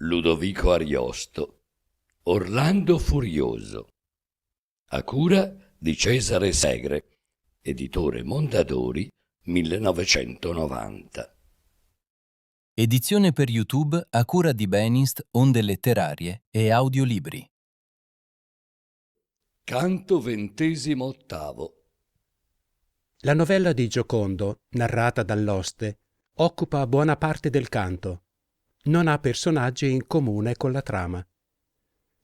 Ludovico Ariosto, Orlando Furioso, a cura di Cesare Segre, editore Mondadori, 1990. Edizione per YouTube a cura di Benist, Onde Letterarie e Audiolibri. Canto XXVIII. La novella di Giocondo, narrata dall'Oste, occupa buona parte del canto. Non ha personaggi in comune con la trama.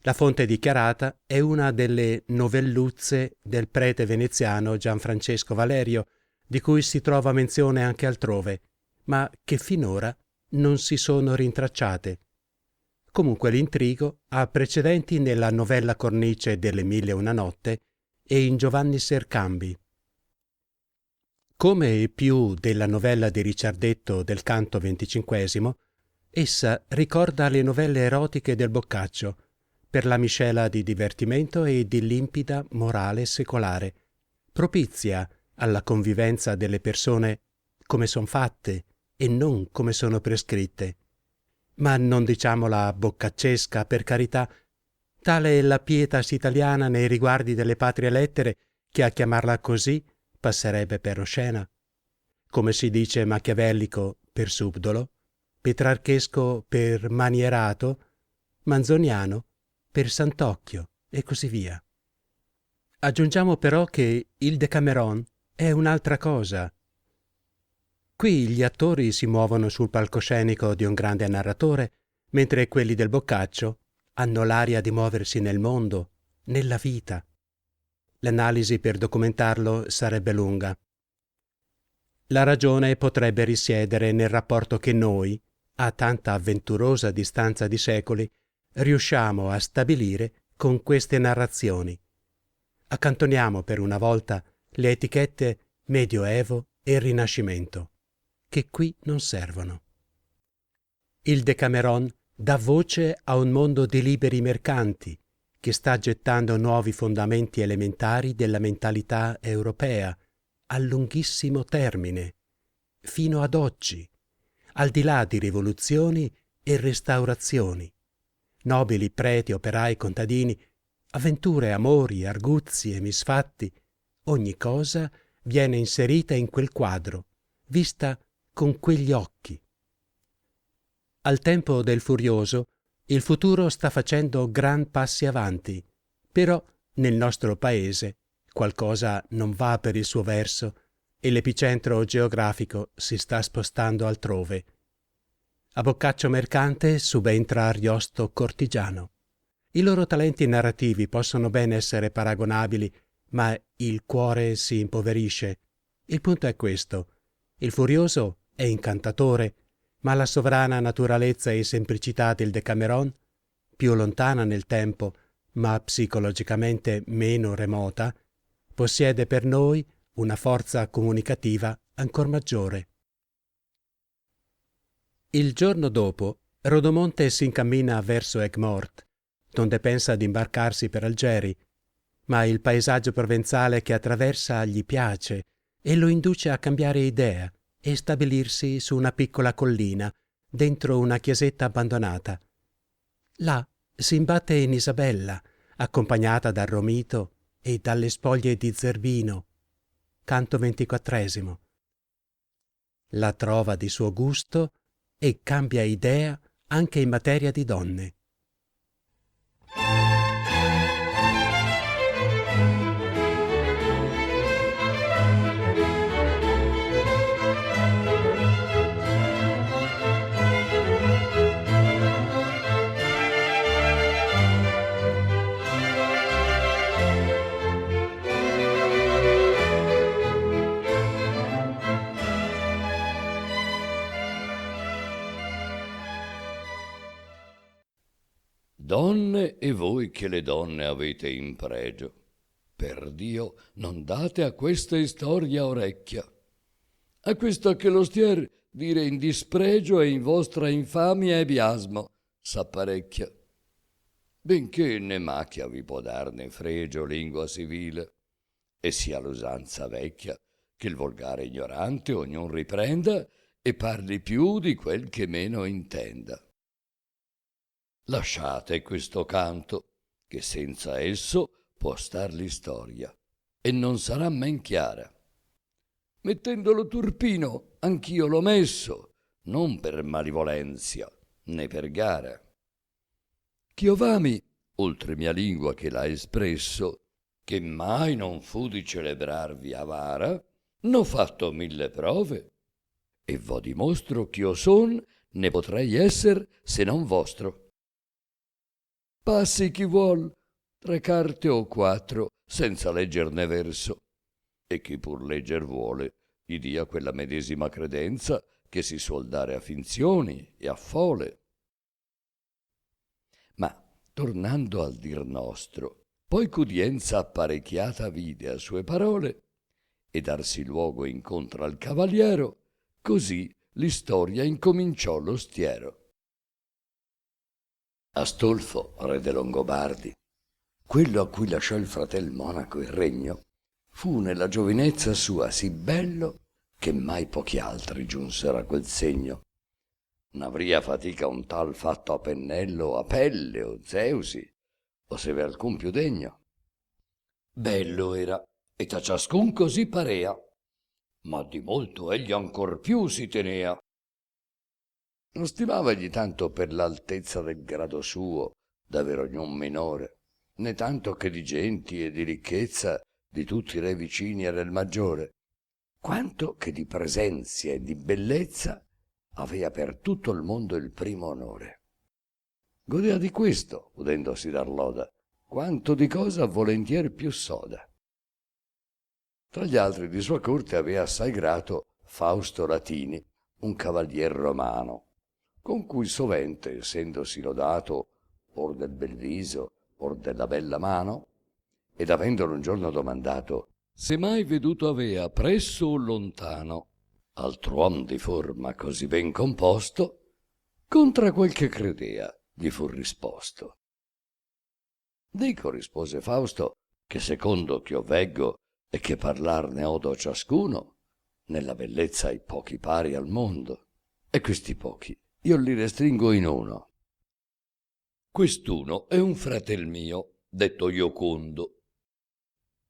La fonte dichiarata è una delle novelluzze del prete veneziano Gianfrancesco Valerio, di cui si trova menzione anche altrove, ma che finora non si sono rintracciate. Comunque l'intrigo ha precedenti nella novella cornice delle Mille e una notte e in Giovanni Sercambi. Come più della novella di Ricciardetto del canto XXV, essa ricorda le novelle erotiche del Boccaccio, per la miscela di divertimento e di limpida morale secolare, propizia alla convivenza delle persone come son fatte e non come sono prescritte. Ma non diciamola boccaccesca, per carità, tale è la pietas italiana nei riguardi delle patrie lettere che a chiamarla così passerebbe per oscena. Come si dice machiavellico per subdolo, petrarchesco per manierato, manzoniano per sant'occhio e così via. Aggiungiamo però che il Decameron è un'altra cosa. Qui gli attori si muovono sul palcoscenico di un grande narratore, mentre quelli del Boccaccio hanno l'aria di muoversi nel mondo, nella vita. L'analisi per documentarlo sarebbe lunga. La ragione potrebbe risiedere nel rapporto che noi, a tanta avventurosa distanza di secoli, riusciamo a stabilire con queste narrazioni. Accantoniamo per una volta le etichette Medioevo e Rinascimento, che qui non servono. Il Decameron dà voce a un mondo di liberi mercanti che sta gettando nuovi fondamenti elementari della mentalità europea a lunghissimo termine, fino ad oggi, al di là di rivoluzioni e restaurazioni, nobili preti, operai, contadini, avventure, amori, arguzie, misfatti, ogni cosa viene inserita in quel quadro, vista con quegli occhi. Al tempo del Furioso, il futuro sta facendo gran passi avanti, però nel nostro paese qualcosa non va per il suo verso e l'epicentro geografico si sta spostando altrove. A Boccaccio mercante subentra Ariosto cortigiano. I loro talenti narrativi possono ben essere paragonabili, ma il cuore si impoverisce. Il punto è questo: il Furioso è incantatore, ma la sovrana naturalezza e semplicità del Decameron, più lontana nel tempo, ma psicologicamente meno remota, possiede per noi una forza comunicativa ancor maggiore. Il giorno dopo, Rodomonte si incammina verso Aigues-Mortes, donde pensa di imbarcarsi per Algeri, ma il paesaggio provenzale che attraversa gli piace e lo induce a cambiare idea e stabilirsi su una piccola collina, dentro una chiesetta abbandonata. Là si imbatte in Isabella, accompagnata dal Romito e dalle spoglie di Zerbino. Canto XXIV. La trova di suo gusto e cambia idea anche in materia di donne. Donne e voi che le donne avete in pregio, per Dio non date a questa istoria orecchia. A questa che lo stier dire in dispregio e in vostra infamia e biasmo s'apparecchia. Benché né macchia vi può darne fregio lingua civile, e sia l'usanza vecchia che il volgare ignorante ognun riprenda e parli più di quel che meno intenda. lasciate questo canto, che senza esso può star l'istoria, e non sarà men chiara. Mettendolo turpino, anch'io l'ho messo, non per malivolenzia, né per gara. Ch'io v'ami, oltre mia lingua che l'ha espresso, che mai non fu di celebrarvi avara, n'ho fatto 1000 prove, e vo dimostro ch'io son, ne potrei esser se non vostro. Passi chi vuol, 3 carte o 4, senza leggerne verso, e chi pur legger vuole, gli dia quella medesima credenza che si suol dare a finzioni e a fole. Ma, tornando al dir nostro, poi ch'udienza apparecchiata vide a sue parole, e darsi luogo incontra al cavaliero, così l'istoria incominciò lo stiero. Astolfo, re de Longobardi, quello a cui lasciò il fratel monaco il regno, fu nella giovinezza sua sì bello che mai pochi altri giunsero a quel segno. N'avria fatica un tal fatto a pennello o a pelle o Zeusi, o se v'è alcun più degno. Bello era, et a ciascun così parea, ma di molto egli ancor più si tenea. Non stimava egli tanto per l'altezza del grado suo, d'aver ognun minore, né tanto che di genti e di ricchezza di tutti i re vicini era il maggiore, quanto che di presenzia e di bellezza avea per tutto il mondo il primo onore. Godea di questo, udendosi dar loda, quanto di cosa volentier più soda. Tra gli altri di sua corte avea assai grato Fausto Latini, un cavalier romano, con cui sovente, essendosi lodato or del bel viso, or della bella mano, ed avendolo un giorno domandato se mai veduto avea presso o lontano altr'uom di forma così ben composto, contra quel che credea gli fu risposto. Dico, rispose Fausto, che secondo ch'io veggo e che parlar ne odo ciascuno, nella bellezza ai pochi pari al mondo, e questi pochi io li restringo in uno. Quest'uno è un fratel mio, detto Iocondo.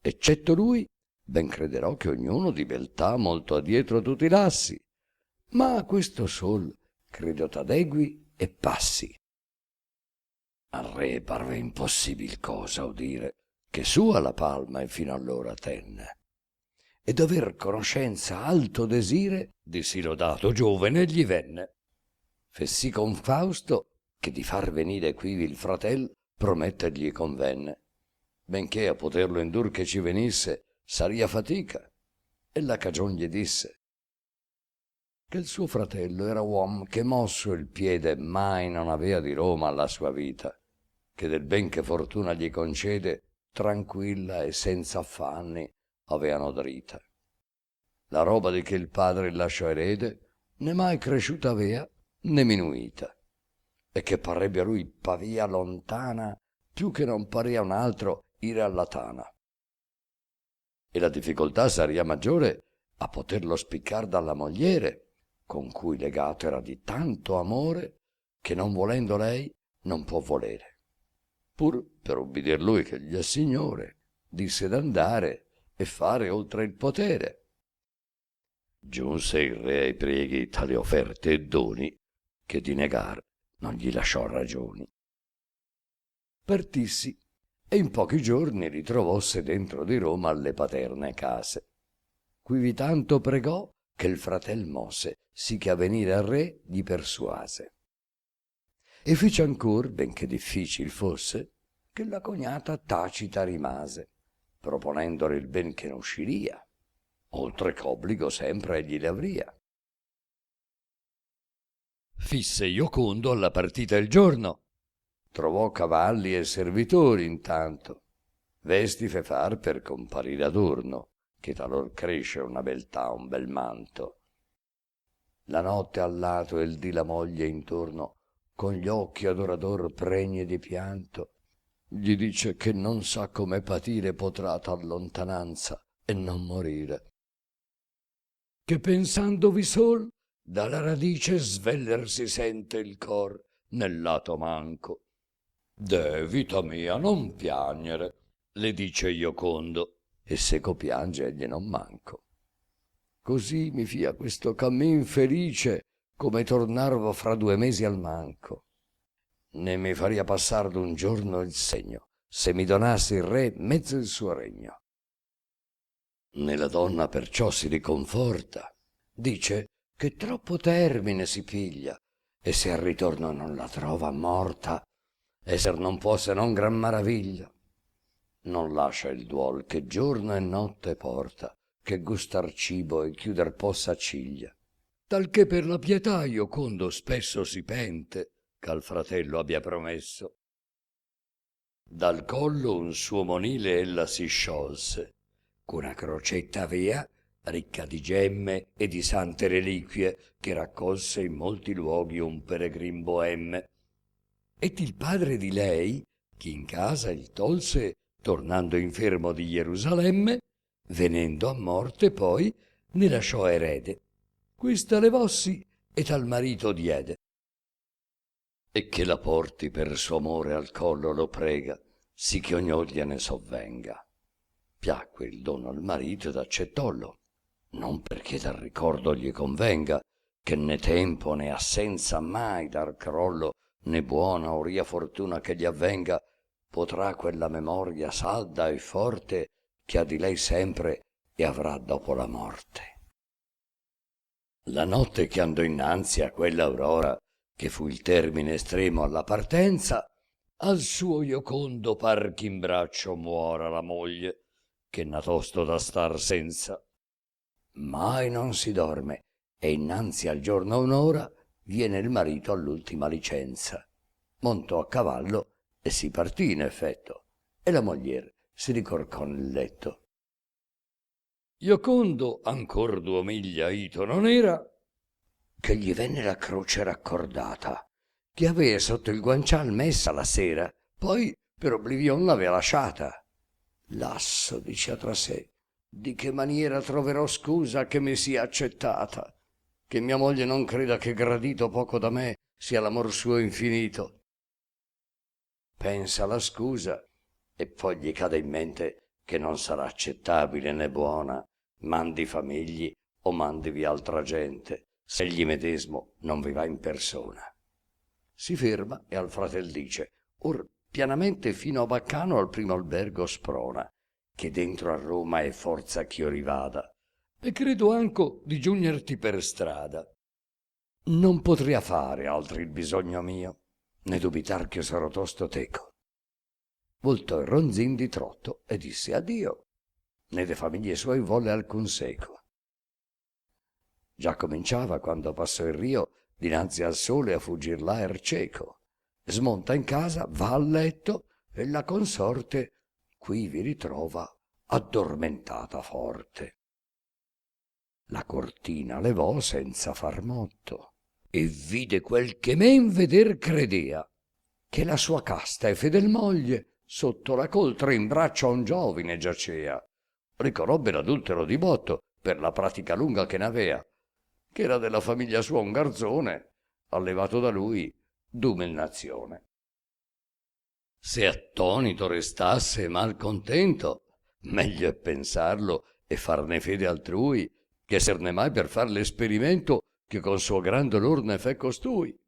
Eccetto lui, ben crederò che ognuno di beltà molto adietro tutti lassi, ma a questo sol credo t'adegui e passi. Al re parve impossibil cosa udire, che sua la palma e fino allora tenne, ed aver conoscenza alto desire di sì lodato giovene gli venne. Fessi con Fausto che di far venire quivi il fratel promettergli convenne, benché a poterlo indur che ci venisse saria fatica, e la cagion gli disse che il suo fratello era uom che mosso il piede mai non avea di Roma alla sua vita, che del ben che fortuna gli concede tranquilla e senza affanni avea nodrita. La roba di che il padre lasciò erede né mai cresciuta avea né minuita, e che parrebbe a lui pavia lontana più che non parea un altro ire alla tana. E la difficoltà saria maggiore a poterlo spiccar dalla mogliere, con cui legato era di tanto amore che non volendo lei non può volere. Pur per ubbidir lui che gli è signore, disse d'andare e fare oltre il potere. Giunse il re ai prieghi tali offerte e doni che di negar non gli lasciò ragioni. Partissi e in pochi giorni ritrovosse dentro di Roma alle paterne case, quivi tanto pregò che il fratel mosse sì che a venire al re gli persuase. E fece ancor, benché difficil fosse, che la cognata tacita rimase, proponendole il ben che ne usciria, oltre ch'obbligo sempre egli le avria. Fisse Iocondo alla partita il giorno, trovò cavalli e servitori intanto, vesti fe far per comparire adorno, che talor cresce una beltà un bel manto. La notte al lato e il dì la moglie intorno, con gli occhi adorador pregni di pianto, gli dice che non sa come patire potrà tal lontananza e non morire, che pensandovi sol dalla radice sveller si sente il cor nel lato manco. «De, vita mia, non piagnere», le dice Iocondo, e seco piange egli non manco. «Così mi fia questo cammin felice, come tornarvo fra 2 mesi al manco. Ne mi faria passar d'un giorno il segno, se mi donasse il re mezzo il suo regno». Né la donna perciò si riconforta, dice che troppo termine si piglia, e se al ritorno non la trova morta, esser non può se non gran maraviglia. Non lascia il duol che giorno e notte porta, che gustar cibo e chiuder possa ciglia. Tal che per la pietà Iocondo spesso si pente, ch'al fratello abbia promesso. Dal collo un suo monile ella si sciolse, c'una crocetta via, ricca di gemme e di sante reliquie, che raccolse in molti luoghi un peregrin boemme. Ed il padre di lei, che in casa il tolse, tornando infermo di Gerusalemme, venendo a morte poi, ne lasciò erede. Questa levossi et al marito diede. E che la porti per suo amore al collo lo prega, sì che ognò gliene sovvenga. Piacque il dono al marito ed accettollo, non perché dal ricordo gli convenga, che né tempo né assenza mai dar crollo, né buona o ria fortuna che gli avvenga, potrà quella memoria salda e forte che ha di lei sempre e avrà dopo la morte. La notte che andò innanzi a quella aurora, che fu il termine estremo alla partenza, al suo Iocondo par ch'in braccio muora la moglie, che n'ha tosto da star senza. Mai non si dorme, e innanzi al giorno un'ora viene il marito all'ultima licenza. Montò a cavallo e si partì in effetto, e la moglier si ricorcò nel letto. Iocondo ancor 2 miglia ito non era, che gli venne la croce raccordata, che avea sotto il guancial messa la sera, poi per obblivion l'avea lasciata. Lasso, dicea tra sé, di che maniera troverò scusa che mi sia accettata, che mia moglie non creda che gradito poco da me sia l'amor suo infinito. Pensa alla scusa e poi gli cade in mente che non sarà accettabile né buona, mandi famigli o mandivi altra gente, se egli medesmo non vi va in persona. Si ferma e al fratel dice: or pianamente fino a Baccano al primo albergo sprona, che dentro a Roma è forza ch'io rivada, e credo anco di giugnerti per strada. Non potria fare altri il bisogno mio, né dubitar ch'io sarò tosto teco. Voltò il ronzin di trotto e disse addio, né de famiglie suoi volle alcun seco. Già cominciava quando passò il rio dinanzi al sole a fuggir là cieco. Smonta in casa, va al letto e la consorte qui vi ritrova addormentata forte. La cortina levò senza far motto e vide quel che men veder credea, che la sua casta e fedel moglie sotto la coltre in braccio a un giovine giacea. Riconobbe l'adultero di botto per la pratica lunga che n'avea, che era della famiglia sua un garzone, allevato da lui d'umil nazione. Se attonito restasse mal contento, meglio è pensarlo e farne fede altrui, che esserne mai per far l'esperimento che con suo gran dolor ne fe costui.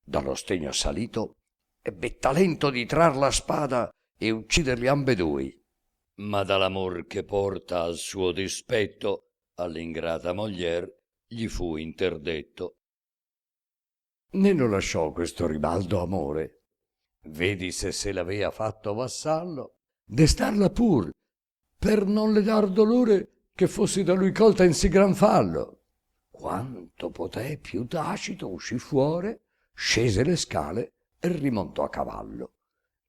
Dallo stegno salito ebbe talento di trar la spada e ucciderli ambedui, ma dall'amor che porta al suo dispetto all'ingrata moglier gli fu interdetto. Né lo lasciò questo ribaldo amore. Vedi se l'avea fatto vassallo, destarla pur, per non le dar dolore che fossi da lui colta in sì gran fallo. Quanto poté più tacito uscì fuore, scese le scale e rimontò a cavallo.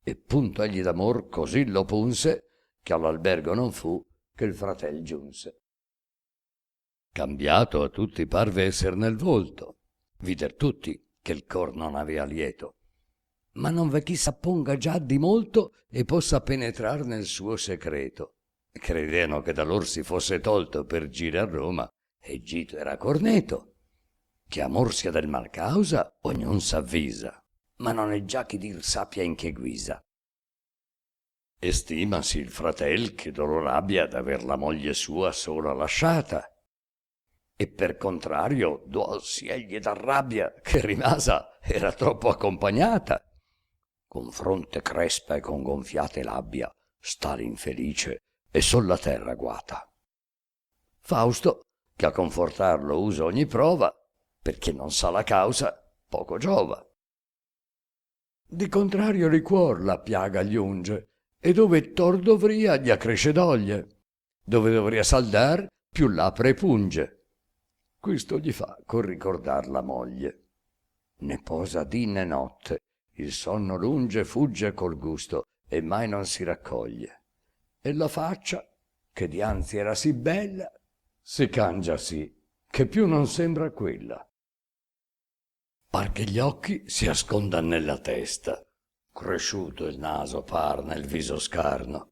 E punto egli d'amor così lo punse, che all'albergo non fu che il fratel giunse. Cambiato a tutti parve esser nel volto, vider tutti che il cor non avea lieto, ma non v'è chi s'apponga già di molto e possa penetrar nel suo secreto. Credeano che da lor si fosse tolto per gire a Roma, e gito era corneto, che amor sia del mal causa ognun s'avvisa. ma non è già chi dir sappia in che guisa. Estimasi il fratel che dolor abbia d'aver la moglie sua sola lasciata, e per contrario duolsi egli d'arrabbia che rimasa era troppo accompagnata. Con fronte crespa e con gonfiate labbia sta l'infelice e sulla terra guata. Fausto, che a confortarlo usa ogni prova, perché non sa la causa, poco giova. Di contrario liquor la piaga gli unge, e dove tor dovria gli accresce doglie, dove dovria saldar più l'apre punge. Questo gli fa col ricordar la moglie. Ne posa dì né notte, il sonno lunge fugge col gusto, e mai non si raccoglie. E la faccia, che dianzi era sì bella, si cangia sì, che più non sembra quella. Par che gli occhi si ascondan nella testa, cresciuto il naso par nel viso scarno.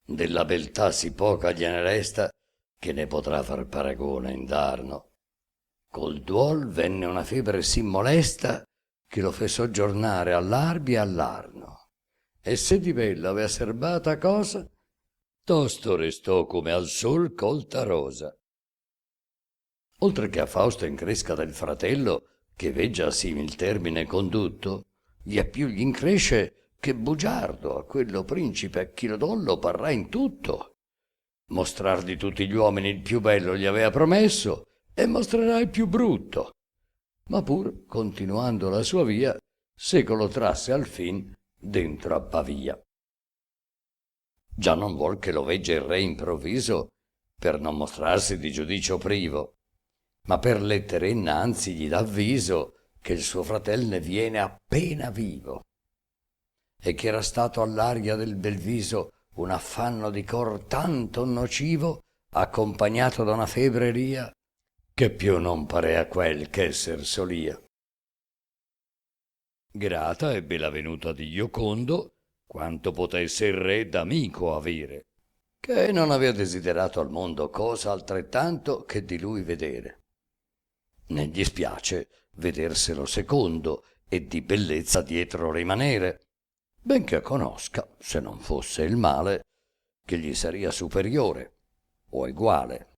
Della beltà si poca gliene resta, che ne potrà far paragone indarno. Col duol venne una febbre sì molesta, che lo fe soggiornare all'Arbi e all'Arno. E se di bella avea serbata cosa, tosto restò come al sol colta rosa. Oltre che a Fausto incresca del fratello, che veggia simil termine condutto, gli a più gl'incresce che bugiardo a quello principe a chi lo dollo parrà in tutto. Mostrar di tutti gli uomini il più bello gli avea promesso, e mostrerà il più brutto. Ma pur, continuando la sua via, secolo trasse al fin dentro a Pavia. Già non vuol che lo vegga il re improvviso, per non mostrarsi di giudicio privo, ma per lettere innanzi gli dà avviso che il suo fratel ne viene appena vivo, e che era stato all'aria del bel viso un affanno di cor tanto nocivo, accompagnato da una febreria, che più non parea quel ch'esser solia. Grata ebbe la venuta di Iocondo, quanto potesse il re d'amico avere, che non avea desiderato al mondo cosa altrettanto che di lui vedere. Ne gli spiace vederselo secondo e di bellezza dietro rimanere, benché conosca, se non fosse il male, che gli saria superiore o eguale.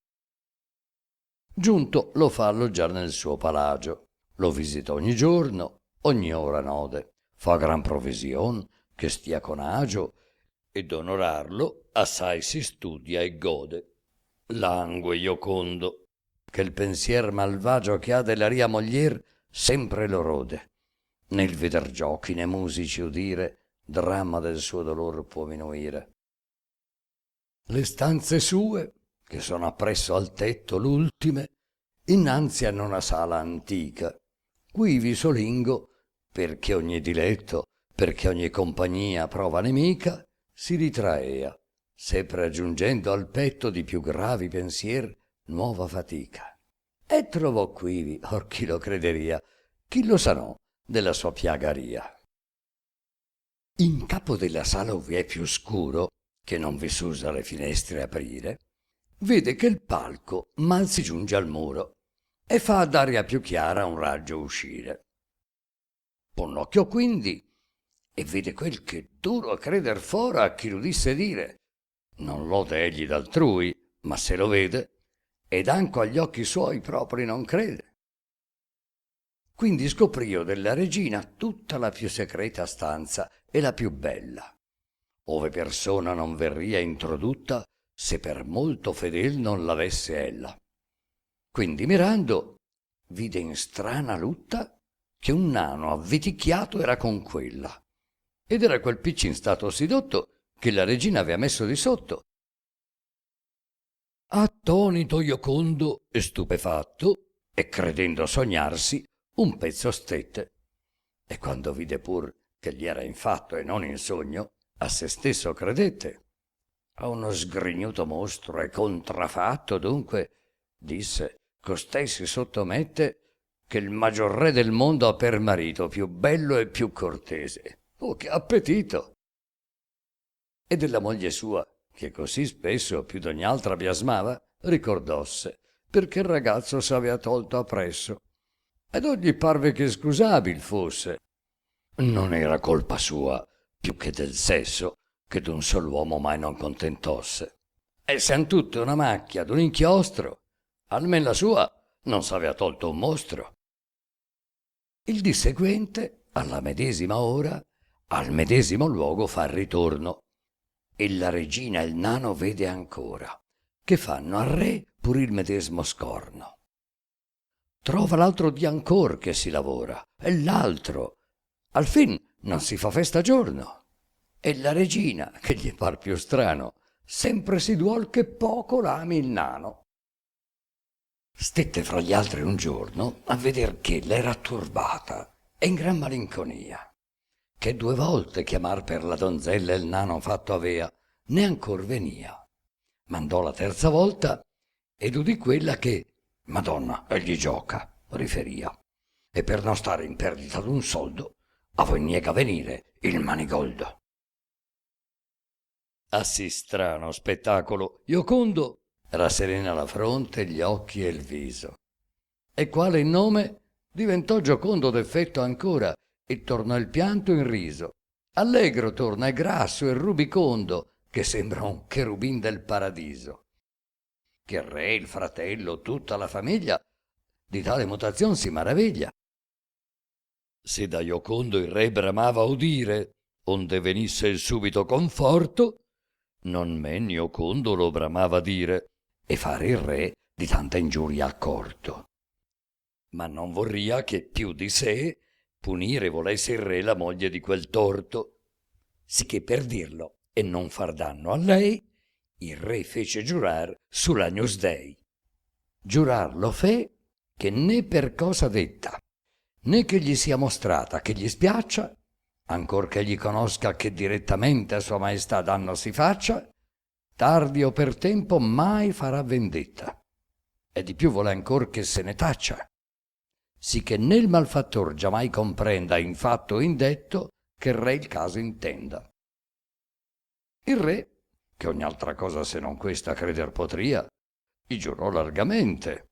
Giunto lo fa alloggiar nel suo palagio, lo visita ogni giorno, ogni ora node, fa gran provision che stia con agio, ed onorarlo assai si studia e gode. Langue Iocondo, che il pensier malvagio che ha della ria moglier sempre lo rode. Nel veder giochi né musici udire, dramma del suo dolor può minuire. Le stanze sue, che sono appresso al tetto l'ultime, innanzi hanno una sala antica, quivi solingo, perché ogni diletto, perché ogni compagnia prova nemica, si ritraea, sempre aggiungendo al petto di più gravi pensier nuova fatica. E trovò quivi, or chi lo crederia, chi lo sanò della sua piagaria. In capo della sala ov'è più scuro, che non vi s'usa le finestre aprire, vede che il palco mal si giunge al muro e fa ad aria più chiara un raggio uscire. Pon l'occhio quindi e vede quel che duro a creder fora a chi l'udisse dire. Non lode egli d'altrui, ma se lo vede, ed anco agli occhi suoi propri non crede. Quindi scoprio della regina tutta la più secreta stanza e la più bella, ove persona non verria introdutta se per molto fedel non l'avesse ella. Quindi mirando, vide in strana lutta che un nano avviticchiato era con quella, ed era quel piccin stato sì dotto che la regina avea messo di sotto. Attonito Iocondo e stupefatto, e credendo sognarsi, un pezzo stette, e quando vide pur che gli era in fatto e non in sogno, a se stesso credette. A uno sgrignuto mostro e contrafatto dunque, disse, costei si sottomette, che il maggior re del mondo ha per marito più bello e più cortese. Oh, che appetito! E della moglie sua, che così spesso più d'ogni altra biasmava, ricordosse, perché il ragazzo s'avea tolto appresso, ed ogni parve che scusabil fosse. Non era colpa sua, più che del sesso, che d'un sol uomo mai non contentosse. E sian tutte una macchia d'un inchiostro, almen la sua non s'avea tolto un mostro. Il dì seguente, alla medesima ora, al medesimo luogo fa ritorno, e la regina e il nano vede ancora, che fanno al re pur il medesimo scorno. Trova l'altro dì ancor che si lavora, e l'altro, al fin non si fa festa giorno. E la regina, che gli par più strano, sempre si duol che poco l'ami il nano. Stette fra gli altri un giorno a veder che l'era turbata e in gran malinconia, che 2 volte chiamar per la donzella il nano fatto avea, né ancor venia. Mandò la terza volta ed udì quella che, Madonna, egli gioca, riferia, e per non stare in perdita d'un soldo, a voi niega venire il manigoldo. Ah sì strano spettacolo, iocondo, rasserena la fronte, gli occhi e il viso. E quale in nome diventò giocondo d'effetto ancora, e tornò il pianto in riso. Allegro torna e grasso e rubicondo, che sembra un cherubin del paradiso. Che il re, il fratello, tutta la famiglia, di tale mutazion si maraviglia. Se da Iocondo il re bramava udire, onde venisse il subito conforto, non men Iocondo lo bramava dire, e fare il re di tanta ingiuria accorto. Ma non vorria che più di sé punire volesse il re la moglie di quel torto, sicché per dirlo e non far danno a lei, il re fece giurar sull'Agnus Dei. Giurar lo fe che né per cosa detta, né che gli sia mostrata che gli spiaccia, ancor che gli conosca che direttamente a sua maestà danno si faccia, tardi o per tempo mai farà vendetta, e di più vuole ancor che se ne taccia, sì che né il malfattor giamai comprenda in fatto o in detto che il re il caso intenda. Il re, che ogni altra cosa se non questa creder potria, gli giurò largamente.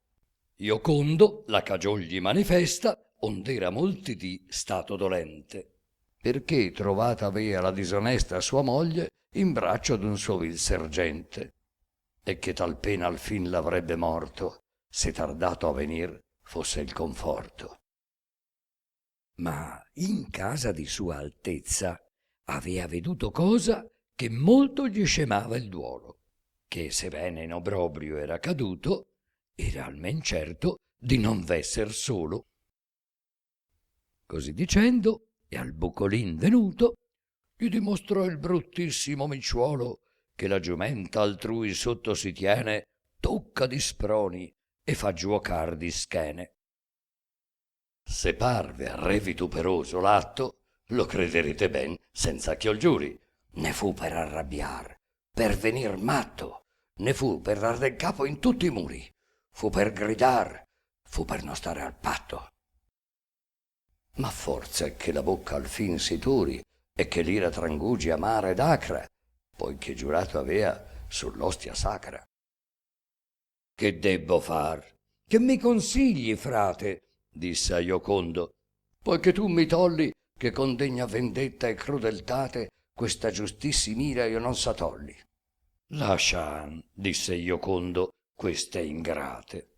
Iocondo la cagion gli manifesta, ond'era molti dì stato dolente, perché trovata avea la disonesta sua moglie in braccio d'un suo vil sergente, e che tal pena al fin l'avrebbe morto, se tardato a venir fosse il conforto. Ma in casa di sua altezza avea veduto cosa che molto gli scemava il duolo, che sebbene in obrobrio era caduto, era almen certo di non vesser solo. Così dicendo, e al bucolin venuto, gli dimostrò il bruttissimo miciuolo che la giumenta altrui sotto si tiene, tocca di sproni e fa giuocar di schene. Se parve al re vituperoso l'atto, lo crederete ben senza che io il giuri, ne fu per arrabbiar, per venir matto, ne fu per dar del capo in tutti i muri, fu per gridar, fu per non stare al patto. Ma forza è che la bocca al fin si turi e che l'ira trangugi amara ed acra, poiché giurato avea sull'ostia sacra. Che debbo far? Che mi consigli, frate? Disse a Iocondo, poiché tu mi tolli che con degna vendetta e crudeltate questa giustissim'ira io non sa tolli. Lasciam, disse Iocondo, queste ingrate,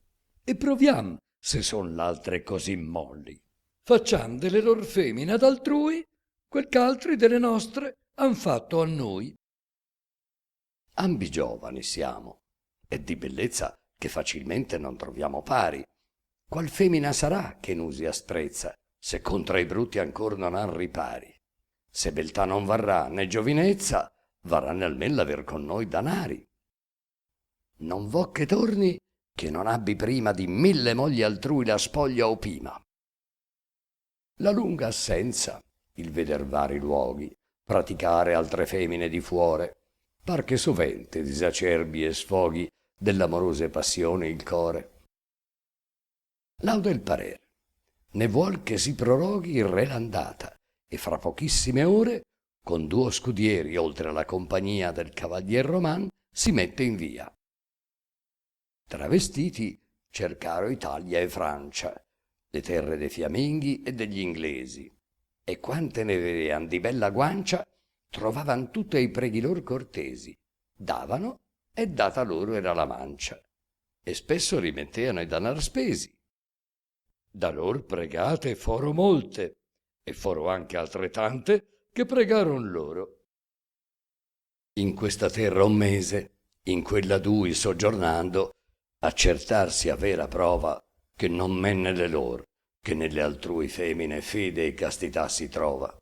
e proviam se son l'altre così molli. Facciam delle lor femine ad altrui quel ch'altri delle nostre han fatto a noi. Ambi giovani siamo, e di bellezza che facilmente non troviamo pari. Qual femina sarà che n'usi asprezza, se contra i bruti ancor non han ripari? Se beltà non varrà né giovinezza, varranne almen l'aver con noi danari. Non vo che torni che non abbi prima di 1000 mogli altrui la spoglia opima. La lunga assenza, il veder vari luoghi, praticare altre femine di fuore, par che sovente disacerbi e sfoghi dell'amorose passione il core. Lauda il parere, ne vuol che si proroghi il re l'andata, e fra pochissime ore, con 2 scudieri oltre alla compagnia del cavalier Roman, si mette in via. Travestiti cercaro Italia e Francia, le terre dei fiamminghi e degli inglesi, e quante ne vedean di bella guancia, trovavan tutte i preghi lor cortesi, davano e data loro era la mancia, e spesso rimetteano i danar spesi. Da lor pregate foro molte, e foro anche altrettante che pregaron loro. In questa terra un mese, in quella dui soggiornando, accertarsi a vera prova che non men nelle lor, che nelle altrui femine fede e castità si trova.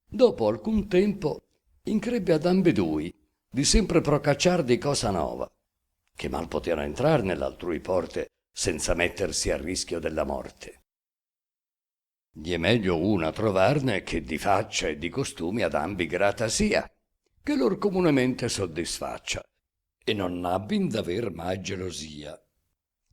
Dopo alcun tempo increbbe ad ambedui di sempre procacciar di cosa nova, che mal potevano entrar nell'altrui porte senza mettersi a rischio della morte. Gli è meglio una trovarne che di faccia e di costumi ad ambi grata sia, che lor comunemente soddisfaccia, e non abbin d'aver mai gelosia.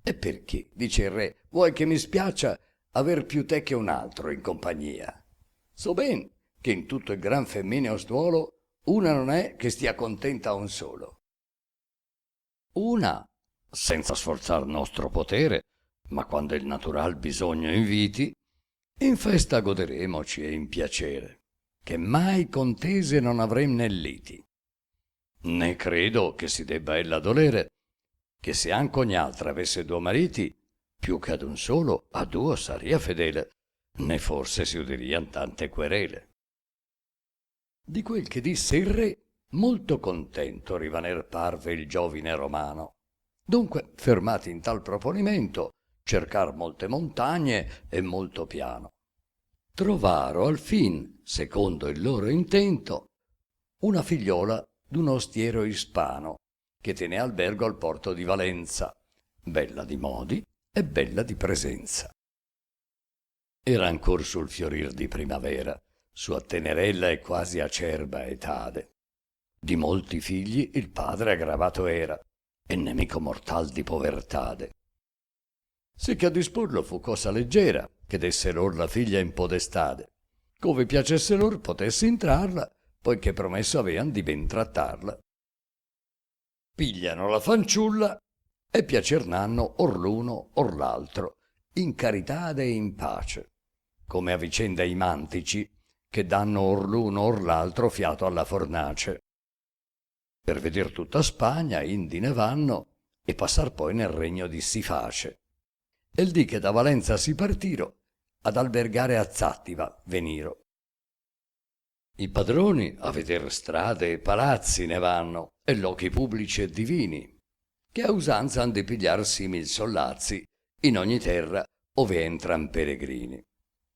E perché, dice il re, vuoi che mi spiaccia aver più te che un altro in compagnia? So ben che in tutto il gran femmineo stuolo una non è che stia contenta a un solo. Una, senza sforzar nostro potere, ma quando il natural bisogno inviti, in festa goderemoci e in piacere, che mai contese non avrem né liti. Né credo che si debba ella dolere, che se anche ogni altra avesse due mariti, più che ad un solo, a duo saria fedele, né forse si udirian tante querele. Di quel che disse il re, molto contento rimaner parve il giovine romano. Dunque, fermati in tal proponimento, cercar molte montagne e molto piano. Trovaro al fin, secondo il loro intento, una figliola d'un ostiero ispano, che tene albergo al porto di Valenza, bella di modi e bella di presenza. Era ancor sul fiorir di primavera, sua tenerella e quasi acerba etade. Di molti figli il padre aggravato era, e nemico mortal di povertade. Sicché a disporlo fu cosa leggera, che desse lor la figlia in podestade, cove piacesse lor potesse intrarla, poiché promesso avean di ben trattarla. Pigliano la fanciulla e piacer n'hanno or l'uno or l'altro, in caritade e in pace, come a vicenda i mantici, che danno or l'uno or l'altro fiato alla fornace. Per veder tutta Spagna indi ne vanno e passar poi nel regno di si face. E il dì che da Valenza si partiro, ad albergare a Zattiva veniro. I padroni a veder strade e palazzi ne vanno, e lochi pubblici e divini, che a usanza han di pigliar simil sollazzi in ogni terra ove entran peregrini.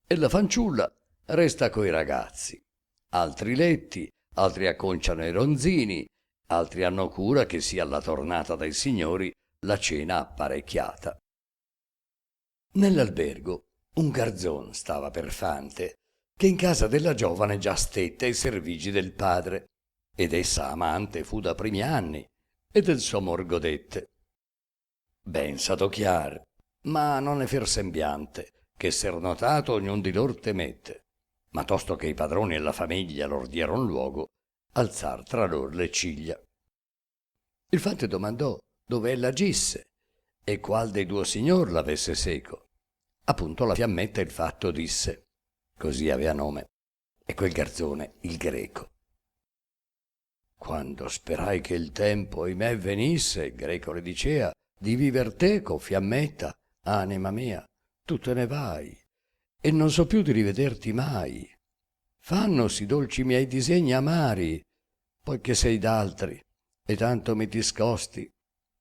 E la fanciulla resta coi ragazzi. Altri letti, altri acconciano i ronzini, altri hanno cura che sia alla tornata dai signori la cena apparecchiata. Nell'albergo un garzon stava per fante, che in casa della giovane già stette ai servigi del padre, ed essa amante fu da primi anni, e del suo amor godette. Ben sato chiar, ma non è fer sembiante, che ser notato ognun di lor temette, ma tosto che i padroni e la famiglia lor dieron luogo, alzar tra lor le ciglia. Il fante domandò dove ella gisse e qual dei due signor l'avesse seco. Appunto la fiammetta il fatto disse, così avea nome, e quel garzone il Greco. Quando sperai che il tempo in me venisse, il Greco le dicea, di viver teco, fiammetta, anima mia, tu te ne vai, e non so più di rivederti mai. Fannosi dolci miei disegni amari, poiché sei d'altri, e tanto mi discosti.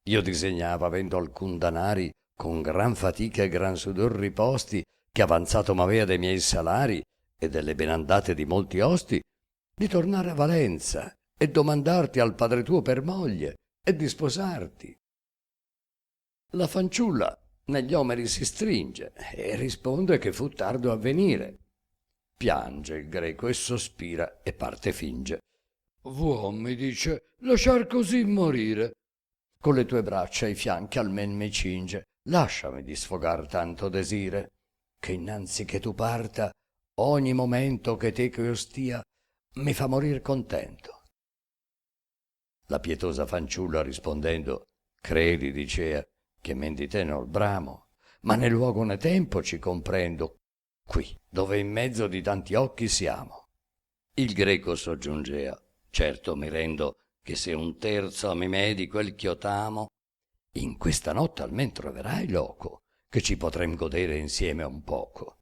Io disegnava, avendo alcun danari, con gran fatica e gran sudor riposti, che avanzato m'avea dei miei salari e delle benandate di molti osti, di tornare a Valenza e domandarti al padre tuo per moglie e di sposarti. La fanciulla negli omeri si stringe e risponde che fu tardo a venire. Piange il Greco e sospira e parte finge. Vuoi, mi dice, lasciar così morire? Con le tue braccia ai fianchi almen mi cinge, lasciami di sfogar tanto desire, che innanzi che tu parta, ogni momento che teco io stia, mi fa morir contento. La pietosa fanciulla rispondendo, credi, dicea, che men di te non bramo, ma né luogo né tempo ci comprendo, qui, dove in mezzo di tanti occhi siamo. Il Greco soggiungea: certo mi rendo che se un terzo mi me di quel ch'io t'amo, in questa notte almen troverai loco, che ci potrem godere insieme un poco.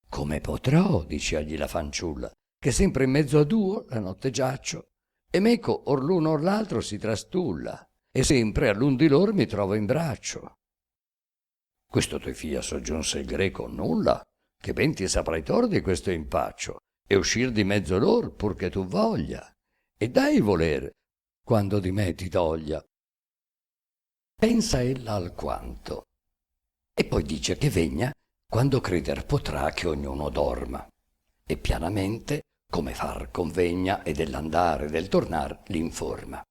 Come potrò, dicegli la fanciulla, che sempre in mezzo a duo la notte giaccio, e meco or l'uno or l'altro si trastulla, e sempre a l'un di lor mi trovo in braccio. Questo te fia, soggiunse il Greco, nulla, che ben ti saprai tor di questo impaccio, e uscir di mezzo lor pur che tu voglia, e dai voler quando di me ti toglia. Pensa ella alquanto, e poi dice che vegna quando creder potrà che ognuno dorma, e pianamente come far convegna e dell'andare e del tornar l'informa.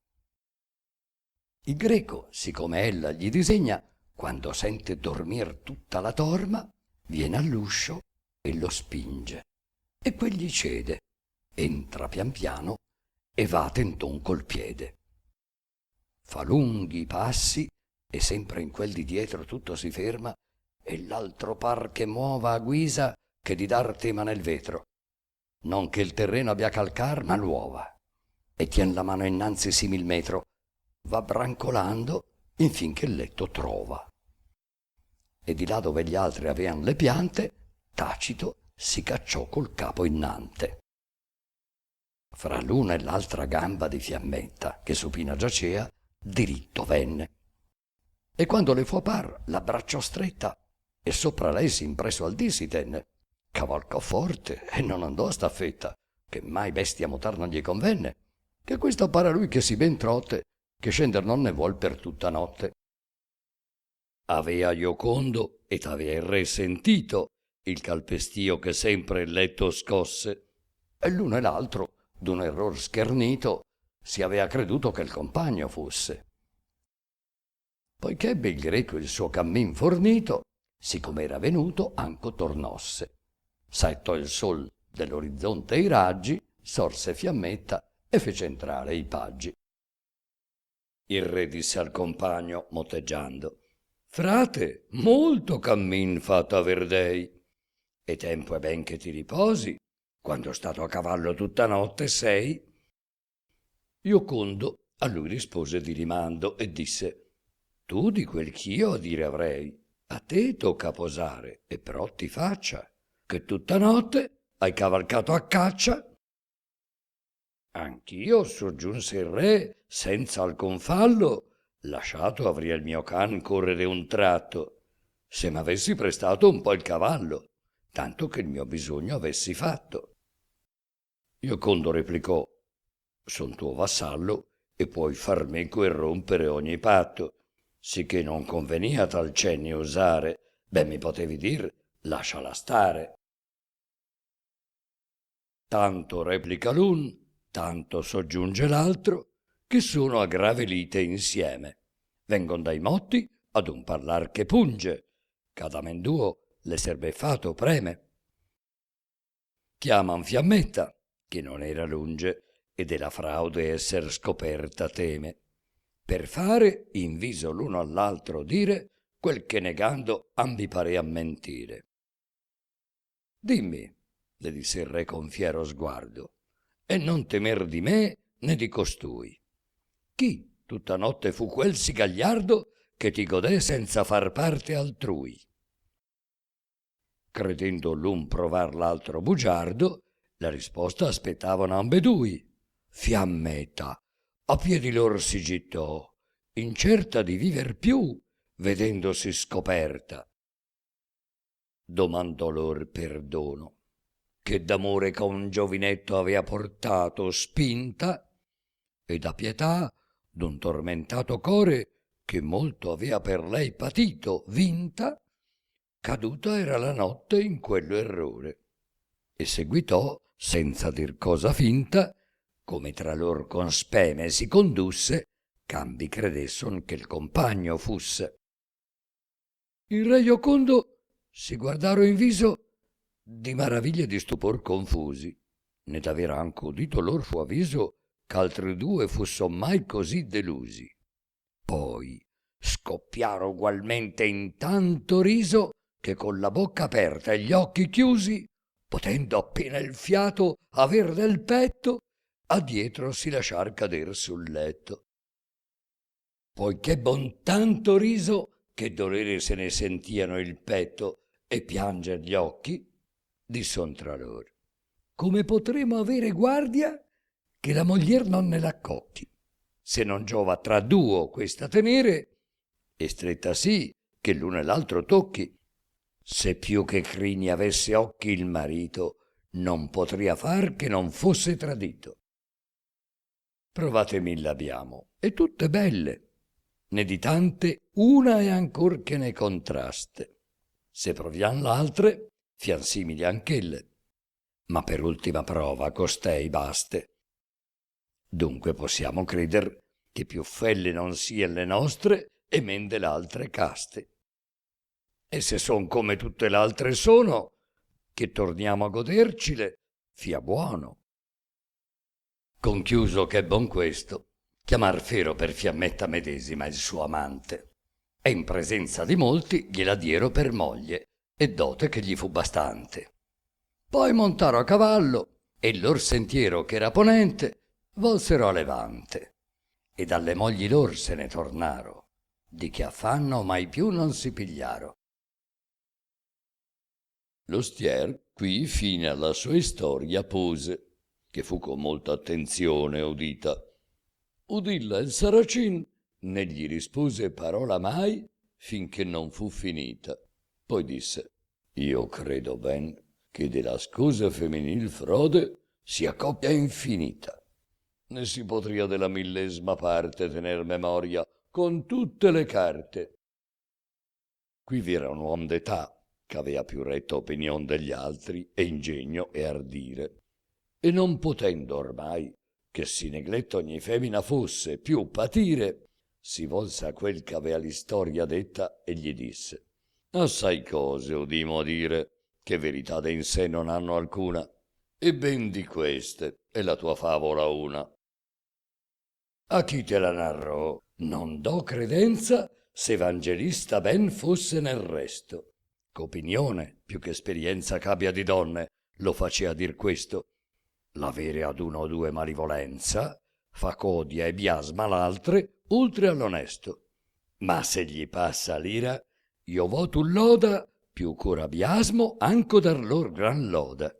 Il Greco, siccome ella gli disegna, quando sente dormir tutta la torma, viene all'uscio e lo spinge, e quegli cede, entra pian piano e va tenton col piede. Fa lunghi passi e sempre in quel di dietro tutto si ferma, e l'altro par che muova a guisa che di dar tema nel vetro, non che il terreno abbia calcar ma l'uova, e tien la mano innanzi simil metro, va brancolando infin che il letto trova. E di là dove gli altri avean le piante, Tacito si cacciò col capo innante. Fra l'una e l'altra gamba di Fiammetta, che supina giacea, diritto venne. E quando le fu a par, l'abbracciò stretta, e sopra lei s'impresso al dì si tenne. Cavalcò forte e non andò a staffetta, che mai bestia mutar non gli convenne, che questo pare a lui che si ben trotte, che scender non ne vuol per tutta notte. Avea Iocondo ed avea il re sentito il calpestio che sempre il letto scosse, e l'uno e l'altro, d'un error schernito, si avea creduto che il compagno fosse. Poiché ebbe il Greco il suo cammin fornito, siccome era venuto, anco tornosse. Settò il sol dell'orizzonte i raggi, sorse Fiammetta e fece entrare i paggi. Il re disse al compagno, motteggiando: frate, molto cammin fatto aver dei, e tempo è ben che ti riposi, quando stato a cavallo tutta notte sei. Iocondo a lui rispose di rimando e disse: tu di quel ch'io a dire avrei, a te tocca posare, e però ti faccia, che tutta notte hai cavalcato a caccia. Anch'io, soggiunse il re, senza alcun fallo, lasciato avria il mio can correre un tratto, se m'avessi prestato un po' il cavallo, tanto che il mio bisogno avessi fatto. Iocondo replicò: son tuo vassallo e puoi far meco e rompere ogni patto, sicché non convenia tal cenni usare, ben mi potevi dir lasciala stare. Tanto replica l'un, tanto soggiunge l'altro, che sono a grave lite insieme. Vengon dai motti ad un parlar che punge, c'ad amenduo l'esser fato preme. Chiaman Fiammetta, che non era lunge, e della fraude esser scoperta teme, per fare in viso l'uno all'altro dire quel che negando ambi parea mentire. Dimmi, le disse il re con fiero sguardo, e non temer di me né di costui. Chi tutta notte fu quel sì gagliardo che ti godè senza far parte altrui? Credendo l'un provar l'altro bugiardo, la risposta aspettavano ambedui. Fiammetta a piedi lor si gittò, incerta di viver più, vedendosi scoperta. Domandò lor perdono, che d'amore che un giovinetto avea portato spinta, e da pietà d'un tormentato core che molto avea per lei patito vinta, caduta era la notte in quello errore, e seguitò senza dir cosa finta, come tra lor con speme si condusse, ch'ambi credesson che il compagno fusse. Il re Iocondo si guardaro in viso di maraviglia e di stupor confusi, né d'aver anco udito lor fu avviso ch'altri due fusson mai così delusi. Poi scoppiaro ugualmente in tanto riso che con la bocca aperta e gli occhi chiusi, potendo appena il fiato aver del petto, addietro si lasciar cader sul letto. Poiché bon tanto riso che dolere se ne sentiano il petto e pianger gli occhi, disson tra loro: come potremo avere guardia che la moglier non ne l'accocchi, se non giova tra duo questa tenere, e stretta sì che l'uno e l'altro tocchi. Se più che crini avesse occhi il marito, non potria far che non fosse tradito. Provatemi l'abbiamo, e tutte belle, né di tante una è ancor che ne contraste. Se proviam l'altre, fian simili anch'elle, ma per ultima prova costei baste. Dunque possiamo creder che più felle non sian le nostre e men de l'altre caste. E se son come tutte l'altre sono, che torniamo a godercile, fia buono. Conchiuso che è bon questo, chiamar Fero per Fiammetta medesima il suo amante, e in presenza di molti gliela diero per moglie, e dote che gli fu bastante. Poi montaro a cavallo, e il lor sentiero che era ponente volsero a levante, e dalle mogli lor se ne tornaro, di che affanno mai più non si pigliaro. Lo stier qui fine alla sua istoria pose, che fu con molta attenzione udita. Udilla il Saracin, né gli rispose parola mai, finché non fu finita. Poi disse: io credo ben che della scusa femminil frode sia coppia infinita. Ne si potria della millesima parte tener memoria con tutte le carte. Qui v'era un uom d'età che avea più retta opinion degli altri e ingegno e ardire, e non potendo ormai che si negletto ogni femmina fosse più patire, si volse a quel che avea l'istoria detta e gli disse: assai cose udimo dire che verità de in sé non hanno alcuna, e ben di queste è la tua favola una. A chi te la narrò non do credenza se evangelista ben fosse nel resto, ch'opinione più che esperienza c'abbia di donne lo facea dir questo. L'avere ad uno o due malivolenza fa codia e biasma l'altre oltre all'onesto, ma se gli passa l'ira io vo tu loda più cura biasmo anco dar lor gran loda.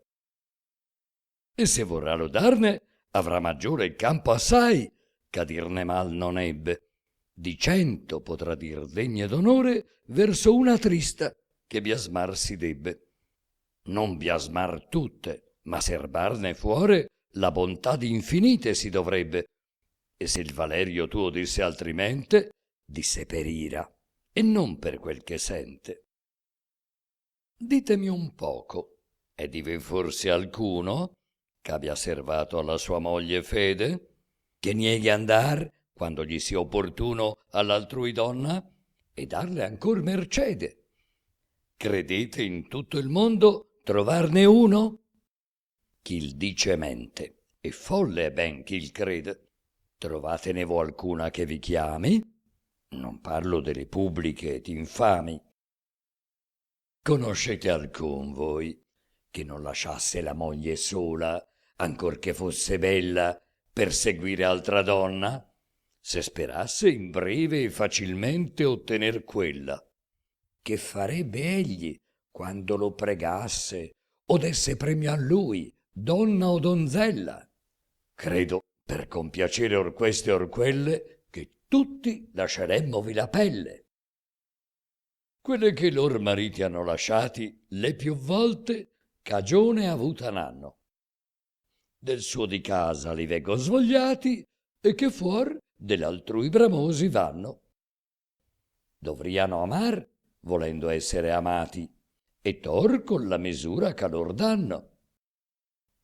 E se vorrà lodarne avrà maggiore il campo assai ch'a dirne mal non ebbe. Di 100 potrà dir degne d'onore verso una trista che biasmar si debbe. Non biasmar tutte, ma serbarne fuore la bontà di infinite si dovrebbe. E se il Valerio tuo disse altrimente, disse per ira e non per quel che sente. Ditemi un poco, è di ve forse alcuno ch'abbia servato alla sua moglie fede, che nieghi andar quando gli sia opportuno all'altrui donna e darle ancor mercede? Credete in tutto il mondo trovarne uno? Ch'il dice mente, e folle è ben ch'il crede. Trovatene vo alcuna che vi chiami? Non parlo delle pubbliche ed infami. Conoscete alcun voi che non lasciasse la moglie sola, ancorché fosse bella, per seguire altra donna, se sperasse in breve e facilmente ottener quella? Che farebbe egli quando lo pregasse o desse premio a lui, donna o donzella? Credo, per compiacere or queste or quelle, che tutti lasceremmovi la pelle. Quelle che i lor mariti hanno lasciati le più volte cagione avuta n'hanno. Del suo di casa li veggo svogliati e che fuor dell'altrui bramosi vanno. Dovriano amar volendo essere amati e tor con la misura che a lor danno.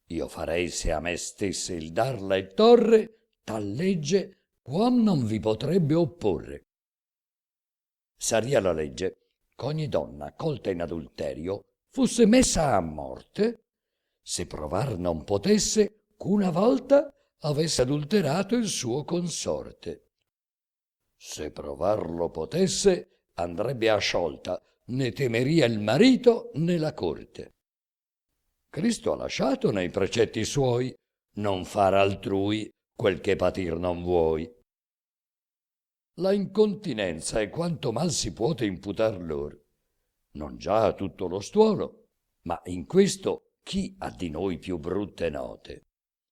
Io farei se a me stesse il darla e torre tal legge quam non vi potrebbe opporre. Saria la legge ch'ogni donna colta in adulterio fosse messa a morte se provar non potesse ch'una volta avesse adulterato il suo consorte. Se provarlo potesse andrebbe asciolta né temeria il marito né la corte. Cristo ha lasciato nei precetti suoi non far altrui quel che patir non vuoi. La incontinenza è quanto mal si puote imputar lor, non già a tutto lo stuolo, ma in questo chi ha di noi più brutte note,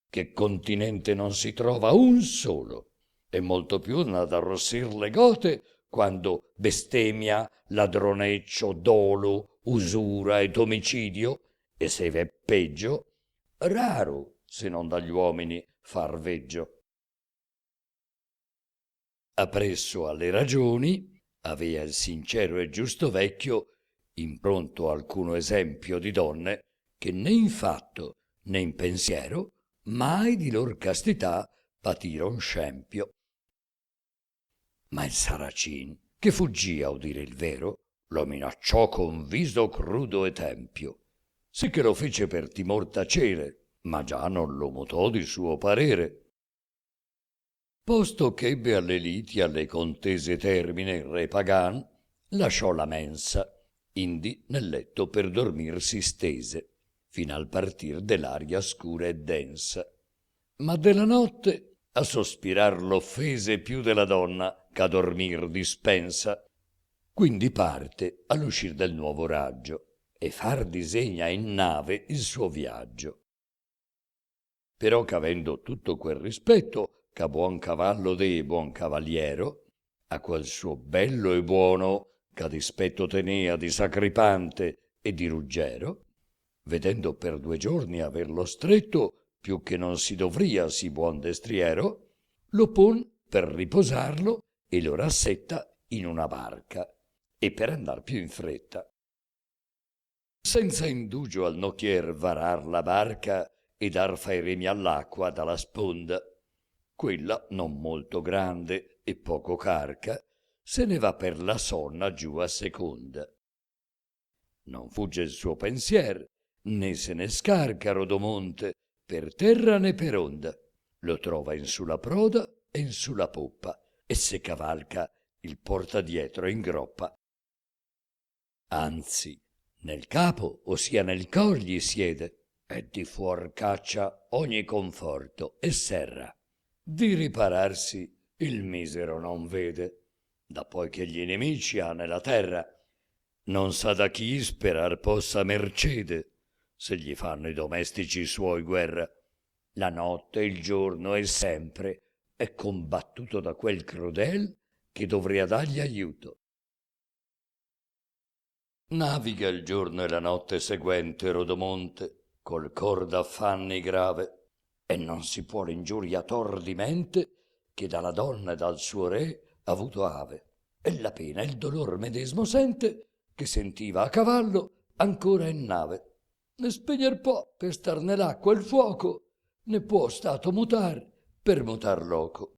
che continente non si trova un solo, e molto più n'ha da rossir le gote quando bestemmia, ladroneccio, dolo, usura ed omicidio, e se v'è peggio, raro se non dagli uomini far veggio. Appresso alle ragioni avea il sincero e giusto vecchio impronto alcuno esempio di donne che né in fatto né in pensiero mai di lor castità patiron scempio. Ma il Saracin, che fuggì a udire il vero, lo minacciò con viso crudo e tempio, sì che lo fece per timor tacere, ma già non lo mutò di suo parere. Posto ch'ebbe alle liti alle contese termine il re Pagan, lasciò la mensa, indi nel letto per dormir si stese, fin al partir dell'aria scura e densa. Ma della notte a sospirar l'offese più della donna ch'a dormir dispensa. Quindi parte all'uscir del nuovo raggio e far disegna in nave il suo viaggio. Però ch'avendo tutto quel rispetto ch'a buon cavallo dee buon cavaliero, a quel suo bello e buono ch'a dispetto tenea di sacripante e di ruggero, vedendo per 2 giorni averlo stretto più che non si dovria sì buon destriero, lo pon per riposarlo e lo rassetta in una barca e per andar più in fretta. Senza indugio al nocchier varar la barca e dar fai remi all'acqua dalla sponda, quella non molto grande e poco carca se ne va per la sonna giù a seconda. Non fugge il suo pensier, né se ne scarca Rodomonte per terra né per onda, lo trova in sulla proda e in sulla poppa e se cavalca il porta dietro in groppa. Anzi, nel capo ossia nel cor gli siede e di fuor caccia ogni conforto e serra. Di ripararsi il misero non vede, da poi che gli nemici ha nella terra. Non sa da chi sperar possa mercede, se gli fanno i domestici suoi guerra. La notte e il giorno e sempre è combattuto da quel crudel che dovria dargli aiuto. Naviga il giorno e la notte seguente Rodomonte col cor d'affanni grave e non si può l'ingiuriator di mente che dalla donna e dal suo re avuto ave, e la pena e il dolor medesmo sente che sentiva a cavallo ancora in nave. Ne spegner può per star nell'acqua il fuoco, ne può stato mutar per mutar loco.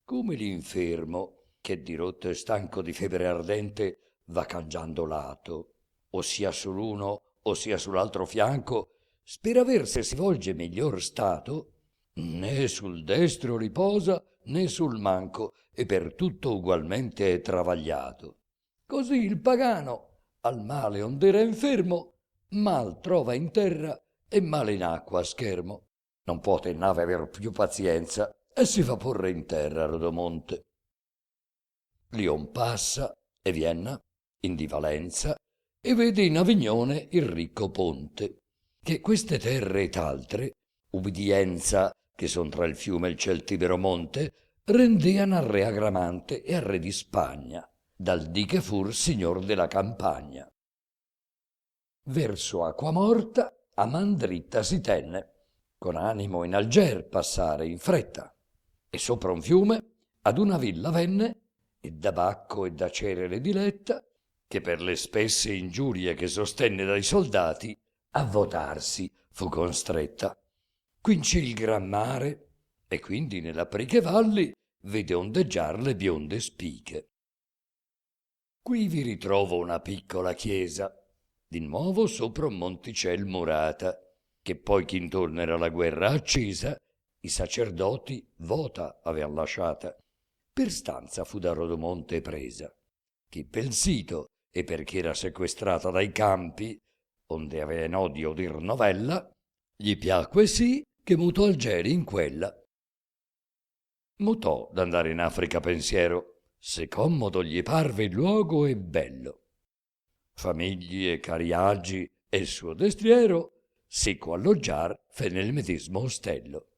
Come l'infermo che dirotto e stanco di febbre ardente va cangiando lato, o sia sull'uno o sia sull'altro fianco, spera aver se si volge miglior stato, né sul destro riposa né sul manco, e per tutto ugualmente è travagliato. Così il pagano, al male ond'era infermo, mal trova in terra e male in acqua a schermo. Non puote in nave aver più pazienza e si fa porre in terra Rodomonte. Lion passa e Vienna in di Valenza e vede in Avignone il ricco ponte, che queste terre et altre, ubbidienza che son tra il fiume e il Celtibero monte, rendean al re Agramante e al re di Spagna, dal dì che fur signor della campagna. Verso Acquamorta a man dritta si tenne, con animo in Alger passare in fretta, e sopra un fiume ad una villa venne, e da bacco e da cerere diletta, che per le spesse ingiurie che sostenne dai soldati a votarsi fu constretta. Quinci il gran mare, e quindi nell'apriche valli vede ondeggiar le bionde spiche. Qui vi ritrovo una piccola chiesa, di nuovo sopra un monticel murata, che poi ch'intorno era la guerra accesa, i sacerdoti vota avean lasciata. Per stanza fu da Rodomonte presa, che pel sito e perché era sequestrata dai campi, onde avea in odio dir novella, gli piacque sì che mutò Algeri in quella. Mutò d'andare in Africa pensiero, se commodo gli parve il luogo e bello. Famigli e cariaggi e il suo destriero, secco alloggiar fe nel medesimo ostello.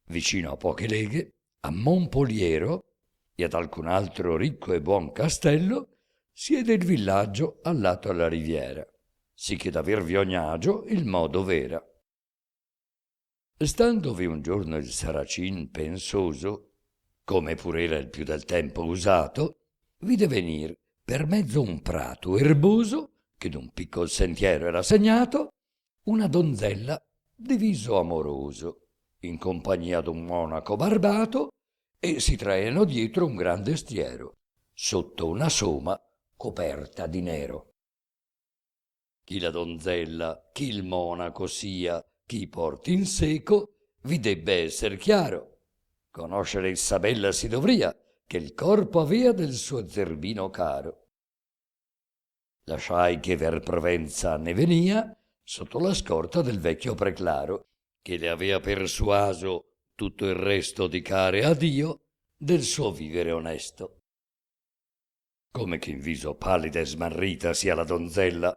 Vicino a poche leghe, a Monpoliero e ad alcun altro ricco e buon castello, siede il villaggio al lato alla riviera, sì che d'avervi ogni agio il modo vera. Standovi un giorno il Saracin pensoso, come pur era il più del tempo usato, vide venir per mezzo un prato erboso, che d'un piccol sentiero era segnato, una donzella di viso amoroso, in compagnia d'un monaco barbato, e si traeno dietro un gran destriero, sotto una soma coperta di nero. Chi la donzella, chi il monaco sia, chi porti in seco, vi debbe esser chiaro. Conoscere Isabella si dovria, che il corpo avea del suo zerbino caro. Lasciai che ver Provenza ne venia, sotto la scorta del vecchio preclaro, che le avea persuaso tutto il resto di care a Dio del suo vivere onesto. Come che in viso pallida e smarrita sia la donzella,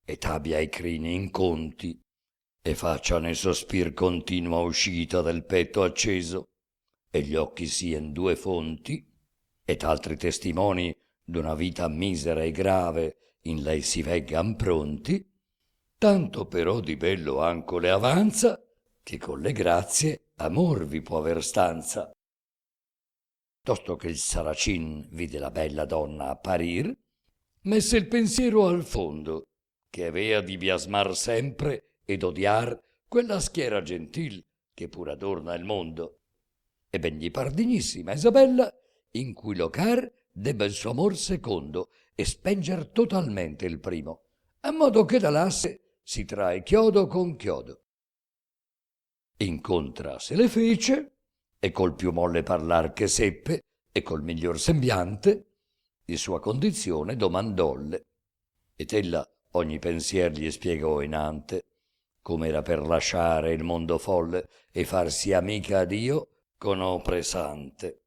ed abbia i crini inconti, e faccia nel sospir continua uscita del petto acceso, e gli occhi sien due fonti, ed altri testimoni d'una vita misera e grave in lei si veggan pronti, tanto però di bello anco le avanza, che con le grazie amor vi può aver stanza. Tosto che il Saracin vide la bella donna apparir, messe il pensiero al fondo, che avea di biasmar sempre ed odiar quella schiera gentil che pur adorna il mondo. E ben gli par dignissima Isabella, in cui locar debba il suo amor secondo e spenger totalmente il primo, a modo che da lasse si trae chiodo con chiodo. Incontra se le fece, e col più molle parlar che seppe, e col miglior sembiante, di sua condizione domandolle, ed ella ogni pensier gli spiegò inante, come era per lasciare il mondo folle e farsi amica a Dio con opre sante.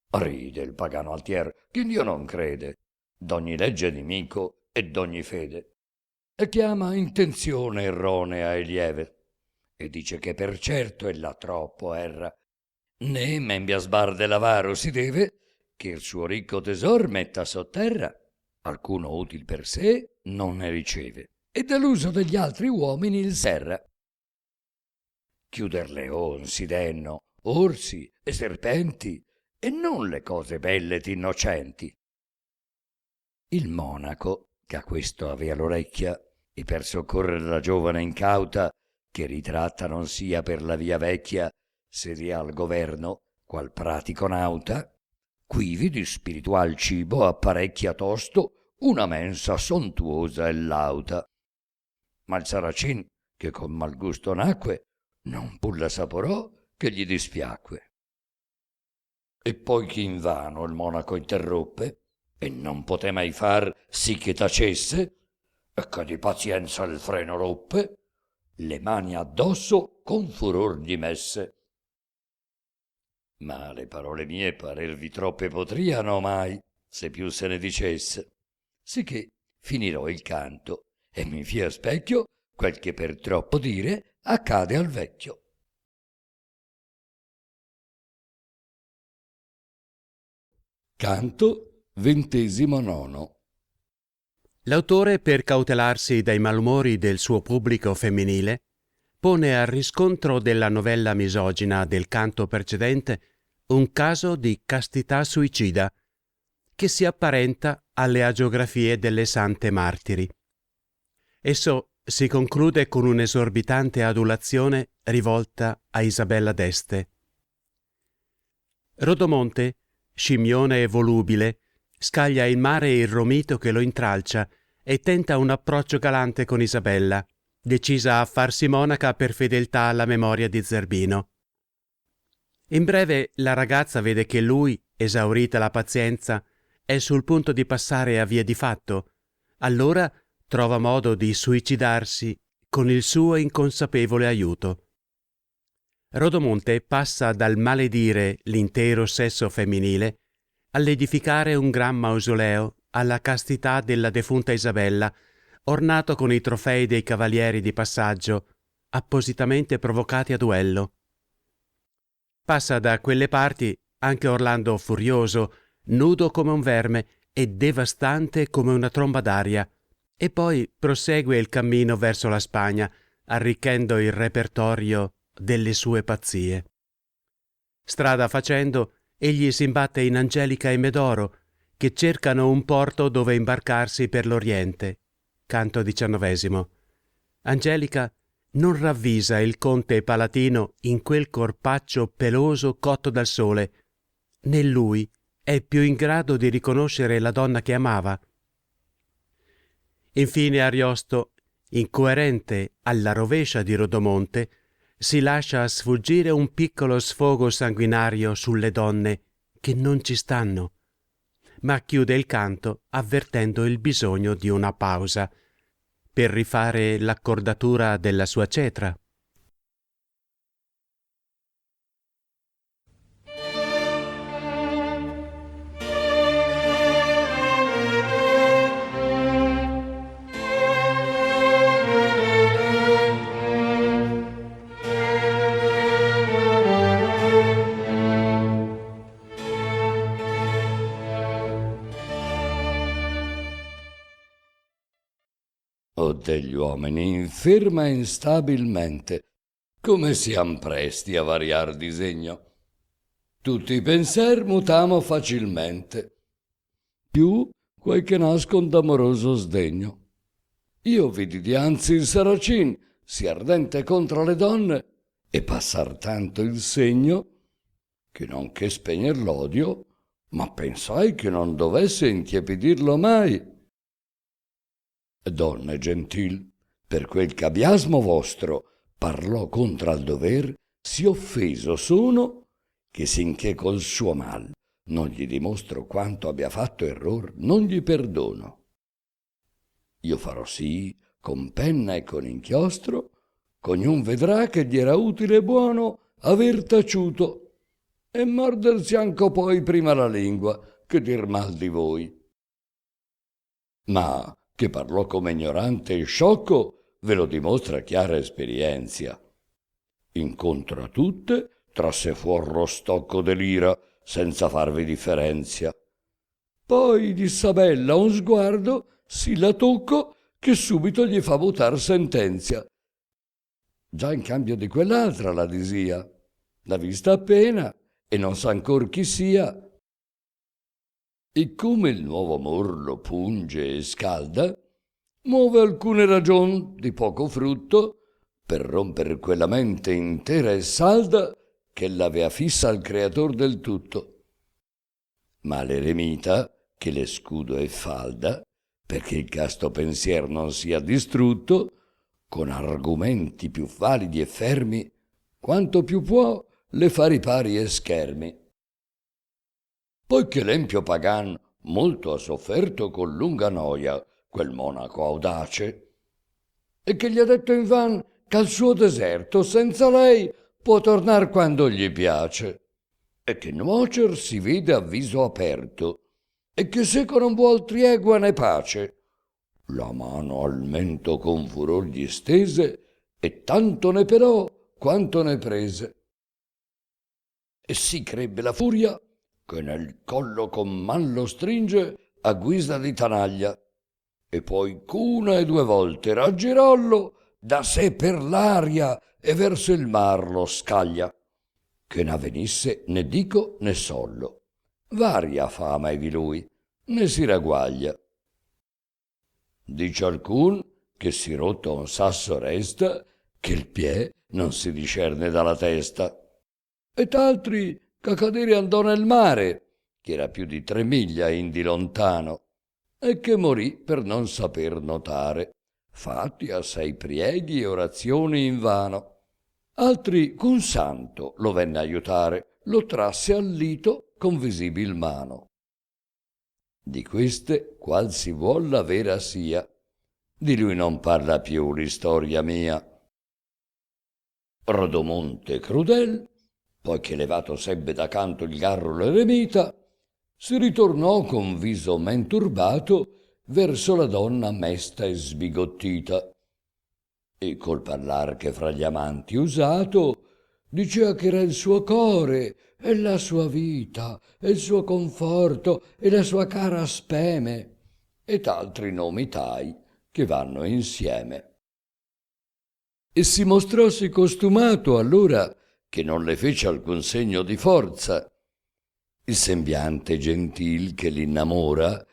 Ride il pagano altier, che in Dio non crede, d'ogni legge nemico e d'ogni fede, e chiama intenzione erronea e lieve, e dice che per certo ella troppo erra, né men biasbarde l'avaro si deve, che il suo ricco tesor metta sotterra, alcuno util per sé non ne riceve, e dall'uso degli altri uomini il serra. Chiuder leon si denno, orsi e serpenti, e non le cose belle ed innocenti. Il monaco, che a questo avea l'orecchia, e per soccorrere la giovane incauta, che ritratta non sia per la via vecchia, se dia al governo, qual pratico nauta, quivi di spiritual cibo apparecchia tosto una mensa sontuosa e lauta. Ma il Saracin, che con mal gusto nacque, non pur la saporò che gli dispiacque. E poi che invano il monaco interruppe, e non poté mai far sì che tacesse, e che di pazienza il freno ruppe, le mani addosso con furor gli messe. Ma le parole mie parervi troppe potriano mai, se più se ne dicesse, sicché finirò il canto, e mi fia specchio quel che per troppo dire accade al vecchio. Canto XIX. L'autore, per cautelarsi dai malumori del suo pubblico femminile, pone al riscontro della novella misogina del canto precedente un caso di castità suicida che si apparenta alle agiografie delle sante martiri. Esso si conclude con un'esorbitante adulazione rivolta a Isabella d'Este. Rodomonte, scimmione e volubile, scaglia in mare il romito che lo intralcia e tenta un approccio galante con Isabella, decisa a farsi monaca per fedeltà alla memoria di Zerbino. In breve la ragazza vede che lui, esaurita la pazienza, è sul punto di passare a via di fatto, allora trova modo di suicidarsi con il suo inconsapevole aiuto. Rodomonte passa dal maledire l'intero sesso femminile all'edificare un gran mausoleo alla castità della defunta Isabella, ornato con i trofei dei cavalieri di passaggio, appositamente provocati a duello. Passa da quelle parti anche Orlando Furioso, nudo come un verme e devastante come una tromba d'aria, e poi prosegue il cammino verso la Spagna, arricchendo il repertorio delle sue pazzie. Strada facendo, egli si imbatte in Angelica e Medoro, che cercano un porto dove imbarcarsi per l'Oriente. Canto 19. Angelica non ravvisa il conte palatino in quel corpaccio peloso cotto dal sole, né lui è più in grado di riconoscere la donna che amava. Infine Ariosto, incoerente alla rovescia di Rodomonte, si lascia sfuggire un piccolo sfogo sanguinario sulle donne che non ci stanno, ma chiude il canto avvertendo il bisogno di una pausa per rifare l'accordatura della sua cetra. O degli uomini inferma instabilmente, come siam presti a variar disegno. Tutti i penser mutamo facilmente, più quei che nascon d'amoroso sdegno. Io vidi dianzi il Saracin, sì ardente contro le donne, e passar tanto il segno, che non che spegner l'odio, ma pensai che non dovesse intiepidirlo mai. Donne gentil, per quel c'abiasmo vostro parlò contra il dover, sì offeso sono, che sinché col suo mal non gli dimostro quanto abbia fatto error, non gli perdono. Io farò sì, con penna e con inchiostro, ch'ognun vedrà che gli era utile e buono aver taciuto, e mordersi anco poi prima la lingua che dir mal di voi. Ma che parlò come ignorante e sciocco, ve lo dimostra chiara esperienzia. Incontro a tutte, trasse fuor lo stocco dell'ira, senza farvi differenzia. Poi d'Isabella un sguardo, sì la tocco, che subito gli fa mutar sentenzia. Già in cambio di quell'altra la disia, l'ha vista appena e non sa ancor chi sia. E come il nuovo amor lo punge e scalda, muove alcune ragion di poco frutto per romper quella mente intera e salda che l'avea fissa al creator del tutto. Ma l'eremita, che le scudo e falda, perché il casto pensier non sia distrutto, con argomenti più validi e fermi, quanto più può le fa ripari e schermi. Poiché l'empio pagan molto ha sofferto con lunga noia quel monaco audace, e che gli ha detto invan ch'al suo deserto senza lei può tornar quando gli piace, e che nuocer si vede a viso aperto, e che seco non vuol triegua né pace, la mano al mento con furor gli stese, e tanto ne però quanto ne prese. E si crebbe la furia che nel collo con man lo stringe a guisa di tanaglia, e poi c'una e due volte raggirollo da sé per l'aria e verso il mar lo scaglia, che n'avvenisse né dico né sollo, varia fama è di lui, ne si ragguaglia. Dice alcun che si rotto un sasso resta, che il piè non si discerne dalla testa, e t'altri che cadere andò nel mare, che era più di 3 miglia indi lontano, e che morì per non saper notare, fatti assai prieghi e orazioni invano. Altri qu'un santo lo venne aiutare, lo trasse al lito con visibil mano. Di queste qual si vuol la vera sia, di lui non parla più l'istoria mia. Rodomonte crudel, poi che levato sebbe da canto il garro l'eremita, si ritornò con viso men turbato verso la donna mesta e sbigottita, e col parlar che fra gli amanti usato dicea che era il suo core e la sua vita e il suo conforto e la sua cara speme e t'altri nomi tai che vanno insieme. E si mostrossi costumato allora che non le fece alcun segno di forza. Il sembiante gentil che l'innamora,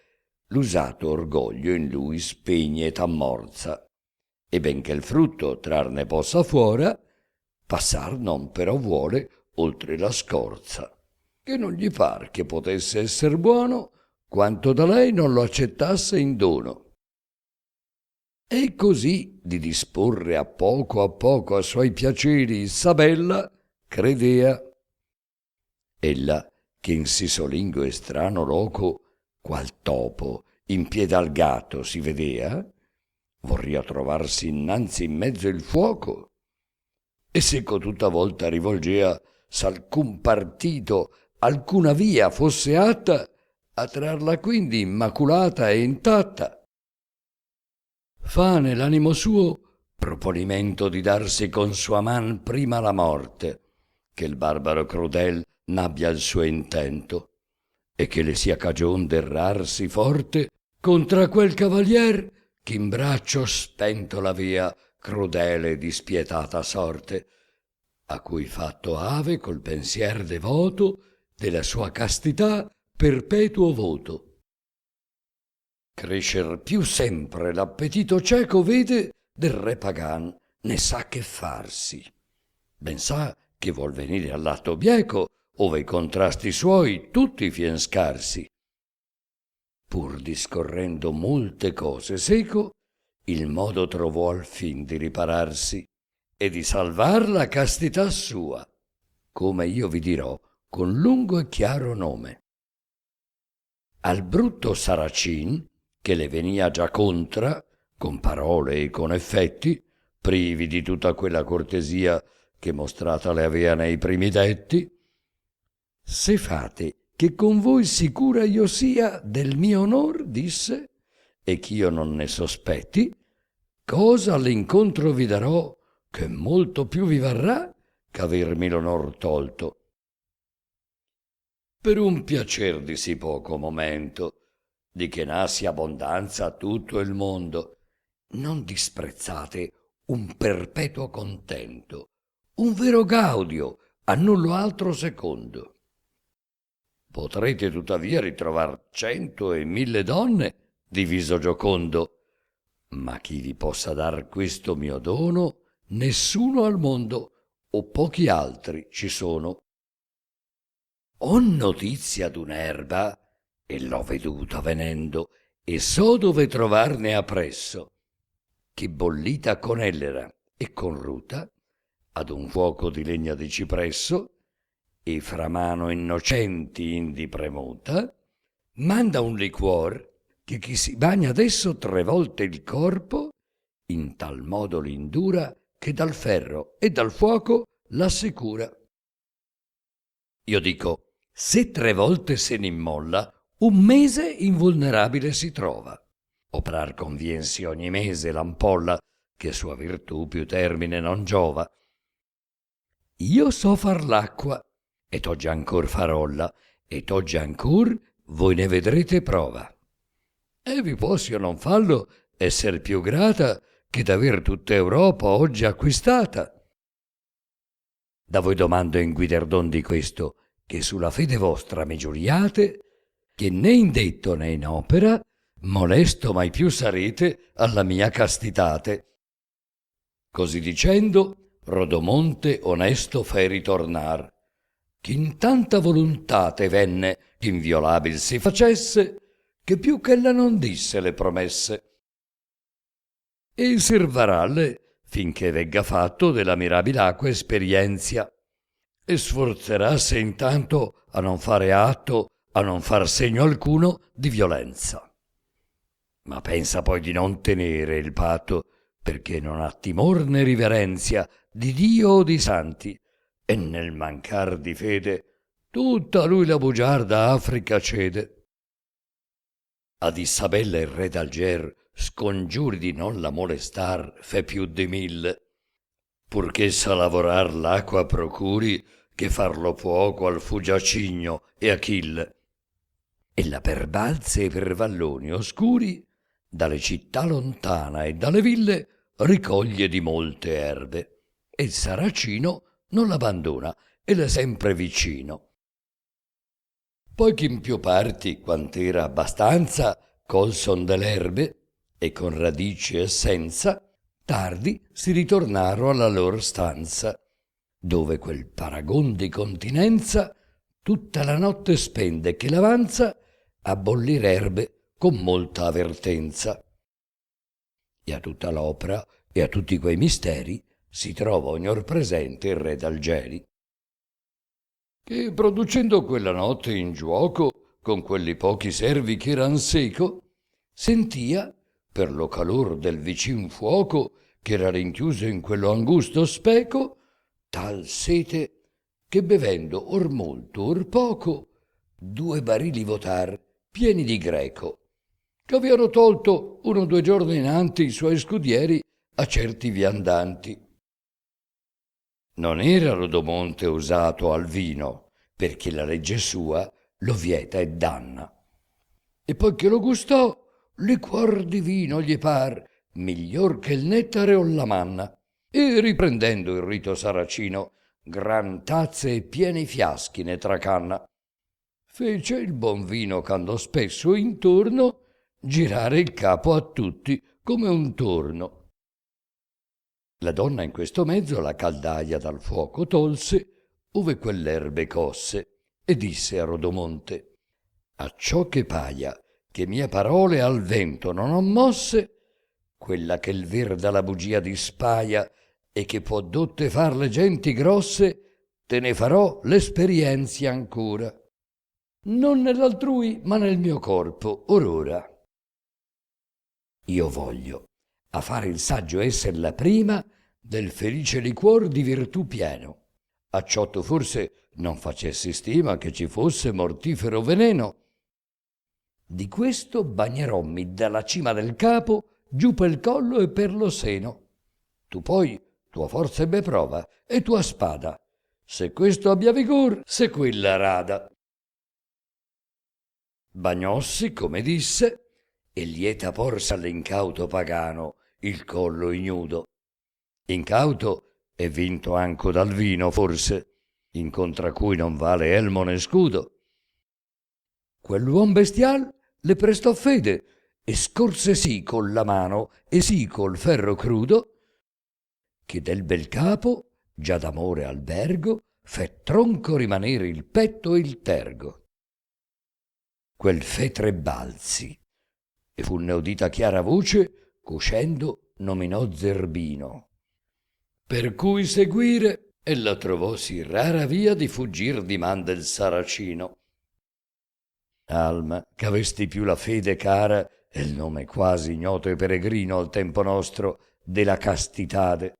l'usato orgoglio in lui spegne e t'ammorza, e benché il frutto trarne possa fuora, passar non però vuole oltre la scorza, che non gli par che potesse esser buono quanto da lei non lo accettasse in dono. E così di disporre a poco a suoi piaceri Isabella credea. Ella, che in sì solingo e strano loco, qual topo in piede al gatto si vedea, vorria trovarsi innanzi in mezzo il fuoco, e seco tutta volta rivolgea s'alcun partito, alcuna via fosse atta, a trarla quindi immaculata e intatta. Fa nell'animo suo proponimento di darsi con sua man prima la morte, che il barbaro crudel n'abbia il suo intento, e che le sia cagion d'errarsi forte contra quel cavalier che in braccio spento la via crudele e dispietata sorte, a cui fatto ave col pensier devoto della sua castità perpetuo voto. Crescer più sempre l'appetito cieco vede del re pagan, ne sa che farsi. Ben sa che vuol venire all'atto bieco, ove i contrasti suoi tutti fien scarsi. Pur discorrendo molte cose seco, il modo trovò al fin di ripararsi e di salvar la castità sua, come io vi dirò con lungo e chiaro nome. Al brutto Saracin, che le venia già contra, con parole e con effetti, privi di tutta quella cortesia che mostrata le avea nei primi detti, se fate che con voi sicura io sia del mio onor, disse, e ch'io non ne sospetti, cosa all'incontro vi darò che molto più vi varrà ch'avermi l'onor tolto. Per un piacer di sì poco momento, di che nassi abbondanza a tutto il mondo, non disprezzate un perpetuo contento, un vero gaudio, a nullo altro secondo. Potrete tuttavia ritrovar 100 e 1000 donne di viso giocondo, ma chi vi possa dar questo mio dono, nessuno al mondo, o pochi altri ci sono. Ho notizia d'un'erba, e l'ho veduta venendo, e so dove trovarne appresso, che bollita con ellera e con ruta, ad un fuoco di legna di cipresso, e fra mano innocenti indi premuta, manda un liquor che chi si bagna adesso 3 volte il corpo, in tal modo l'indura che dal ferro e dal fuoco l'assicura. Io dico, se 3 volte se n'immolla, un mese invulnerabile si trova. Oprar conviensi ogni mese l'ampolla, che sua virtù più termine non giova. Io so far l'acqua, e t'oggi ancor farolla, e t'oggi ancor voi ne vedrete prova. E vi posso non fallo esser più grata che d'aver tutta Europa oggi acquistata. Da voi domando in guiderdon di questo, che sulla fede vostra mi giuriate, che né in detto né in opera molesto mai più sarete alla mia castitate. Così dicendo, Rodomonte onesto fe ritornar, che in tanta voluntate venne che inviolabil si facesse, che più ch'ella non disse le promesse. E servaralle finché vegga fatto della mirabil acqua esperienzia, e sforzerasse intanto a non fare atto a non far segno alcuno di violenza. Ma pensa poi di non tenere il patto, perché non ha timor né riverenzia di Dio o di santi, e nel mancar di fede tutta lui la bugiarda Africa cede. Ad Isabella il re d'Alger scongiuri di non la molestar fe più di 1000, purché sa lavorar l'acqua procuri, che farlo fuoco al Fugiacigno e Achille. E la per balze e per valloni oscuri, dalle città lontana e dalle ville, ricoglie di molte erbe, e il Saracino non l'abbandona e l'è sempre vicino. Poi che in più parti, quant'era abbastanza, colson dell'erbe, e con radici e senza, tardi si ritornaro alla lor stanza, dove quel paragon di continenza tutta la notte spende che l'avanza a bollir erbe con molta avvertenza. E a tutta l'opera e a tutti quei misteri si trova ognor presente il re d'Algeri, che producendo quella notte in giuoco con quelli pochi servi che eran seco, sentia, per lo calor del vicin fuoco che era rinchiuso in quello angusto speco, tal sete che bevendo or molto or poco 2 barili votar pieni di greco, che avevano tolto 1 o 2 giorni innanti i suoi scudieri a certi viandanti. Non era Rodomonte usato al vino, perché la legge sua lo vieta e danna. E poi che lo gustò, liquor di vino gli par miglior che il nettare o la manna. E riprendendo il rito saracino, gran tazze e pieni fiaschi ne tracanna. Fece il buon vino ch'andò spesso intorno girare il capo a tutti come un torno. La donna in questo mezzo la caldaia dal fuoco tolse, ove quell'erbe cosse, e disse a Rodomonte: acciò che paia che mie parole al vento non ho mosse, quella che il ver dalla bugia dispaia e che può dotte far le genti grosse, te ne farò l'esperienzia ancora, non nell'altrui ma nel mio corpo or ora. Io voglio a fare il saggio esser la prima del felice liquor di virtù pieno, acciotto forse non facessi stima che ci fosse mortifero veneno. Di questo bagnerommi dalla cima del capo giù pel collo e per lo seno. Tu poi tua forza ebbe prova e tua spada, se questo abbia vigor, se quella rada. Bagnossi, come disse, e lieta porse all'incauto pagano il collo ignudo. Incauto e vinto anco dal vino forse, incontra cui non vale elmo né scudo. Quell'uom bestial le prestò fede e scorse sì con la mano e sì col ferro crudo, che del bel capo, già d'amore albergo, fe tronco rimanere il petto e il tergo. Quel fe 3 balzi, e fu ne udita chiara voce, cuscendo nominò Zerbino. Per cui seguire ella trovò sì rara via di fuggir di man del Saracino. Alma, ch'avesti più la fede cara e il nome quasi ignoto e peregrino al tempo nostro della castitade,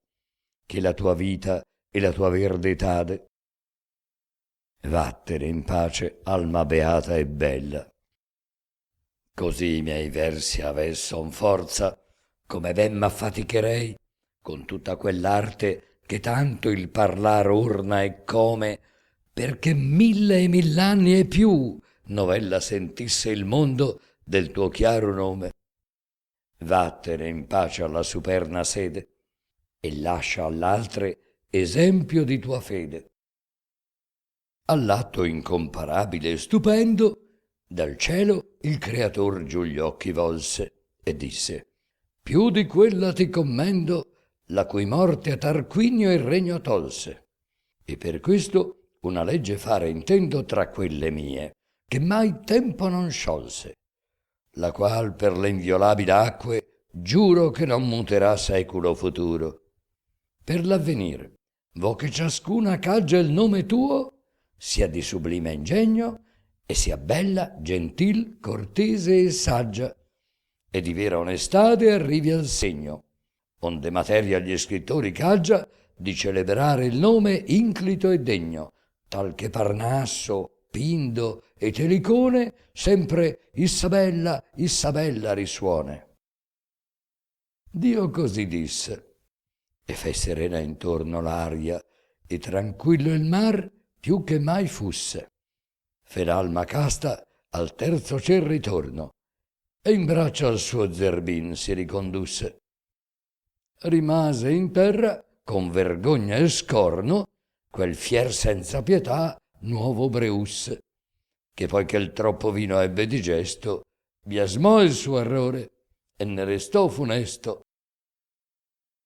che la tua vita e la tua verde etade. Vattene in pace, alma beata e bella. Così i miei versi avesson forza, come ben m'affaticherei, con tutta quell'arte che tanto il parlar orna e come, perché 1000 e 1000 anni e più novella sentisse il mondo del tuo chiaro nome. Vattene in pace alla superna sede e lascia all'altre esempio di tua fede. All'atto incomparabile e stupendo, dal cielo il Creator giù gli occhi volse e disse: più di quella ti commendo, la cui morte a Tarquinio il regno tolse, e per questo una legge fare intendo tra quelle mie, che mai tempo non sciolse, la qual per le inviolabili acque giuro che non muterà seculo futuro. Per l'avvenir, vo che ciascuna caggia il nome tuo, sia di sublime ingegno e sia bella, gentil, cortese e saggia, e di vera onestade arrivi al segno, onde materia agli scrittori caggia di celebrare il nome inclito e degno, tal che Parnasso, Pindo e Telicone sempre Issabella, Issabella risuone. Dio così disse, e fe serena intorno l'aria, e tranquillo il mar più che mai fusse. Fe l'alma casta al terzo ciel ritorno, e in braccio al suo zerbin si ricondusse. Rimase in terra, con vergogna e scorno, quel fier senza pietà nuovo Breusse, che poi che il troppo vino ebbe digesto, biasmò il suo errore e ne restò funesto.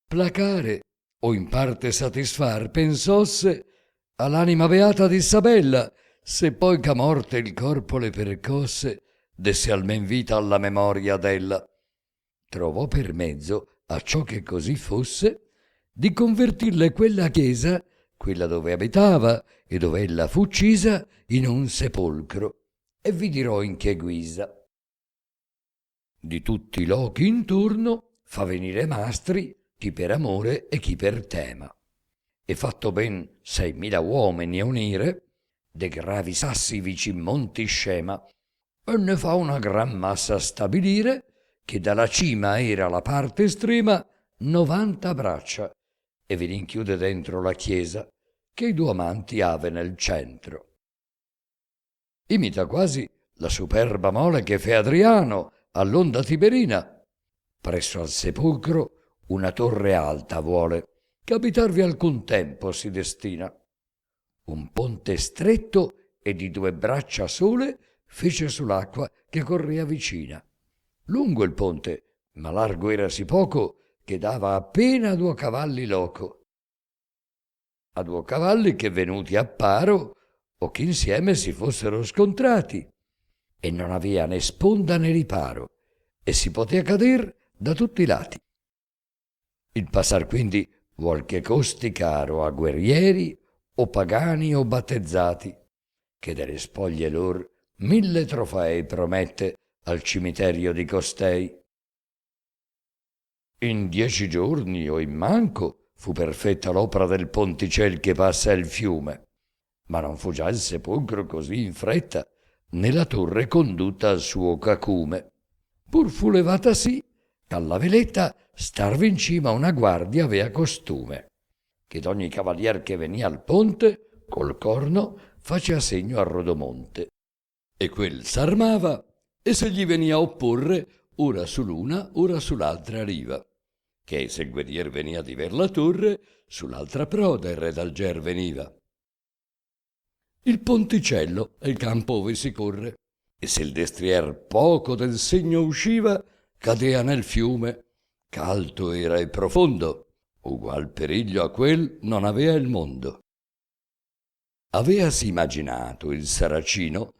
Placare o in parte satisfar pensosse all'anima beata di Isabella, se poi che a morte il corpo le percosse, desse almen vita alla memoria della. Trovò per mezzo, a ciò che così fosse, di convertirle quella chiesa, quella dove abitava e dove ella fu uccisa, in un sepolcro, e vi dirò in che guisa. Di tutti i lochi intorno fa venire mastri, chi per amore e chi per tema, e fatto ben 6.000 uomini a unire, de gravi sassi vicin monti scema, e ne fa una gran massa stabilire, che dalla cima era la parte estrema 90 braccia, e vi rinchiude dentro la chiesa, che i due amanti ave nel centro. Imita quasi la superba mole che fe Adriano all'onda Tiberina. Presso al sepolcro una torre alta vuole, che abitarvi alcun tempo si destina. Un ponte stretto e di 2 braccia sole fece sull'acqua che correa vicina. Lungo il ponte, ma largo erasi poco, che dava appena a 2 cavalli loco. A 2 cavalli che venuti a paro, o che insieme si fossero scontrati, e non avea né sponda né riparo, e si potea cader da tutti i lati. Il passar quindi vuol che costi caro a guerrieri o pagani o battezzati, che delle spoglie lor 1000 trofei promette al cimiterio di costei. In 10 giorni o in manco fu perfetta l'opera del ponticel che passa il fiume, ma non fu già il sepolcro così in fretta, né la torre condotta al suo cacume. Pur fu levata sì, alla veletta starvi in cima una guardia avea costume, che d'ogni cavalier che venia al ponte, col corno facea segno a Rodomonte, e quel s'armava, e se gli venia a opporre, ora su l'una, ora sull'altra riva, che se il guerrier venia di ver la torre, sull'altra proda il re d'Alger veniva. Il ponticello è il campo ove si corre, e se il destrier poco del segno usciva, cadea nel fiume, ch'alto era e profondo, ugual periglio a quel non avea il mondo. Aveasi immaginato il saracino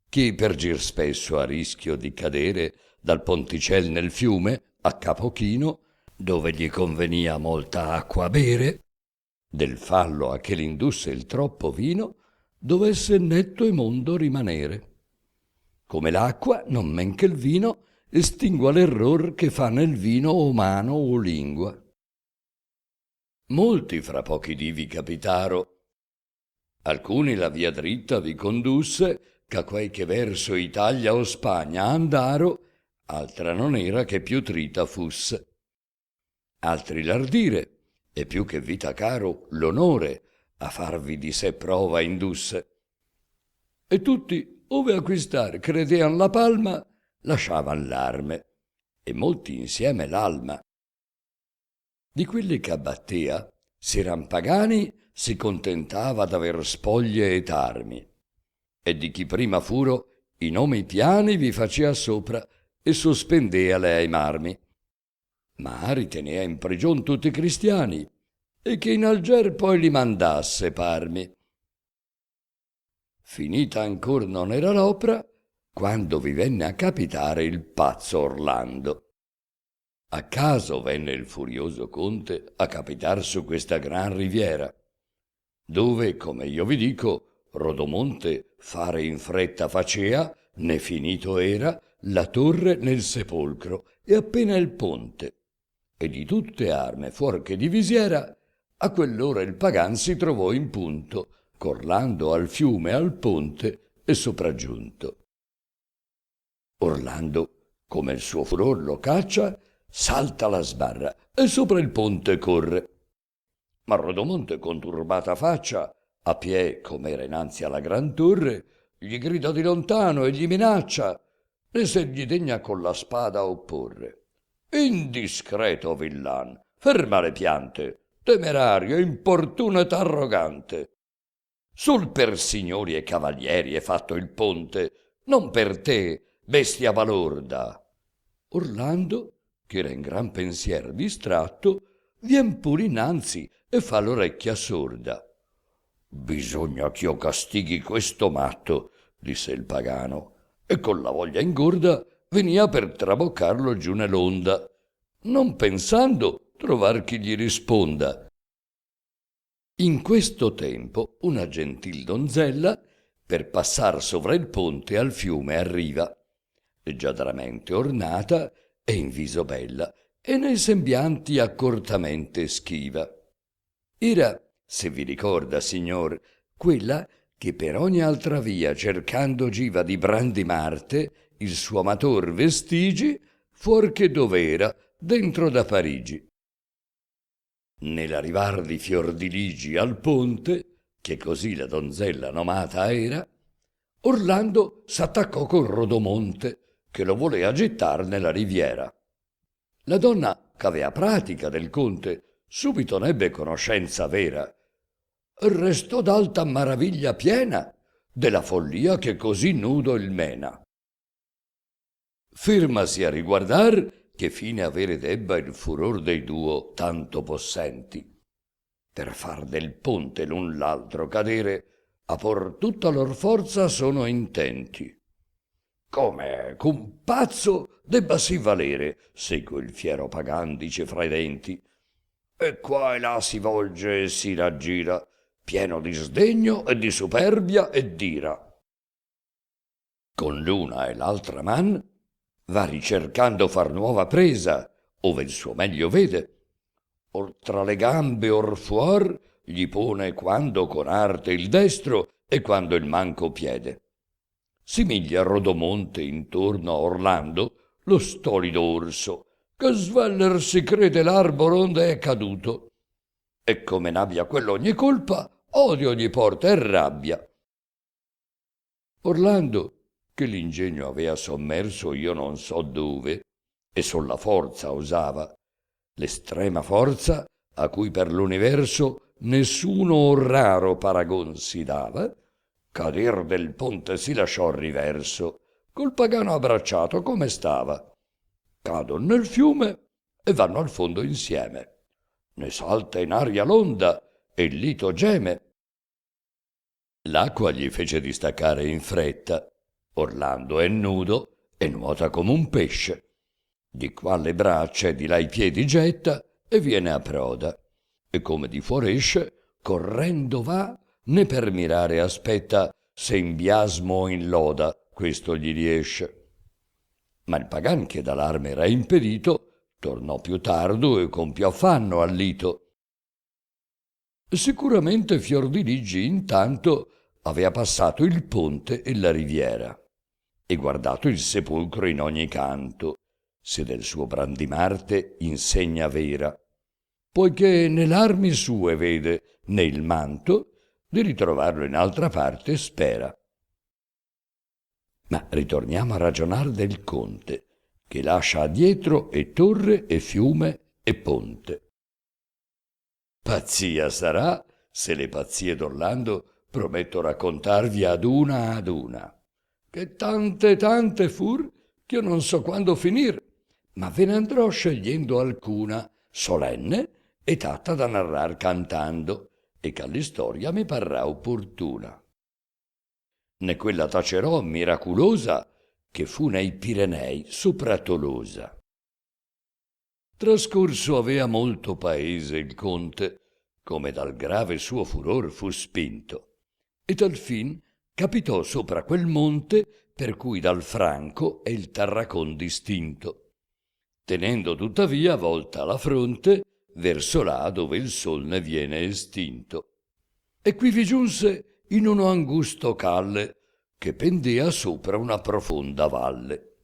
che per gir spesso a rischio di cadere dal ponticel nel fiume a capo chino, dove gli convenia molta acqua bere, del fallo a che l'indusse il troppo vino, dovesse netto e mondo rimanere. Come l'acqua, non men che il vino, estingua l'error che fa nel vino o mano o lingua. Molti fra pochi dì vi capitaro. Alcuni la via dritta vi condusse, che a quei che verso Italia o Spagna andaro, altra non era che più trita fusse. Altri l'ardire, e più che vita caro l'onore, a farvi di sé prova indusse. E tutti, ove acquistar credean la palma, lasciavan l'arme, e molti insieme l'alma. Di quelli che abbattea, s'eran pagani, si contentava d'aver spoglie ed armi, e di chi prima furo i nomi piani vi facea sopra e sospendeale ai marmi, ma ritenea in prigion tutti i cristiani, e che in Alger poi li mandasse parmi. Finita ancor non era l'opera, quando vi venne a capitare il pazzo Orlando. A caso venne il furioso conte a capitar su questa gran riviera, dove, come io vi dico, Rodomonte fare in fretta facea, né finito era, la torre nel sepolcro e appena il ponte. E di tutte arme fuor che di visiera, a quell'ora il pagan si trovò in punto, c'Orlando al fiume al ponte è sopraggiunto. Orlando, come il suo furor lo caccia, salta la sbarra e sopra il ponte corre. Ma Rodomonte con turbata faccia, a piè com'era innanzi alla gran torre, gli grida di lontano e gli minaccia, né se gli degna con la spada opporre. Indiscreto villan, ferma le piante, temerario, importuno ed arrogante. Sul per signori e cavalieri è fatto il ponte, non per te, bestia balorda. Orlando, che era in gran pensier distratto, vien pur innanzi e fa l'orecchia sorda. Bisogna ch'io castighi questo matto, disse il pagano, e con la voglia ingorda venia per traboccarlo giù nell'onda, non pensando trovar chi gli risponda. In questo tempo una gentil donzella, per passar sovra il ponte al fiume arriva, leggiadramente ornata e in viso bella, e nei sembianti accortamente schiva. Era, se vi ricorda, signor, quella che per ogni altra via cercando giva di Brandimarte il suo amator vestigi, fuor che dov'era, dentro da Parigi. Nell'arrivar di Fiordiligi al ponte, che così la donzella nomata era, Orlando s'attaccò con Rodomonte, che lo volea gettar nella riviera. La donna, ch'avea pratica del conte, subito n'ebbe conoscenza vera. Restò d'alta maraviglia piena della follia che così nudo il mena. Fermasi a riguardar che fine avere debba il furor dei duo tanto possenti. Per far del ponte l'un l'altro cadere, a por tutta lor forza sono intenti. Come c'un pazzo debba si valere, segue il fiero pagan dice fra i denti, e qua e là si volge e si raggira, pieno di sdegno e di superbia e d'ira. Con l'una e l'altra man va ricercando far nuova presa, ove il suo meglio vede. Or tra le gambe or fuor gli pone quando con arte il destro e quando il manco piede. Simiglia Rodomonte intorno a Orlando lo stolido orso, che sveller si crede l'arbor onde è caduto. E come n'abbia quello ogni colpa, odio gli porta e rabbia. Orlando, che l'ingegno avea sommerso io non so dove, e sol la forza usava, l'estrema forza a cui per l'universo nessuno o raro paragon si dava, cader del ponte si lasciò riverso, col pagano abbracciato come stava. Cadon nel fiume e vanno al fondo insieme. Ne salta in aria l'onda e il lito geme. L'acqua gli fece distaccare in fretta. Orlando è nudo e nuota come un pesce. Di qua le braccia e di là i piedi getta e viene a proda. E come di fuoresce, correndo va, né per mirare aspetta se in biasmo o in loda questo gli riesce. Ma il pagan che dall'arme era impedito, tornò più tardo e con più affanno al lito. Sicuramente Fiordiligi intanto avea passato il ponte e la riviera e guardato il sepolcro in ogni canto, se del suo Brandimarte insegna vera, poiché né l'armi sue vede né il manto, di ritrovarlo in altra parte spera. Ma ritorniamo a ragionar del conte, che lascia adietro e torre e fiume e ponte. Pazzia sarà se le pazzie d'Orlando prometto raccontarvi ad una, che tante fur ch'io non so quando finir, ma ve ne andrò scegliendo alcuna, solenne e tatta da narrar cantando, e che all'istoria mi parrà opportuna. Né quella tacerò miraculosa che fu nei Pirenei sopra Tolosa. Trascorso avea molto paese il conte, come dal grave suo furor fu spinto, ed alfin capitò sopra quel monte per cui dal Franco è il Tarracon distinto, tenendo tuttavia volta la fronte verso là dove il sol ne viene estinto. E qui vi giunse in uno angusto calle che pendea sopra una profonda valle.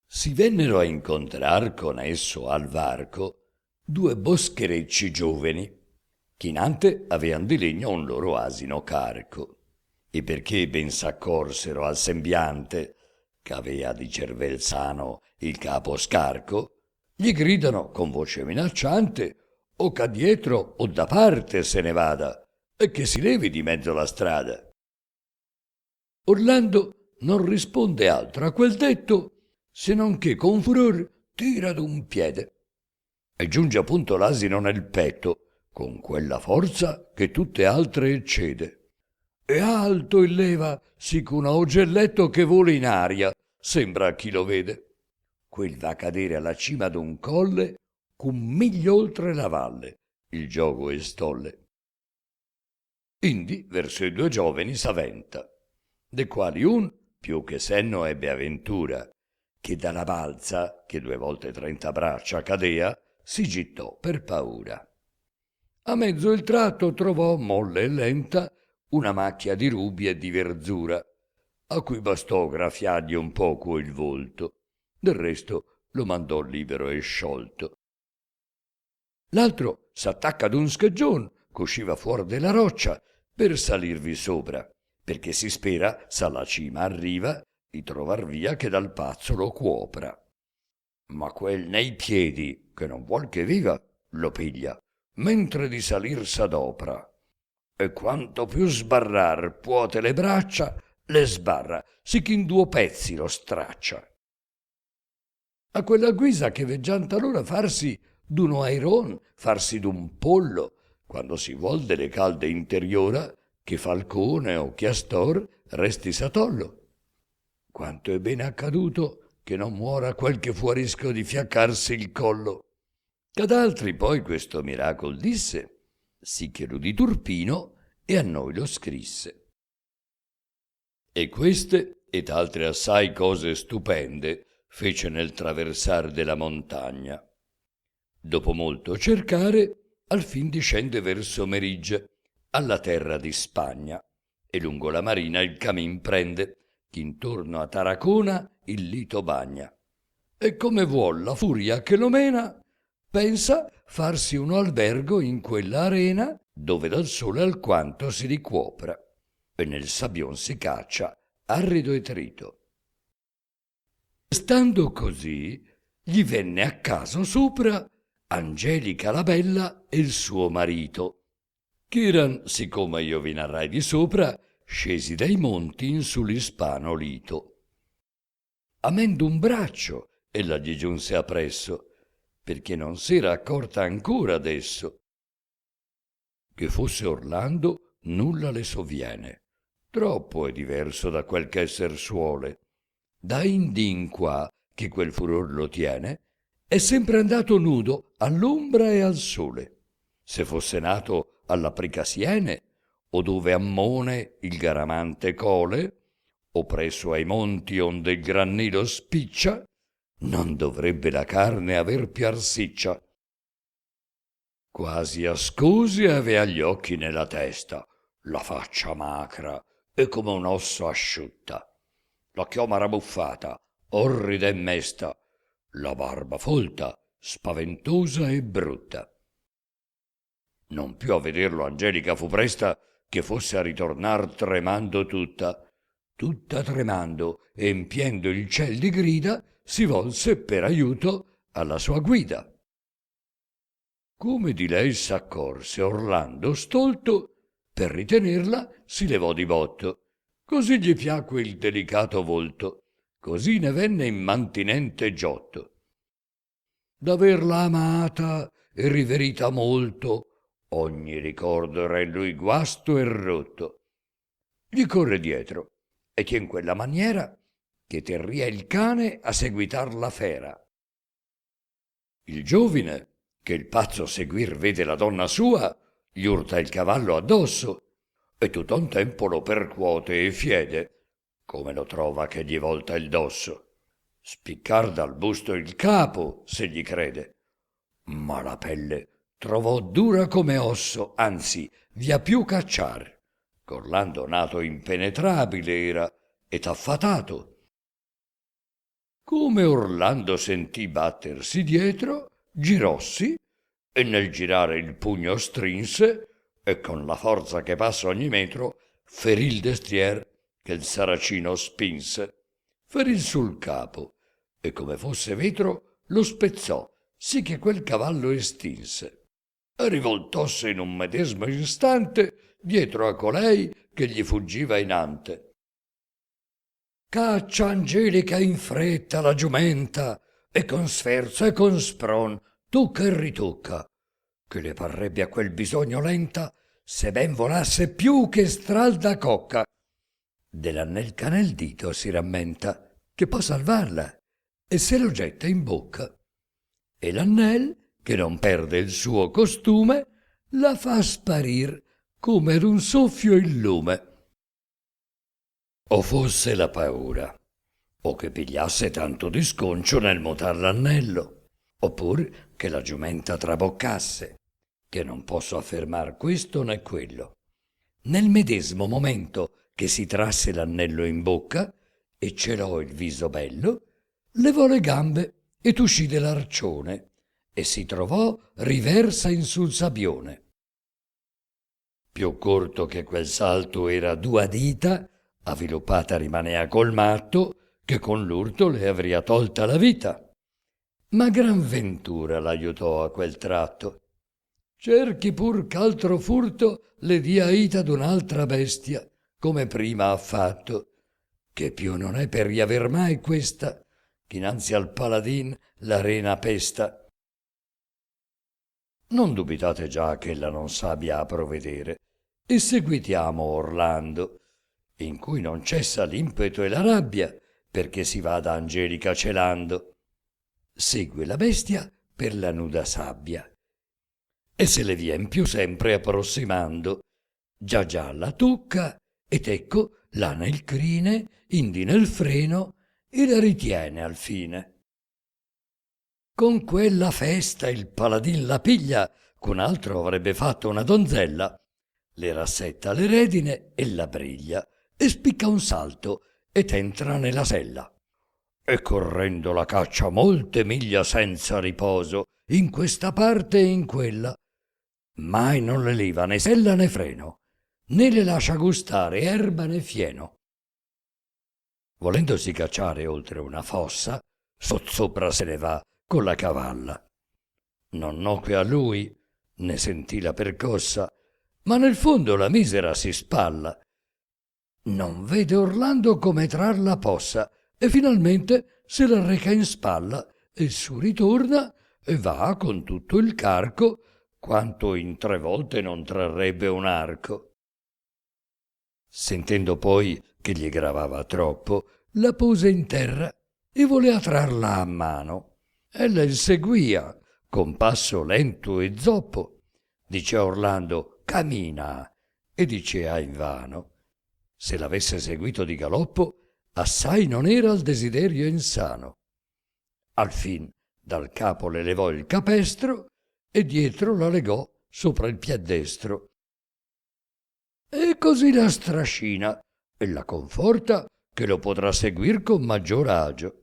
Si vennero a incontrar con esso al varco due boscherecci gioveni, che inante avean di legno un loro asino carco, e perché ben s'accorsero al sembiante ch'avea di cervel sano il capo scarco, gli gridano con voce minacciante o che dietro o da parte se ne vada e che si levi di mezzo la strada. Orlando non risponde altro a quel detto se non che con furor tira d'un piede e giunge appunto l'asino nel petto con quella forza che tutte altre eccede, e alto il leva sì che un augelletto che vola in aria sembra a chi lo vede. Quel va a cadere alla cima d'un colle c'un miglio oltre la valle, il gioco e stolle. Indi verso i due gioveni s'avventa, de quali un più che senno ebbe aventura, che dalla balza, che 2 volte 30 braccia cadea, si gittò per paura. A mezzo il tratto trovò molle e lenta una macchia di rubi e di verzura, a cui bastò graffiargli un poco il volto, del resto lo mandò libero e sciolto. L'altro s'attacca ad un scheggion c'usciva fuor della roccia per salirvi sopra, perché si spera s'alla cima arriva di trovar via che dal pazzo lo cuopra. Ma quel nei piedi, che non vuol che viva, lo piglia, mentre di salir s'adopra, e quanto più sbarrar puote le braccia, le sbarra, sì che in 2 pezzi lo straccia. A quella guisa che veggian talora farsi d'uno airon, farsi d'un pollo, quando si vuol delle calde interiora, che falcone o che astor resti satollo. Quanto è bene accaduto che non muora qualche fuorisco di fiaccarsi il collo. C'ad altri poi questo miracol disse, sì che l'udì Turpino e a noi lo scrisse. E queste ed altre assai cose stupende fece nel traversar della montagna. Dopo molto cercare, al fin discende verso Merigge, alla terra di Spagna, e lungo la marina il camin prende, ch'intorno a Tarracona il lito bagna. E come vuol la furia che lo mena, pensa farsi uno albergo in quella arena, dove dal sole alquanto si ricuopra, e nel sabbion si caccia, arrido e trito. Stando così, gli venne a caso sopra Angelica la bella e il suo marito, ch'eran, siccome io vi narrai di sopra, scesi dai monti in su l'Ispano lito. Amendo un braccio, ella gli giunse appresso, perché non s'era accorta ancora d'esso. Che fosse Orlando, nulla le sovviene, troppo è diverso da quel ch'esser suole. Da indin qua, che quel furor lo tiene, è sempre andato nudo all'ombra e al sole. Se fosse nato alla Pricasiene, o dove ammone il garamante cole, o presso ai monti onde il gran Nilo spiccia, non dovrebbe la carne aver più arsiccia. Quasi ascosi avea gli occhi nella testa, la faccia macra e come un osso asciutta, la chioma rabuffata, orrida e mesta, la barba folta, spaventosa e brutta. Non più a vederlo Angelica fu presta, che fosse a ritornar tremando tutta tremando e empiendo il ciel di grida, si volse per aiuto alla sua guida. Come di lei s'accorse Orlando stolto, per ritenerla si levò di botto, così gli piacque il delicato volto, così ne venne immantinente giotto. D'averla amata e riverita molto, ogni ricordo era in lui guasto e rotto. Gli corre dietro e tien quella maniera che terria il cane a seguitar la fera. Il giovine, che il pazzo seguir vede la donna sua, gli urta il cavallo addosso e tutto un tempo lo percuote e fiede, come lo trova che gli volta il dosso. Spiccar dal busto il capo, se gli crede, ma la pelle trovò dura come osso, anzi, via più cacciar. Orlando nato impenetrabile era e taffatato. Come Orlando sentì battersi dietro, girossi e nel girare il pugno strinse e con la forza che passa ogni metro ferì il destrier che il saracino spinse. Ferì sul capo e come fosse vetro lo spezzò sì che quel cavallo estinse e rivoltosse in un medesimo istante dietro a colei che gli fuggiva inante. Caccia Angelica in fretta la giumenta e con sferzo e con spron tocca e ritocca, che le parrebbe a quel bisogno lenta se ben volasse più che stralda cocca. Dell'annel nel dito si rammenta che può salvarla e se lo getta in bocca. E l'annel, che non perde il suo costume, la fa sparir come ad un soffio il lume. O fosse la paura, o che pigliasse tanto di sconcio nel mutar l'annello, oppure che la giumenta traboccasse, che non posso affermar questo né quello. Nel medesimo momento che si trasse l'annello in bocca e celò il viso bello, levò le gambe ed uscì dell'arcione e si trovò riversa in sul sabbione. Più corto che quel salto era 2 dita, avviluppata rimanea col matto, che con l'urto le avria tolta la vita. Ma gran ventura l'aiutò a quel tratto. Cerchi pur ch'altro furto le dia ita d'un'altra bestia, come prima ha fatto, che più non è per riaver mai questa, ch'inanzi al paladin la rena pesta. Non dubitate già ch'ella non sabbia a provvedere, e seguitiamo Orlando, in cui non cessa l'impeto e la rabbia, perché si vada Angelica celando. Segue la bestia per la nuda sabbia, e se le vien più sempre approssimando, già la tocca, ed ecco là nel crine, indi nel freno, e la ritiene al fine. Con quella festa il paladin la piglia, con altro avrebbe fatto una donzella, le rassetta le redine e la briglia, e spicca un salto ed entra nella sella. E correndo la caccia molte miglia senza riposo, in questa parte e in quella. Mai non le leva né sella né freno, né le lascia gustare erba né fieno. Volendosi cacciare oltre una fossa, sotsopra se ne va con la cavalla. Non nocque a lui, ne sentì la percossa, ma nel fondo la misera si spalla. Non vede Orlando come trarla possa, e finalmente se la reca in spalla, e su ritorna, e va con tutto il carco, quanto in 3 volte non trarrebbe un arco. Sentendo poi che gli gravava troppo, la pose in terra e volea trarla a mano. Ella il seguia, con passo lento e zoppo. Dice a Orlando, cammina, e dicea invano. Se l'avesse seguito di galoppo, assai non era il desiderio insano. Alfin dal capo le levò il capestro e dietro la legò sopra il pied destro. E così la strascina e la conforta che lo potrà seguir con maggior agio.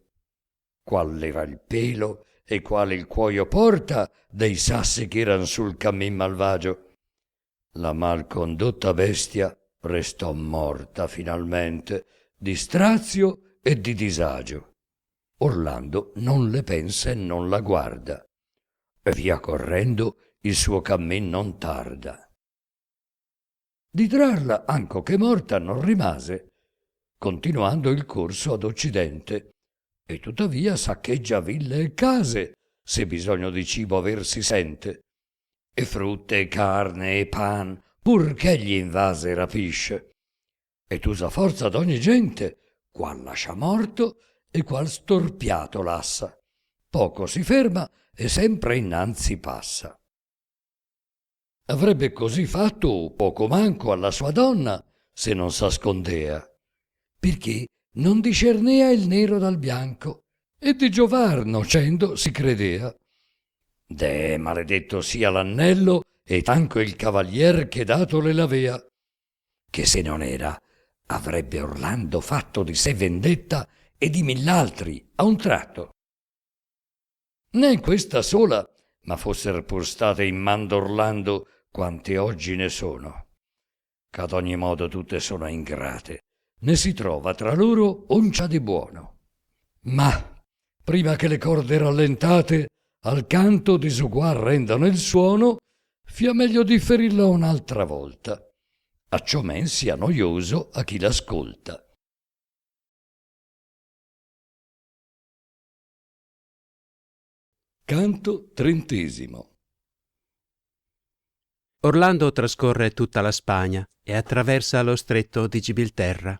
Qual leva il pelo e quale il cuoio porta dei sassi che eran sul cammin malvagio. La mal condotta bestia restò morta finalmente di strazio e di disagio. Orlando non le pensa e non la guarda, e via correndo il suo cammin non tarda. Di trarla, anco che morta, non rimase, continuando il corso ad occidente, e tuttavia saccheggia ville e case, se bisogno di cibo aver si sente, e frutte e carne e pan, purché gli invase rapisce, ed usa forza d'ogni gente, qual lascia morto e qual storpiato lassa, poco si ferma e sempre innanzi passa. avrebbe così fatto poco manco alla sua donna se non s'ascondea, perché non discernea il nero dal bianco e di giovar nocendo si credea. Deh, maledetto sia l'annello e tanco il cavalier che datole l'avea, che se non era avrebbe Orlando fatto di sé vendetta e di mill'altri a un tratto. Né questa sola, ma fosser pur state in man d'Orlando quante oggi ne sono, ch'ad ogni modo tutte sono ingrate, ne si trova tra loro oncia di buono. Ma prima che le corde rallentate al canto disugual rendano il suono, fia meglio differirla un'altra volta, acciò men sia noioso a chi l'ascolta. Canto XX. Orlando trascorre tutta la Spagna e attraversa lo stretto di Gibilterra.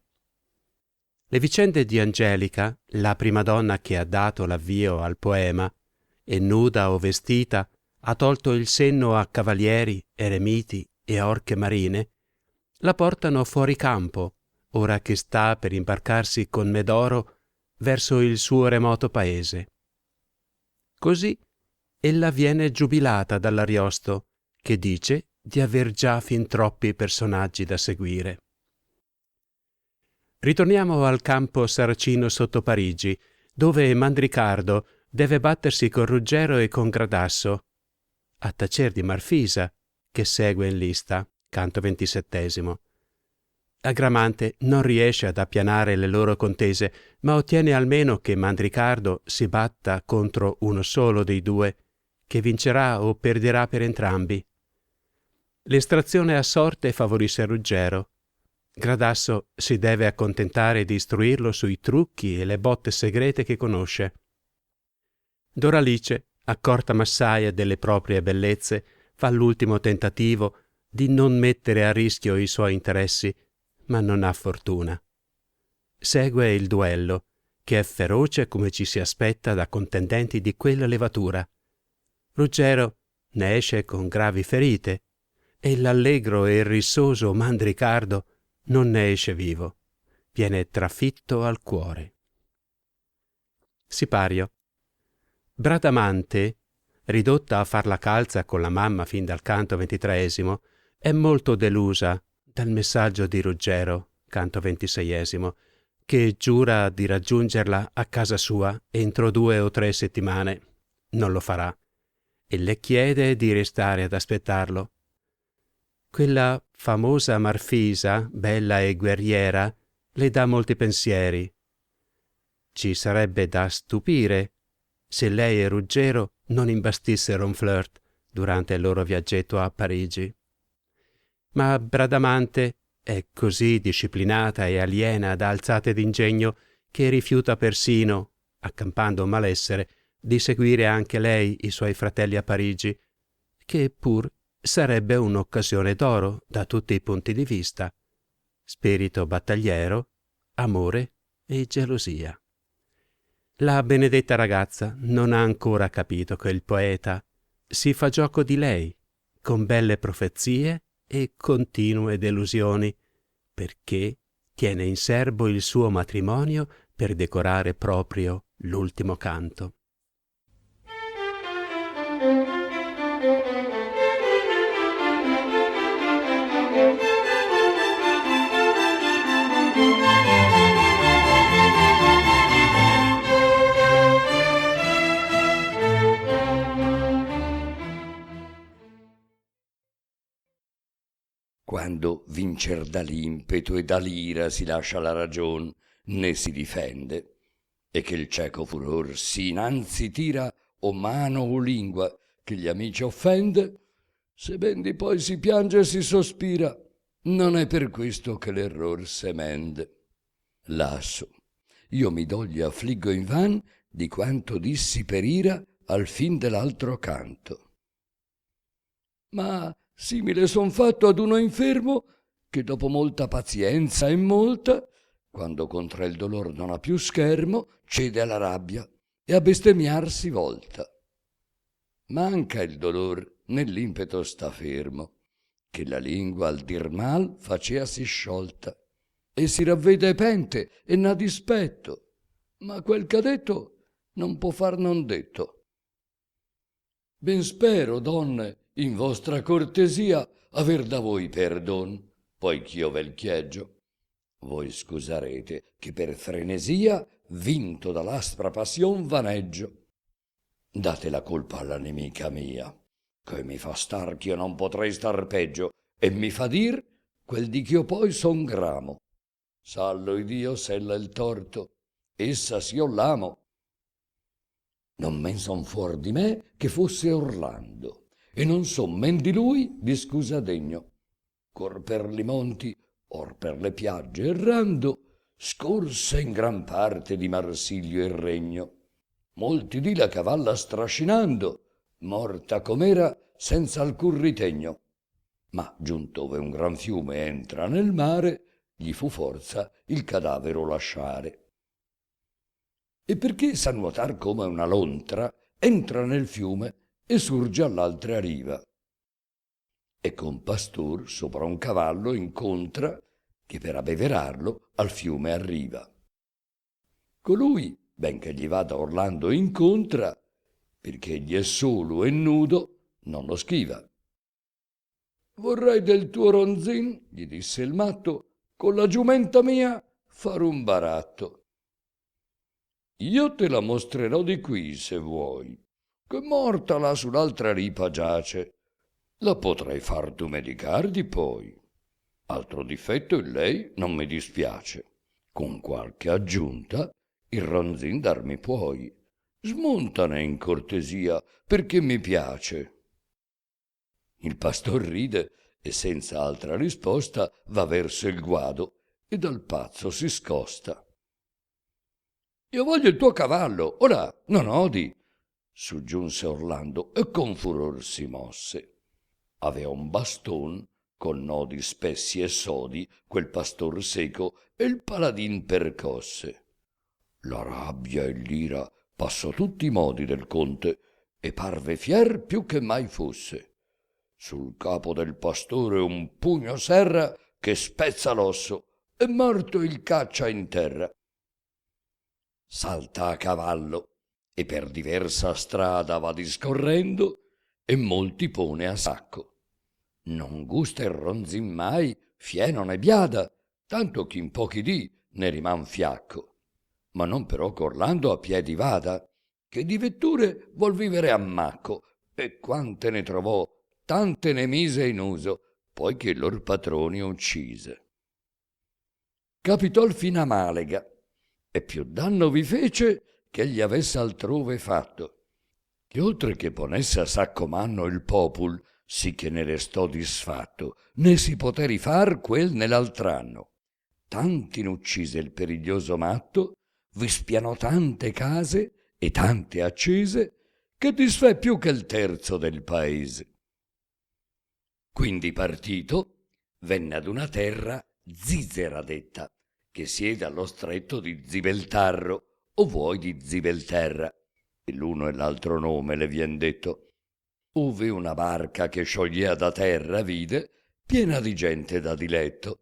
Le vicende di Angelica, la prima donna che ha dato l'avvio al poema, e nuda o vestita ha tolto il senno a cavalieri, eremiti e orche marine, la portano fuori campo, ora che sta per imbarcarsi con Medoro verso il suo remoto paese. Così ella viene giubilata dall'Ariosto, che dice di aver già fin troppi personaggi da seguire. Ritorniamo al campo saracino sotto Parigi, dove Mandricardo deve battersi con Ruggero e con Gradasso, a tacer di Marfisa, che segue in lista, canto 27. Agramante non riesce ad appianare le loro contese, ma ottiene almeno che Mandricardo si batta contro uno solo dei due, che vincerà o perderà per entrambi. L'estrazione a sorte favorisce Ruggero. Gradasso si deve accontentare di istruirlo sui trucchi e le botte segrete che conosce. Doralice, accorta massaia delle proprie bellezze, fa l'ultimo tentativo di non mettere a rischio i suoi interessi, ma non ha fortuna. Segue il duello, che è feroce come ci si aspetta da contendenti di quella levatura. Ruggero ne esce con gravi ferite e l'allegro e rissoso Mandricardo non ne esce vivo, viene trafitto al cuore. Sipario. Bradamante, ridotta a far la calza con la mamma fin dal canto 23, è molto delusa dal messaggio di Ruggero, canto 26, che giura di raggiungerla a casa sua entro 2 o 3 settimane. Non lo farà e le chiede di restare ad aspettarlo. Quella famosa Marfisa, bella e guerriera, le dà molti pensieri. Ci sarebbe da stupire se lei e Ruggero non imbastissero un flirt durante il loro viaggetto a Parigi. Ma Bradamante è così disciplinata e aliena da alzate d'ingegno che rifiuta persino, accampando malessere, di seguire anche lei i suoi fratelli a Parigi, che pur sarebbe un'occasione d'oro da tutti i punti di vista: spirito battagliero, amore e gelosia. La benedetta ragazza non ha ancora capito che il poeta si fa gioco di lei, con belle profezie e continue delusioni, perché tiene in serbo il suo matrimonio per decorare proprio l'ultimo canto. Quando vincer dall'impeto e dall'ira si lascia la ragion, né si difende, e che il cieco furor si innanzi tira o mano o lingua che gli amici offende, se ben di poi si piange e si sospira, non è per questo che l'error s'emende. Lasso, io mi doglio affliggo invan di quanto dissi per ira al fin dell'altro canto. Ma simile son fatto ad uno infermo che dopo molta pazienza e molta, quando contra il dolor non ha più schermo, cede alla rabbia e a bestemmiar si volta. Manca il dolor, nell'impeto sta fermo, che la lingua al dir mal faceasi sciolta, e si ravvede pente e n'ha dispetto, ma quel che ha detto non può far non detto. Ben spero, donne, in vostra cortesia aver da voi perdon, poi ch'io vel chieggio. Voi scusarete che per frenesia, vinto dall'aspra passion, vaneggio. Date la colpa alla nemica mia, che mi fa star ch'io non potrei star peggio, e mi fa dir quel di ch'io poi son gramo. Sallo Iddio s'ella il torto, essa s'io l'amo. Non men son fuor di me che fosse Orlando, e non son men di lui di scusa degno. Cor per li monti, or per le piagge errando, scorse in gran parte di Marsiglio il regno. Molti dì la cavalla strascinando, morta com'era senza alcun ritegno. Ma giuntove un gran fiume entra nel mare, gli fu forza il cadavero lasciare. E perché sa nuotar come una lontra, entra nel fiume e surge all'altra riva. E con pastor sopra un cavallo incontra, che per abbeverarlo al fiume arriva. Colui, ben che gli vada Orlando incontra, perché egli è solo e nudo, non lo schiva. Vorrei del tuo ronzin, gli disse il matto, con la giumenta mia far un baratto. Io te la mostrerò di qui, se vuoi, che morta là sull'altra ripa giace. La potrei far domedicar poi. Altro difetto in lei non mi dispiace. Con qualche aggiunta il ronzin darmi puoi. Smontane in cortesia, perché mi piace. Il pastor ride e senza altra risposta va verso il guado e dal pazzo si scosta. Io voglio il tuo cavallo, ora non odi, soggiunse Orlando e con furor si mosse. Aveva un baston con nodi spessi e sodi, quel pastor seco, e il paladin percosse. La rabbia e l'ira passò tutti i modi del conte e parve fier più che mai fosse. Sul capo del pastore un pugno serra che spezza l'osso e morto il caccia in terra. Salta a cavallo e per diversa strada va discorrendo e molti pone a sacco. Non gusta il ronzin mai, fieno né biada, tanto che in pochi dì ne riman fiacco. Ma non però ch'Orlando a piedi vada, che di vetture vuol vivere a macco, e quante ne trovò, tante ne mise in uso, poi che lor patroni uccise. Capitò fin a Malega, e più danno vi fece che gli avesse altrove fatto, che oltre che ponesse a sacco manno il popul, sì che ne restò disfatto, né si poté rifar quel né l'altranno. Tanti n'uccise il periglioso matto, vi spianò tante case e tante accese, che disfè più che il terzo del paese. Quindi partito, venne ad una terra Zizera detta, che siede allo stretto di Zibeltarro, o vuoi di Zibelterra, e l'uno e l'altro nome le vien detto, ove una barca che sciogliea da terra vide, piena di gente da diletto,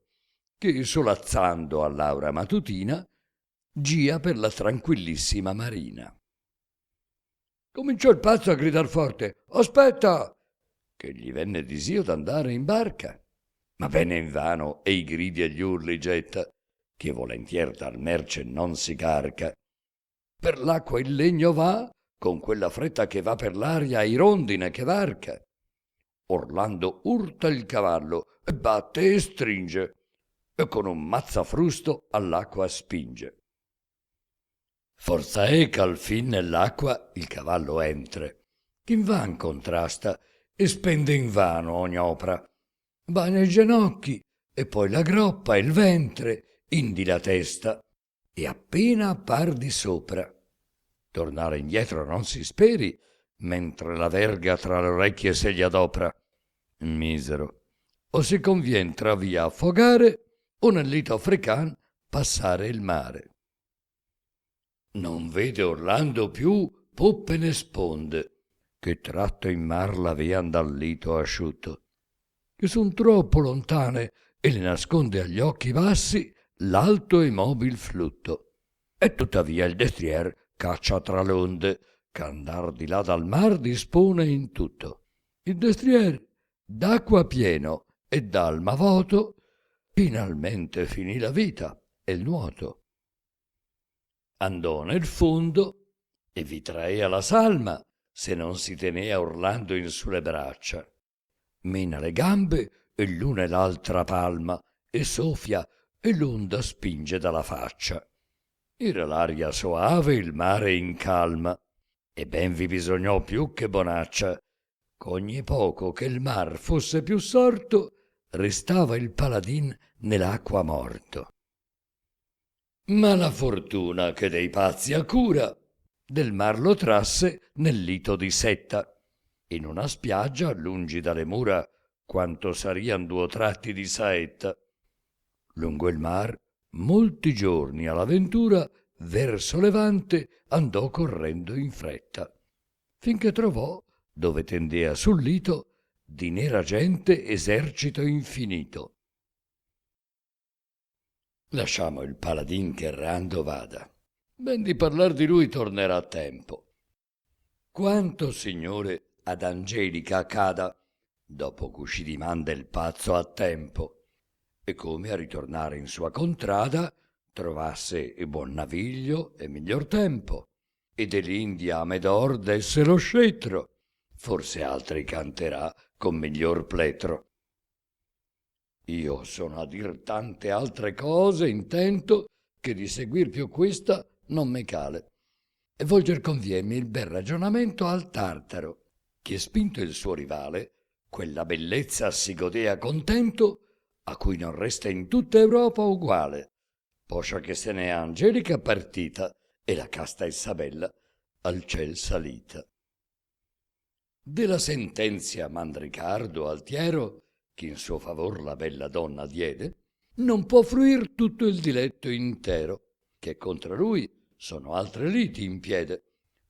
che solazzando all'aura matutina, gia per la tranquillissima marina. Cominciò il pazzo a gridar forte, aspetta, che gli venne disio d'andare in barca, ma venne invano e i gridi e gli urli getta, che volentier dal merce non si carca. Per l'acqua il legno va, con quella fretta che va per l'aria i rondine che varca. Orlando urta il cavallo e batte e stringe, e con un mazzafrusto all'acqua spinge. Forza è che al fin nell'acqua il cavallo entre, ch'invan contrasta e spende invano ogni opra. Bagna i ginocchi e poi la groppa e il ventre, indi la testa, e appena appar di sopra. Tornare indietro non si speri, mentre la verga tra le orecchie se gli adopra. Misero, o si convien tra via affogare, o nel lito african passare il mare. Non vede Orlando più poppe né sponde, che tratto in mar l'avean dal lito asciutto. che son troppo lontane e le nasconde agli occhi bassi l'alto e mobil flutto. E tuttavia il destrier caccia tra le onde, ch'andar di là dal mar dispone in tutto. Il destrier, d'acqua pieno e d'alma voto, finalmente finì la vita e il nuoto. Andò nel fondo e vi traea la salma, se non si tenea urlando in sulle braccia. Mena le gambe e l'una e l'altra palma, e soffia e l'onda spinge dalla faccia. Era l'aria soave, il mare in calma, e ben vi bisognò più che bonaccia, ch'ogni poco che il mar fosse più sorto, restava il paladin nell'acqua morto. Ma la fortuna che dei pazzi ha cura, del mar lo trasse nel lito di Setta, in una spiaggia lungi dalle mura, quanto sarian 2 tratti di saetta. Lungo il mar, molti giorni alla ventura, verso levante andò correndo in fretta, finché trovò, dove tendea sul lito, di nera gente esercito infinito. Lasciamo il paladin che errando vada. Ben di parlar di lui tornerà a tempo. Quanto, signore, ad Angelica accada, dopo c'uscì dimanda il pazzo a tempo, e come a ritornare in sua contrada trovasse e buon naviglio e miglior tempo, e dell'India a Medor desse lo scettro, forse altri canterà con miglior pletro. Io sono a dir tante altre cose intento, che di seguir più questa non me cale, e volger conviene il bel ragionamento al Tartaro, che spinto il suo rivale, quella bellezza si godea contento, a cui non resta in tutta Europa uguale, poscia che se n'è Angelica partita e la casta Isabella al ciel salita. Della sentenzia Mandricardo altiero, che in suo favor la bella donna diede, non può fruir tutto il diletto intero, che contra lui sono altre liti in piede.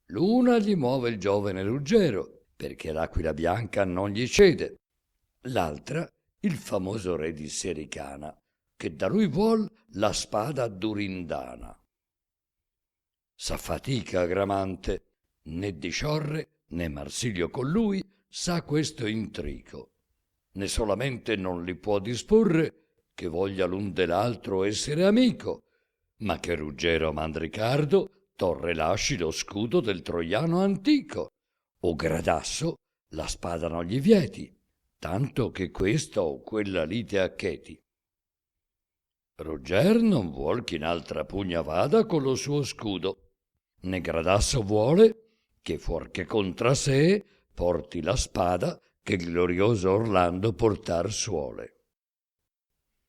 L'una gli muove il giovane Ruggero, perché l'aquila bianca non gli cede, l'altra il famoso re di Sericana, che da lui vuol la spada durindana. S'affatica Gramante, né di sciorre né Marsilio con lui sa questo intrico, né solamente non li può disporre che voglia l'un dell'altro essere amico, ma che Ruggero Mandricardo torre lasci lo scudo del troiano antico, o Gradasso la spada non gli vieti, tanto che questa o quella lite accheti. Rugger non vuol che in altra pugna vada con lo suo scudo, né Gradasso vuole che fuor che contra sé porti la spada che glorioso Orlando portar suole.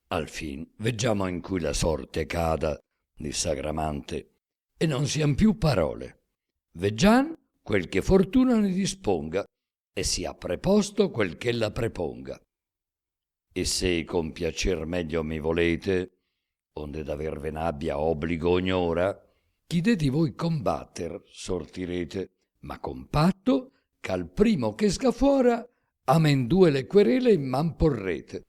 Alfin veggiamo in cui la sorte cada, disse Agramante, e non sian più parole. Veggiam quel che fortuna ne disponga, e sia preposto quel che la preponga. E se con piacer meglio mi volete, onde d'aver ve n'abbia obbligo ognora, chi de di voi combatter sortirete, ma con patto ch'al primo che scafuora amendue le querele in man porrete,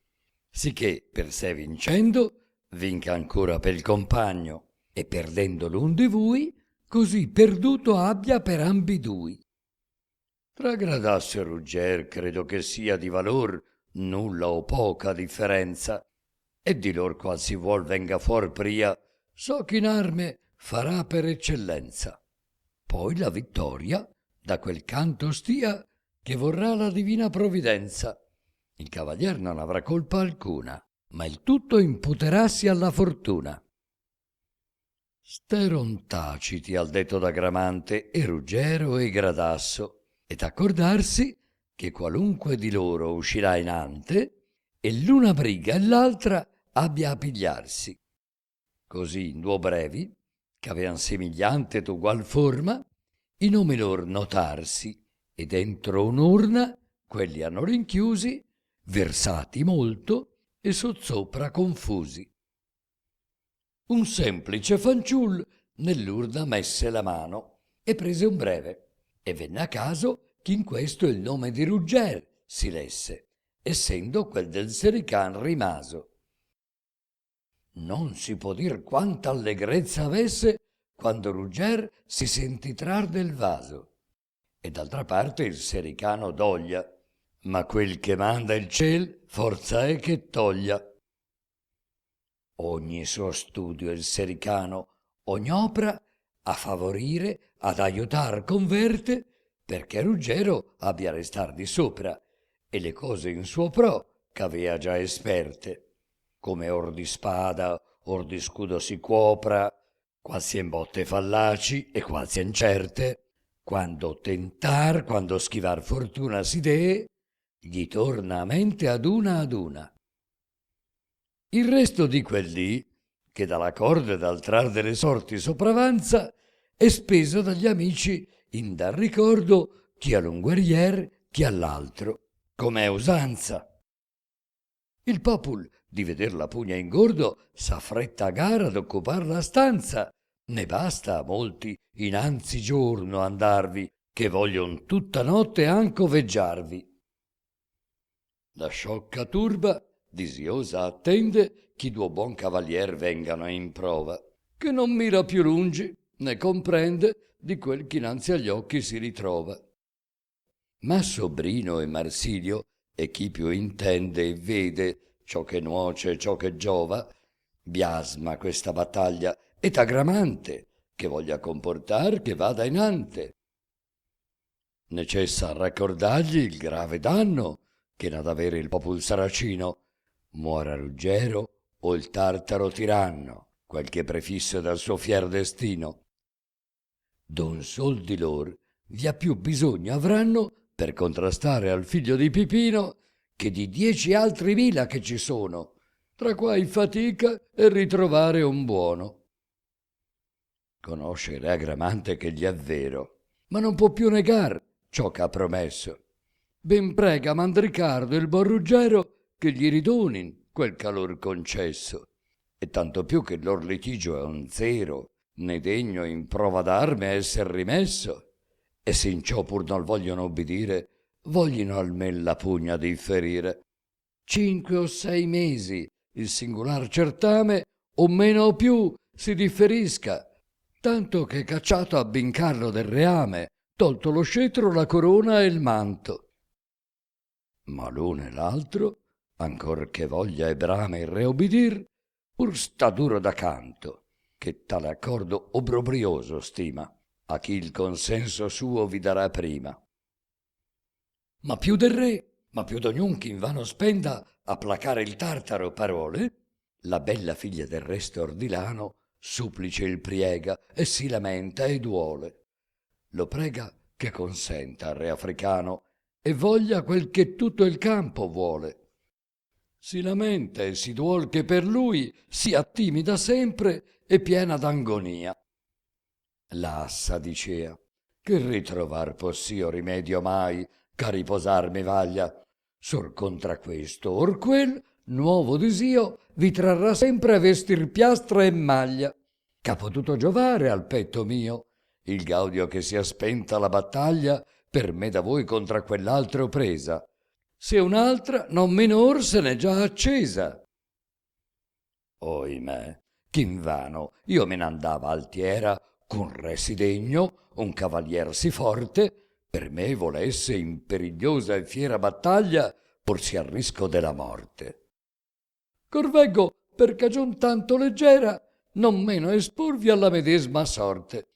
sicché per sé vincendo vinca ancora pel compagno, e perdendo l'un di vui, così perduto abbia per ambidui. Tra Gradasso e Rugger credo che sia di valor nulla o poca differenza, e di lor qual si vuol venga fuor pria, so che in arme farà per eccellenza. Poi la vittoria da quel canto stia che vorrà la divina provvidenza. Il cavalier non avrà colpa alcuna, ma il tutto imputerassi alla fortuna. Steron taciti al detto d'Agramante e Ruggero e Gradasso, ed accordarsi che qualunque di loro uscirà inante, e l'una briga e l'altra abbia a pigliarsi. Così in 2 brevi, ch'avean semigliante ed ugual forma, i nomi lor notarsi, e dentro un'urna quelli hanno rinchiusi, versati molto e sozzopra confusi. Un semplice fanciull nell'urna messe la mano e prese un breve, e venne a caso che in questo il nome di Rugger si lesse, essendo quel del Serican rimaso. Non si può dir quanta allegrezza avesse quando Rugger si sentì trar del vaso. E d'altra parte il Sericano doglia, ma quel che manda il ciel forza è che toglia. Ogni suo studio il Sericano, ogni opera a favorire, ad aiutar converte, perché Ruggero abbia restar di sopra, e le cose in suo pro ch'avea già esperte, come or di spada, or di scudo si cuopra, quasi in botte fallaci e quasi incerte, quando tentar, quando schivar fortuna si dee, gli torna a mente ad una. Il resto di quel dì, che dalla corda e dal trar delle sorti sopravanza, è speso dagli amici in dar ricordo chi all'un guerrier, chi all'altro, com'è usanza. Il popul, di veder la pugna ingordo, s'affretta a gara d'occupar la stanza. Ne basta a molti innanzi giorno andarvi, che voglion tutta notte anco veggiarvi. La sciocca turba disiosa attende chi duo buon cavalier vengano in prova, che non mira più lungi, né comprende di quel che innanzi agli occhi si ritrova. Ma Sobrino e Marsilio, e chi più intende e vede ciò che nuoce, ciò che giova, biasma questa battaglia et agramante, che voglia comportar che vada inante. Necessa raccordargli il grave danno che n'ha d'avere il popol saracino, muora Ruggero o il tartaro tiranno, quel che prefisso dal suo fier destino. D'un sol di lor via più bisogno avranno per contrastare al figlio di Pipino che di 10 altri mila che ci sono, tra quai fatica e ritrovare un buono. Conosce Re Agramante che gli è vero, ma non può più negar ciò che ha promesso. Ben prega Mandricardo il buon Ruggero che gli ridonin quel calor concesso, e tanto più che il lor litigio è un zero, né degno in prova d'arme esser rimesso, e se in ciò pur non vogliono obbedire, voglino almen la pugna differire. 5 o 6 mesi il singular certame, o meno o più, si differisca, tanto che cacciato a Bincarlo del reame, tolto lo scettro, la corona e il manto. Ma l'uno e l'altro, ancor che voglia e brame il re obbedir, pur sta duro da canto, che tale accordo obbrobrioso stima, a chi il consenso suo vi darà prima. Ma più del re, ma più d'ognun che invano spenda a placare il tartaro parole, la bella figlia del re Stordilano supplice il priega e si lamenta e duole. Lo prega che consenta al re africano e voglia quel che tutto il campo vuole. Si lamenta e si duol che per lui sia timida sempre e piena d'angonia. L'assa dicea, che ritrovar possio rimedio mai, che riposarmi vaglia, sor contra questo or quel nuovo disio vi trarrà sempre a vestir piastra e maglia, che ha potuto giovare al petto mio, il gaudio che sia spenta la battaglia per me da voi contra quell'altro presa, se un'altra non meno or se n'è già accesa. Oimè, ch'invano io me n'andava altiera con re sì degno, un cavalier sì forte, per me volesse in perigliosa e fiera battaglia porsi al risco della morte. Corveggo, per cagion tanto leggera, non meno esporvi alla medesma sorte.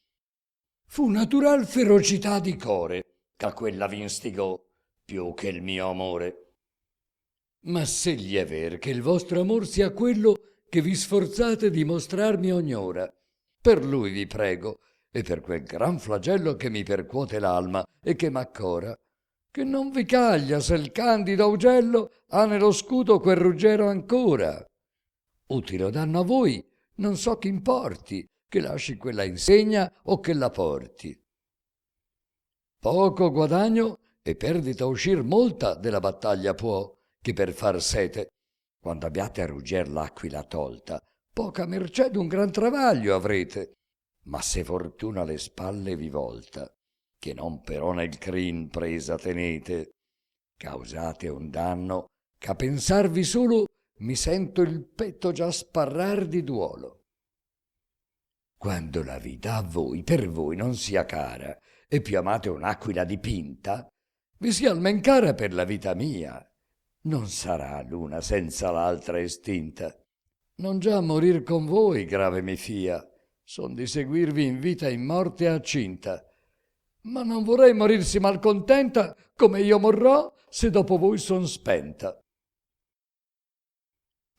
Fu natural ferocità di core ch'a quella v'instigò più che il mio amore. Ma se gli è ver che il vostro amor sia quello che vi sforzate di mostrarmi ognora, per lui vi prego, e per quel gran flagello che mi percuote l'alma e che m'accora, che non vi caglia se il candido augello ha nello scudo quel Ruggero ancora. Utile o danno a voi, non so che importi, che lasci quella insegna o che la porti. Poco guadagno e perdita uscir molta della battaglia può, che per far sete, quando abbiate a rugger l'aquila tolta, poca mercè d'un gran travaglio avrete. Ma se fortuna le spalle vi volta, che non però nel crin presa tenete, causate un danno che a pensarvi solo mi sento il petto già sparrar di duolo. Quando la vita a voi, per voi, non sia cara, e più amate un'aquila dipinta, vi sia almen cara per la vita mia. Non sarà l'una senza l'altra estinta. Non già morir con voi grave mi fia, son di seguirvi in vita e in morte accinta. Ma non vorrei morirsi malcontenta, come io morrò, se dopo voi son spenta.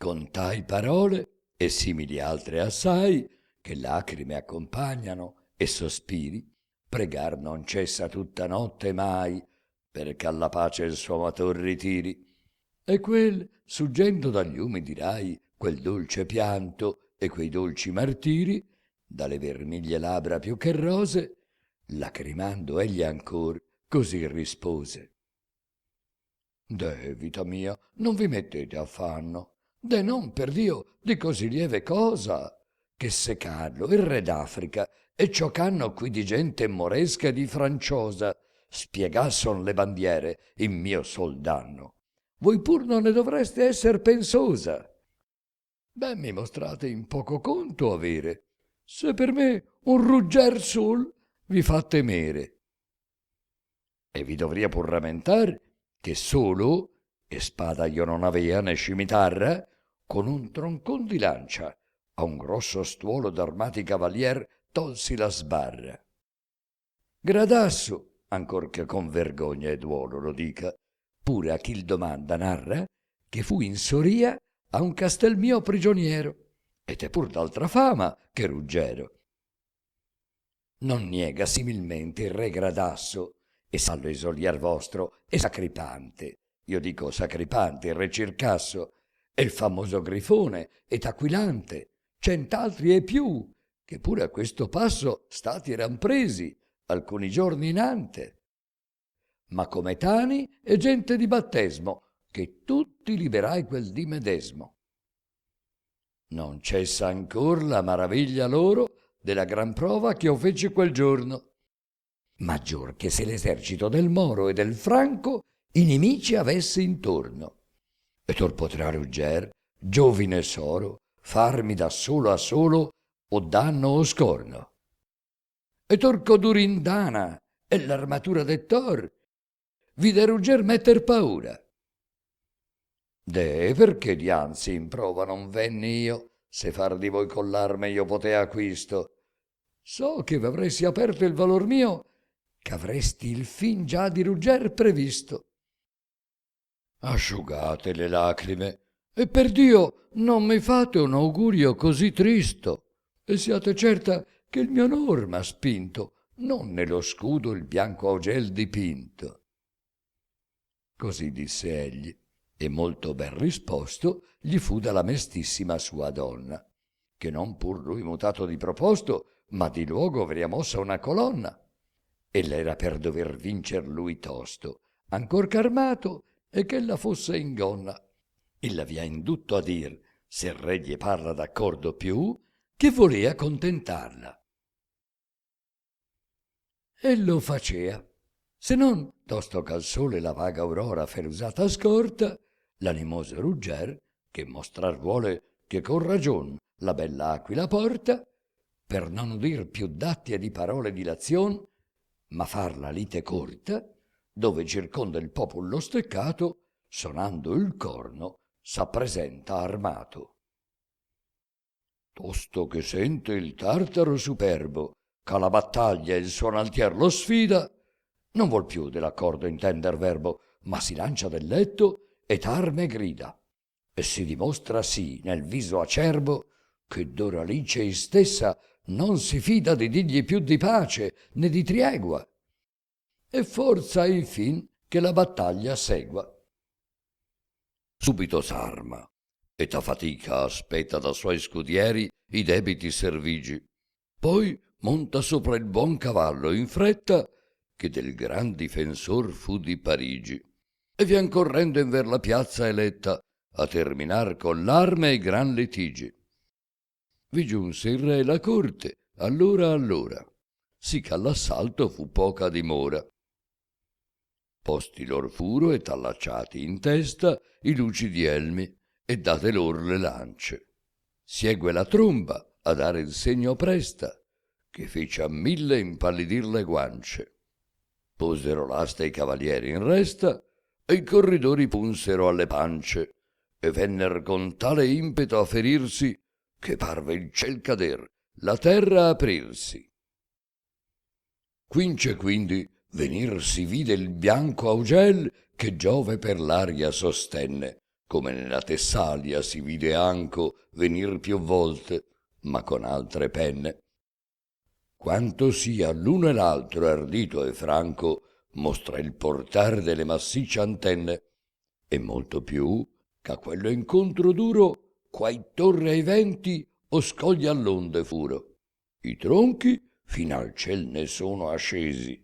Con tai parole, e simili altre assai, che lacrime accompagnano e sospiri, pregar non cessa tutta notte mai, perché alla pace il suo amator ritiri. E quel, suggendo dagli umidi rai quel dolce pianto e quei dolci martiri, dalle vermiglie labbra più che rose, lacrimando egli ancor così rispose: «Deh, vita mia, non vi mettete affanno, deh non per Dio di così lieve cosa, che se Carlo, il re d'Africa, e ciò c'hanno qui di gente moresca e di franciosa, spiegasson le bandiere in mio sol danno, voi pur non ne dovreste esser pensosa. Ben mi mostrate in poco conto avere, se per me un rugger sol vi fa temere. E vi dovria pur rammentar che solo, e spada io non avea né scimitarra, con un troncon di lancia a un grosso stuolo d'armati cavalier tolsi la sbarra. Gradasso, ancor che con vergogna e duolo lo dica, pure a chi il domanda narra, che fu in Soria a un castel mio prigioniero, ed è pur d'altra fama che Ruggero. Non niega similmente il re Gradasso, e sallo esoliar vostro, e Sacripante, io dico Sacripante, il re Circasso, e il famoso Grifone, ed Aquilante, cent'altri e più, che pure a questo passo stati eran presi alcuni giorni inante. Ma come tani e gente di battesimo, che tutti liberai quel dì medesmo. Non cessa ancor la maraviglia loro della gran prova che io feci quel giorno, maggior che se l'esercito del Moro e del Franco i nemici avesse intorno. E tor potrà Rugger, giovine soro, farmi da solo a solo o danno o scorno. E torco Durindana e l'armatura de Tor vide Rugger metter paura. Deh, perché dianzi in prova non venni io, se far di voi con l'arme io potea acquisto? So che v'avresti aperto il valor mio, che avresti il fin già di Rugger previsto. Asciugate le lacrime, e per Dio non mi fate un augurio così tristo, e siate certa che il mio onor m'ha spinto, non nello scudo il bianco augel dipinto. Così disse egli, e molto ben risposto gli fu dalla mestissima sua donna, che non pur lui mutato di proposto, ma di luogo avria mossa una colonna, e l'era per dover vincer lui tosto, ancor ch'armato, e che la fosse in gonna. E l'avia indutto a dir, se il re gli parla d'accordo più, che volea contentarla. E lo facea, se non, tosto ch'al sole la vaga aurora ferusata scorta, l'animoso Rugger, che mostrar vuole che con ragion la bella aquila porta, per non udir più d'atti e di parole dilazion, ma far la lite corta, dove circonda il popol lo steccato, sonando il corno, s'appresenta armato. Tosto che sente il tartaro superbo, che alla battaglia il suon altier lo sfida, non vuol più dell'accordo intender verbo, ma si lancia del letto et arme grida, e si dimostra sì nel viso acerbo, che Doralice stessa non si fida di digli più di pace né di triegua, e forza infin che la battaglia segua. Subito s'arma, et a fatica aspetta da suoi scudieri i debiti servigi, poi monta sopra il buon cavallo in fretta, che del gran difensor fu di Parigi, e vien correndo in ver la piazza eletta, a terminar con l'arme e gran litigi. Vi giunse il re e la corte, allora, sì che all'assalto fu poca dimora. Posti lor furo e t'allacciati in testa i lucidi elmi e date lor le lance. Siegue la tromba a dare il segno presta, che fece a 1000 impallidir le guance. Posero l'asta i cavalieri in resta e i corridori punsero alle pance e venner con tale impeto a ferirsi che parve il ciel cader, la terra aprirsi. Quince quindi venir si vide il bianco augel che Giove per l'aria sostenne, come nella Tessalia si vide anco venir più volte, ma con altre penne. Quanto sia l'uno e l'altro ardito e franco, mostra il portar delle massicce antenne, e molto più ch'a quello incontro duro, quai torre ai venti o scogli all'onde furo. I tronchi fin al ciel ne sono ascesi.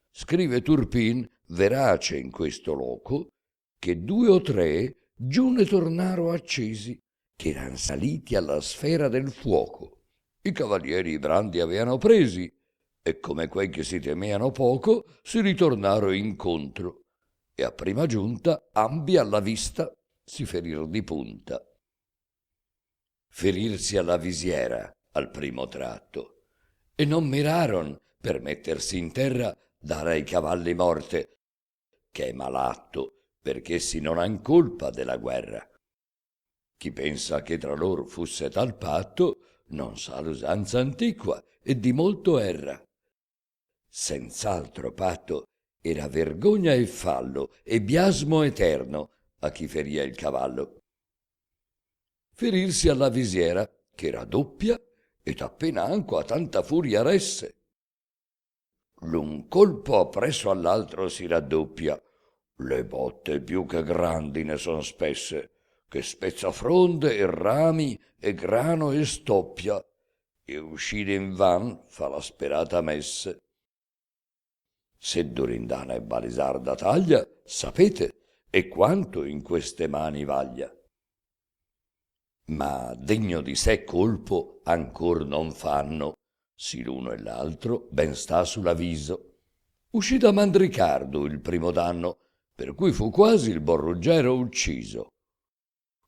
Scrive Turpin, verace in questo loco, che 2 o 3 giù ne tornaro accesi, che eran saliti alla sfera del fuoco. I cavalieri i brandi aveano presi, e come quei che si temeano poco, si ritornaro incontro, e a prima giunta ambi alla vista si ferir di punta. Ferirsi alla visiera al primo tratto, e non miraron per mettersi in terra dare ai cavalli morte, che è malatto, perché essi non han colpa della guerra. Chi pensa che tra loro fusse tal patto, non sa l'usanza antiqua e di molto erra. Senz'altro patto era vergogna e fallo e biasmo eterno a chi feria il cavallo. Ferirsi alla visiera, che era doppia, ed appena anco a tanta furia resse. L'un colpo appresso all'altro si raddoppia, le botte più che grandi ne son spesse, che spezza fronde e rami e grano e stoppia, e uscire invan fa la sperata messe. Se Durindana e Balisarda taglia, sapete, e quanto in queste mani vaglia. Ma degno di sé colpo ancor non fanno, sì l'uno e l'altro ben sta sull'aviso. Uscì da Mandricardo il primo danno, per cui fu quasi il buon Ruggero ucciso.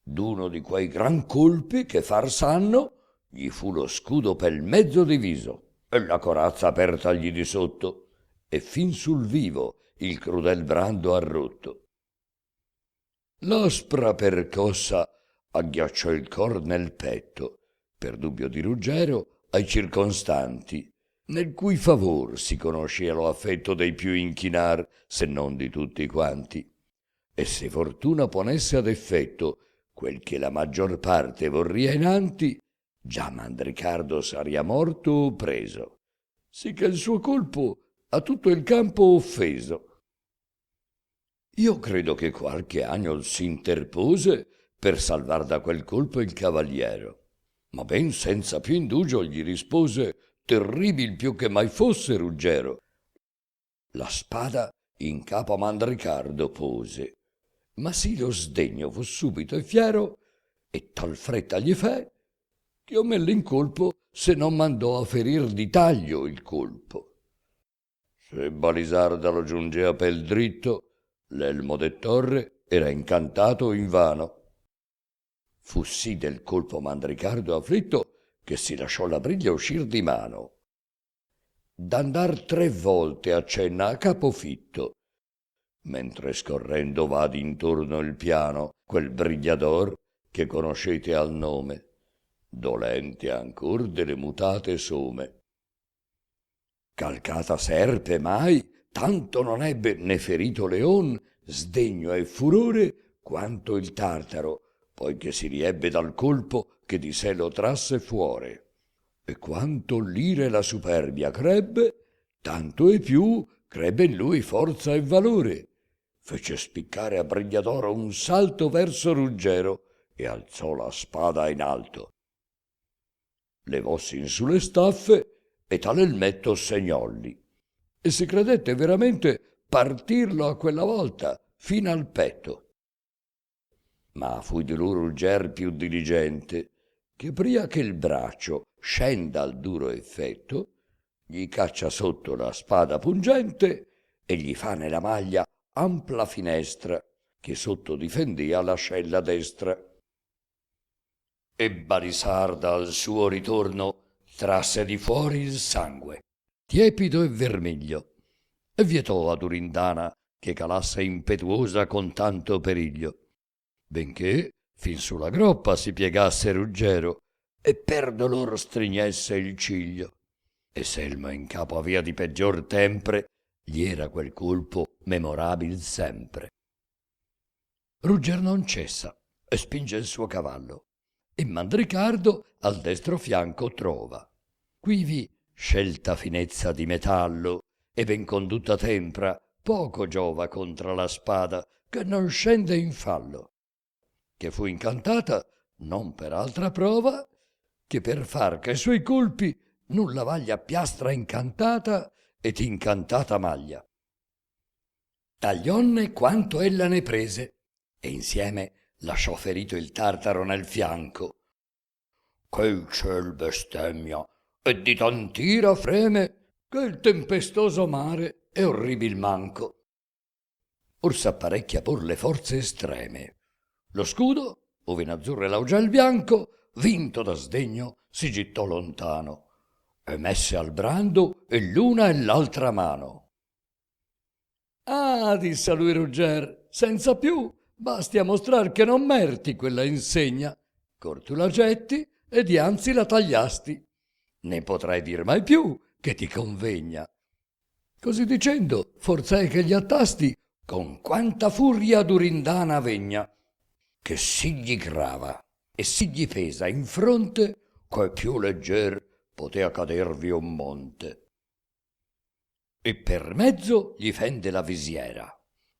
D'uno di quei gran colpi che far sanno, gli fu lo scudo pel mezzo diviso, e la corazza apertagli di sotto, e fin sul vivo il crudel brando ha rotto. L'aspra percossa agghiacciò il cor nel petto, per dubbio di Ruggero, ai circonstanti, nel cui favor si conoscea lo affetto dei più inchinar, se non di tutti quanti. E se fortuna ponesse ad effetto quel che la maggior parte vorria inanti, già Mandricardo saria morto o preso, sì che il suo colpo a tutto il campo offeso. Io credo che qualche agnol s'interpose per salvar da quel colpo il cavaliero, ma ben senza più indugio gli rispose terribil più che mai fosse Ruggero. La spada in capo a Mandricardo pose, ma sì lo sdegno fu subito e fiero, e tal fretta gli fe, che o melle in colpo se non mandò a ferir di taglio il colpo. Se Balisarda lo giungea pel dritto, l'elmo de torre era incantato invano. Fu sì del colpo Mandricardo afflitto che si lasciò la briglia uscir di mano. D'andar 3 volte accenna a capofitto, mentre scorrendo va d'intorno il piano quel brigliador che conoscete al nome, dolente ancor delle mutate some. Calcata serpe mai tanto non ebbe né ferito leon sdegno e furore quanto il tartaro, poiché si riebbe dal colpo che di sé lo trasse fuore. E quanto l'ire la superbia crebbe, tanto e più crebbe in lui forza e valore. Fece spiccare a Brigliadoro un salto verso Ruggero e alzò la spada in alto. Levossi in su le staffe e tale il metto segnolli, e si credette veramente partirlo a quella volta fino al petto. Ma fu di lui Rugger più diligente, che pria che il braccio scenda al duro effetto, gli caccia sotto la spada pungente e gli fa nella maglia ampla finestra, che sotto difendea l'ascella destra. E Barisarda al suo ritorno trasse di fuori il sangue, tiepido e vermiglio, e vietò a Durindana che calasse impetuosa con tanto periglio, benché fin sulla groppa si piegasse Ruggero e per dolor strignesse il ciglio. E Selma in capo avea di peggior tempre, gli era quel colpo memorabil sempre. Rugger non cessa e spinge il suo cavallo, e Mandricardo al destro fianco trova. Quivi scelta finezza di metallo e ben condotta tempra poco giova contra la spada che non scende in fallo, che fu incantata non per altra prova che per far che suoi colpi nulla vaglia piastra incantata ed incantata maglia. Taglionne quanto ella ne prese e insieme lasciò ferito il tartaro nel fianco. Che ciel bestemmia e di tant'ira freme che il tempestoso mare è orribil manco. Or s'apparecchia pur le forze estreme. Lo scudo, ove in azzurro laugia il bianco, vinto da sdegno, si gittò lontano e messe al brando e l'una e l'altra mano. Ah, disse a lui Rugger, senza più basti a mostrar che non merti quella insegna, cor tu la getti e dianzi la tagliasti, ne potrai dir mai più che ti convegna. Così dicendo forzai che gli attasti con quanta furia Durindana vegna, che si gli grava e si gli pesa in fronte che più legger potea cadervi un monte. E per mezzo gli fende la visiera,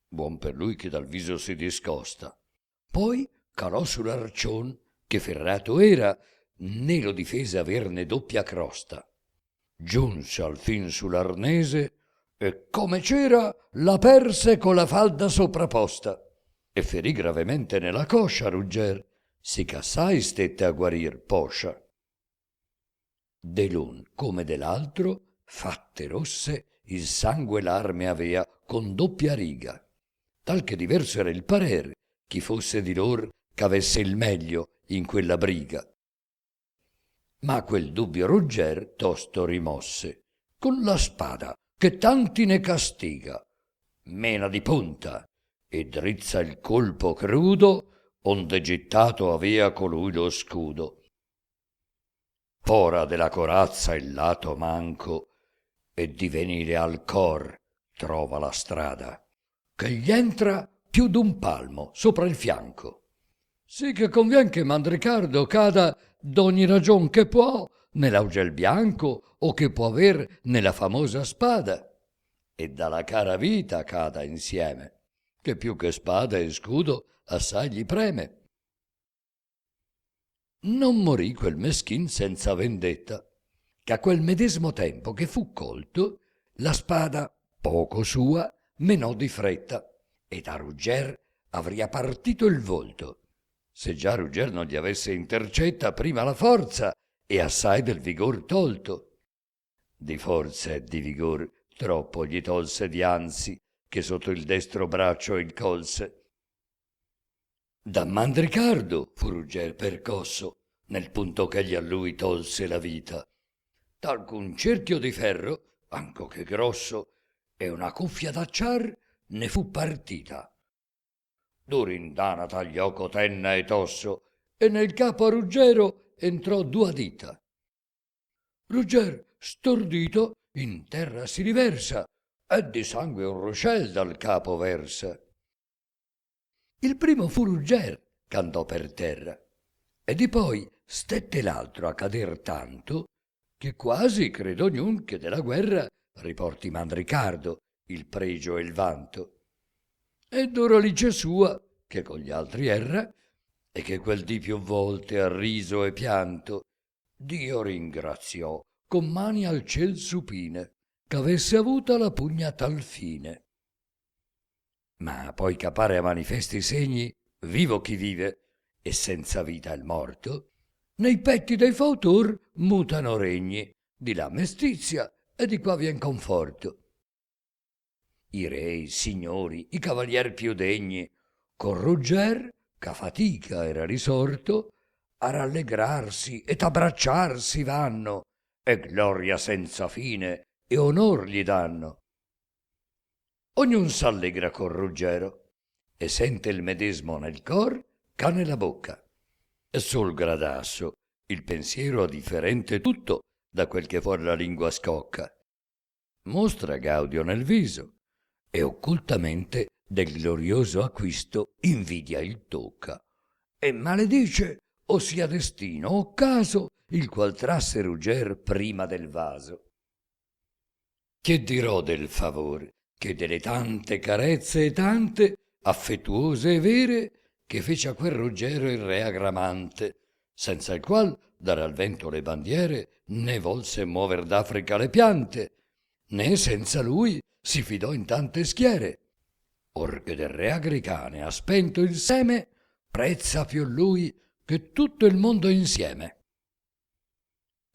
buon per lui che dal viso si discosta. Poi calò sull'arcion, che ferrato era, né lo difese averne doppia crosta. Giunse al fin sull'arnese e come c'era la perse con la falda sopraposta e ferì gravemente nella coscia Rugger, sì ch'assai stette a guarir poscia. De l'un come dell'altro fatte rosse il sangue l'arme avea con doppia riga, tal che diverso era il parer chi fosse di lor ch'avesse il meglio in quella briga. Ma quel dubbio Rugger tosto rimosse con la spada che tanti ne castiga, mena di punta e drizza il colpo crudo onde gittato avea colui lo scudo. Fora della corazza il lato manco e di venire al cor trova la strada, che gli entra più d'un palmo sopra il fianco. Sì che convien che Mandricardo cada d'ogni ragion che può nell'augel bianco o che può aver nella famosa spada, e dalla cara vita cada insieme, che più che spada e scudo assai gli preme. Non morì quel meschin senza vendetta, che a quel medesimo tempo che fu colto, la spada, poco sua, menò di fretta, ed a Rugger avria partito il volto, se già Rugger non gli avesse intercetta prima la forza e assai del vigor tolto. Di forza e di vigor troppo gli tolse dianzi, che sotto il destro braccio il colse. Da Mandricardo fu Rugger percosso, nel punto ch'egli a lui tolse la vita. Talcun cerchio di ferro, anco che grosso, e una cuffia d'acciar ne fu partita. Durindana tagliò cotenna e tosso, e nel capo a Ruggero entrò due dita. Rugger, stordito, in terra si riversa, e di sangue un ruscel dal capo versa. Il primo fu Rugger, c'andò per terra, e di poi stette l'altro a cader tanto, che quasi credo ognun che della guerra riporti Mandricardo il pregio e il vanto. Ed ora lice sua, che con gli altri erra, e che quel dì più volte ha riso e pianto, Dio ringraziò con mani al ciel supine, ch'avesse avuta la pugna tal fine. Ma poi c'appare a manifesti segni, vivo chi vive, e senza vita il morto, nei petti dei fautor mutano regni, di là mestizia e di qua vien conforto. i re, i signori, i cavalier più degni, con Rugger, che a fatica era risorto, a rallegrarsi ed abbracciarsi vanno, e gloria senza fine e onor gli danno. Ognun s'allegra con Ruggero e sente il medesmo nel cor c'ha nella bocca. E sul gradasso il pensiero differente tutto da quel che fuor la lingua scocca. Mostra Gaudio nel viso e occultamente del glorioso acquisto invidia il tocca e maledice o sia destino o caso il qual trasse Rugger prima del vaso. Che dirò del favore che delle tante carezze e tante affettuose e vere che fece a quel Ruggero il re Agramante, senza il qual dare al vento le bandiere né volse muover d'Africa le piante, né senza lui si fidò in tante schiere. Or che del re Agricane ha spento il seme, prezza più lui che tutto il mondo insieme.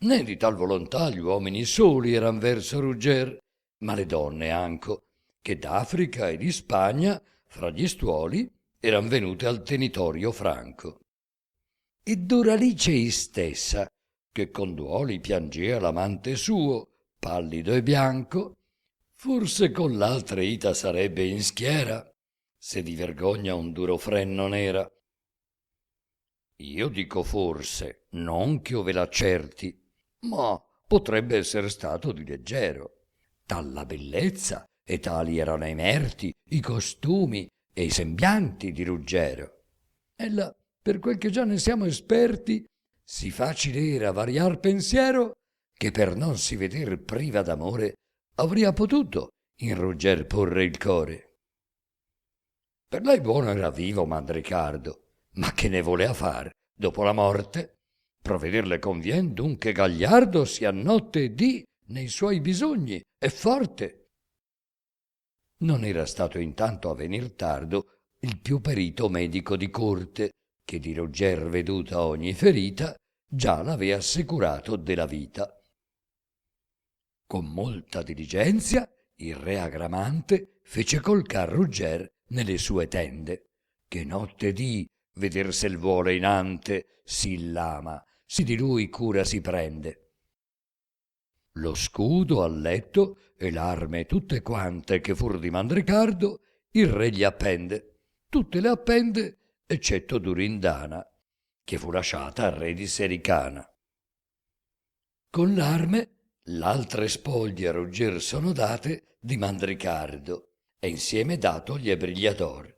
Né di tal volontà gli uomini soli eran verso Rugger, ma le donne anco, che d'Africa e di Spagna, fra gli stuoli, eran venute al tenitorio franco. E Doralice istessa, che con duoli piangea l'amante suo, pallido e bianco, forse con l'altre ita sarebbe in schiera, se di vergogna un duro frenno n'era. Io dico forse, non che io ve l'accerti, ma potrebbe essere stato di leggero. Talla bellezza e tali erano i merti, i costumi e i sembianti di Ruggero. Ella, per quel che già ne siamo esperti, si facile era variar pensiero che per non si veder priva d'amore avria potuto in Rugger porre il core. Per lei buono era vivo Mandricardo, ma che ne volea far dopo la morte? Provvederle convien dunque gagliardo sia notte e dì nei suoi bisogni e forte. Non era stato intanto a venir tardo il più perito medico di corte, che di Rugger veduta ogni ferita già l'avea assicurato della vita. Con molta diligenzia il re Agramante fece colcar Rugger nelle sue tende, che notte e dì vedersel vuole inante si l'ama, si di lui cura si prende. Lo scudo al letto e l'arme tutte quante che fur di Mandricardo il re gli appende, tutte le appende eccetto Durindana, che fu lasciata al re di Sericana. Con l'arme l'altre spoglie a Rugger sono date di Mandricardo e insieme dato gli Brigliador,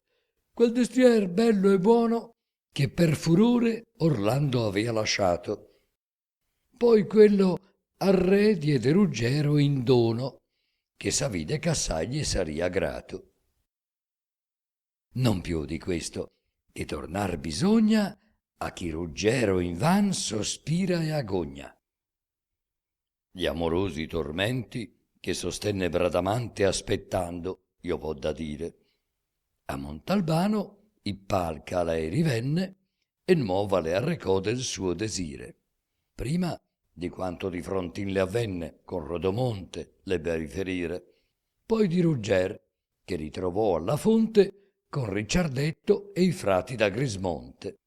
quel destrier bello e buono che per furore Orlando avea lasciato. Poi quello al re diede Ruggero in dono, che s'avide ch'assai gli saria grato. Non più di questo, che tornar bisogna a chi Ruggero invan sospira e agogna. Gli amorosi tormenti che sostenne Bradamante aspettando, io vo da dire. A Montalbano Ippalca lei rivenne e nuova le arrecò del suo desire. Prima di quanto di frontin le avvenne con Rodomonte l'ebbe a riferire, poi di Rugger, che ritrovò alla fonte con Ricciardetto e i frati da Grismonte,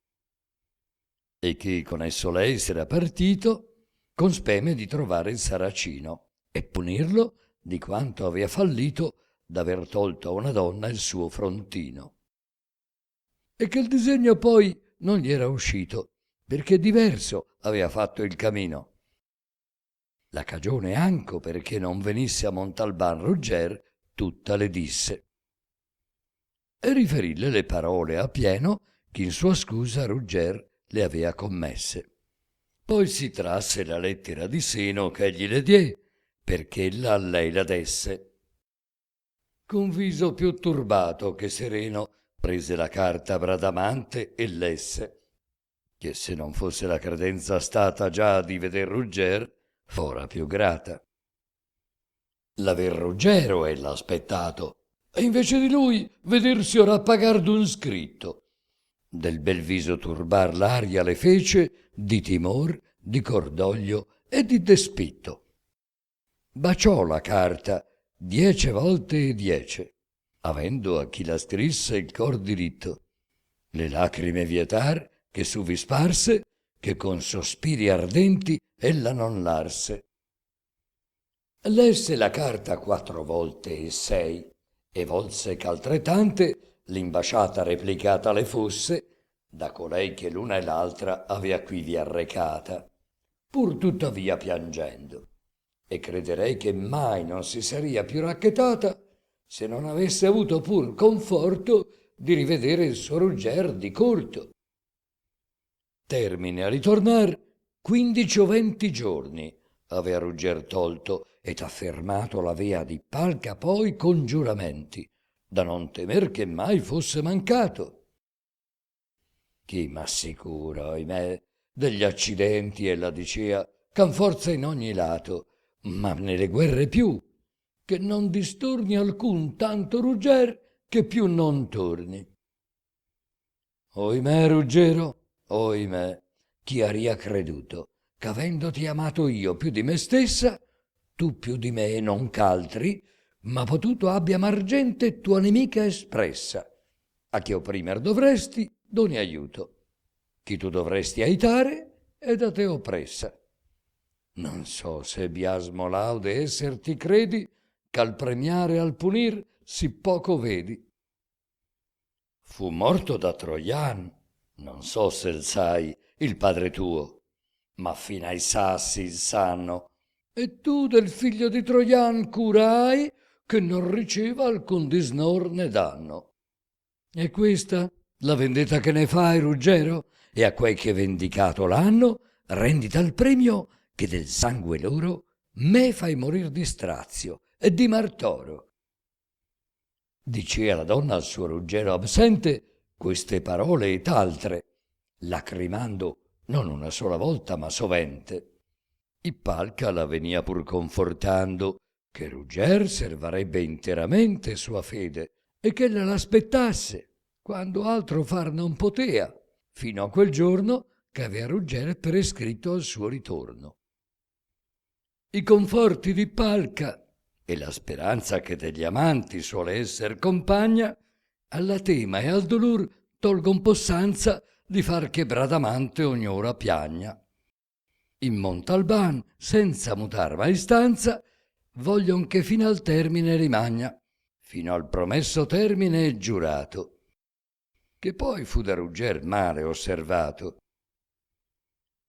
e che con esso lei s'era partito con speme di trovare il Saracino e punirlo di quanto avea fallito d'aver tolto a una donna il suo frontino, e che il disegno poi non gli era uscito, perché diverso avea fatto il camino. La cagione anco perché non venisse a Montalban Rugger tutta le disse, e riferille le parole a pieno che in sua scusa Rugger le avea commesse. Poi si trasse la lettera di seno che egli le die, perché ella a lei la desse. Con viso più turbato che sereno prese la carta Bradamante e lesse, che se non fosse la credenza stata già di veder Rugger, fora più grata. L'aver Ruggero ella aspettato, e invece di lui vedersi ora appagar d'un scritto. Del bel viso turbar l'aria le fece di timor, di cordoglio e di despitto. Baciò la carta 10 volte e 10, avendo a chi la scrisse il cor diritto, le lacrime vietar che suvi sparse, che con sospiri ardenti ella non larse. Lesse la carta 4 volte e 6, e volse ch'altrettante l'imbasciata replicata le fosse da colei che l'una e l'altra avea quivi arrecata, pur tuttavia piangendo, e crederei che mai non si saria più racchetata se non avesse avuto pur conforto di rivedere il suo rugger di corto. Termine a ritornar 15 o 20 giorni avea rugger tolto ed affermato l'avea di Palca poi con giuramenti, da non temer che mai fosse mancato. Chi m'assicura, oimè, degli accidenti ella dicea, c'han forza in ogni lato, ma nelle guerre più, che non distorni alcun tanto rugger che più non torni. Oimè, Ruggero, oimè, chi aria creduto, ch'avendoti amato io più di me stessa, tu più di me non ch'altri, ma potuto abbia margente tua nemica espressa, a chi opprimer dovresti, doni aiuto. Chi tu dovresti aitare, ed a te oppressa. Non so se biasmo laude esser ti credi, ch'al premiare e al punir si poco vedi. Fu morto da Troian, non so se il sai, il padre tuo, ma fin ai sassi il sanno, e tu del figlio di Troian curai che non riceva alcun disnor né danno. E questa la vendetta che ne fai, Ruggero? E a quei che vendicato l'hanno, rendi tal premio che del sangue loro me fai morir di strazio e di martoro. Dicea la donna al suo Ruggero absente queste parole et altre, lacrimando non una sola volta ma sovente. Ipalca la venia pur confortando che Rugger servarebbe interamente sua fede e che ella l'aspettasse quando altro far non potea, fino a quel giorno che avea Rugger prescritto al suo ritorno. I conforti di Palca e la speranza che degli amanti suole esser compagna, alla tema e al dolor tolgon possanza di far che Bradamante ognora piagna. In Montalban, senza mutar mai stanza, voglion che fino al termine rimagna, fino al promesso termine giurato, che poi fu da Rugger male osservato.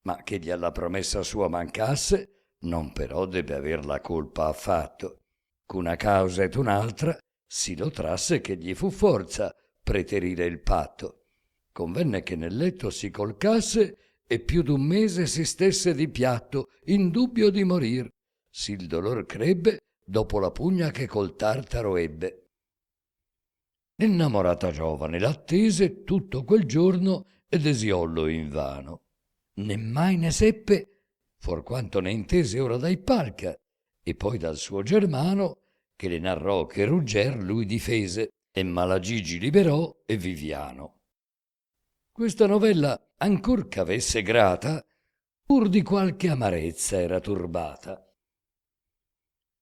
Ma che gli alla promessa sua mancasse, non però debbe aver la colpa affatto, c'una causa ed un'altra si lo trasse che gli fu forza preterire il patto. Convenne che nel letto si colcasse e più d'un mese si stesse di piatto, in dubbio di morir, sì il dolor crebbe dopo la pugna che col tartaro ebbe. L'innamorata giovane l'attese tutto quel giorno e desiollo invano. Né mai ne seppe, for quanto ne intese ora dai Palca, e poi dal suo germano, che le narrò che Rugger lui difese, e Malagigi liberò e Viviano. Questa novella, ancor ch'avesse grata, pur di qualche amarezza era turbata.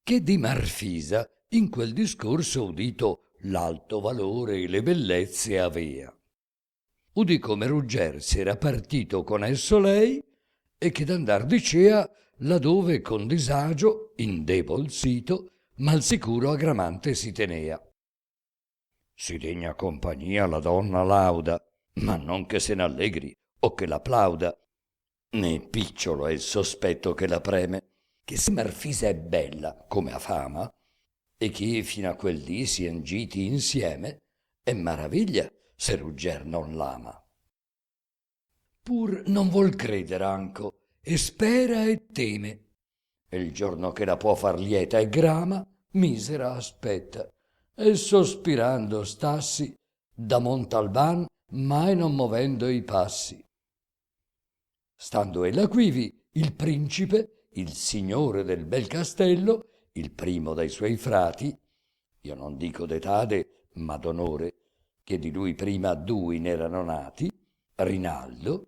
Che di Marfisa in quel discorso udito l'alto valore e le bellezze avea. Udì come Rugger si era partito con esso lei, e che d'andar dicea laddove con disagio, in debol sito, mal sicuro a Gramante si tenea. Si degna compagnia la donna lauda, ma non che se n'allegri o che l'applauda, né picciolo è il sospetto che la preme, che se Marfisa è bella come a fama, e che fino a quel dì sien giti insieme, è maraviglia se Rugger non l'ama. Pur non vuol credere anco, e spera e teme, e il giorno che la può far lieta e grama, misera aspetta, e sospirando stassi da Montalban, mai non movendo i passi. Stando ella quivi, il principe, il signore del bel castello, il primo dai suoi frati, io non dico d'etade, ma d'onore, che di lui prima due n'erano nati, Rinaldo,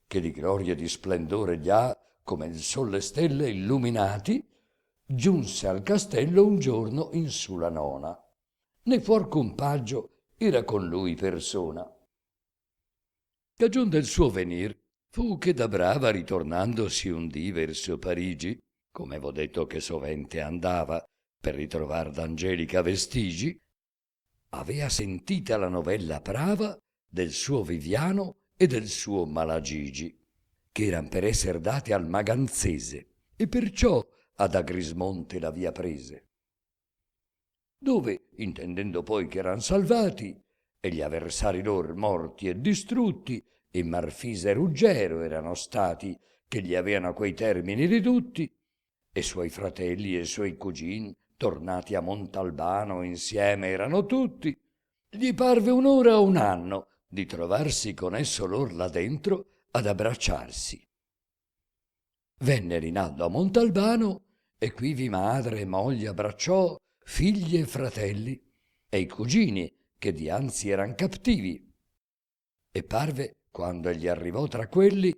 che di gloria e di splendore gli ha come il sol le stelle illuminati, giunse al castello un giorno in su la nona. Ne fuor con paggio era con lui persona. Cagion del suo venir fu che da brava ritornandosi un dì verso Parigi, come v'ho detto che sovente andava per ritrovar d'angelica vestigi, avea sentita la novella prava del suo Viviano e del suo Malagigi, che eran per esser date al Maganzese, e perciò ad Agrismonte la via prese. Dove, intendendo poi che eran salvati, e gli avversari lor morti e distrutti, e Marfisa e Ruggero erano stati, che gli aveano a quei termini ridotti, e suoi fratelli e suoi cugini, tornati a Montalbano insieme erano tutti, gli parve un'ora o un anno di trovarsi con esso lor là dentro ad abbracciarsi. Venne Rinaldo a Montalbano, e quivi madre e moglie abbracciò, figli e fratelli, e i cugini, che dianzi eran cattivi. E parve, quando egli arrivò tra quelli,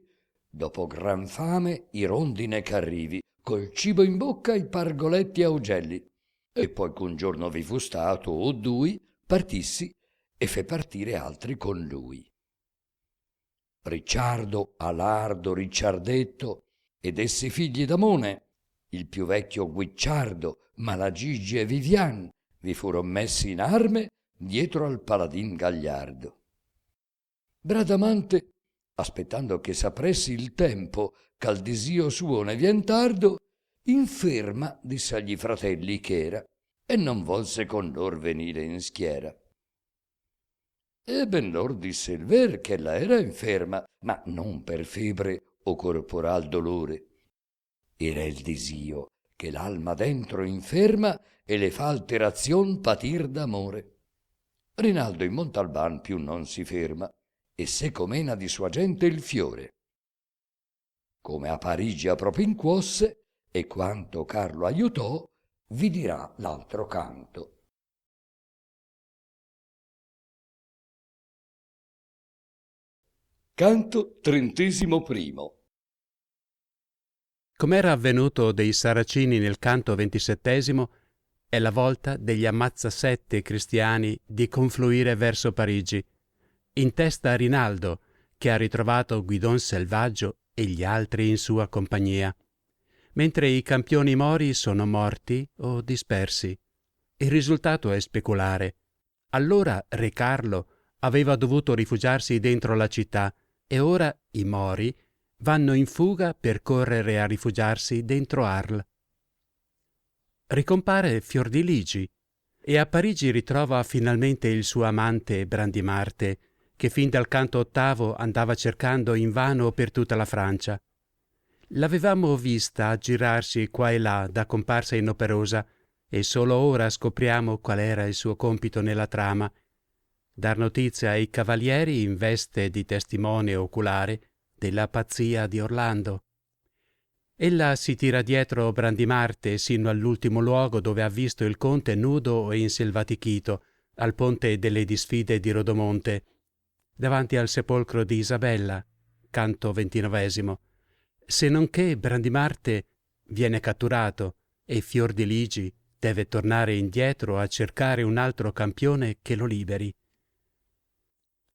dopo gran fame i rondine carrivi, col cibo in bocca i pargoletti a ugelli, e poi che un giorno vi fu stato o dui, partissi e fe partire altri con lui. Ricciardo, Alardo, Ricciardetto, ed essi figli d'Amone, il più vecchio Guicciardo, Malagigi e Vivian, vi furon messi in arme dietro al paladin gagliardo. Bradamante, aspettando che s'appressi il tempo ch'al disio suo ne vien tardo, inferma disse agli fratelli ch'era, e non volse con lor venire in schiera. E ben lor disse il ver ch'ella era inferma, ma non per febbre o corporal dolore. Era il disio che l'alma dentro inferma e le fa alterazion patir d'amore. Rinaldo in Montalban più non si ferma, e seco mena di sua gente il fiore. Come a Parigi a propinquosse, e quanto Carlo aiutò, vi dirà l'altro canto. Canto 31. Com'era avvenuto dei Saracini nel canto 27, è la volta degli ammazzasette cristiani di confluire verso Parigi, in testa a Rinaldo, che ha ritrovato Guidon Selvaggio e gli altri in sua compagnia, mentre i campioni mori sono morti o dispersi. Il risultato è speculare. Allora re Carlo aveva dovuto rifugiarsi dentro la città e ora i mori vanno in fuga per correre a rifugiarsi dentro Arles. Ricompare Fiordiligi e a Parigi ritrova finalmente il suo amante Brandimarte, che fin dal canto 8 andava cercando invano per tutta la Francia. L'avevamo vista aggirarsi qua e là da comparsa inoperosa, e solo ora scopriamo qual era il suo compito nella trama: dar notizia ai cavalieri in veste di testimone oculare della pazzia di Orlando. Ella si tira dietro Brandimarte sino all'ultimo luogo dove ha visto il conte nudo e inselvatichito, al ponte delle disfide di Rodomonte, davanti al sepolcro di Isabella, canto 29, se non che Brandimarte viene catturato e Fiordiligi deve tornare indietro a cercare un altro campione che lo liberi.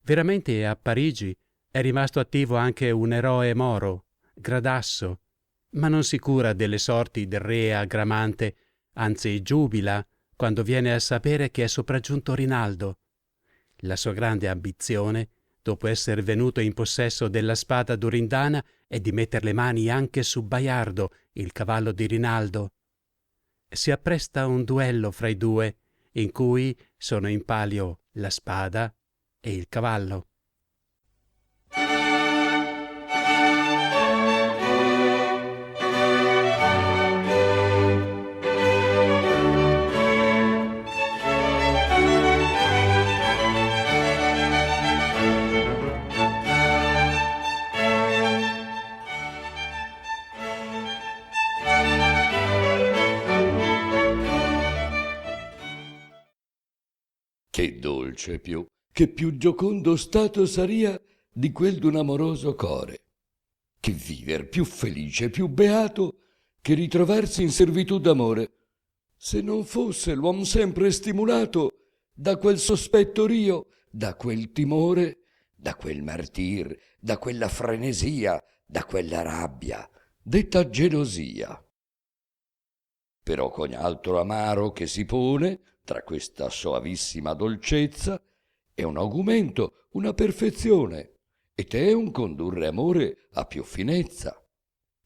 Veramente a Parigi è rimasto attivo anche un eroe moro, Gradasso, ma non si cura delle sorti del re Agramante, anzi giubila quando viene a sapere che è sopraggiunto Rinaldo. La sua grande ambizione, dopo essere venuto in possesso della spada durindana, è di metter le mani anche su Baiardo, il cavallo di Rinaldo. Si appresta un duello fra i due, in cui sono in palio la spada e il cavallo. Che dolce più, che più giocondo stato saria di quel d'un amoroso core, che viver più felice, più beato, che ritrovarsi in servitù d'amore, se non fosse l'uom sempre stimolato da quel sospetto rio, da quel timore, da quel martir, da quella frenesia, da quella rabbia, detta gelosia. Però con altro amaro che si pone tra questa soavissima dolcezza è un augumento, una perfezione, e te un condurre amore a più finezza.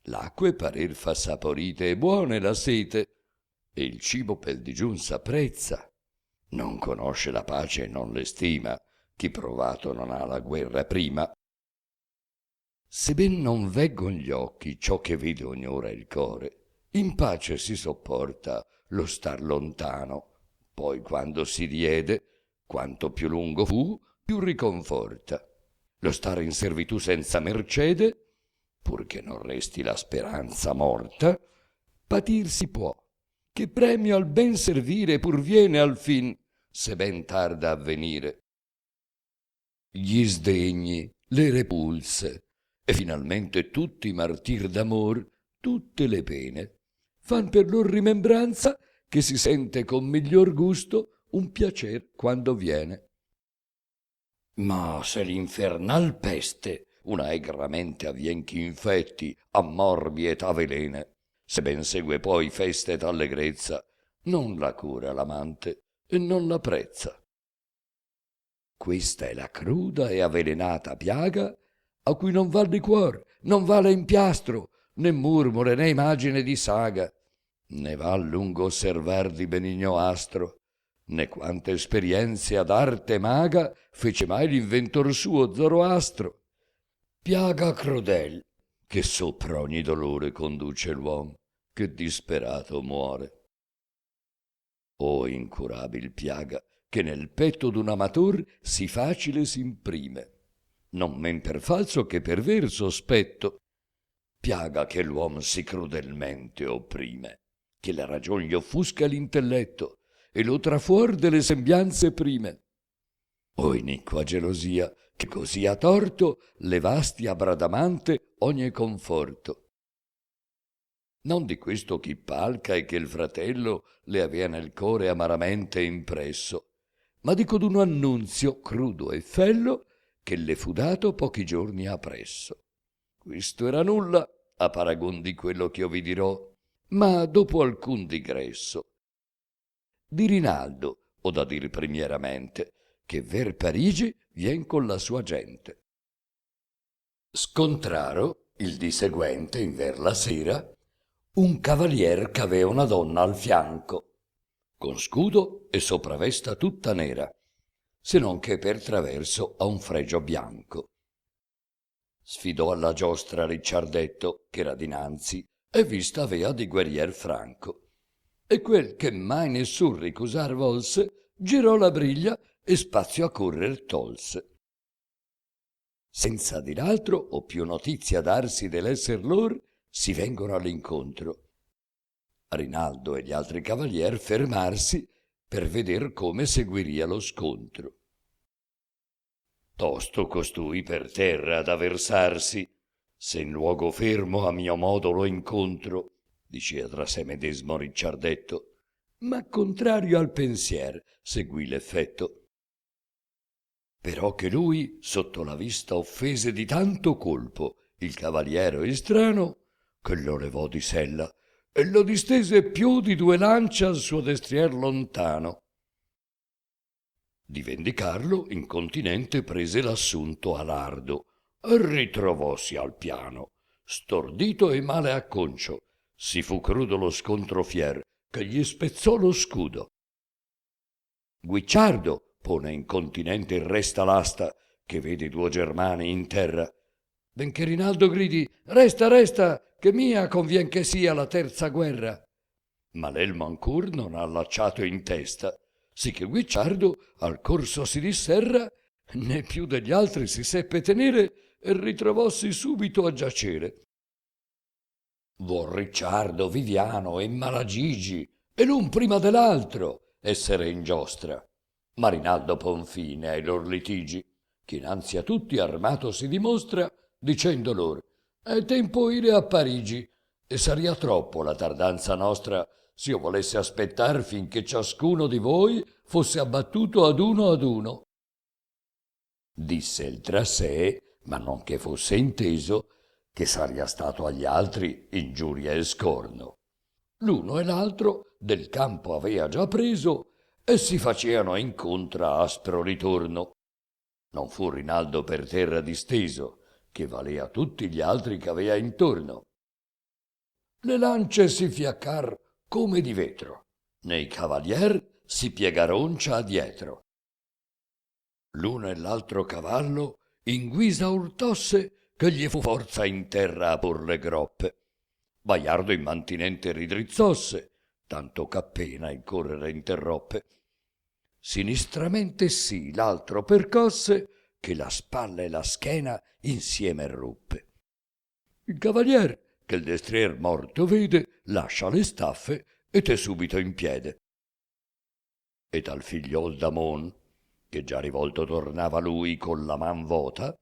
L'acque parer fa saporite e buone la sete, e il cibo pel digiun s'apprezza. Non conosce la pace e non l'estima, chi provato non ha la guerra prima. Se ben non veggon gli occhi ciò che vede ognora il core, in pace si sopporta lo star lontano, poi quando si riede, quanto più lungo fu, più riconforta. Lo stare in servitù senza mercede, purché non resti la speranza morta, patir si può, che premio al ben servire pur viene al fin, se ben tarda a venire. Gli sdegni, le repulse, e finalmente tutti i martir d'amor, tutte le pene, fan per lor rimembranza che si sente con miglior gusto un piacer quando viene. Ma se l'infernal peste una egra mente avvien chi infetti, ammorbi et avelene, se ben segue poi festa et allegrezza, non la cura l'amante e non la prezza. Questa è la cruda e avvelenata piaga a cui non val liquor, non vale impiastro, né murmure né imagine di saga, né val lungo osservar di benigno astro, né quante esperienze ad arte maga fece mai l'inventor suo Zoroastro. Piaga crudel che sopra ogni dolore conduce l'uom che disperato muore. O incurabil piaga che nel petto d'un amator sì facile s'imprime, non men per falso che per ver sospetto, piaga che l'uom si crudelmente opprime, che la ragion gli offusca l'intelletto e lo tra fuor delle sembianze prime. O iniqua gelosia che così a torto levasti a bradamante ogni conforto. Non di questo chi palca e che il fratello le avea nel core amaramente impresso, ma dico d'un annunzio crudo e fello che le fu dato pochi giorni appresso. Questo era nulla a paragon di quello che io vi dirò, ma dopo alcun digresso. Di Rinaldo ho da dir primieramente che ver Parigi vien con la sua gente. Scontraro il dì seguente in ver la sera un cavalier c'avea una donna al fianco, con scudo e sopravesta tutta nera, se non che per traverso a un fregio bianco. Sfidò alla giostra Ricciardetto, che era dinanzi, e vista avea di guerrier franco. E quel che mai nessun ricusar volse, girò la briglia e spazio a correr tolse. Senza dir altro o più notizia darsi dell'esser lor, si vengono all'incontro. Rinaldo e gli altri cavalier fermarsi per veder come seguiria lo scontro. Tosto costui per terra ad aversarsi, se in luogo fermo a mio modo lo incontro, dicea tra sé medesmo Ricciardetto, ma contrario al pensier seguì l'effetto. Però che lui, sotto la vista offese di tanto colpo, il cavaliere estrano, che lo levò di sella e lo distese più di 2 lance al suo destrier lontano. Di vendicarlo, incontinente prese l'assunto alardo e ritrovossi al piano, stordito e male acconcio. Si fu crudo lo scontro fier, che gli spezzò lo scudo. Guicciardo pone incontinente il resta l'asta, che vede i 2 germani in terra. Benché Rinaldo gridi, resta, resta, che mia convien che sia la terza guerra. Ma l'elmo ancor non ha allacciato in testa, sì che Guicciardo al corso si disserra, né più degli altri si seppe tenere e ritrovossi subito a giacere. Vuol Ricciardo, Viviano e Malagigi, e l'un prima dell'altro, essere in giostra. Ma Rinaldo pon fine ai lor litigi, che innanzi a tutti armato si dimostra, dicendo lor, è tempo ire a Parigi, e saria troppo la tardanza nostra s'io volesse aspettar finché ciascuno di voi fosse abbattuto ad uno. Disse il tra sé, ma non che fosse inteso, che saria stato agli altri ingiuria e scorno. L'uno e l'altro del campo avea già preso e si faceano incontra aspro ritorno. Non fu Rinaldo per terra disteso, che valea tutti gli altri che avea intorno. Le lance si fiaccar come di vetro, nei cavalier si piegaroncia adietro. L'uno e l'altro cavallo in guisa urtosse che gli fu forza in terra a por le groppe. Baiardo immantinente ridrizzosse, tanto qu'appena il correre interroppe. Sinistramente sì l'altro percosse, che la spalla e la schiena insieme ruppe. Il cavalier, che il destrier morto vede, lascia le staffe e te subito in piede. Ed al figliol d'Amon, che già rivolto tornava lui con la man vota,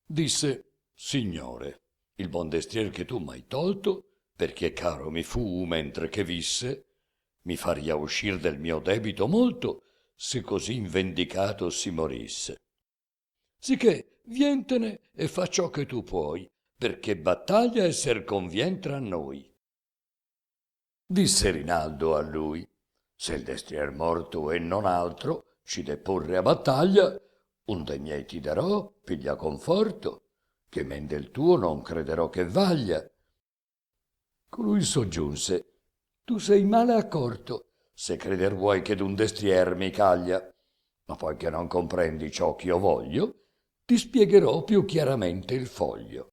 disse: Signore, il buon destrier che tu m'hai tolto, perché caro mi fu mentre che visse, mi faria uscir del mio debito molto, se così invendicato si morisse. Sicché vientene e fa ciò che tu puoi, perché battaglia esser convien tra noi. Disse Rinaldo a lui: se il destrier morto e non altro ci deporre a battaglia, un de miei ti darò, piglia conforto, che men del tuo non crederò che vaglia. Colui soggiunse: tu sei male accorto, se creder vuoi che d'un destrier mi caglia, ma poi che non comprendi ciò ch'io voglio, ti spiegherò più chiaramente il foglio.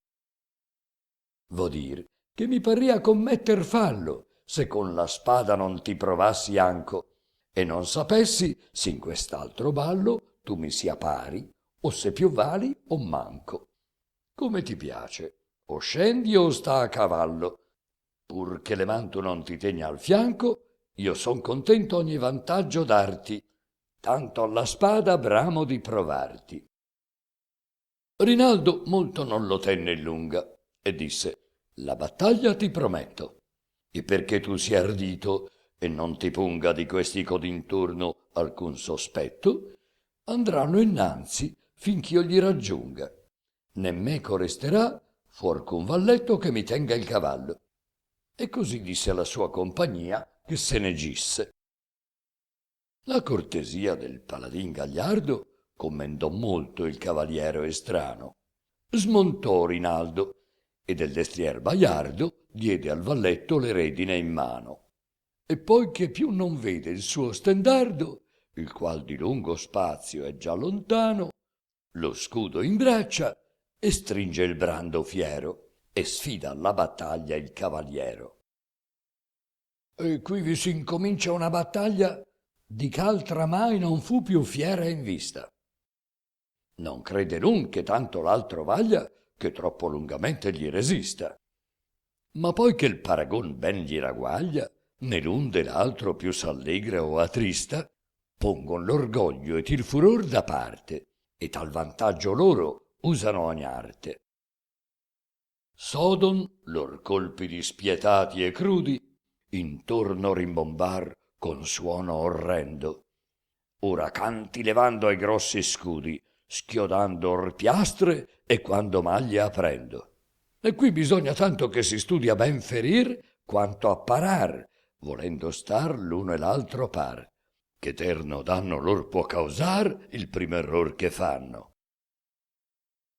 Vo dir che mi parria commetter fallo, se con la spada non ti provassi anco, e non sapessi s'in quest'altro ballo tu mi sia pari, o se più vali o manco. Come ti piace, o scendi o sta a cavallo, pur che le man tu non ti tegna al fianco, io son contento ogni vantaggio darti, tanto alla spada bramo di provarti. Rinaldo molto non lo tenne in lunga e disse: la battaglia ti prometto, e perché tu sia ardito e non ti punga di questi codintorno alcun sospetto, andranno innanzi finch'io gli raggiunga, né meco resterà fuor c'un valletto che mi tenga il cavallo. E così disse alla sua compagnia che se ne gisse. La cortesia del paladin gagliardo commendò molto il cavaliero estrano. Smontò Rinaldo e del destrier baiardo diede al valletto le redine in mano. E poi che più non vede il suo stendardo, il qual di lungo spazio è già lontano, lo scudo imbraccia e stringe il brando fiero e sfida alla battaglia il cavaliero. E qui vi si incomincia una battaglia di ch'altra mai non fu più fiera in vista. Non crede l'un che tanto l'altro vaglia, che troppo lungamente gli resista. Ma poi che il paragon ben gli ragguaglia, né l'un de l'altro più s'allegra o attrista, pongon l'orgoglio ed il furor da parte, e tal vantaggio loro usano ogni arte. Sodon lor colpi dispietati e crudi, intorno rimbombar con suono orrendo. Ora canti levando ai grossi scudi, schiodando or piastre e quando maglie aprendo. E qui bisogna tanto che si studia ben ferir, quanto a parar, volendo star l'uno e l'altro par, che eterno danno lor può causar il primo error che fanno.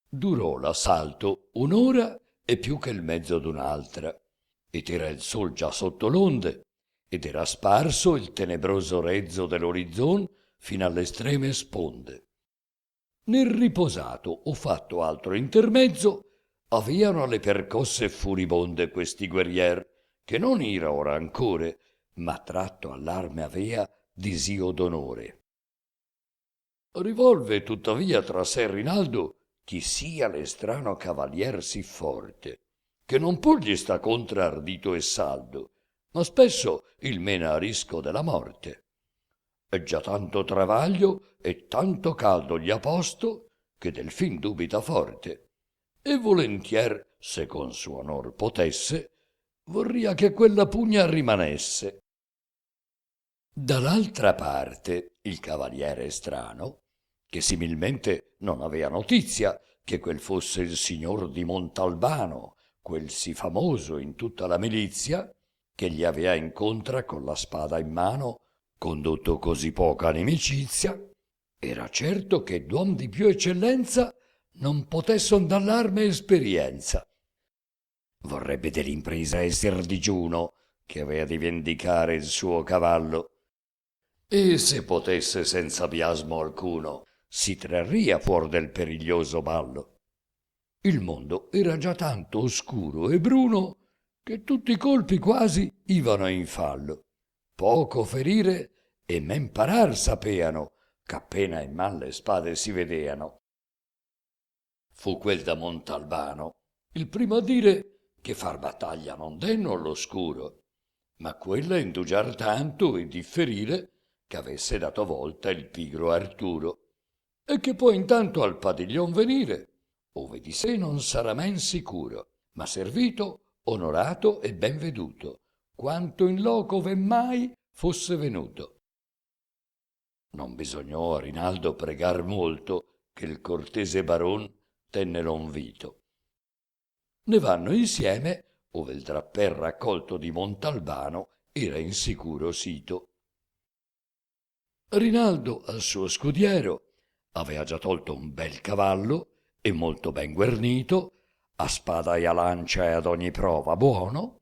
Durò l'assalto un'ora e più che il mezzo d'un'altra, ed era il sol già sotto l'onde, ed era sparso il tenebroso rezzo dell'orizzon fin alle estreme sponde. Nel riposato o fatto altro intermezzo, aveano le percosse furibonde questi guerrier, che non ira ora ancore, ma tratto all'arme avea disio d'onore. Rivolve tuttavia tra sé Rinaldo chi sia l'estrano cavalier sì forte, che non pur gli sta contra ardito e saldo, ma spesso il mena a risco della morte. E già tanto travaglio e tanto caldo gli ha posto, che del fin dubita forte, e volentier, se con suo onor potesse, vorria che quella pugna rimanesse. Dall'altra parte il cavaliere strano, che similmente non avea notizia che quel fosse il signor di Montalbano, quel sì famoso in tutta la milizia, che gli avea incontra con la spada in mano, condotto così poca nimicizia, era certo che d'uom di più eccellenza non poté sondallarme esperienza. Vorrebbe dell'impresa esser digiuno, che avea di vendicare il suo cavallo, e se potesse senza biasmo alcuno si trarria fuor del periglioso ballo. Il mondo era già tanto oscuro e bruno che tutti i colpi quasi ivano in fallo. Poco ferire e men parar sapeano, ch'appena in man le spade si vedeano. Fu quel da Montalbano il primo a dire che far battaglia non denno all'oscuro, ma quella indugiar tanto e differire che avesse dato volta il pigro Arturo, e che poi intanto al padiglion venire, ove di sé non sarà men sicuro, ma servito, onorato e ben veduto, quanto in loco ove mai fosse venuto. Non bisognò a Rinaldo pregar molto che il cortese baron tenne lonvito. Ne vanno insieme ove il drappel raccolto di Montalbano era in sicuro sito. Rinaldo al suo scudiero avea già tolto un bel cavallo e molto ben guernito, a spada e a lancia e ad ogni prova buono,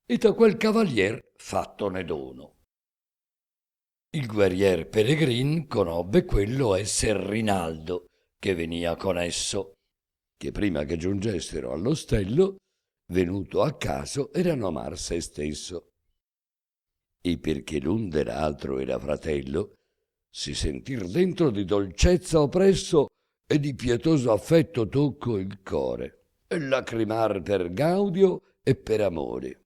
e da quel cavalier fattone dono. Il guerrier Peregrin conobbe quello esser Rinaldo, che venia con esso, che prima che giungessero all'ostello, venuto a caso, era nomar se stesso. E perché l'un dell'altro era fratello, si sentir dentro di dolcezza oppresso e di pietoso affetto tocco il core, e lacrimar per gaudio e per amore.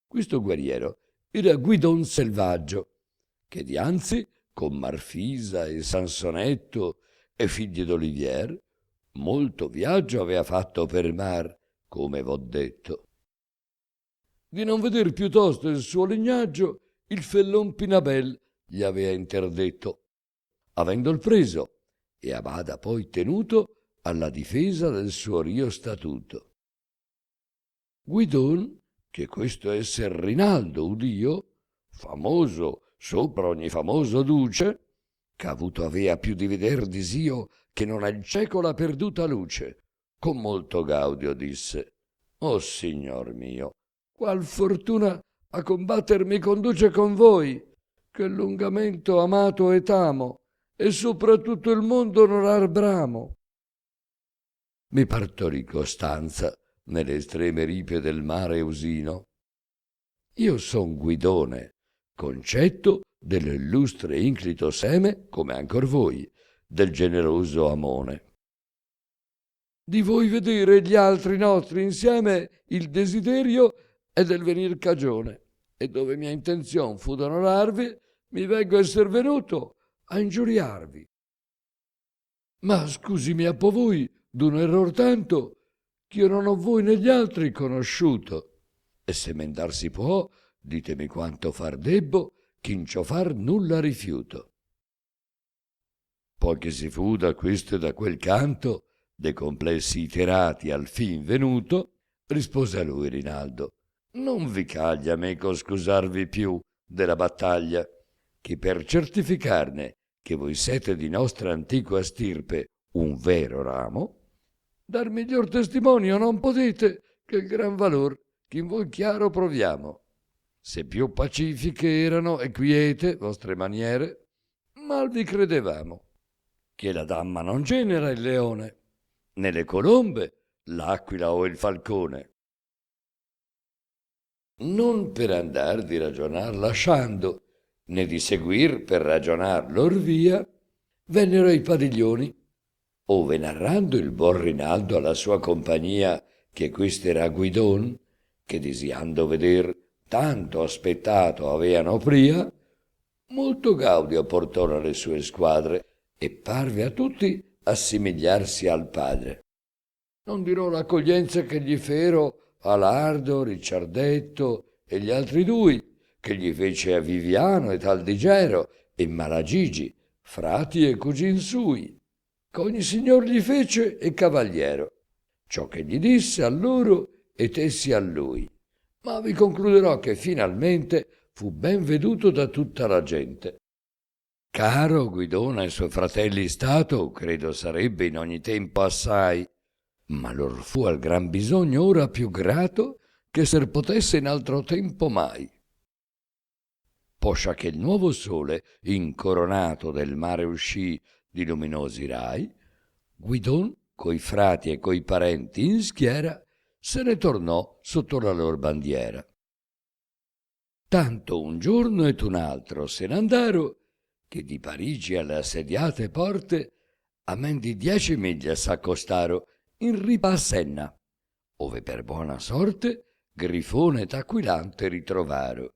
Questo guerriero era Guidon Selvaggio, che dianzi con Marfisa e Sansonetto e figli d'Olivier molto viaggio avea fatto per mar, come v'ho detto. Di non veder piuttosto il suo lignaggio, il fellon Pinabel gli avea interdetto, avendol preso e a bada poi tenuto alla difesa del suo rio statuto. Guidon, che questo esser Rinaldo udio, famoso sopra ogni famoso duce, che avuto avea più di veder disio che non al cieco la perduta luce, con molto gaudio disse: «O signor mio, qual fortuna a combatter mi conduce con voi, che lungamente amato et amo, e sopra tutto il mondo onorar bramo. Mi partorì Costanza nelle estreme ripe del mare Eusino. Io son Guidone, concetto dell'illustre inclito seme, come ancor voi, del generoso Amone. Di voi vedere gli altri nostri insieme il desiderio è del venir cagione, e dove mia intenzione fu d'onorarvi, mi vengo esser venuto a ingiuriarvi. Ma scusimi a po' voi d'un error tanto, ch'io non ho voi né gli altri conosciuto, e se mendar si può, ditemi quanto far debbo, ch'in ciò far nulla rifiuto. Poi che si fu da questo e da quel canto, de complessi iterati al fin venuto, rispose a lui Rinaldo: non vi caglia meco scusarvi più della battaglia, che per certificarne che voi siete di nostra antiqua stirpe un vero ramo, dar miglior testimonio non potete che il gran valor che in voi chiaro proviamo. Se più pacifiche erano e quiete vostre maniere, mal vi credevamo, che la damma non genera il leone, né le colombe l'aquila o il falcone. Non per andar di ragionar lasciando, né di seguir per ragionar lor via, vennero ai padiglioni, ove narrando il buon Rinaldo alla sua compagnia che quest'era Guidon, che disiando veder tanto aspettato aveano pria, molto gaudio portò le sue squadre e parve a tutti assimigliarsi al padre. Non dirò l'accoglienza che gli fero Alardo, Ricciardetto e gli altri due, che gli fece a Viviano e Taldigero e Malagigi, frati e cugin sui, che ogni signor gli fece e cavaliero, ciò che gli disse a loro ed essi a lui. Ma vi concluderò che finalmente fu ben veduto da tutta la gente. Caro Guidone ai suoi fratelli stato, credo sarebbe in ogni tempo assai, ma lor fu al gran bisogno ora più grato che ser potesse in altro tempo mai. Poscia che il nuovo sole, incoronato del mare uscì di luminosi rai, Guidon, coi frati e coi parenti in schiera, se ne tornò sotto la lor bandiera. Tanto un giorno ed un altro se n'andaro, che di Parigi alle assediate porte a men di 10 miglia s'accostaro in ripa a Senna, ove per buona sorte Grifone ed Aquilante ritrovaro,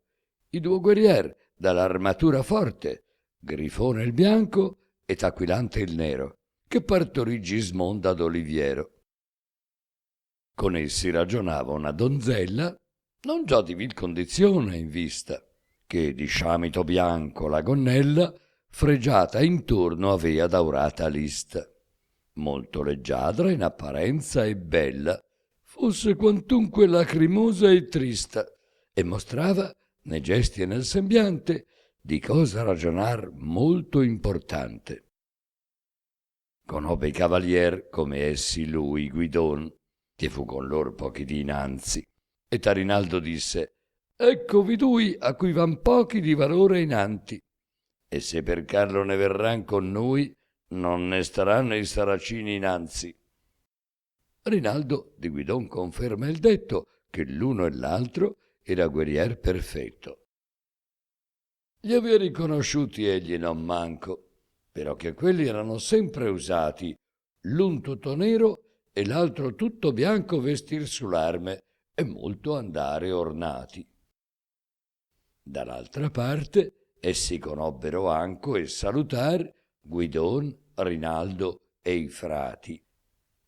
i due guerrier dall'armatura forte, Grifone il bianco ed Aquilante il nero, che partorì Gismonda d'Oliviero. Con essi ragionava una donzella, non già di vil condizione in vista, che di sciamito bianco la gonnella fregiata intorno avea daurata lista, molto leggiadra in apparenza e bella, fosse quantunque lacrimosa e trista, e mostrava nei gesti e nel sembiante di cosa ragionar molto importante. Conobbe i cavalier come essi lui Guidon, che fu con lor pochi dinanzi, e a Rinaldo disse: eccovi dui a cui van pochi di valore inanti, e se per Carlo ne verran con noi, non ne staranno i saracini inanzi. Rinaldo di Guidon conferma il detto che l'uno e l'altro era guerrier perfetto. Gli aveva riconosciuti egli non manco, però che quelli erano sempre usati, l'un tutto nero e l'altro tutto bianco vestir sull'arme e molto andare ornati. Dall'altra parte essi conobbero anco e salutar Guidon, Rinaldo e i frati,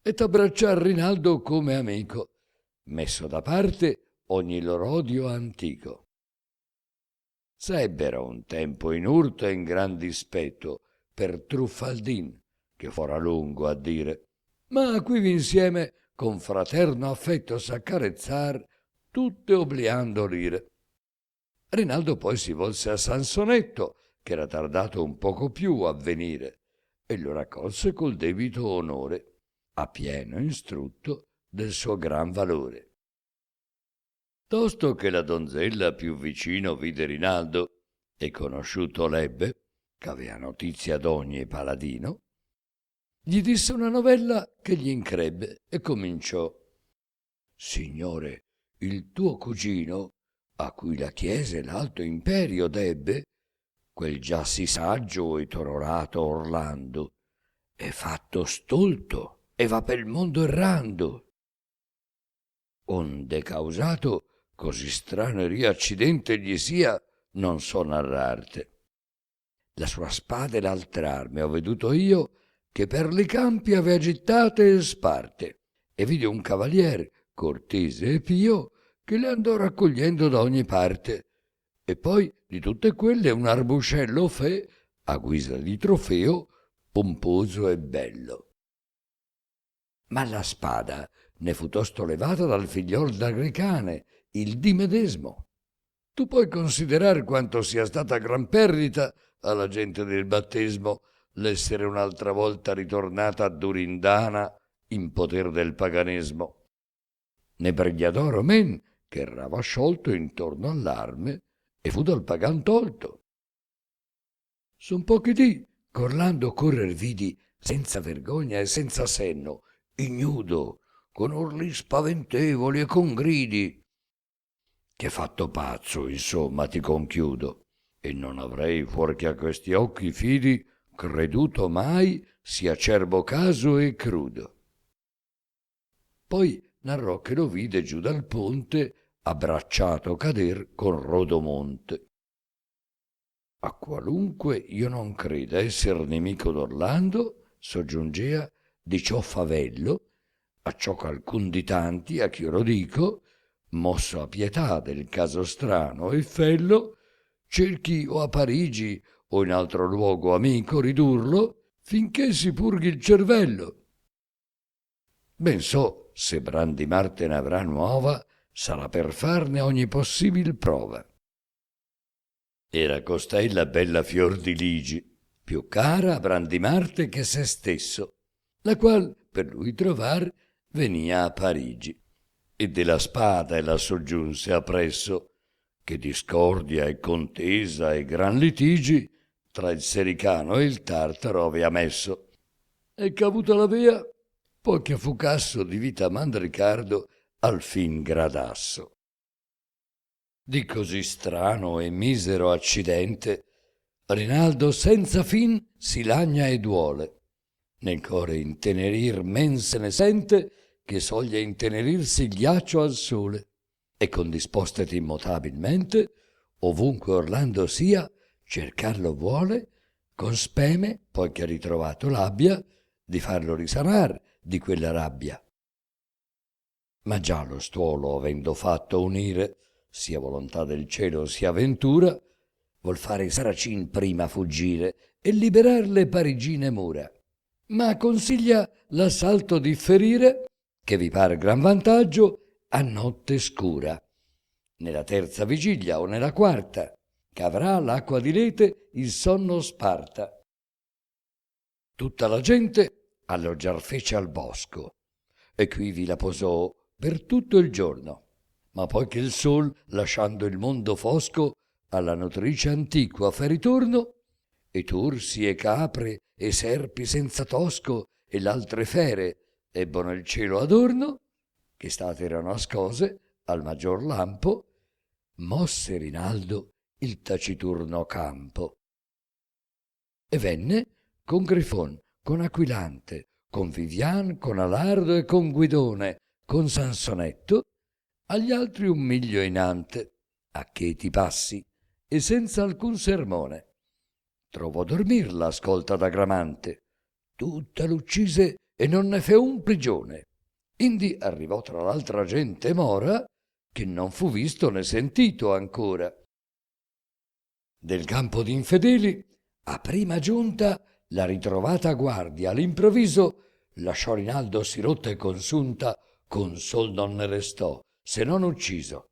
ed abbracciar Rinaldo come amico, messo da parte ogni lor odio antico. S'ebbero un tempo in urto e in gran dispetto per Truffaldin, che fora lungo a dire, ma quivi insieme con fraterno affetto s'accarezzar, tutte obliando l'ire. Rinaldo poi si volse a Sansonetto, che era tardato un poco più a venire, e lo raccolse col debito onore, a pieno instrutto del suo gran valore. Tosto che la donzella più vicino vide Rinaldo e conosciuto l'ebbe, ch'avea notizia d'ogni paladino, gli disse una novella che gli increbbe e cominciò: signore, il tuo cugino, a cui la chiesa e l'alto imperio debbe, quel già sì saggio e tororato Orlando, è fatto stolto e va pel mondo errando, onde causato così strano e riaccidente gli sia, non so narrarte. La sua spada e l'altr'arme ho veduto io, che per li campi avea gittate e sparte, e vide un cavalier cortese e pio che le andò raccogliendo da ogni parte, e poi di tutte quelle un arbuscello fe a guisa di trofeo pomposo e bello. Ma la spada ne fu tosto levata dal figliol d'Agricane, il dì medesmo. Tu puoi considerar quanto sia stata gran perdita alla gente del battesimo l'essere un'altra volta ritornata a Durindana in poter del paganesimo. Ne Brigliadoro men che errava sciolto intorno all'arme e fu dal pagan tolto. Son pochi dì ch'Orlando correr vidi senza vergogna e senza senno, ignudo, con urli spaventevoli e con gridi, che fatto pazzo, insomma, ti conchiudo, e non avrei fuorché a questi occhi fidi creduto mai sia acerbo caso e crudo. Poi narrò che lo vide giù dal ponte abbracciato cader con Rodomonte. A qualunque io non creda esser nemico d'Orlando, soggiungea, di ciò favello, acciò ch'alcun di tanti, a chi io lo dico, mosso a pietà del caso strano e fello, cerchi o a Parigi o in altro luogo amico ridurlo, finché si purghi il cervello. Ben so, se Brandimar te ne avrà nuova, sarà per farne ogni possibil prova. Era costei la bella Fiordiligi, più cara a Brandimarte che se stesso, la qual per lui trovar venia a Parigi, e della spada la soggiunse appresso, che discordia e contesa e gran litigi tra il Sericano e il Tartaro avea messo, e cavuta la via, poi che fu casso di vita Mandricardo al fin gradasso. Di così strano e misero accidente, Rinaldo senza fin si lagna e duole. Nel core intenerir men se ne sente che soglia intenerirsi il ghiaccio al sole, e con disposteti immotabilmente, ovunque Orlando sia, cercarlo vuole, con speme, poi che ritrovato l'abbia, di farlo risanar di quella rabbia. Ma già lo stuolo avendo fatto unire, sia volontà del cielo sia ventura, vuol fare i Saracin prima fuggire e liberar le parigine mura. Ma consiglia l'assalto differire, che vi par gran vantaggio, a notte scura, nella terza vigilia o nella quarta, che avrà l'acqua di Lete il sonno sparta. Tutta la gente alloggiar fece al bosco, e qui vi la posò per tutto il giorno. Ma poi che il sol, lasciando il mondo fosco, alla nutrice antiqua fa ritorno, e tursi e capre e serpi senza tosco e l'altre fere ebbono il cielo adorno, che state erano ascose al maggior lampo, mosse Rinaldo il taciturno campo. E venne con Grifon, con Aquilante, con Vivian, con Alardo e con Guidone, con Sansonetto, agli altri un miglio inante, a cheti passi e senza alcun sermone. Trovò dormir l'ascolta da Gramante, tutta l'uccise e non ne fe un prigione. Indi arrivò tra l'altra gente mora, che non fu visto né sentito ancora. Del campo d'infedeli, a prima giunta, la ritrovata guardia all'improvviso lasciò Rinaldo si rotta e consunta, con sol non ne restò, se non ucciso.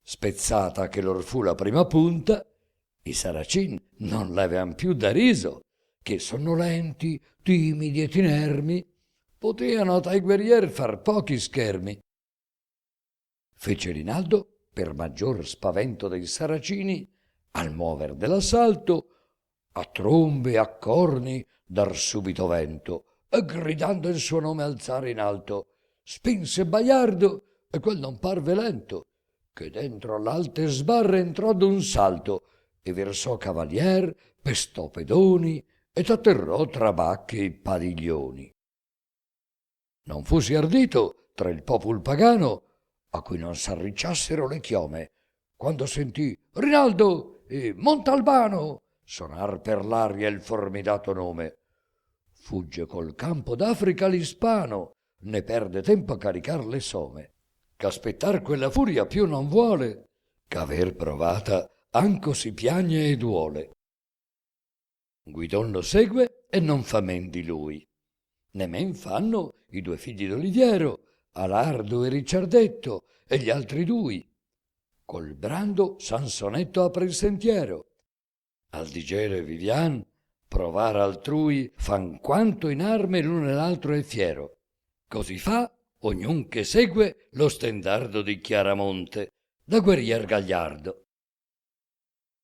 Spezzata che lor fu la prima punta, i Saracin non l'avean più da riso, che sonnolenti, timidi e tinermi, poteano tai guerrier far pochi schermi. Fece Rinaldo, per maggior spavento dei Saracini, al muover dell'assalto, a trombe e a corni dar subito vento, e gridando il suo nome alzare in alto, spinse Baiardo, e quel non parve lento, che dentro all'alte sbarre entrò d'un salto, e versò cavalier, pestò pedoni, e t'atterrò tra bacche e padiglioni. Non fusi ardito tra il popol pagano, a cui non s'arricciassero le chiome, quando sentì Rinaldo e Montalbano sonar per l'aria il formidato nome. Fugge col campo d'Africa l'ispano, ne perde tempo a caricar le some, ch'aspettar quella furia più non vuole, ch'aver provata anco si piagne e duole. Guidon lo segue e non fa men di lui, ne men fanno i due figli d'Oliviero, Alardo e Ricciardetto, e gli altri due. Col brando Sansonetto apre il sentiero. Al digere Vivian, provar altrui, fan quanto in arme l'uno e l'altro è fiero. Così fa ognun che segue lo stendardo di Chiaramonte, da guerrier gagliardo.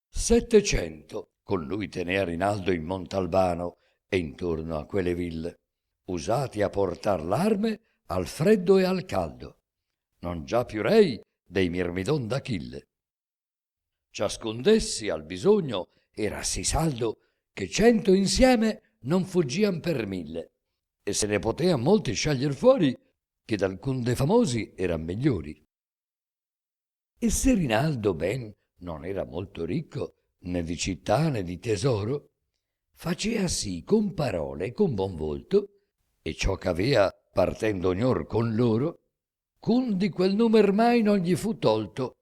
700 con lui tenea Rinaldo in Montalbano e intorno a quelle ville, usati a portar l'arme al freddo e al caldo, non già più rei dei Mirmidon d'Achille. Ciascun d'essi al bisogno era sì saldo che 100 insieme non fuggian per 1000, e se ne potean molti sceglier fuori che d'alcun de famosi eran migliori. E se Rinaldo ben non era molto ricco né di città né di tesoro, facea sì con parole e con buon volto, e ciò ch'avea partendo ognor con loro, cun di quel numer mai non gli fu tolto,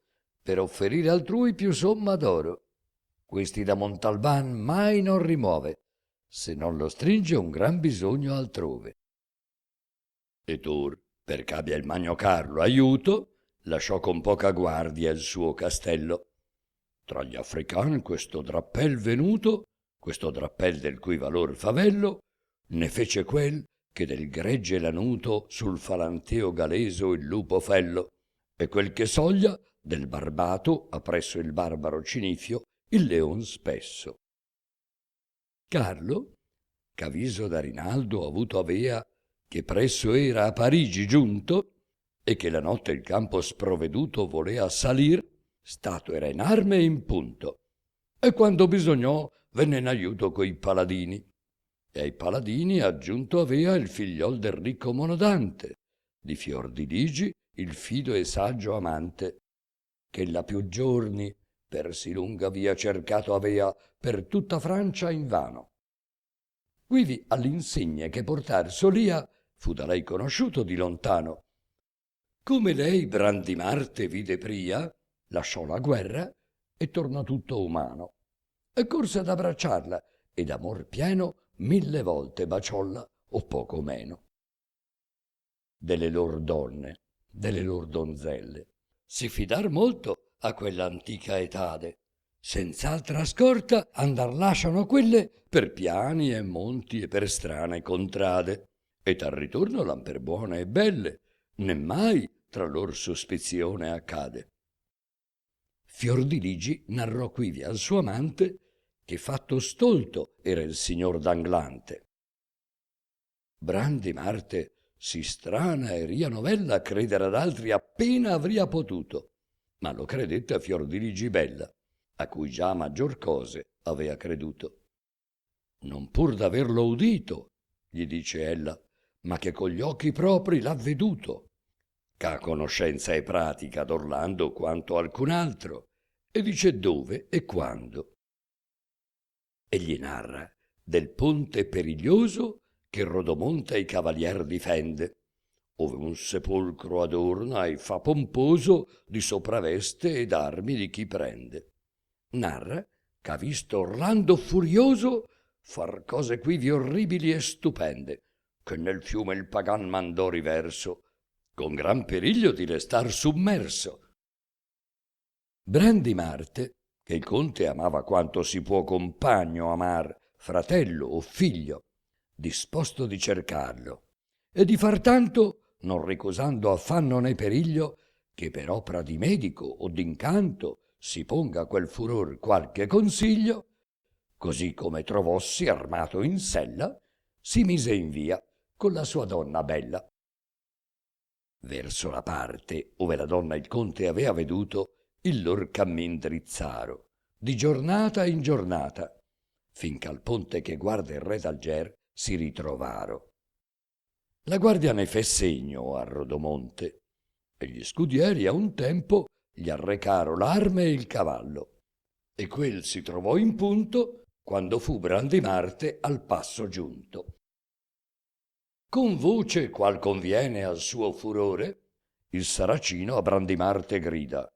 per offerire altrui più somma d'oro. Questi da Montalban mai non rimuove, se non lo stringe un gran bisogno altrove. E Tor, perché abbia il Magno Carlo aiuto, lasciò con poca guardia il suo castello. Tra gli african questo drappel venuto, questo drappel del cui valor favello, ne fece quel che del gregge lanuto sul falanteo galeso il lupo fello, e quel che soglia del barbato appresso il barbaro cinifio il leon spesso. Carlo, ch'avviso da Rinaldo avuto avea che presso era a Parigi giunto, e che la notte il campo sprovveduto volea salir, stato era in arme e in punto, e quando bisognò venne in aiuto coi paladini, e ai paladini aggiunto avea il figliol del ricco Monodante, di Fiordiligi il fido e saggio amante, che la più giorni per sì lunga via cercato avea per tutta Francia invano. Quivi all'insegne che portar solia fu da lei conosciuto di lontano. Come lei Brandimarte vide pria, lasciò la guerra e tornò tutto umano, e corse ad abbracciarla e d'amor pieno 1000 volte baciolla o poco meno. Delle lor donne, delle lor donzelle, si fidar molto a quella antica etade, senz'altra scorta andar lasciano quelle per piani e monti e per strane contrade, ed al ritorno l'han per buone e belle, né mai tra lor sospizione accade. Fiordiligi narrò quivi al suo amante che fatto stolto era il signor d'Anglante. Brandimarte sì strana e ria novella credere ad altri appena avria potuto, ma lo credette a Fiordiligi bella, a cui già maggior cose avea creduto. Non pur d'averlo udito, gli dice ella, ma che con gli occhi propri l'ha veduto, ch'ha conoscenza e pratica d'Orlando quanto alcun altro, e dice dove e quando. Egli narra del ponte periglioso che Rodomonte ai cavalier difende, ove un sepolcro adorna e fa pomposo di sopraveste ed armi di chi prende. Narra ch'ha visto Orlando furioso far cose quivi orribili e stupende, che nel fiume il pagan mandò riverso, con gran periglio di restar submerso. Brandimarte, che il conte amava quanto si può compagno amar, fratello o figlio, disposto di cercarlo, e di far tanto, non ricusando affanno né periglio, che per opera di medico o d'incanto si ponga quel furor qualche consiglio, così come trovossi armato in sella, si mise in via con la sua donna bella. Verso la parte ove la donna il conte avea veduto, il lor cammin drizzaro, di giornata in giornata, finché al ponte che guarda il re d'Alger si ritrovaro. La guardia ne fe segno a Rodomonte, e gli scudieri a un tempo gli arrecaro l'arme e il cavallo, e quel si trovò in punto quando fu Brandimarte al passo giunto. Con voce qual conviene al suo furore, il saracino a Brandimarte grida: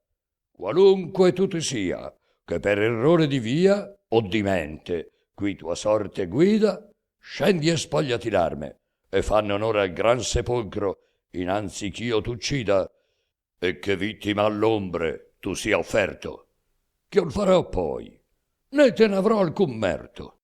qualunque tu ti sia, che per errore di via o di mente qui tua sorte guida, scendi e spogliati l'arme, e fanne onore al gran sepolcro innanzi ch'io t'uccida, e che vittima all'ombre tu sia offerto, ch'io l farò poi, né te n'avrò alcun merto.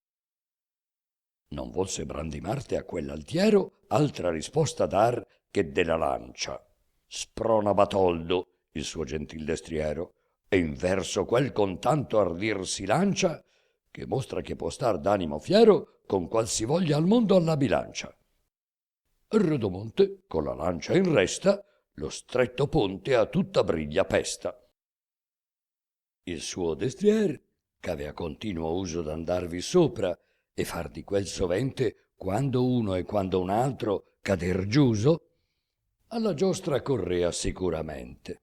Non volse Brandimarte a quell'altiero altra risposta dar che della lancia. Sprona Batoldo, il suo gentil destriero, e in verso quel con tanto ardir si lancia, che mostra che può star d'animo fiero con qualsivoglia al mondo alla bilancia. Rodomonte, con la lancia in resta, lo stretto ponte a tutta briglia pesta. Il suo destrier, ch'avea continuo uso d'andarvi sopra e far di quel sovente quando uno e quando un altro cader giuso, alla giostra correa sicuramente.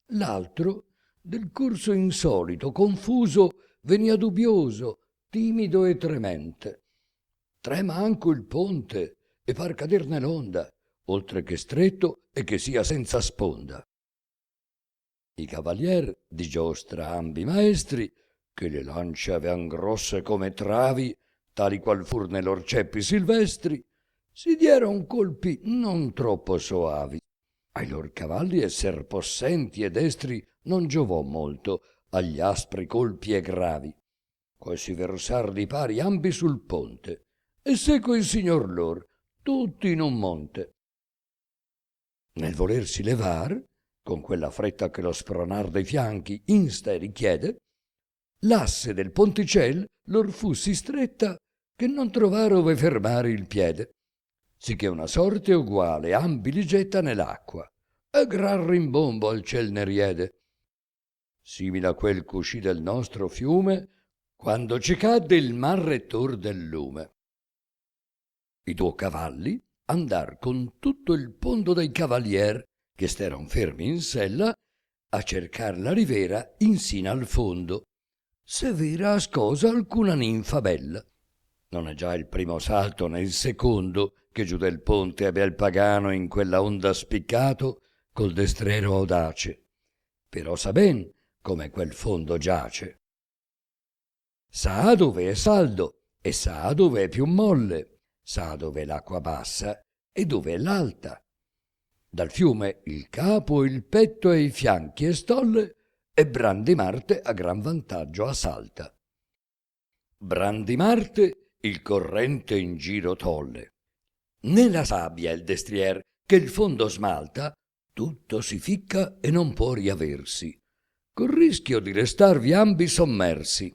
L'altro, del corso insolito, confuso, venia dubbioso, timido e tremente. Trema anco il ponte e par caderne l'onda, oltre che stretto e che sia senza sponda. I cavalier di giostra ambi maestri, che le lance avean grosse come travi, tali qual fur ne lor ceppi silvestri, si dieron colpi non troppo soavi. Ai lor cavalli esser possenti e destri non giovò molto agli aspri colpi e gravi. Poi si versar di pari ambi sul ponte, e seco il signor lor, tutti in un monte. Nel volersi levar, con quella fretta che lo spronar dei fianchi insta e richiede, l'asse del ponticel lor fu sì stretta che non trovar ove fermare il piede, sicché una sorte uguale ambi li getta nell'acqua, e gran rimbombo al ciel ne riede, simile a quel cuscì del nostro fiume, quando ci cadde il mar rettor del lume. I due cavalli andar con tutto il pondo dei cavalier, che steron fermi in sella, a cercar la rivera insina al fondo, se vira ascosa alcuna ninfa bella. Non è già il primo salto né il secondo che giù del ponte abbia il pagano in quella onda spiccato col destrero audace, però sa ben come quel fondo giace. Sa dove è saldo e sa dove è più molle, sa dove è l'acqua bassa e dove è l'alta. Dal fiume il capo, il petto e i fianchi e stolle, e Brandimarte a gran vantaggio assalta. Brandimarte il corrente in giro tolle. Nella sabbia il destrier che il fondo smalta, tutto si ficca e non può riaversi, col rischio di restarvi ambi sommersi.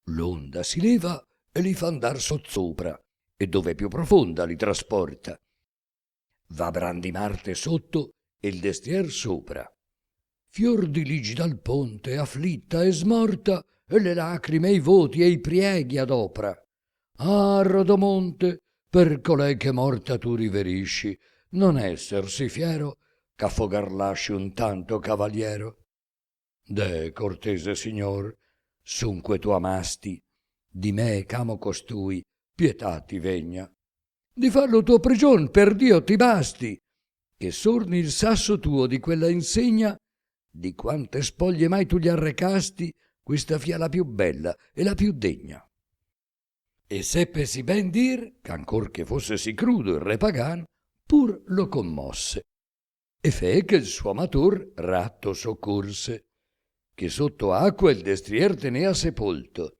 L'onda si leva e li fa andar sottosopra, e dove più profonda li trasporta. Va Brandimarte sotto e il destrier sopra. Fior di ligi dal ponte, afflitta e smorta, e le lacrime, i voti e i prieghi adopra. Ah, Rodomonte, per colei che morta tu riverisci, non esser sì fiero, qu'affogar lasci un tanto cavaliero. Deh, cortese signor, sunque tu amasti, di me ch'amo costui, pietà ti vegna. Di farlo tuo prigion, per Dio ti basti, che sorni il sasso tuo di quella insegna, di quante spoglie mai tu gli arrecasti, questa fia la più bella e la più degna. E seppesi ben dir, ch'ancor che fosse sì crudo il re pagan, pur lo commosse, e fe che il suo amator ratto soccorse, che sotto acqua il destrier tenea sepolto,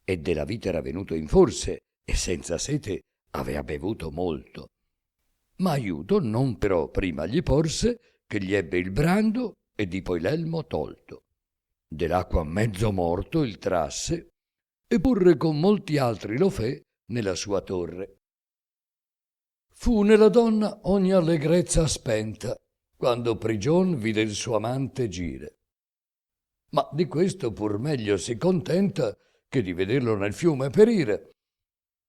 e della vita era venuto in forse, e senza sete avea bevuto molto. Ma aiuto non però prima gli porse, che gli ebbe il brando e di poi l'elmo tolto. Dell'acqua mezzo morto il trasse, e purre con molti altri lo fe nella sua torre. Fu nella donna ogni allegrezza spenta, quando prigion vide il suo amante gire. Ma di questo pur meglio si contenta che di vederlo nel fiume perire.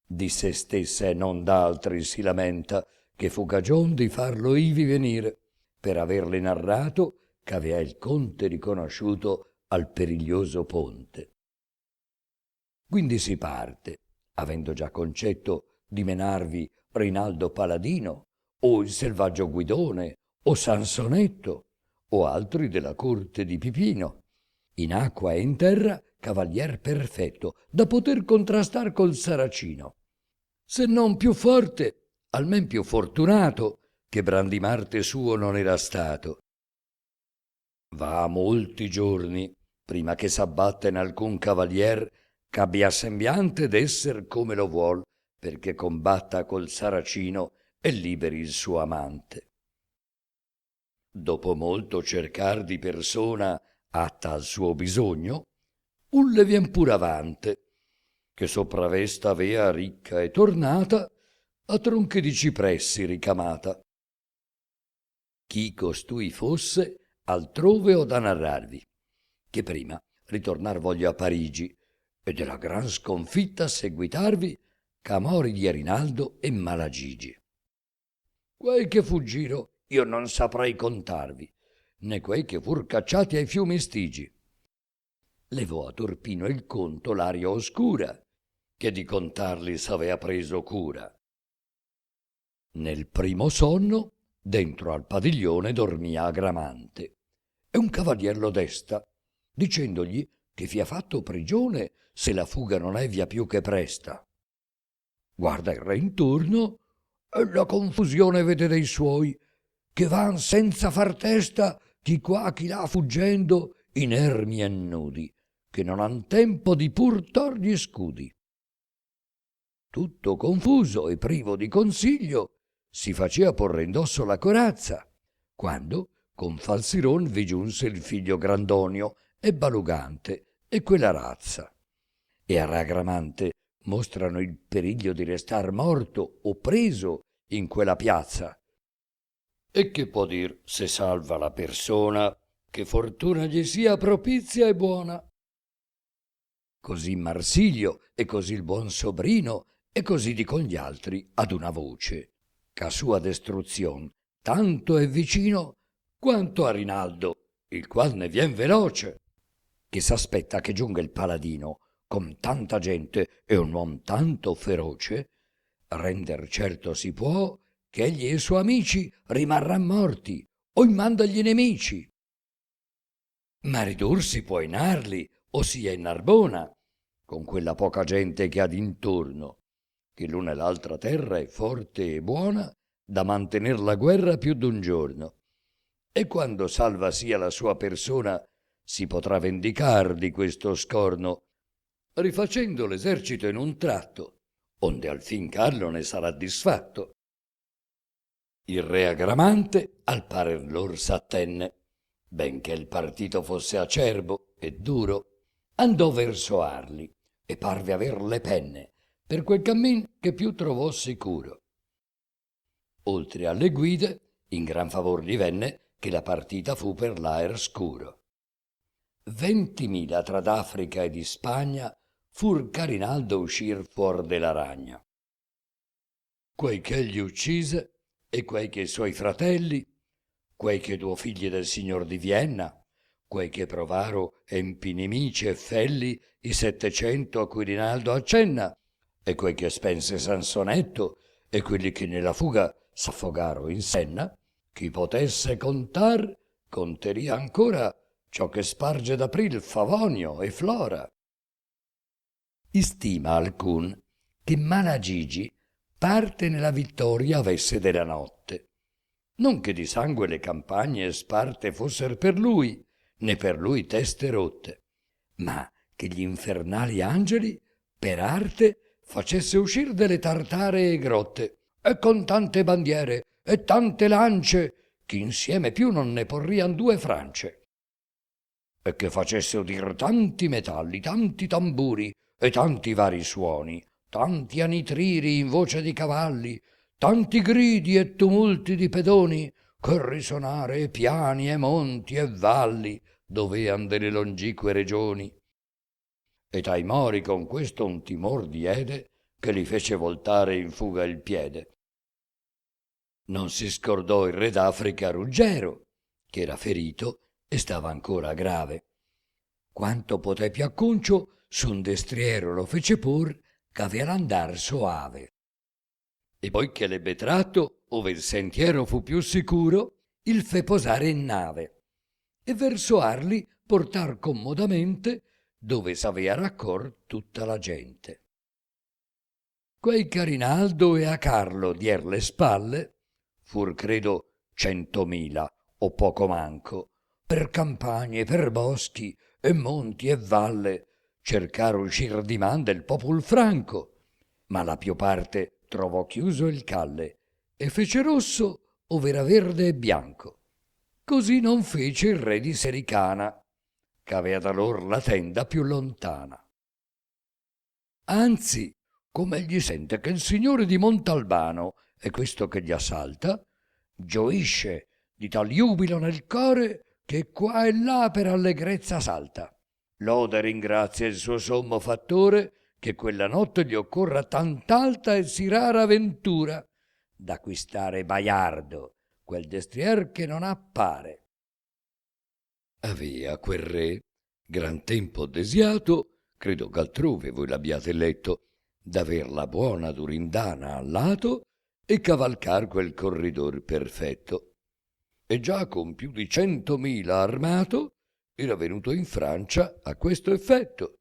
Di se stessa e non d'altri si lamenta, che fu cagion di farlo ivi venire, per averle narrato ch'avea il conte riconosciuto al periglioso ponte. Quindi si parte, avendo già concetto di menarvi Rinaldo Paladino, o il selvaggio Guidone, o Sansonetto, o altri della corte di Pipino, in acqua e in terra cavalier perfetto, da poter contrastar col Saracino, se non più forte, almen più fortunato, che Brandimarte suo non era stato. Va molti giorni prima che s'abbatta in alcun cavalier ch'abbia sembiante d'esser come lo vuol, perché combatta col Saracino e liberi il suo amante. Dopo molto cercar di persona atta al suo bisogno, un le vien pur avante, che sopravesta avea ricca e tornata, a tronchi di cipressi ricamata. Chi costui fosse, altrove ho da narrarvi, che prima ritornar voglio a Parigi, e della gran sconfitta seguitarvi ch'amori di Rinaldo e Malagigi. Quei che fuggirono io non saprei contarvi, né quei che fur cacciati ai fiumi Stigi. Levò a Torpino il conto l'aria oscura, che di contarli s'avea preso cura. Nel primo sonno, dentro al padiglione dormia Agramante, e un cavalier lo desta, dicendogli che fia fatto prigione se la fuga non è via più che presta. Guarda il re intorno e la confusione vede dei suoi, che van senza far testa chi qua chi là fuggendo, inermi e nudi, che non han tempo di pur tor gli scudi. Tutto confuso e privo di consiglio, si facea porre indosso la corazza, quando con Falsiron vi giunse il figlio Grandonio e Balugante e quella razza. E a Ragramante mostrano il periglio di restar morto o preso in quella piazza. E che può dir se salva la persona, che fortuna gli sia propizia e buona? Così Marsilio e così il buon Sobrino e così dicon gli altri ad una voce, ch'a sua destruzion tanto è vicino quanto a Rinaldo, il qual ne vien veloce, che s'aspetta che giunga il paladino con tanta gente e un uom tanto feroce, render certo si può che egli e i suoi amici rimarran morti o in manda gli nemici. Ma ridursi può in Arli o sia in Narbona, con quella poca gente che ha d'intorno, che l'una e l'altra terra è forte e buona da mantener la guerra più d'un giorno. E quando salva sia la sua persona, si potrà vendicar di questo scorno, rifacendo l'esercito in un tratto, onde al fin Carlo ne sarà disfatto. Il re Agramante al parer lor s'attenne, benché il partito fosse acerbo e duro, andò verso Arli e parve aver le penne per quel cammin che più trovò sicuro. Oltre alle guide, in gran favor gli venne che la partita fu per l'aer scuro. 20.000 tra d'Africa e di Spagna fur che Rinaldo uscir fuor della ragna. Quei che egli uccise e quei che i suoi fratelli, quei che duo figli del signor di Vienna, quei che provaro empi nemici e felli i 700 a cui Rinaldo accenna, e quei che spense Sansonetto e quelli che nella fuga s'affogaro in Senna, chi potesse contar, conteria ancora ciò che sparge d'April Favonio e Flora. Istima alcun che Malagigi parte nella vittoria avesse della notte, non che di sangue le campagne sparte fosser per lui, né per lui teste rotte, ma che gli infernali angeli per arte facesse uscir delle tartaree grotte, e con tante bandiere e tante lance, che insieme più non ne porrian 2 France, e che facesse udir tanti metalli, tanti tamburi e tanti vari suoni, tanti anitriri in voce di cavalli, tanti gridi e tumulti di pedoni, che risonare e piani e monti e valli dovean delle longique regioni. E ai mori con questo un timor diede, che li fece voltare in fuga il piede. Non si scordò il re d'Africa Ruggero, che era ferito e stava ancora grave. Quanto poté più acconcio, s'un destriero lo fece pur, ch'avea l'andar soave. E poi che l'ebbe tratto, ove il sentiero fu più sicuro, il fe posare in nave, e verso Arli portar comodamente, dove s'avea raccor tutta la gente. Quei che a Rinaldo e a Carlo dier le spalle, fur credo 100.000 o poco manco, per campagne, per boschi e monti e valle, cercaro uscir di man del popol franco, ma la più parte trovò chiuso il calle e fece rosso ov'era verde e bianco. Così non fece il re di Sericana, ch'avea da lor la tenda più lontana. Anzi, come egli sente che il signore di Montalbano è questo che gli assalta, gioisce di tal giubilo nel core che qua e là per allegrezza salta. Loda e ringrazia il suo sommo fattore che quella notte gli occorra tant'alta e sì rara ventura d'acquistare Baiardo, quel destrier che non appare. Avea quel re gran tempo desiato, credo ch'altrove voi l'abbiate letto, d'aver la buona Durindana al lato, e cavalcar quel corridor perfetto. E già con più di 100.000 armato era venuto in Francia a questo effetto,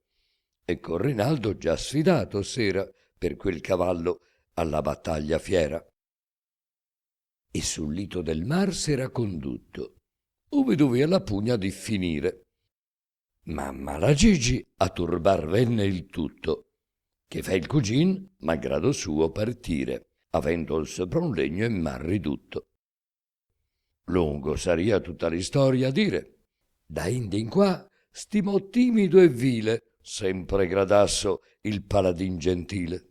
e con Rinaldo già sfidato s'era per quel cavallo alla battaglia fiera. E sul lito del mar s'era condotto, ove dovea la pugna di finire. Ma Malagigi a turbar venne il tutto, che fe il cugin, malgrado suo, partire, avendo il sopra un legno in mar ridotto. Lungo saria tutta l'istoria a dire. Da indi in qua stimò timido e vile sempre Gradasso il paladin gentile.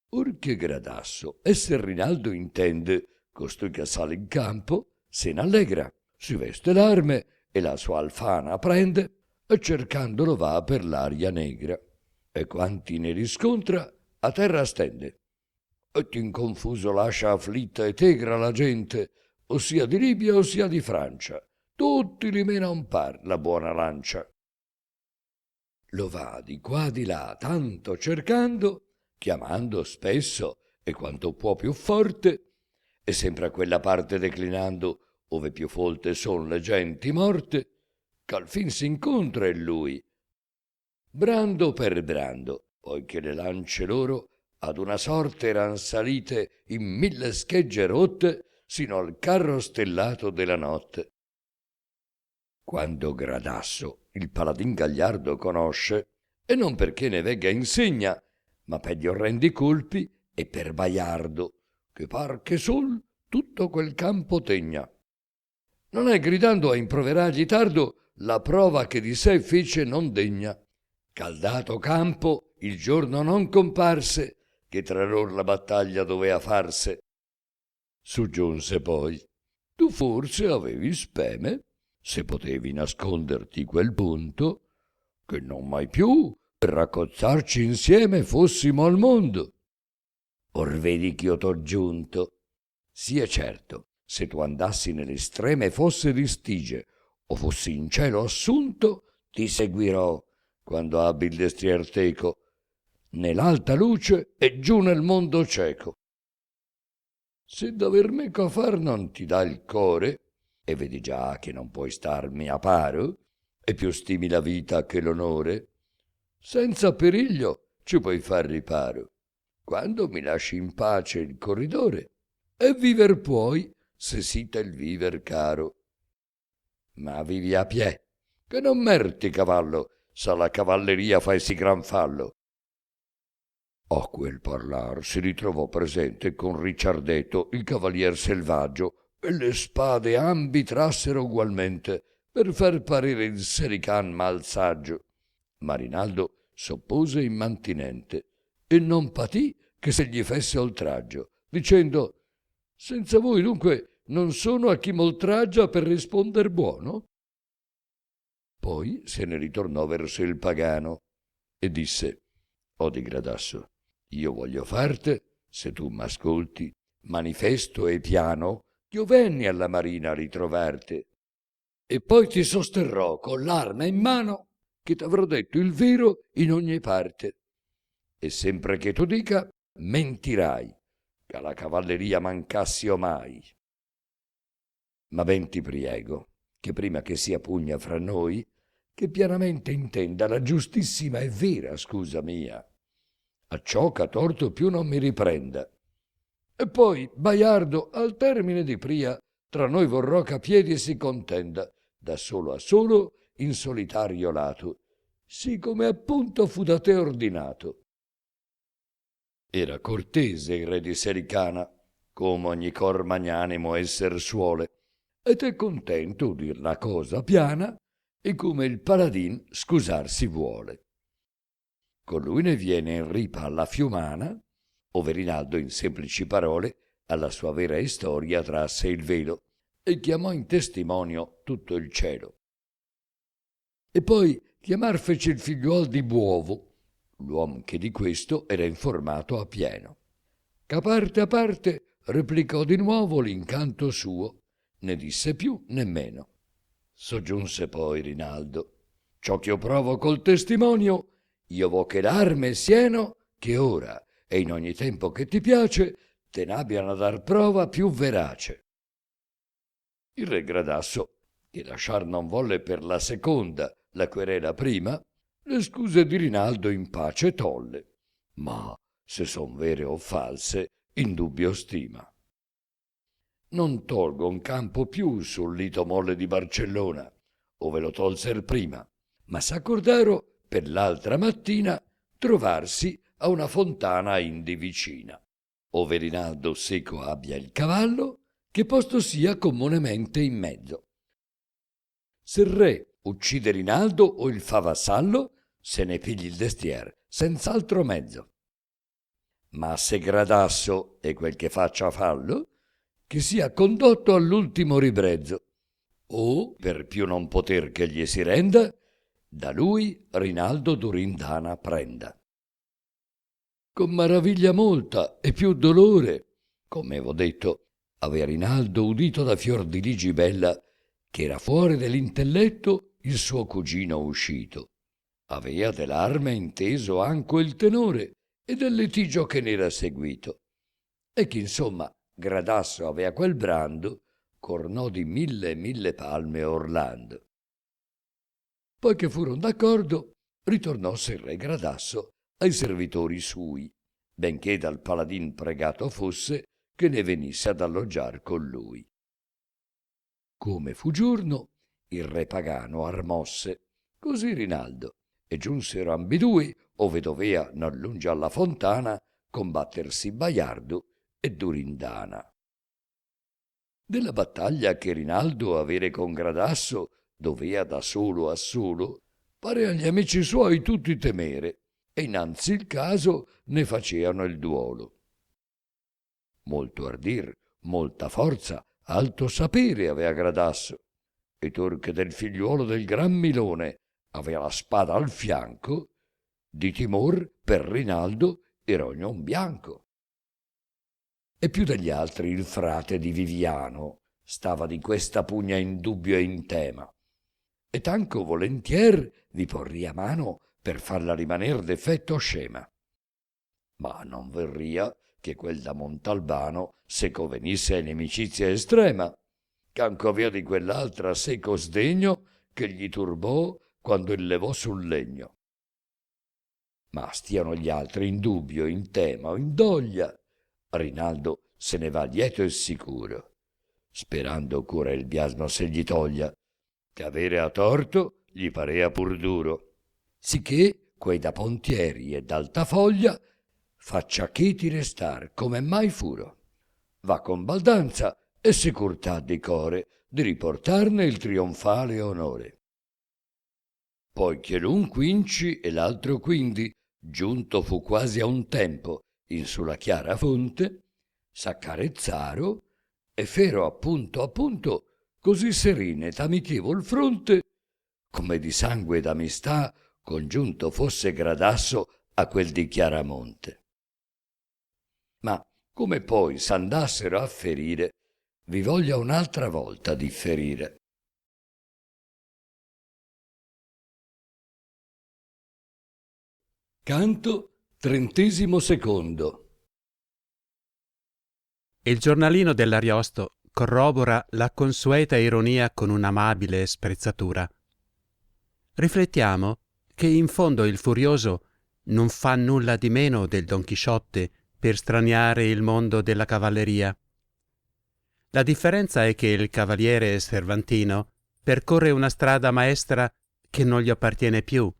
Or che Gradasso esser Rinaldo intende, costui che sale in campo, se n'allegra, si veste l'arme e la sua alfana prende, e cercandolo va per l'aria negra, e quanti ne riscontra a terra stende. Et in confuso lascia afflitta e tegra la gente, ossia di Libia ossia di Francia, tutti li mena un par la buona lancia. Lo va di qua di là tanto cercando, chiamando spesso e quanto può più forte, e sempre a quella parte declinando ove più folte son le genti morte, ch'al fin s'incontra in lui. Brando per brando, poiché le lance loro ad una sorte eran salite in 1000 schegge rotte sino al carro stellato della notte. Quando Gradasso il paladin gagliardo conosce, e non perché ne vegga insegna, ma per gli orrendi colpi e per Baiardo, che par che sol tutto quel campo tegna. Non è gridando a improverargli tardo la prova che di sé fece non degna. Caldato campo il giorno non comparse, che tra lor la battaglia dovea farse. Soggiunse poi: tu forse avevi speme, se potevi nasconderti quel punto, che non mai più per raccozzarci insieme fossimo al mondo. Or vedi ch'io t'ho giunto. Sia certo, se tu andassi nelle estreme fosse di Stige o fossi in cielo assunto, ti seguirò quando abbi il destrier teco, nell'alta luce e giù nel mondo cieco. Se d'aver meco a far non ti dà il core, e vedi già che non puoi starmi a paro, e più stimi la vita che l'onore, senza periglio ci puoi far riparo, quando mi lasci in pace il corridore, e viver puoi, se sita il viver caro. Ma vivi a piè, che non merti cavallo, sa la cavalleria fai sì gran fallo. A quel parlar si ritrovò presente con Ricciardetto il cavalier selvaggio, e le spade ambi trassero ugualmente per far parere il Serican mal saggio. Ma Rinaldo s'oppose immantinente e non patì che se gli fesse oltraggio, dicendo: senza voi dunque non sono a chi m'oltraggia per risponder buono? Poi se ne ritornò verso il pagano e disse: o di Gradasso, io voglio farti, se tu m'ascolti, manifesto e piano ch'io venni alla marina a ritrovarti, e poi ti sosterrò con l'arma in mano che t'avrò detto il vero in ogni parte, e sempre che tu dica mentirai, che alla cavalleria mancassi omai. Ma ben ti priego che prima che sia pugna fra noi, che pianamente intenda la giustissima e vera scusa mia, acciò che a torto più non mi riprenda. E poi, Baiardo, al termine di pria, tra noi vorrò che a piedi si contenda, da solo a solo, in solitario lato, sì come appunto fu da te ordinato. Era cortese il re di Sericana, come ogni cor magnanimo esser suole, ed è contento udir la cosa piana, e come il paladin scusar si vuole. Con lui ne viene in ripa alla Fiumana, ove Rinaldo in semplici parole alla sua vera istoria trasse il velo e chiamò in testimonio tutto il cielo. E poi chiamar fece il figliuol di Buovo, l'uom che di questo era informato a pieno. Che a parte replicò di nuovo l'incanto suo, ne disse più né meno. Soggiunse poi Rinaldo: ciò che io provo col testimonio, io vo che l'arme sieno che ora e in ogni tempo che ti piace te n'abbiano a dar prova più verace. Il re Gradasso, che lasciar non volle per la seconda la querela prima, le scuse di Rinaldo in pace tolle, ma se son vere o false in dubbio stima. Non tolgo un campo più sul lito molle di Barcellona, ove lo tolser prima, ma s'accordaro per l'altra mattina trovarsi a una fontana indi vicina, ove Rinaldo seco abbia il cavallo, che posto sia comunemente in mezzo. Se il re uccide Rinaldo o il fa vassallo, se ne pigli il destier, senz'altro mezzo. Ma se Gradasso è quel che faccia fallo, che sia condotto all'ultimo ribrezzo, o, per più non poter che gli si renda, da lui Rinaldo Durindana prenda. Con maraviglia molta e più dolore, come avevo detto, avea Rinaldo udito da Fiordiligi bella che era fuori dell'intelletto il suo cugino uscito. Avea dell'arme inteso anco il tenore e del litigio che n'era seguito. E che insomma Gradasso avea quel brando, cornò di 1000 palme Orlando. Poi che furono d'accordo, ritornò il re Gradasso ai servitori sui, benché dal paladin pregato fosse che ne venisse ad alloggiar con lui. Come fu giorno, il re pagano armosse, così Rinaldo, e giunsero ambidui ove dovea non lungi alla fontana combattersi Baiardo e Durindana. Della battaglia che Rinaldo avere con Gradasso dovea da solo a solo, pare agli amici suoi tutti temere, e innanzi il caso ne faceano il duolo. Molto ardir, molta forza, alto sapere avea Gradasso, e torche del figliuolo del gran Milone avea la spada al fianco, di timor per Rinaldo era ognon bianco. E più degli altri il frate di Viviano stava di questa pugna in dubbio e in tema, e tanco volentier vi porria mano per farla rimaner d'effetto scema. Ma non verria che quel da Montalbano seco venisse in inimicizia estrema, ch'anco avea di quell'altra seco sdegno che gli turbò quando il levò sul legno. Ma stiano gli altri in dubbio, in tema o in doglia, Rinaldo se ne va lieto e sicuro, sperando cura il biasmo se gli toglia, che avere a torto gli parea pur duro, sicché quei da pontieri e d'alta foglia faccia cheti restar come mai furo. Va con baldanza e sicurtà di core di riportarne il trionfale onore. Poi che l'un quinci e l'altro quindi giunto fu quasi a un tempo in sulla chiara fonte, s'accarezzaro e fero a punto così serene ed amichevol fronte, come di sangue ed amistà congiunto fosse Gradasso a quel di Chiaramonte. Ma come poi s'andassero a ferire, vi voglia un'altra volta differire. Canto 32. Il giornalino dell'Ariosto corrobora la consueta ironia con un'amabile sprezzatura. Riflettiamo che in fondo il furioso non fa nulla di meno del Don Chisciotte per straniare il mondo della cavalleria. La differenza è che il cavaliere Cervantino percorre una strada maestra che non gli appartiene più,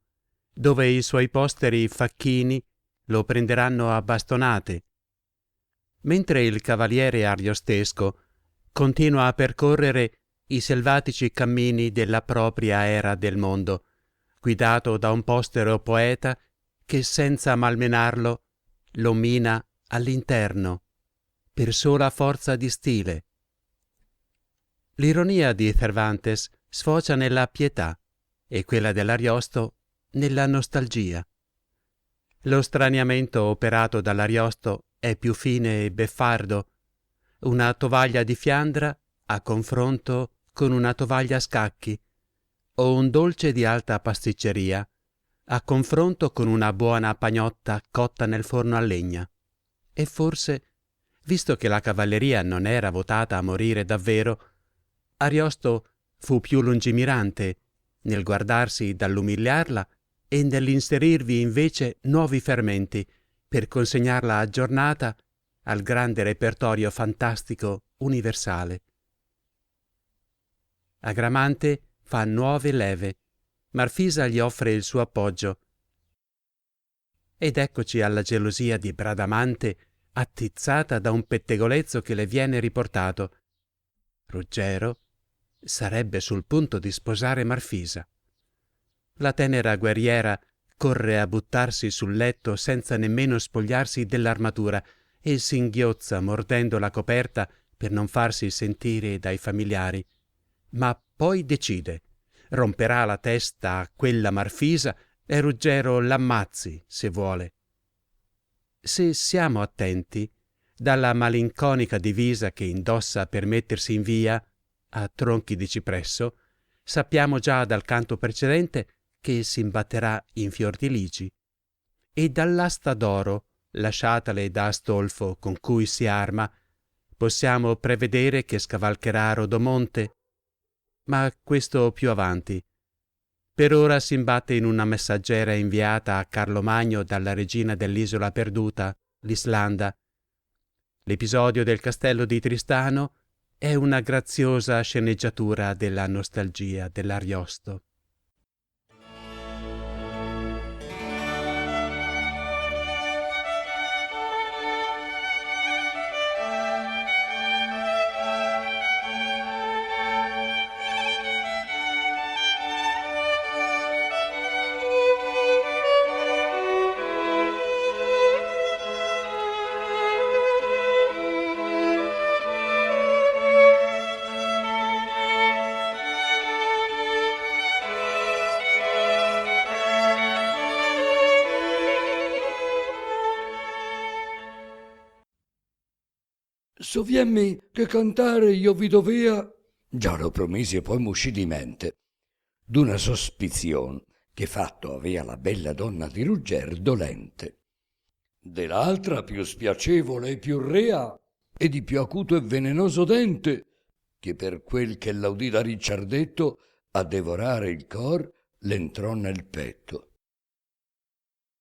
dove i suoi posteri facchini lo prenderanno a bastonate, mentre il cavaliere ariostesco continua a percorrere i selvatici cammini della propria era del mondo, guidato da un postero poeta che senza malmenarlo lo mina all'interno, per sola forza di stile. L'ironia di Cervantes sfocia nella pietà e quella dell'Ariosto nella nostalgia. Lo straniamento operato dall'Ariosto è più fine e beffardo, una tovaglia di Fiandra a confronto con una tovaglia a scacchi, o un dolce di alta pasticceria a confronto con una buona pagnotta cotta nel forno a legna. E forse visto che la cavalleria non era votata a morire davvero, Ariosto fu più lungimirante nel guardarsi dall'umiliarla e nell'inserirvi invece nuovi fermenti per consegnarla aggiornata al grande repertorio fantastico universale. Agramante fa nuove leve, Marfisa gli offre il suo appoggio. Ed eccoci alla gelosia di Bradamante attizzata da un pettegolezzo che le viene riportato. Ruggero sarebbe sul punto di sposare Marfisa. La tenera guerriera corre a buttarsi sul letto senza nemmeno spogliarsi dell'armatura e singhiozza mordendo la coperta per non farsi sentire dai familiari. Ma poi decide. Romperà la testa a quella Marfisa e Ruggero l'ammazzi, se vuole. Se siamo attenti, dalla malinconica divisa che indossa per mettersi in via, a tronchi di cipresso, sappiamo già dal canto precedente che s'imbatterà in fiordiligi. E dall'asta d'oro, lasciatale da Astolfo con cui si arma, possiamo prevedere che scavalcherà Rodomonte, ma questo più avanti. Per ora si imbatte in una messaggera inviata a Carlo Magno dalla regina dell'isola perduta, l'Islanda. L'episodio del castello di Tristano è una graziosa sceneggiatura della nostalgia dell'Ariosto. Soviemmi che cantare io vi dovea, già lo promisi e poi m'uscì di mente, d'una sospizion che fatto avea la bella donna di Rugger dolente. De l'altra più spiacevole e più rea, e di più acuto e velenoso dente, che per quel che l'audì da Ricciardetto a devorare il cor l'entrò nel petto.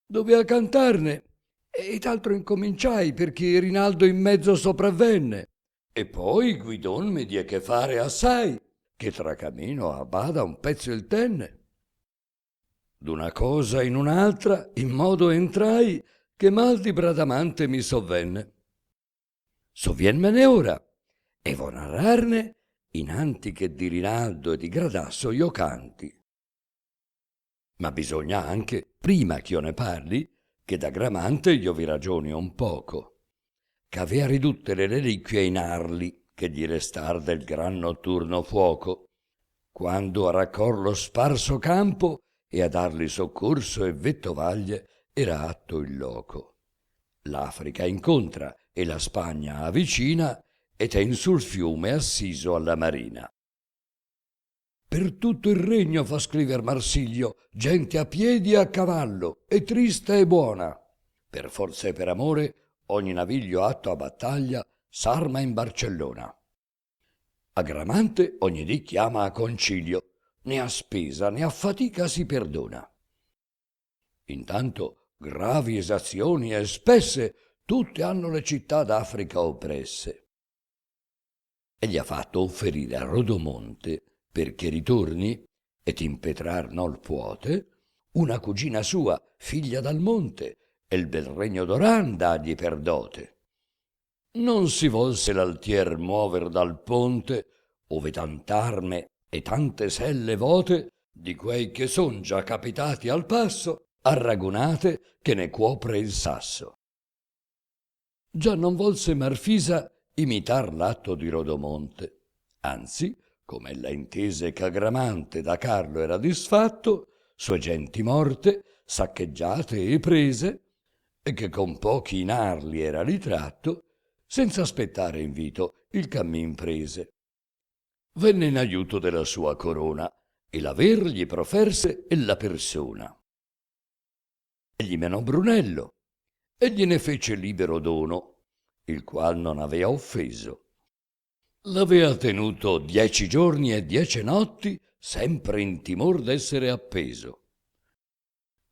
Dovea cantarne, e t'altro incominciai perché Rinaldo in mezzo sopravvenne, e poi Guidon mi die che fare assai, che tra camino a bada un pezzo il tenne. D'una cosa in un'altra in modo entrai che mal di Bradamante mi sovvenne. Sovienmene ora, e vo narrarne innanti che di Rinaldo e di Gradasso io canti. Ma bisogna anche, prima ch'io ne parli, che da Gramante io vi ragioni un poco, ch'avea ridutte le reliquie in arli che gli restar del gran notturno fuoco, quando a raccor lo sparso campo e a darli soccorso e vettovaglie era atto il loco. L'Africa incontra e la Spagna avvicina e ten sul fiume assiso alla marina. Per tutto il regno fa scriver Marsiglio gente a piedi e a cavallo, e trista e buona. Per forza e per amore ogni naviglio atto a battaglia s'arma in Barcellona. A Gramante ogni dì chiama a concilio, né a spesa né a fatica si perdona. Intanto gravi esazioni e spesse tutte hanno le città d'Africa oppresse. E gli ha fatto offerire a Rodomonte, perché ritorni et impetrar nol puote, una cugina sua, figlia dal monte, e il bel regno d'Oran dagli per dote. Non si volse l'altier muover dal ponte, ove tant'arme e tante selle vote, di quei che son già capitati al passo, arragonate che ne cuopre il sasso. Già non volse Marfisa imitar l'atto di Rodomonte, anzi, come ella intese ch'Agramante da Carlo era disfatto, sue genti morte, saccheggiate e prese, e che con pochi inarli era ritratto, senza aspettare invito il cammin prese. Venne in aiuto della sua corona, e l'aver gli proferse ella persona. Egli menò Brunello, e gliene fece libero dono, il qual non avea offeso. L'avea tenuto 10 giorni e 10 notti, sempre in timor d'essere appeso.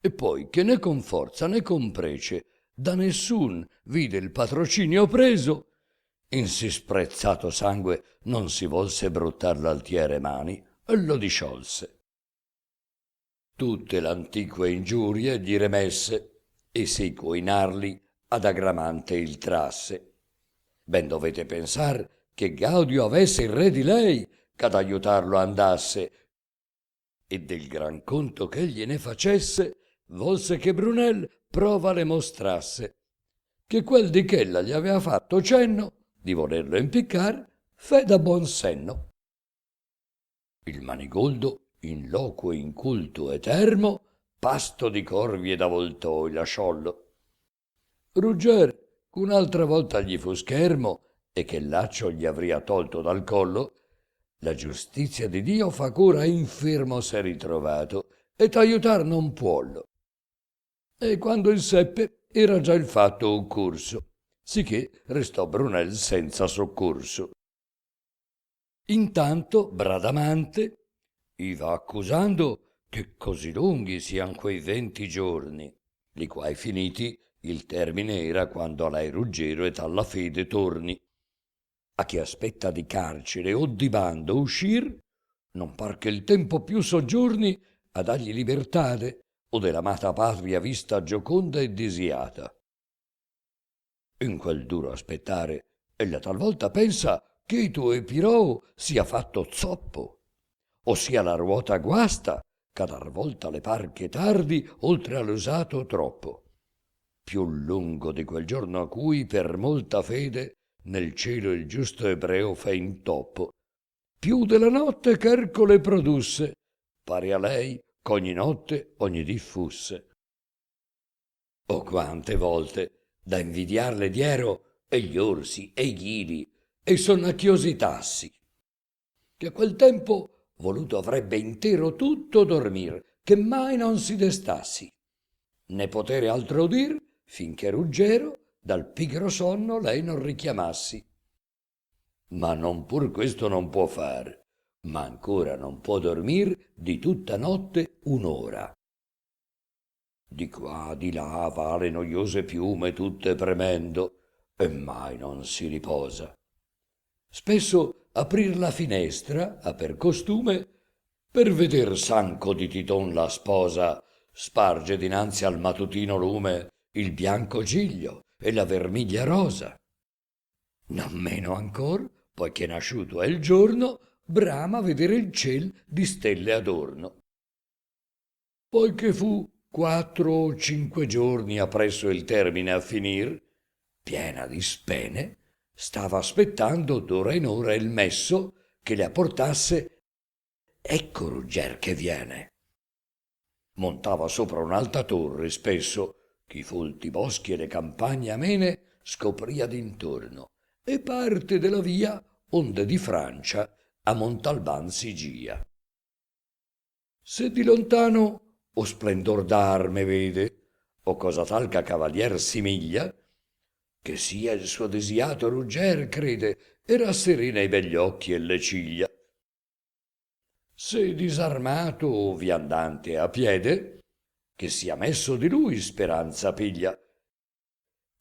E poi che né con forza né con prece da nessun vide il patrocinio preso, in sì sprezzato sangue non si volse bruttar l'altiere mani e lo disciolse. Tutte l'antique ingiurie gli remesse e seco in arli ad agramante il trasse. Ben dovete pensar che Gaudio avesse il re di lei ch'ad aiutarlo andasse, e del gran conto ch'egli ne facesse volse che Brunel prova le mostrasse, che quel di ch'ella gli avea fatto cenno di volerlo impiccar fe da buon senno. Il Manigoldo, in loquo inculto e termo, pasto di corvi ed avoltò il asciollo. Rugger, un'altra volta gli fu schermo e che il laccio gli avria tolto dal collo, la giustizia di Dio fa cura infermo s'è ritrovato e t'aiutar non puollo. E quando il seppe era già il fatto occorso, sicché restò Brunel senza soccorso. Intanto Bradamante iva accusando che così lunghi sian quei 20 giorni, li quai finiti il termine era quando a lei Ruggero et alla fede torni. A chi aspetta di carcere o di bando uscir, non par che il tempo più soggiorni a dargli libertade o dell'amata patria vista gioconda e desiata. In quel duro aspettare, ella talvolta pensa che i tuoi Pirò sia fatto zoppo, ossia la ruota guasta, ch'adar volta le par che tardi oltre all'usato troppo. Più lungo di quel giorno a cui per molta fede nel cielo il giusto ebreo fe intoppo, più della notte ch'Ercole produsse, pare a lei ch'ogni notte ogni dì fusse. Oh quante volte da invidiarle diero e gli orsi e i ghiri e i sonnacchiosi tassi, che a quel tempo voluto avrebbe intero tutto dormir, che mai non si destassi, né potere altro udir finché Ruggero dal pigro sonno lei non richiamassi. Ma non pur questo non può far, ma ancora non può dormir di tutta notte un'ora. Di qua, di là va le noiose piume tutte premendo, e mai non si riposa. Spesso aprir la finestra ha per costume, per veder sanco di Titon la sposa, sparge dinanzi al matutino lume il bianco giglio e la vermiglia rosa. Non meno ancor, poiché nasciuto è il giorno, brama vedere il ciel di stelle adorno. Poiché fu 4 o 5 giorni appresso il termine a finir, piena di spene, stava aspettando d'ora in ora il messo che le apportasse. Ecco Rugger che viene. Montava sopra un'alta torre spesso, ch'i folti boschi e le campagne amene scopria d'intorno, e parte della via onde di Francia a Montalban si gia. Se di lontano o splendor d'arme vede, o cosa tal che a cavalier simiglia, che sia il suo desiato Rugger crede, e rasserena i begli occhi e le ciglia. Se disarmato o viandante a piede, che sia messo di lui speranza piglia,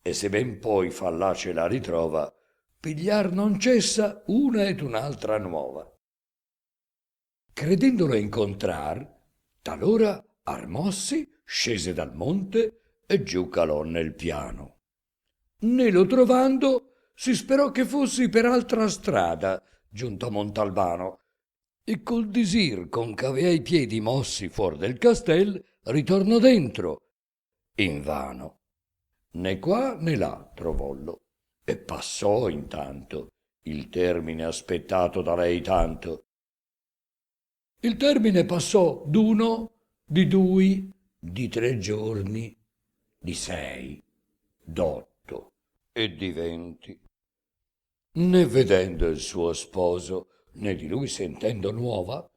e se ben poi fallace la ritrova, pigliar non cessa una ed un'altra nuova. Credendolo incontrar, talora armossi, scese dal monte e giù calò nel piano. Né lo trovando, si sperò che fossi per altra strada giunto a Montalbano, e col disir con ch'avea i piedi mossi fuor del castel ritornò dentro. Invano, né qua né là trovollo, e passò intanto il termine aspettato da lei tanto. Il termine passò d'uno, di 2, di 3 giorni, di 6, d'8 e di 20. Né vedendo il suo sposo, né di lui sentendo nuova,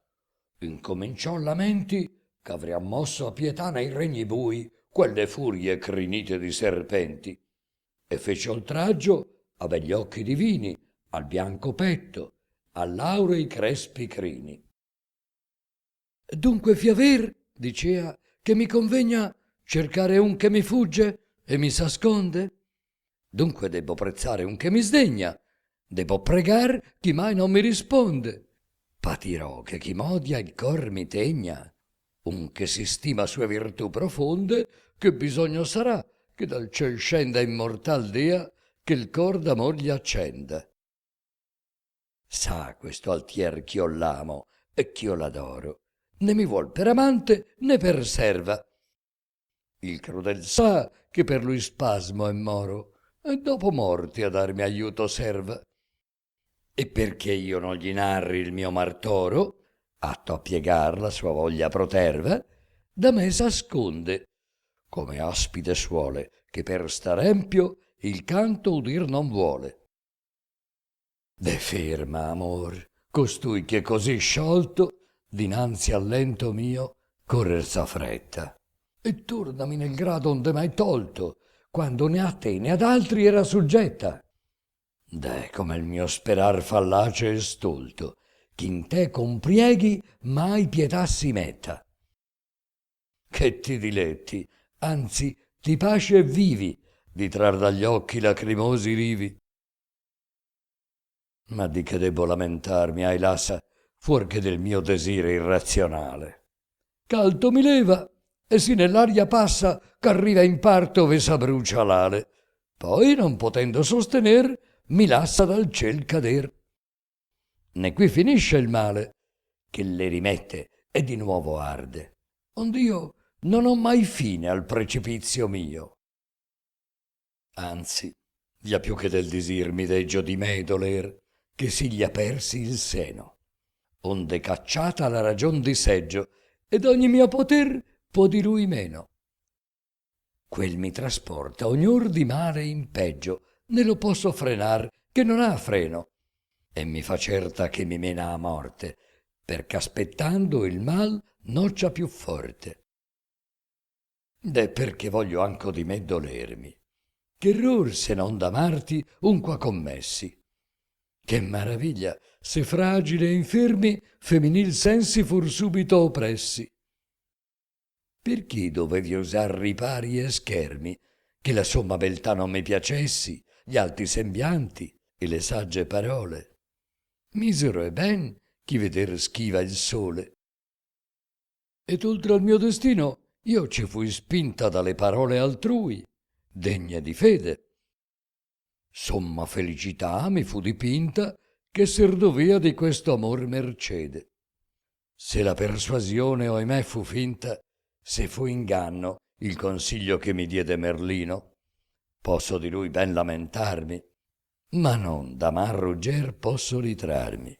incominciò lamenti ch'avria mosso a pietà nei regni bui quelle furie crinite di serpenti, e fece oltraggio ave gli occhi divini, al bianco petto, all'aurei crespi crini. Dunque fiaver, dicea, che mi convegna cercare un che mi fugge e mi s'asconde? Dunque debbo prezzare un che mi sdegna, debbo pregar chi mai non mi risponde. Patirò che chi m'odia il cor mi tegna, un che si stima sue virtù profonde, che bisogno sarà che dal ciel scenda immortal dea, che il cor d'amor gli accenda. Sa questo altier ch'io l'amo e ch'io l'adoro, né mi vuol per amante né per serva. Il crudel sa che per lui spasmo e moro, e dopo morti a darmi aiuto serva. E perché io non gli narri il mio martoro, atto a piegar la sua voglia proterva, da me s'asconde, come ospite suole, che per star empio il canto udir non vuole. De ferma, amor, costui che così sciolto, dinanzi al lento mio, correr s'affretta. E tornami nel grado onde m'hai tolto, quando né a te né ad altri era suggetta. Deh, come il mio sperar fallace e stolto, ch'in te comprieghi mai pietà si metta. Che ti diletti, anzi ti pasci e vivi, di trar dagli occhi lacrimosi rivi. Ma di che debbo lamentarmi, ai lassa, fuor che del mio desire irrazionale. Caldo mi leva, e si nell'aria passa, ch'arriva in parte ove s'abbrucia l'ale. Poi, non potendo sostener, mi lassa dal ciel cader. Né qui finisce il male, che le rimette e di nuovo arde, ond'io non ho mai fine al precipizio mio. Anzi, via più che del disir mi deggio di me doler, che si gli apersi il seno, onde cacciata la ragion di seggio, ed ogni mio poter può di lui meno. Quel mi trasporta ognor di male in peggio, né lo posso frenar, che non ha freno, e mi fa certa che mi mena a morte, perché aspettando il mal noccia più forte. Deh perché voglio anco di me dolermi, che error se non d'amarti unqua commessi. Che maraviglia, se fragili e infermi femminil sensi fur subito oppressi. Perché dovevi usar ripari e schermi, che la somma beltà non mi piacessi, gli alti sembianti e le sagge parole? Misero e ben chi veder schiva il sole. Ed oltre al mio destino io ci fui spinta dalle parole altrui, degne di fede. Somma felicità mi fu dipinta che ser dovea di questo amor mercede. Se la persuasione oimè fu finta, se fu inganno il consiglio che mi diede Merlino, posso di lui ben lamentarmi, ma non d'amar rugger posso ritrarmi.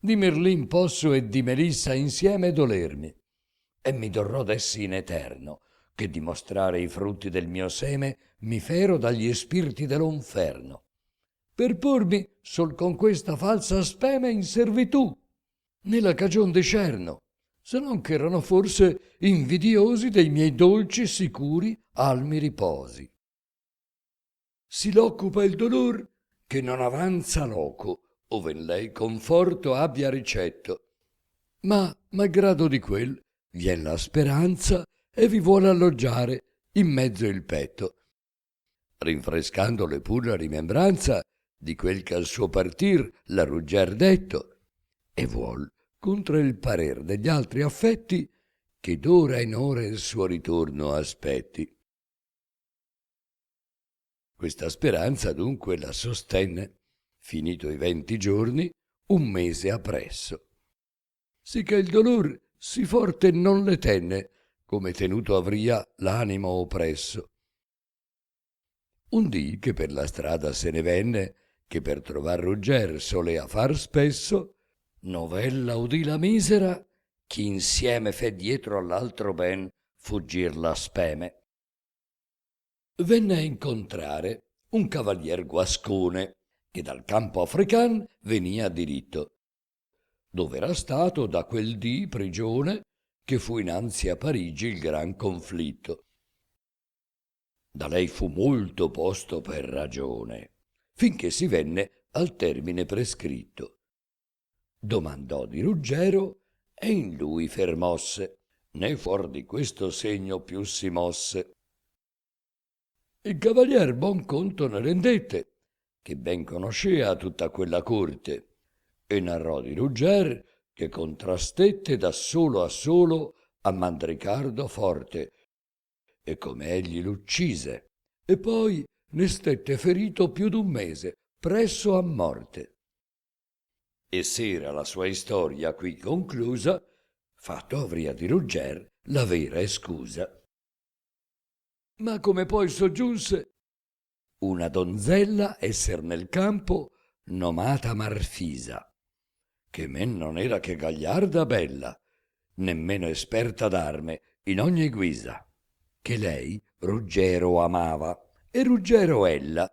Di Merlin posso e di Melissa insieme dolermi, e mi dorrò d'essi in eterno, che dimostrare i frutti del mio seme mi fero dagli spiriti dell'onferno, per pormi sol con questa falsa speme in servitù, nella cagion discerno, se non che erano forse invidiosi dei miei dolci e sicuri almi riposi. Si l'occupa il dolor che non avanza loco, ove in lei conforto abbia ricetto, ma malgrado di quel vien la speranza e vi vuole alloggiare in mezzo il petto, rinfrescandole pur la rimembranza di quel che al suo partir la rugger detto, e vuol contro il parer degli altri affetti che d'ora in ora il suo ritorno aspetti. Questa speranza dunque la sostenne, finito i 20 giorni, un mese appresso, sicché il dolor sì forte non le tenne, come tenuto avria l'animo oppresso. Un dì che per la strada se ne venne, che per trovar rugger solea far spesso, novella udì la misera, chi insieme fe dietro all'altro ben fuggir la speme. Venne a incontrare un cavalier guascone, che dal campo african venia diritto, dove era stato da quel dì prigione che fu innanzi a Parigi il gran conflitto. da lei fu molto posto per ragione, finché si venne al termine prescritto. Domandò di Ruggero e in lui fermosse, né fuor di questo segno più si mosse. Il cavalier buon conto ne rendette, che ben conoscea tutta quella corte, e narrò di Rugger che contrastette da solo a solo a Mandricardo forte, e come egli l'uccise, e poi ne stette ferito più d'un mese, presso a morte. E s'era la sua istoria qui conclusa, fatto avria di Rugger la vera escusa. Ma come poi soggiunse, una donzella esser nel campo nomata Marfisa, che men non era che gagliarda bella, nemmeno esperta d'arme in ogni guisa, che lei Ruggero amava, e Ruggero ella,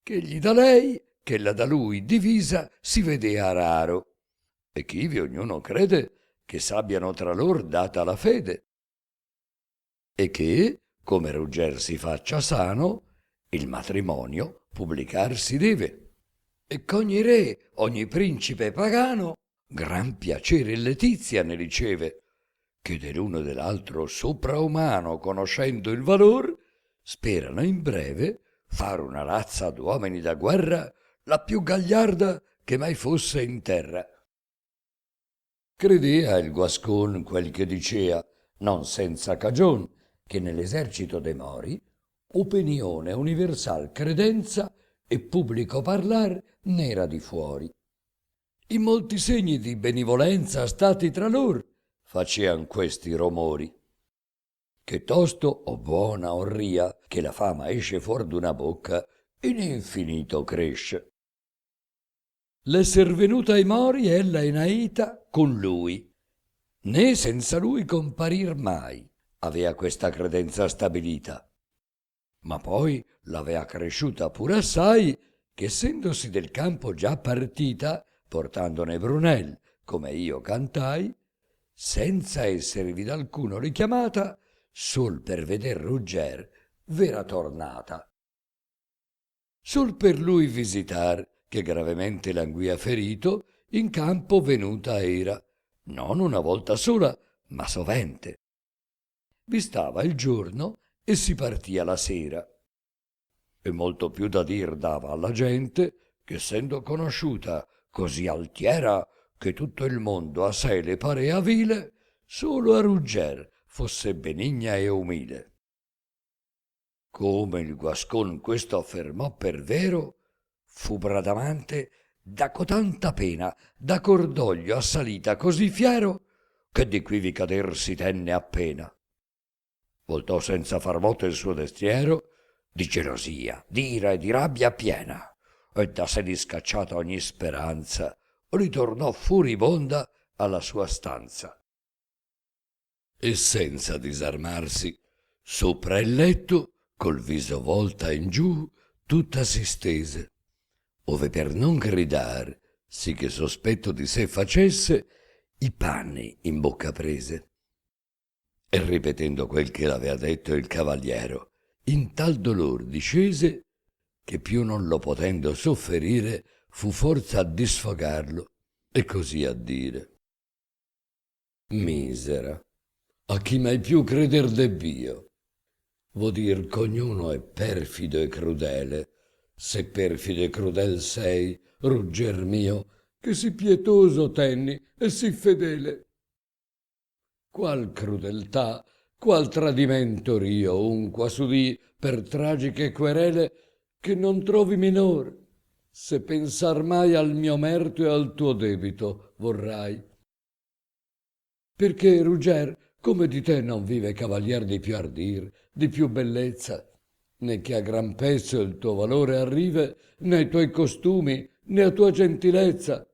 che gli da lei, che la da lui divisa si vedea raro, e ch'ivi ognuno crede che s'abbiano tra lor data la fede, e che, come Rugger si faccia sano, il matrimonio pubblicar si deve, e ch'ogni re, ogni principe pagano, gran piacere e letizia ne riceve, che dell'uno e dell'altro sopraumano conoscendo il valor, sperano in breve far una razza d'uomini da guerra la più gagliarda che mai fosse in terra. Credea il Guascon quel che dicea, non senza cagion, che nell'esercito de Mori opinione universal credenza e pubblico parlar n'era di fuori. In molti segni di benevolenza stati tra lor facean questi romori, che tosto o buona o ria che la fama esce fuor d'una bocca in infinito cresce. L'esser venuta ai Mori ella in Aita con lui, né senza lui comparir mai avea questa credenza stabilita, ma poi l'avea cresciuta pur assai, che essendosi del campo già partita, portandone Brunel, come io cantai, senza esservi d'alcuno richiamata, sol per veder Rugger v'era tornata. Sol per lui visitar, che gravemente languia ferito, in campo venuta era, non una volta sola, ma sovente. Vi stava il giorno e si partia la sera. E molto più da dir dava alla gente, che essendo conosciuta così altiera, che tutto il mondo a sé le parea vile, solo a Rugger fosse benigna e umile. Come il Guascon questo affermò per vero, fu Bradamante da cotanta pena, da cordoglio assalita così fiero, che di qui vi cader si tenne appena. Voltò senza far moto il suo destriero, di gelosia, d'ira e di rabbia piena, e da sé discacciata ogni speranza, ritornò furibonda alla sua stanza. E senza disarmarsi, sopra il letto, col viso volta in giù, tutta si stese, ove per non gridar, sì che sospetto di sé facesse, i panni in bocca prese. E ripetendo quel che l'avea detto il cavaliero, in tal dolor discese, che più non lo potendo sofferire, fu forza a disfogarlo, e così a dire: misera, a chi mai più creder debb'io? Vo dir ch'ognuno è perfido e crudele, se perfido e crudel sei, Rugger mio, che sì pietoso tenni e sì fedele. Qual crudeltà, qual tradimento rio unqua s'udì per tragiche querele, che non trovi minor, se pensar mai al mio merto e al tuo debito vorrai. Perché, Rugger, come di te non vive cavalier di più ardir, di più bellezza, né che a gran pezzo il tuo valore arrive, né ai tuoi costumi, né a tua gentilezza.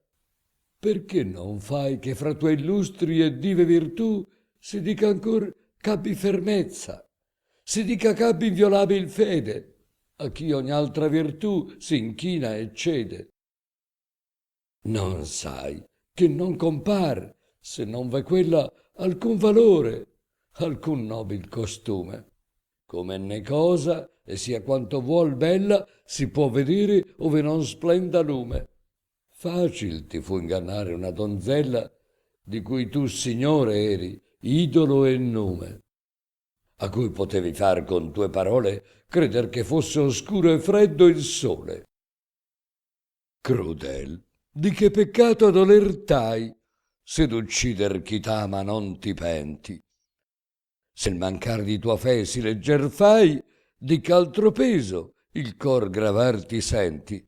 Perché non fai che fra tuoi illustri e dive virtù si dica ancor c'abbi fermezza, si dica c'abbi inviolabil fede, a chi ogni altra virtù si inchina e cede? Non sai che non compar, se non v'è quella, alcun valore, alcun nobil costume. come ne cosa, e sia quanto vuol bella, si può vedere ove non splenda lume. Facil ti fu ingannare una donzella di cui tu signore eri, idolo e nume, a cui potevi far con tue parole creder che fosse oscuro e freddo il sole. Crudel, di che peccato a doler t'hai, se d'uccider chi t'ama non ti penti? Se il mancar di tua fe si legger fai, di ch'altro peso il cor gravar ti senti?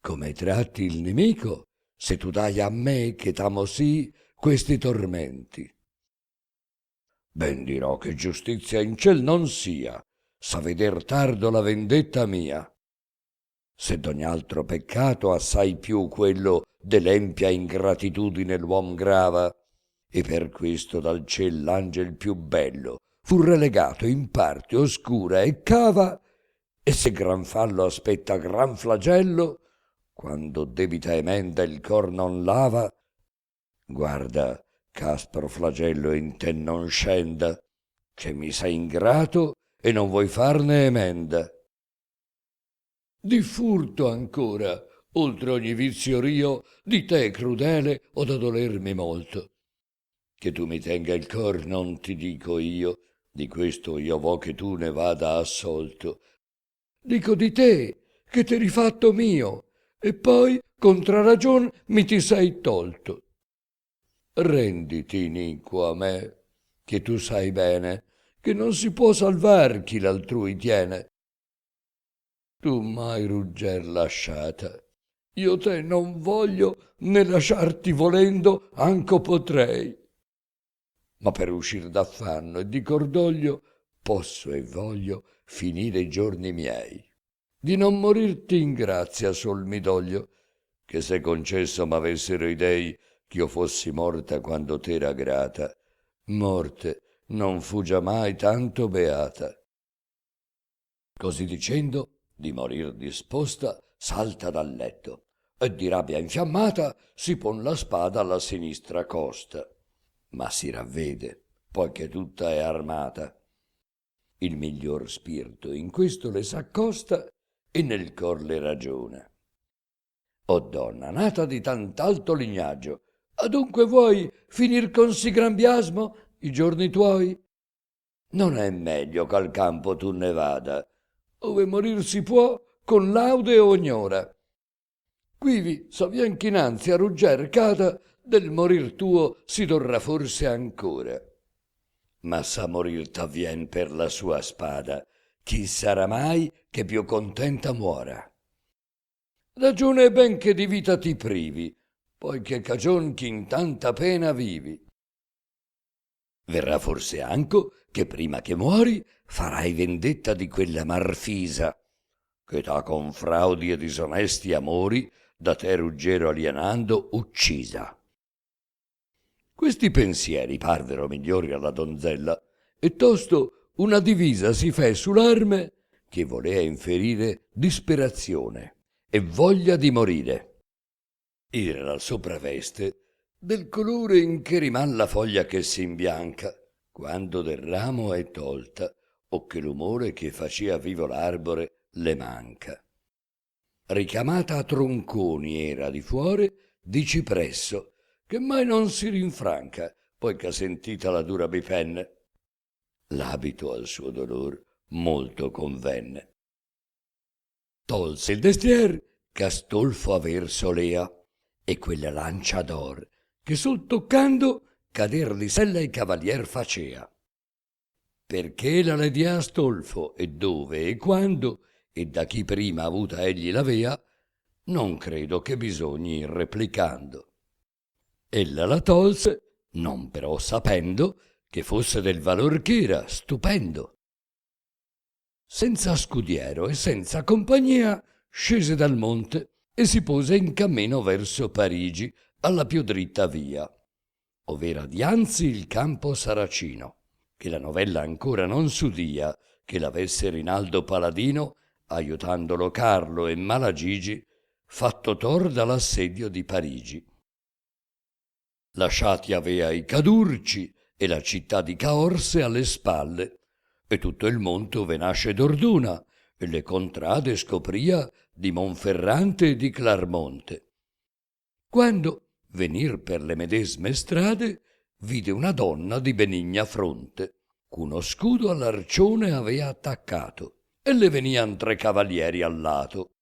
Come tratti il nemico, se tu dai a me che t'amo sì questi tormenti? Ben dirò che giustizia in ciel non sia, sa veder tardo la vendetta mia. Se d'ogni altro peccato assai più quello dell'empia ingratitudine l'uom grava, e per questo dal ciel l'angel più bello fu relegato in parte oscura e cava, e se gran fallo aspetta gran flagello, quando debita emenda il cor non lava, guarda ch'aspro flagello in te non scenda, che mi sei ingrato e non vuoi farne emenda. Di furto ancora, oltre ogni vizio rio, di te crudele ho da dolermi molto. Che tu mi tenga il cor non ti dico io, di questo io vo che tu ne vada assolto. Dico di te, che t'eri rifatto mio, e poi, contra ragion, mi ti sei tolto. Renditi iniquo a me, che tu sai bene, che non si può salvar chi l'altrui tiene. Tu m'hai rugger lasciata, io te non voglio, né lasciarti volendo anco potrei. Ma per uscir d'affanno e di cordoglio posso e voglio finire i giorni miei. Di non morirti in grazia sol mi doglio, che se concesso m'avessero i dei ch'io fossi morta quando t'era grata, morte non fu giamai tanto beata. Così dicendo, di morir disposta, salta dal letto e di rabbia infiammata si pon la spada alla sinistra costa, ma si ravvede, poiché tutta è armata. Il miglior spirito in questo le s'accosta e nel cor le ragiona. O donna nata di tant'alto lignaggio, adunque vuoi finir con sì gran biasmo i giorni tuoi? Non è meglio ch'al campo tu ne vada, ove morir si può con laude e ognora. Quivi sovien chinanzi a rugger cada, del morir tuo si dorrà forse ancora. Ma sa morir t'avvien per la sua spada, chi sarà mai che più contenta muora? Ragione è ben che di vita ti privi, poiché cagion chi in tanta pena vivi. Verrà forse anco che prima che muori farai vendetta di quella marfisa, che t'ha con fraudi e disonesti amori da te ruggero alienando uccisa. Questi pensieri parvero migliori alla donzella, e tosto una divisa si fe sull'arme che volea inferire disperazione e voglia di morire. Era la sopraveste del colore in che riman la foglia che si imbianca quando del ramo è tolta, o che l'umore che facea vivo l'arbore le manca. Ricamata a tronconi era di fuore di cipresso, che mai non si rinfranca, poiché sentita la dura bipenne. L'abito al suo dolor molto convenne. Tolse il destrier ch'Astolfo aver solea, e quella lancia d'or che sol toccando cader di sella il cavalier facea. Perché la le dia Astolfo, e dove e quando, e da chi prima avuta egli l'avea, non credo che bisogni replicando. Ella la tolse, non però sapendo che fosse del valor ch'era stupendo. Senza scudiero e senza compagnia scese dal monte e si pose in cammino verso Parigi, alla più dritta via, ov'era dianzi il campo saracino, che la novella ancora non s'udia, che l'avesse Rinaldo Paladino, aiutandolo Carlo e Malagigi, fatto tor dall'assedio di Parigi. Lasciati avea i Cadurci e la città di Caorse alle spalle, e tutto il monto ve nasce d'Orduna, e le contrade scopria di Monferrante e di Clarmonte. Quando, venir per le medesme strade, vide una donna di benigna fronte, c'uno scudo all'arcione avea attaccato, e le venian 3 cavalieri al lato.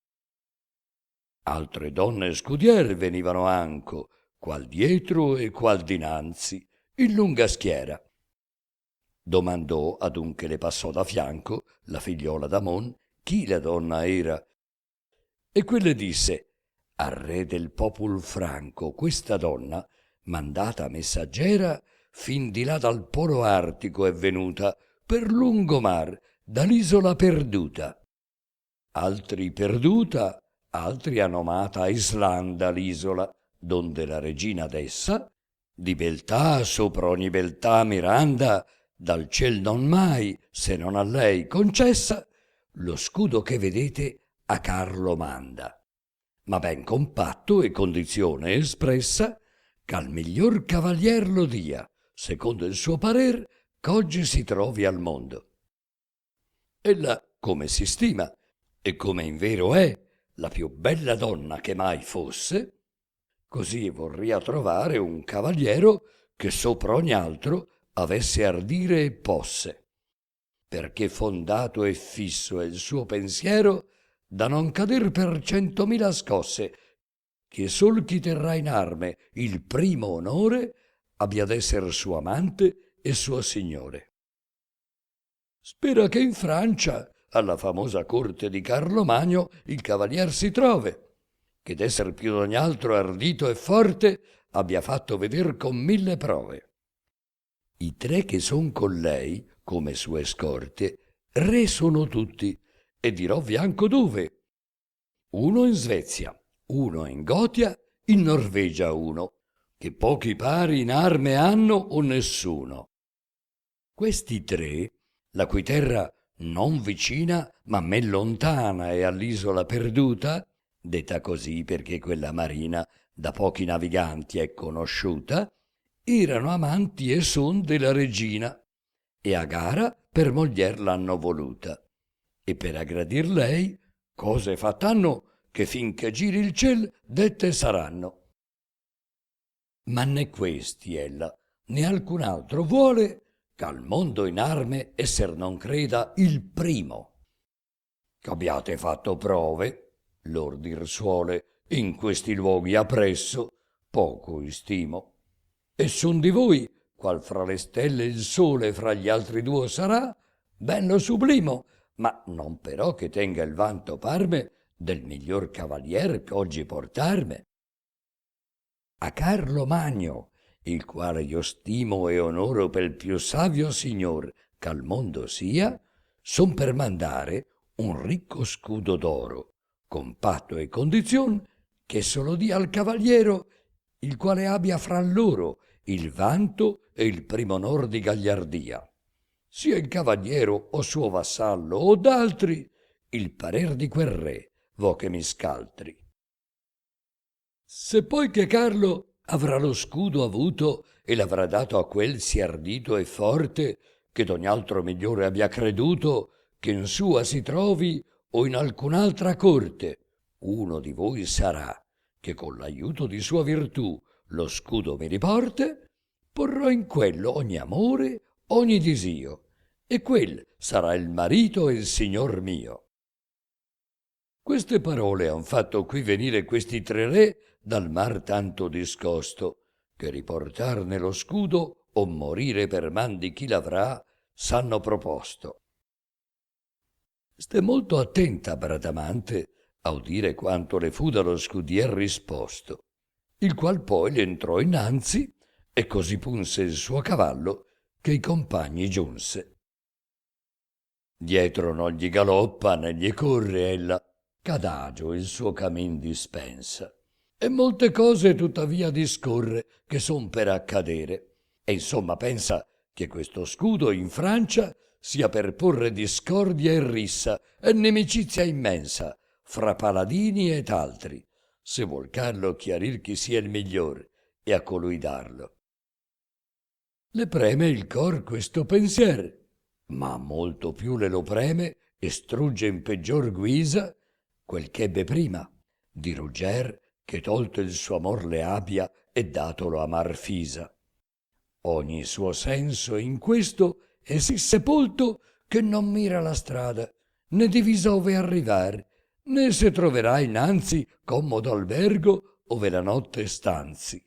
Altre donne scudier venivano anco, qual dietro e qual dinanzi, in lunga schiera. Domandò adunque le passò da fianco la figliola d'Amon chi la donna era, e quelle disse: al re del popol franco questa donna, mandata messaggera, fin di là dal polo artico è venuta, per lungomar, dall'isola perduta. Altri perduta, altri han nomata Islanda l'isola, donde la regina d'essa, di beltà sopra ogni beltà miranda, dal ciel non mai, se non a lei concessa, lo scudo che vedete a Carlo manda, ma ben con patto e condizione espressa, ch'al miglior cavalier lo dia, secondo il suo parer, ch'oggi si trovi al mondo. Ella, come si stima, e come in vero è, la più bella donna che mai fosse, così vorria trovare un cavaliero che sopra ogni altro avesse ardire e posse, perché fondato e fisso è il suo pensiero da non cader per 100.000 scosse, che sol chi terrà in arme il primo onore abbia d'esser suo amante e suo signore. Spera che in Francia, alla famosa corte di Carlo Magno, il cavalier si trove, che d'esser più d'ogni altro ardito e forte abbia fatto veder con 1000 prove. I 3 che son con lei, come sue scorte, re sono tutti, e dirovvi anco dove. Uno in Svezia, uno in Gotia, in Norvegia uno, che pochi pari in arme hanno o nessuno. Questi 3, la cui terra non vicina, ma men lontana è all'isola perduta, detta così perché quella marina da pochi naviganti è conosciuta, erano amanti e son della regina, e a gara per moglier l'hanno voluta, e per aggradir lei cose fatt'hanno che finché giri il ciel dette saranno. Ma né questi ella, né alcun altro vuole ch'al mondo in arme esser non creda il primo. Ch'abbiate fatto prove, lor dir suole, in questi luoghi appresso, poco istimo. E son di voi, qual fra le stelle il sole fra gli altri 2 sarà, ben lo sublimo, ma non però che tenga il vanto parme del miglior cavalier ch'oggi portarme. A Carlo Magno, il quale io stimo e onoro pel più savio signor ch'al mondo sia, son per mandare un ricco scudo d'oro, con patto e condizion che se lo dia al cavaliero, il quale abbia fra loro il vanto e il primo onor di gagliardia. Sia il cavaliero o suo vassallo o d'altri, il parer di quel re vo che mi scaltri. Se poi che Carlo avrà lo scudo avuto e l'avrà dato a quel sì ardito e forte, che d'ogni altro migliore abbia creduto, che in sua si trovi o in alcun'altra corte, uno di voi sarà, che con l'aiuto di sua virtù lo scudo mi riporte, porrò in quello ogni amore, ogni disio, e quel sarà il marito e il signor mio. Queste parole han fatto qui venire questi 3 re dal mar tanto discosto, che riportarne lo scudo o morire per man di chi l'avrà s'hanno proposto. Ste molto attenta, Bradamante, a udire quanto le fu dallo scudier risposto, il qual poi le entrò innanzi e così punse il suo cavallo che i compagni giunse. Dietro non gli galoppa né gli corre ella, c'adagio il suo camin dispensa, e molte cose tuttavia discorre che son per accadere, e insomma pensa che questo scudo in Francia sia per porre discordia e rissa e nemicizia immensa fra paladini ed altri, se vuol Carlo chiarir chi sia il miglior e a colui darlo. Le preme il cor questo pensier, ma molto più le lo preme e strugge in peggior guisa quel ch'ebbe prima, di Rugger che tolto il suo amor le abbia e datolo amar fisa. Ogni suo senso in questo è sì sepolto che non mira la strada, né divisa ove arrivar, né se troverà innanzi commodo albergo ove la notte stanzi.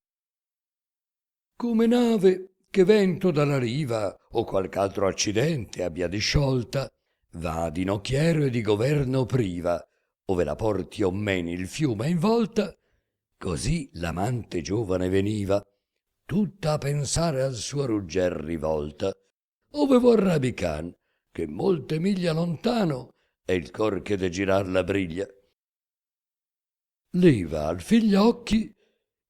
Come nave che vento dalla riva o qualch'altro accidente abbia disciolta, va di nocchiero e di governo priva, ove la porti o meni il fiume involta, così l'amante giovane veniva, tutta a pensare al suo rugger rivolta, ove vorrà Bican, che molte miglia lontano è il cor che de girar la briglia. Leva al figli occhi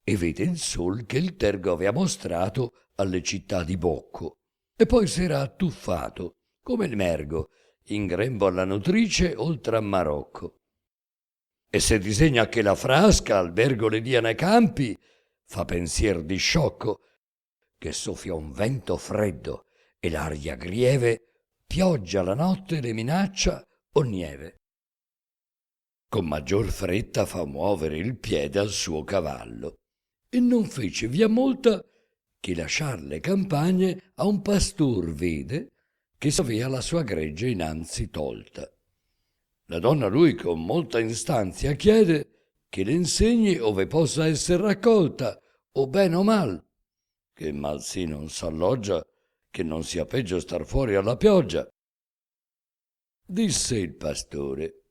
e vede il sol che il tergo avea mostrato alle città di Bocco, e poi s'era attuffato, come il mergo, in grembo alla nutrice oltre a Marocco. E se disegna che la frasca albergo le dia nei campi, fa pensier di sciocco, che soffia un vento freddo e l'aria grieve, pioggia la notte le minaccia o nieve. Con maggior fretta fa muovere il piede al suo cavallo, e non fece via molta che lasciar le campagne a un pastor vede che s'avea la sua gregge innanzi tolta. La donna lui con molta instanzia chiede che le insegni ove possa esser raccolta, o ben o mal, che mal sì non s'alloggia, che non sia peggio star fuori alla pioggia. Disse il pastore: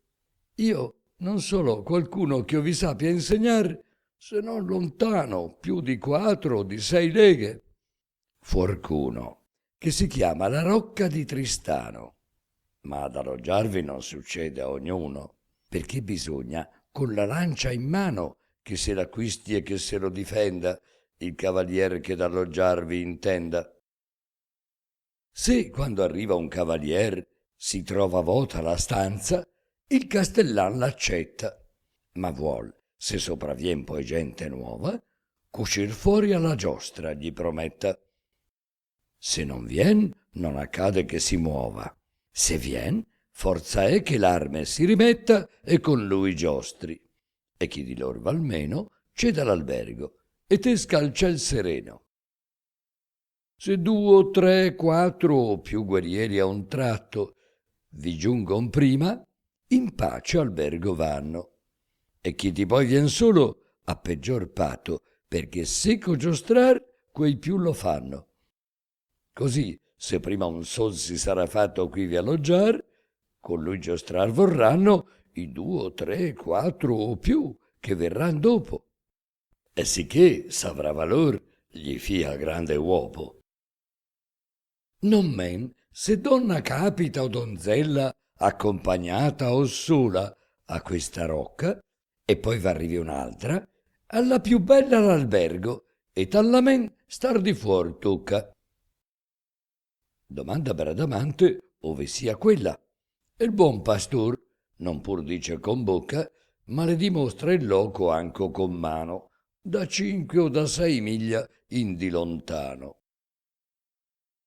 io non solo qualcuno che io vi sappia insegnar, se non lontano più di 4 o di 6 leghe. Fuorcuno, che si chiama la Rocca di Tristano. Ma ad alloggiarvi non succede a ognuno, perché bisogna con la lancia in mano che se l'acquisti e che se lo difenda il cavalier che d'alloggiarvi intenda. Se quando arriva un cavalier si trova vota la stanza, il castellan l'accetta, ma vuol, se sopravvien poi gente nuova, c'uscir fuori alla giostra gli prometta. Se non vien, non accade che si muova. Se vien, forza è che l'arme si rimetta e con lui giostri. E chi di lor val meno ceda l'albergo e te scalcia il sereno. Se 2, 3, 4 o più guerrieri a un tratto vi giungon prima, in pace albergo vanno. E chi di poi vien solo a peggior patto, perché seco giostrar quei più lo fanno. Così, se prima un sol si sarà fatto quivi alloggiar, con lui giostrar vorranno i 2, 3, 4 o più che verran dopo. E sicché s'avrà valor gli fia grande uopo. Non men se donna capita o donzella accompagnata o sola a questa rocca, e poi v'arrivi un'altra, alla più bella l'albergo, e tallamen star di fuor tocca. Domanda Bradamante ove sia quella, e il buon pastor non pur dice con bocca, ma le dimostra il loco anco con mano, da 5 o da 6 miglia in di lontano.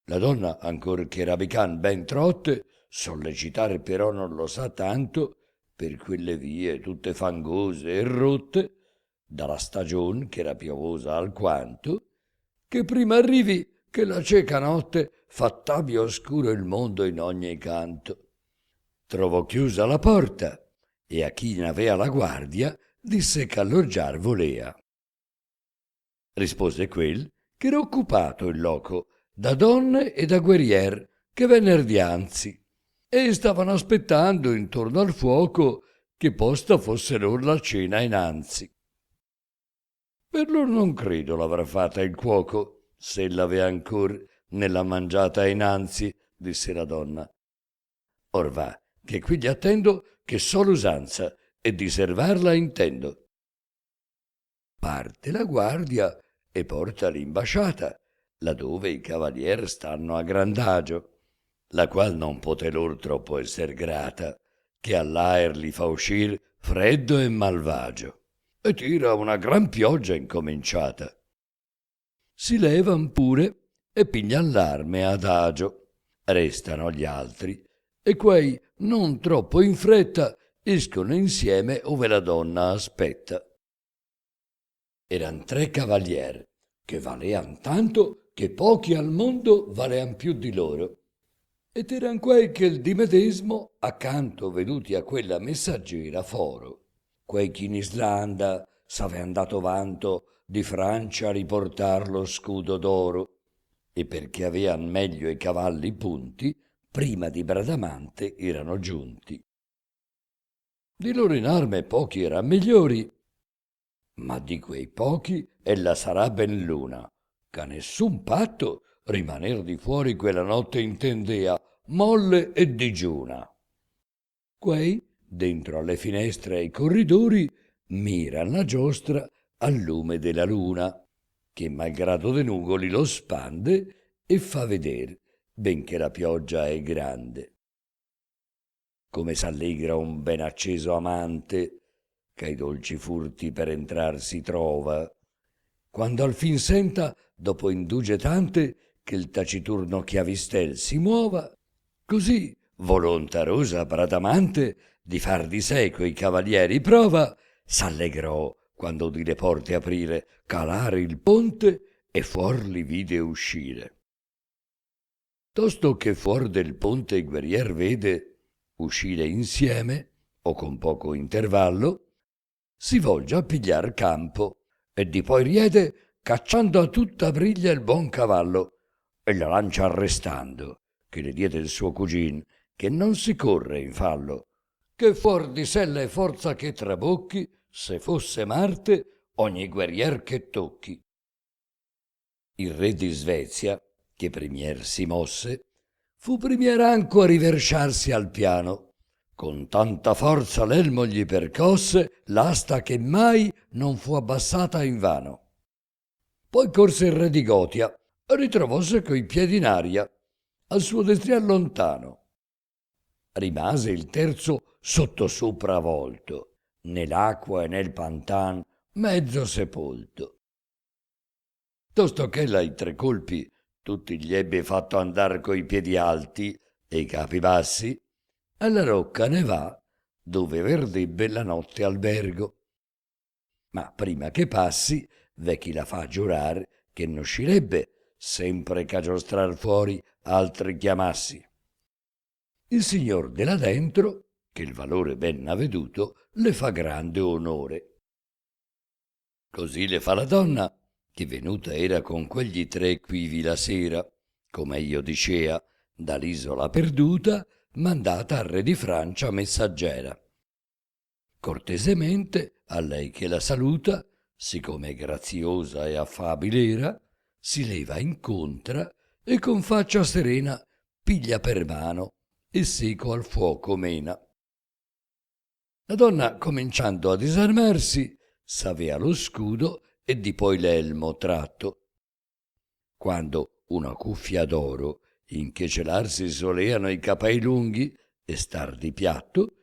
La donna, ancor che Rabican ben trotte, sollecitare però non lo sa tanto, per quelle vie tutte fangose e rotte, dalla stagion che era piovosa alquanto, che prima arrivi che la cieca notte fa t'abbia oscuro il mondo in ogni canto. Trovò chiusa la porta e a chi n'avea la guardia disse ch'alloggiar volea. Rispose quel che era occupato il loco da donne e da guerrier che venner dianzi e stavano aspettando intorno al fuoco che posta fosse lor la cena innanzi. Per lor non credo l'avrà fatta il cuoco, se l'avea ancor nella mangiata innanzi, disse la donna. Or va, che qui gli attendo che so l'usanza e di servarla intendo. Parte la guardia e porta l'imbasciata, laddove i cavalier stanno a grandagio, la qual non poté lor troppo esser grata, che all'aer li fa uscir freddo e malvagio, e tira una gran pioggia incominciata. Si levan pure e piglian l'arme adagio, restano gli altri, e quei non troppo in fretta escono insieme ove la donna aspetta. Eran 3 cavalier, che valean tanto che pochi al mondo valean più di loro. Ed eran quei che il di medesmo accanto veduti a quella messaggera foro, quei che in Islanda s'avean dato vanto di Francia riportar lo scudo d'oro, e perché avean meglio i cavalli punti, prima di Bradamante erano giunti. Di loro in arme pochi eran migliori, ma di quei pochi ella sarà ben l'una, che a nessun patto rimaner di fuori quella notte intendea, molle e digiuna. Quei, dentro alle finestre e ai corridori, miran la giostra al lume della luna, che malgrado de nugoli lo spande e fa veder, benché la pioggia è grande. Come s'allegra un ben acceso amante, che ai dolci furti per entrar si trova, quando al fin senta, dopo indugie tante, che il taciturno chiavistel si muova, così volontarosa Bradamante di far di sé coi cavalieri prova, s'allegrò quando udì le porte aprire, calare il ponte e fuor li vide uscire. Tosto che fuor del ponte il guerrier vede uscire insieme o con poco intervallo, si volge a pigliar campo e di poi riede cacciando a tutta briglia il buon cavallo e la lancia arrestando, che le diede il suo cugin, che non si corre in fallo, che fuor di sé l'è forza che trabocchi, se fosse Marte ogni guerrier che tocchi. Il re di Svezia, che primier si mosse, fu primier anco a riversciarsi al piano. Con tanta forza l'elmo gli percosse l'asta che mai non fu abbassata invano. Poi corse il re di Gotia e ritrovòse coi piedi in aria, al suo destrier lontano. Rimase il terzo sottosopra volto, né l'acqua e nel pantan mezzo sepolto. Tosto ch'ella ai 3 colpi tutti gli ebbe fatto andar coi piedi alti e i capi bassi, alla rocca ne va, dove verdebbe la notte albergo. Ma prima che passi, v'è chi la fa giurar che non uscirebbe, sempre ch'a giostrar fuori altri chiamassi. Il signor de là dentro, che il valore ben ha veduto, le fa grande onore. Così le fa la donna, che venuta era con quegli 3 quivi la sera, come io dicea, dall'isola perduta, mandata al re di Francia messaggera. Cortesemente a lei che la saluta, siccome graziosa e affabile era, si leva incontra e con faccia serena piglia per mano e seco al fuoco mena. La donna, cominciando a disarmarsi, s'avea lo scudo e di poi l'elmo tratto. Quando una cuffia d'oro, in che celarsi soleano i capei lunghi e star di piatto,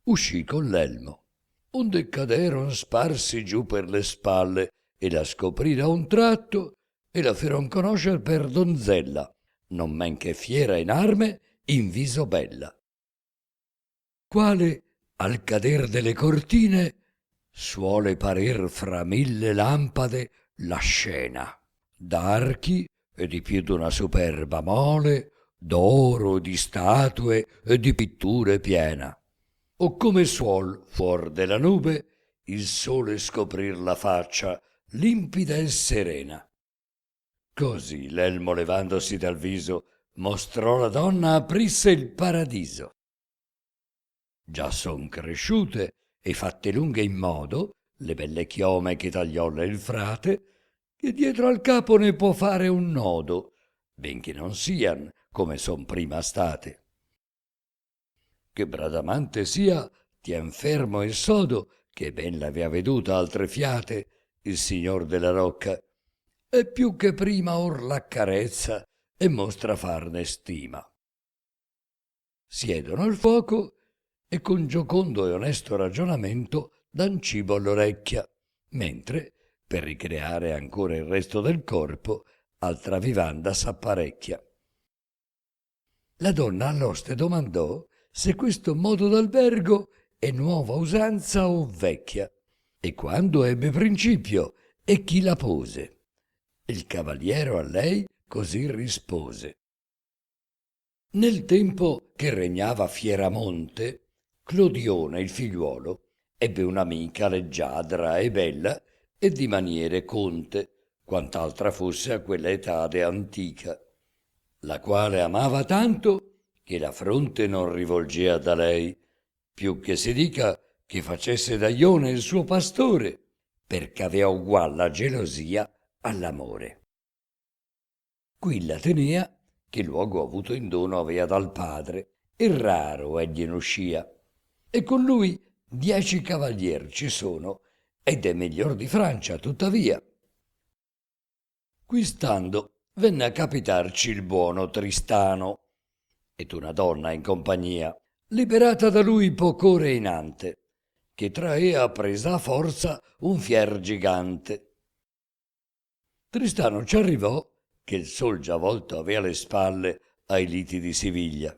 uscì con l'elmo, onde caderon sparsi giù per le spalle e la scoprì a un tratto e la feron conoscer per donzella, non men che fiera in arme, in viso bella. Quale, al cader delle cortine, suole parer fra 1000 lampade la scena, d'archi e di più d'una superba mole, d'oro, di statue e di pitture piena. O come suol, fuor della nube, il sole scoprir la faccia, limpida e serena. Così l'elmo levandosi dal viso, mostrò la donna aprisse il paradiso. Già son cresciute e fatte lunghe in modo le belle chiome che tagliòlle il frate, che dietro al capo ne può fare un nodo, benché non sian come son prima state. Che Bradamante sia, tien fermo e sodo, che ben l'avea veduta altre fiate, il signor della rocca, e più che prima or l'accarezza e mostra farne stima. Siedono al fuoco e con giocondo e onesto ragionamento dan cibo all'orecchia, mentre, per ricreare ancora il resto del corpo, altra vivanda s'apparecchia. La donna all'oste domandò se questo modo d'albergo è nuova usanza o vecchia, e quando ebbe principio, e chi la pose. Il cavaliero a lei così rispose. Nel tempo che regnava Fieramonte, Clodione, il figliuolo, ebbe un'amica leggiadra e bella, e di maniere conte, quant'altra fosse a quella etade antica, la quale amava tanto che la fronte non rivolgea da lei, più che si dica che facesse da Ione il suo pastore, perché avea ugual la gelosia all'amore. Quilla tenea che luogo avuto in dono avea dal padre, e raro egli ne uscia, e con lui 10 cavalier ci sono, ed è miglior di Francia tuttavia. Qui stando venne a capitarci il buono Tristano, ed una donna in compagnia, liberata da lui poc'ore inante, che traea presa a forza un fier gigante. Tristano ci arrivò, che il sol già volto avea le spalle ai liti di Siviglia,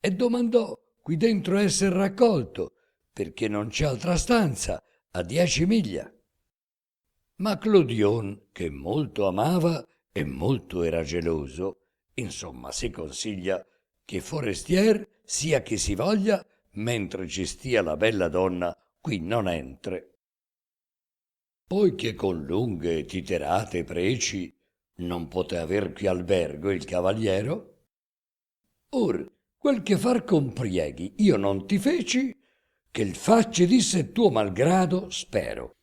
e domandò qui dentro esser raccolto, perché non c'è altra stanza a 10 miglia. Ma Clodion, che molto amava e molto era geloso, insomma si consiglia che forestier, sia che si voglia, mentre ci stia la bella donna, qui non entre. Poi che con lunghe titerate preci non poté aver qui albergo il cavaliero, or quel che far comprieghi io non ti feci, che il facci disse tuo malgrado spero.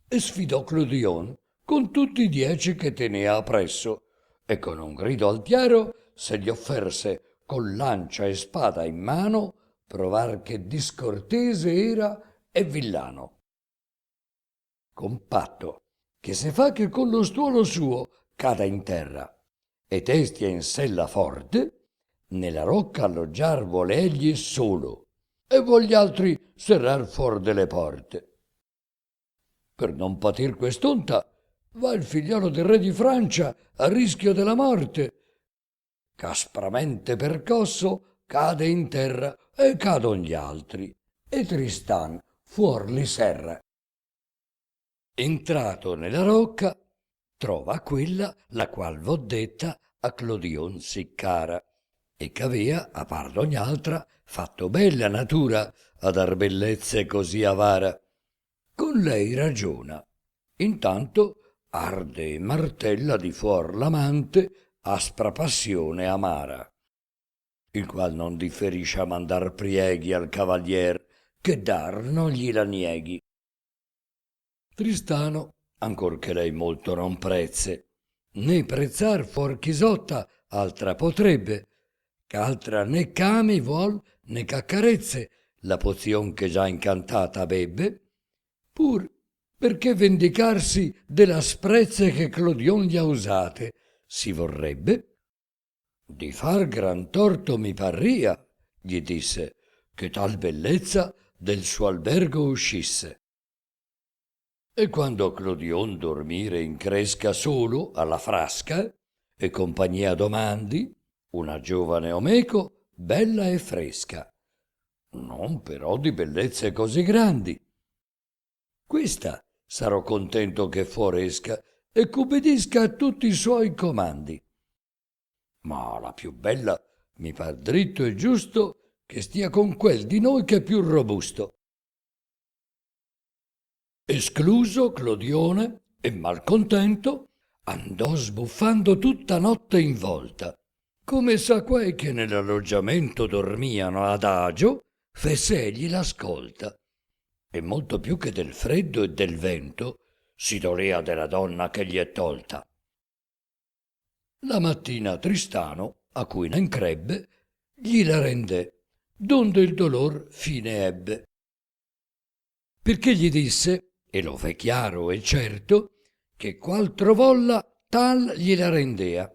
E sfidò Clodion con tutti i 10 che tenea appresso, e con un grido altiero se gli offerse con lancia e spada in mano provar che discortese era e villano. Con patto che se fa che con lo stuolo suo cada in terra e testia in sella forte, nella rocca alloggiar vuole egli solo, e vogli altri serrar fuor delle porte. Per non patir quest'onta, va il figliolo del re di Francia a rischio della morte, ch'aspramente percosso cade in terra e cadon gli altri, e Tristan fuor li serra. Entrato nella rocca, trova quella la qual v'ho detta a Clodion sì cara, e c'avea, a par d'ogni altra, fatto bella natura a dar bellezze così avara. Con lei ragiona, intanto arde e martella di fuor l'amante aspra passione amara, il qual non differisce a mandar prieghi al cavalier, che dar non gliela nieghi. Tristano, ancor che lei molto non prezze, né prezzar fuor ch'isotta altra potrebbe, ch'altra né cami vuol né c'accarezze la pozion che già incantata bebbe, pur perché vendicarsi della sprezze che Clodion gli ha usate si vorrebbe. Di far gran torto mi parria, gli disse, che tal bellezza del suo albergo uscisse. E quando Clodion dormire incresca solo alla frasca e compagnia domandi, una giovane omeco bella e fresca, non però di bellezze così grandi. Questa sarò contento che fuoresca e c'ubbidisca a tutti i suoi comandi. Ma la più bella mi par dritto e giusto che stia con quel di noi che è più robusto. Escluso Clodione e malcontento andò sbuffando tutta notte in volta, come sa quei che nell'alloggiamento dormiano adagio, fesse egli l'ascolta, e molto più che del freddo e del vento si dolea della donna che gli è tolta. La mattina Tristano, a cui ne crebbe, gli la rendè, donde il dolor fine ebbe. Perché gli disse, e lo fe chiaro e certo, che qual trovolla tal gliela rendea,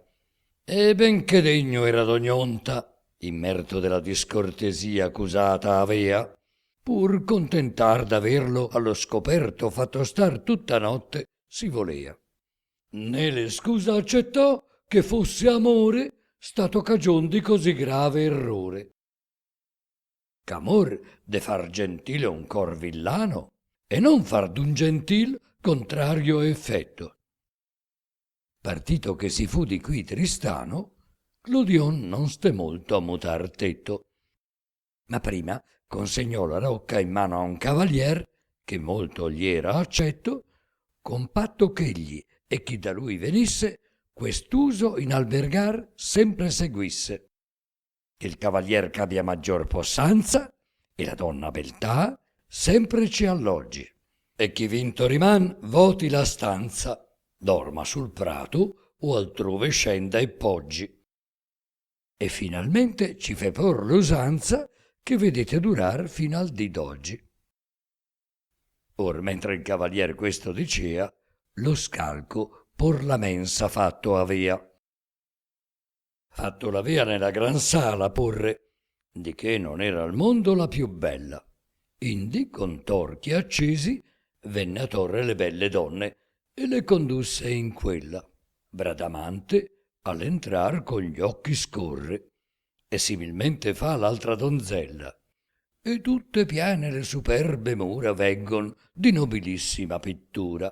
e benché degno era d'ognonta, immerto della discortesia accusata avea, pur contentar d'averlo allo scoperto fatto star tutta notte si volea. Né le scusa accettò che fosse amore stato cagion di così grave errore. Ch'amor de far gentile un cor villano, e non far d'un gentil contrario effetto. Partito che si fu di qui Tristano, Clodion non ste molto a mutar tetto, ma prima consegnò la rocca in mano a un cavalier, che molto gli era accetto, con patto ch'egli e chi da lui venisse, quest'uso in albergar sempre seguisse. Che il cavalier c'abbia maggior possanza e la donna beltà sempre ci alloggi, e chi vinto riman voti la stanza, dorma sul prato o altrove scenda e poggi. E finalmente ci fe por l'usanza che vedete durar fino al dì d'oggi. Or mentre il cavalier questo dicea, lo scalco por la mensa fatto avea. Fatto l'avea nella gran sala porre, di che non era al mondo la più bella. Indi con torchi accesi venne a torre le belle donne e le condusse in quella. Bradamante all'entrar con gli occhi scorre, e similmente fa l'altra donzella, e tutte piene le superbe mura veggon di nobilissima pittura.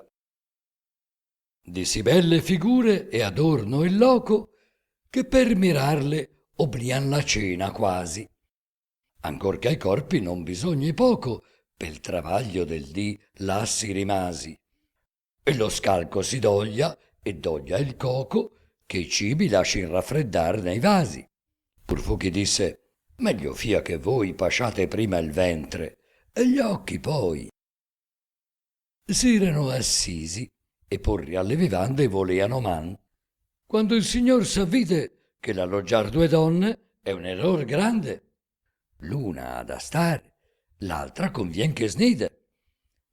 Di sì belle figure e adorno il loco, che per mirarle oblian la cena quasi. Ancor che ai corpi non bisogni poco, pel travaglio del dì là si rimasi. E lo scalco si doglia e doglia il coco, che i cibi lascin raffreddar nei vasi. Pur fu chi disse: meglio fia che voi pasciate prima il ventre e gli occhi poi. S'erano assisi e porri alle vivande voleano man, quando il signor s'avvide che l'alloggiar due donne è un error grande. L'una ha da stare, l'altra convien che snide.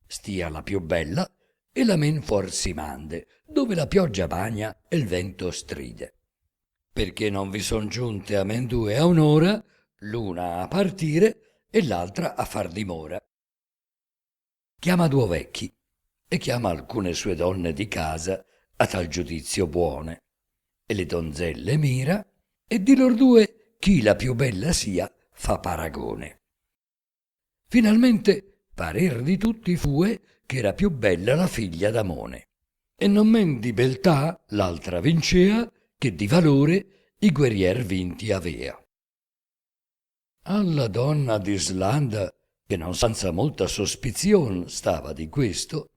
Stia la più bella e la men fuor si mande, dove la pioggia bagna e il vento stride. Perché non vi son giunte a men due a un'ora, l'una a partire e l'altra a far dimora. Chiama due vecchi e chiama alcune sue donne di casa a tal giudizio buone, e le donzelle mira, e di lor due chi la più bella sia fa paragone. Finalmente parer di tutti fue che era più bella la figlia d'Amone, e non men di beltà l'altra vincea, che di valore i guerrier vinti avea. Alla donna d'Islanda, che non senza molta sospizion stava di questo,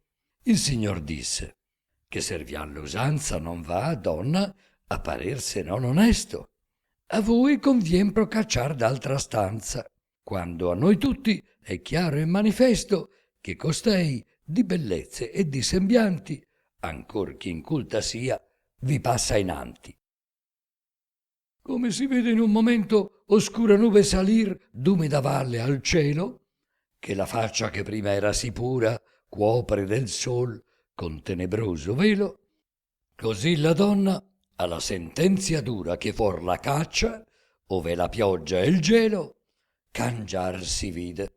il signor disse che servian l'usanza non va a donna a parerse non onesto. A voi convien procacciar d'altra stanza, quando a noi tutti è chiaro e manifesto che costei di bellezze e di sembianti, ancor chi inculta sia, vi passa inanti. Come si vede in un momento oscura nube salir d'umida valle al cielo, che la faccia che prima era sì pura cuopre del sol con tenebroso velo, così la donna alla sentenzia dura che fuor la caccia, ove la pioggia e il gelo, cangiar si vide,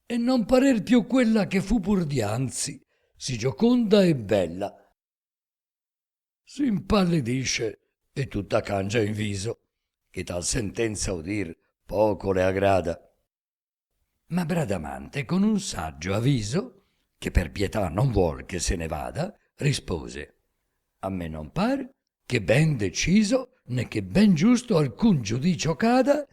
e non parer più quella che fu pur dianzi, sì gioconda e bella. Si impallidisce e tutta cangia in viso, che tal sentenza udir poco le agrada. Ma Bradamante con un saggio aviso, che per pietà non vuol che se ne vada, rispose: a me non par che ben deciso né che ben giusto alcun giudicio cada,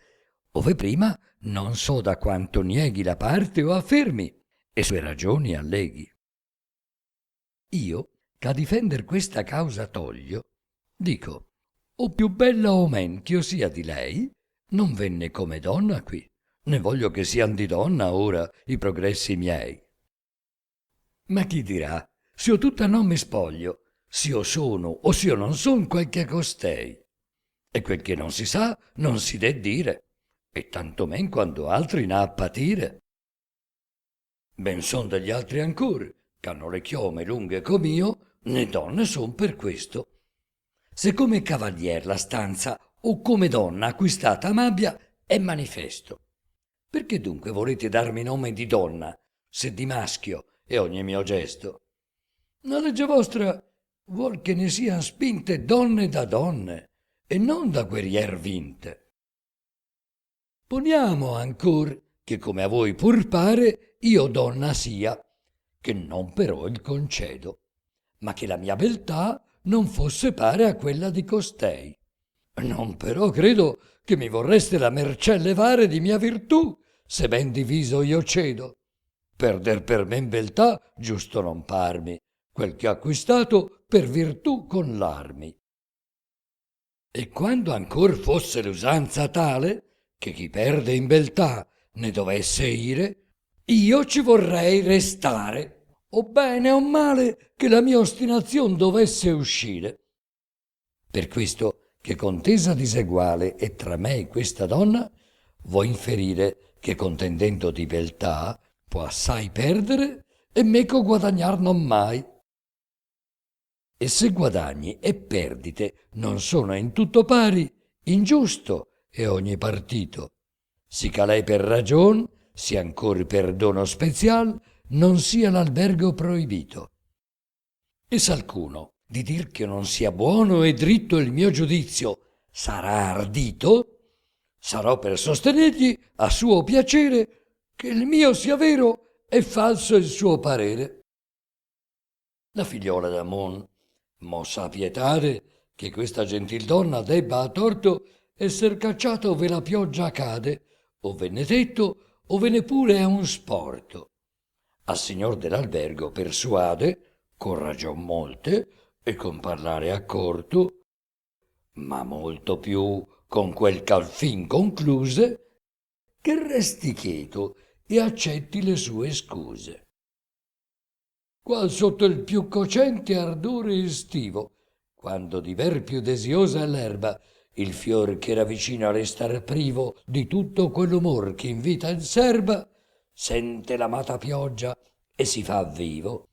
ove prima non so da quanto nieghi la parte o affermi e sue ragioni alleghi. Io, ch'a difender questa causa toglio, dico, o più bella o men ch'io sia di lei, non venne come donna qui, né voglio che sian di donna ora i progressi miei. Ma chi dirà, s'io tutta non mi spoglio, s'io sono o s'io non son quel che costei? E quel che non si sa non si de dire, e tantomen quando altri n'ha a patire. Ben son degli altri ancor, ch'hanno le chiome lunghe com'io, né donne son per questo. Se come cavalier la stanza o come donna acquistata m'abbia, è manifesto. Perché dunque volete darmi nome di donna, se di maschio è ogni mio gesto? La legge vostra vuol che ne sian spinte donne da donne, e non da guerrier vinte. Poniamo ancor che come a voi pur pare io donna sia, che non però il concedo, ma che la mia beltà non fosse pare a quella di costei. Non però credo che mi vorreste la mercè levare di mia virtù, se ben diviso io cedo. Perder per men beltà giusto non parmi, quel che ho acquistato per virtù con l'armi. E quando ancor fosse l'usanza tale, che chi perde in beltà ne dovesse ire, io ci vorrei restare, o bene o male che la mia ostinazion dovesse uscire. Per questo che contesa diseguale è tra me e questa donna, vuoi inferire che contendendo di beltà può assai perdere e meco guadagnar non mai. E se guadagni e perdite non sono in tutto pari, ingiusto è ogni partito. Si ca lei per ragion, sia ancor per dono spezial, non sia l'albergo proibito. E s'alcuno di dir che non sia buono e dritto il mio giudizio sarà ardito, sarò per sostenergli a suo piacere che il mio sia vero e falso il suo parere. La figliola d'Amon, mossa a pietare che questa gentil donna debba a torto esser cacciata ove la pioggia cade, o ve ne detto, o ve ne pure è un sporto. Al signor dell'albergo persuade, con ragion molte, e con parlare accorto, ma molto più con quel ch'al fin concluse, che resti cheto e accetti le sue scuse. Qual sotto il più cocente ardore estivo, quando di ver più desiosa è l'erba, il fior che era vicino a restar privo di tutto quell'umor che in vita il serba, sente l'amata pioggia e si fa vivo.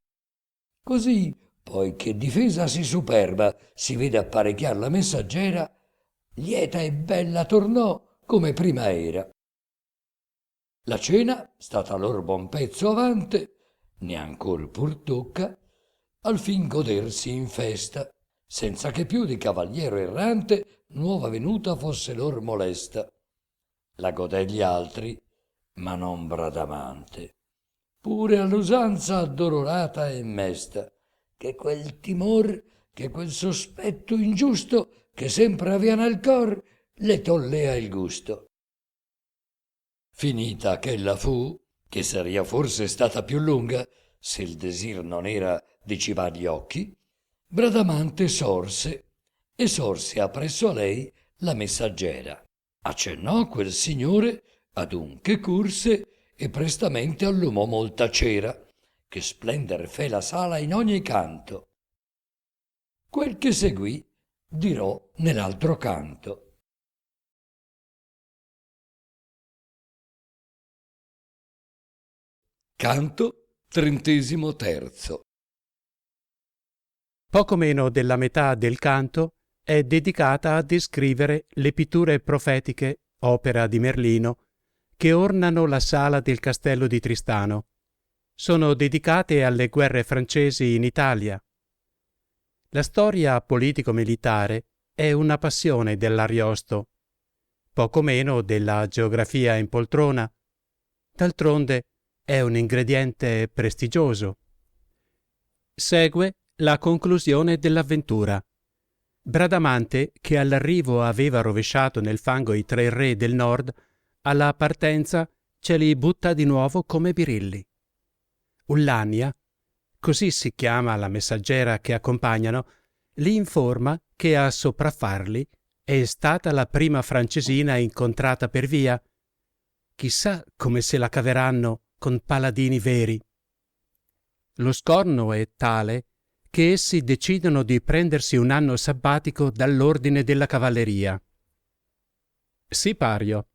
Così, poi che difesa si superba si vede apparecchiar la messaggera, lieta e bella tornò come prima era. La cena, stata lor buon pezzo avante, ne ancor pur tocca, al fin godersi in festa, senza che più di cavaliero errante nuova venuta fosse lor molesta. La godè gli altri, ma non Bradamante, pure all'usanza addolorata e mesta, che quel timor, che quel sospetto ingiusto che sempre avea nel cor, le tollea il gusto. Finita ch'ella fu, che saria forse stata più lunga, se il desir non era di cibar gli occhi, Bradamante sorse, e sorse appresso a lei la messaggera. Accennò quel signore adunche curse e prestamente allumò molta cera, che splender fe la sala in ogni canto. Quel che seguì dirò nell'altro canto. Canto XXXIII. Poco meno della metà del canto è dedicata a descrivere le pitture profetiche, opera di Merlino, che ornano la sala del castello di Tristano. Sono dedicate alle guerre francesi in Italia. La storia politico-militare è una passione dell'Ariosto, poco meno della geografia in poltrona. D'altronde è un ingrediente prestigioso. Segue la conclusione dell'avventura. Bradamante, che all'arrivo aveva rovesciato nel fango i 3 re del nord, alla partenza ce li butta di nuovo come birilli. Ullania, così si chiama la messaggera che accompagnano, li informa che a sopraffarli è stata la prima francesina incontrata per via. Chissà come se la caveranno con paladini veri. Lo scorno è tale che essi decidono di prendersi un anno sabbatico dall'ordine della cavalleria. Sipario.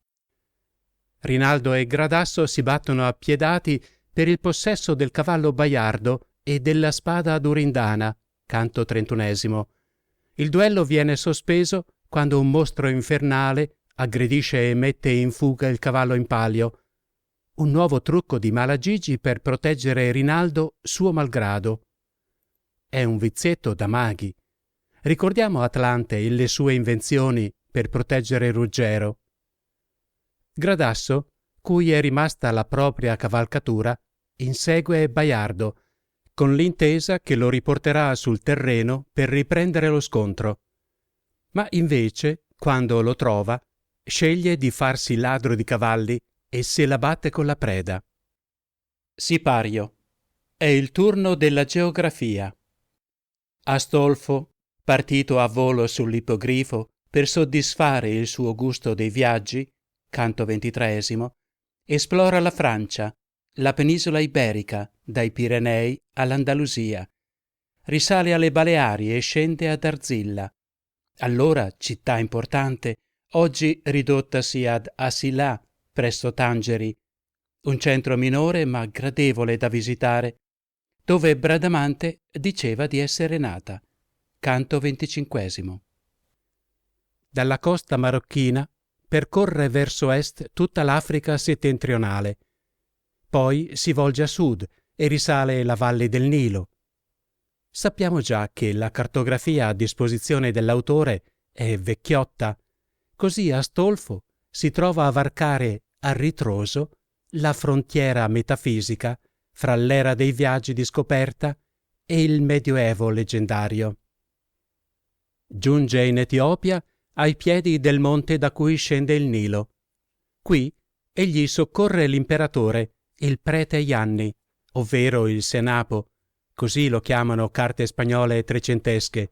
Rinaldo e Gradasso si battono appiedati per il possesso del cavallo baiardo e della spada durindana, canto 31. Il duello viene sospeso quando un mostro infernale aggredisce e mette in fuga il cavallo in palio. Un nuovo trucco di Malagigi per proteggere Rinaldo suo malgrado. È un vizietto da maghi. ricordiamo Atlante e le sue invenzioni per proteggere Ruggero. Gradasso, cui è rimasta la propria cavalcatura, insegue Baiardo, con l'intesa che lo riporterà sul terreno per riprendere lo scontro. Ma invece, quando lo trova, sceglie di farsi ladro di cavalli e se la batte con la preda. Sipario. È il turno della geografia. Astolfo, partito a volo sull'ippogrifo per soddisfare il suo gusto dei viaggi, canto 23, esplora la Francia, la penisola iberica, dai Pirenei all'Andalusia. Risale alle Baleari e scende ad Arzilla, allora città importante, oggi ridottasi ad Asilà, presso Tangeri, un centro minore ma gradevole da visitare, dove Bradamante diceva di essere nata, canto 25. Dalla costa marocchina percorre verso est tutta l'Africa settentrionale, poi si volge a sud e risale la valle del Nilo. Sappiamo già che la cartografia a disposizione dell'autore è vecchiotta, così Astolfo si trova a varcare a ritroso la frontiera metafisica fra l'era dei viaggi di scoperta e il Medioevo leggendario. Giunge in Etiopia ai piedi del monte da cui scende il Nilo. Qui egli soccorre l'imperatore, il prete Ianni, ovvero il Senapo, così lo chiamano carte spagnole trecentesche,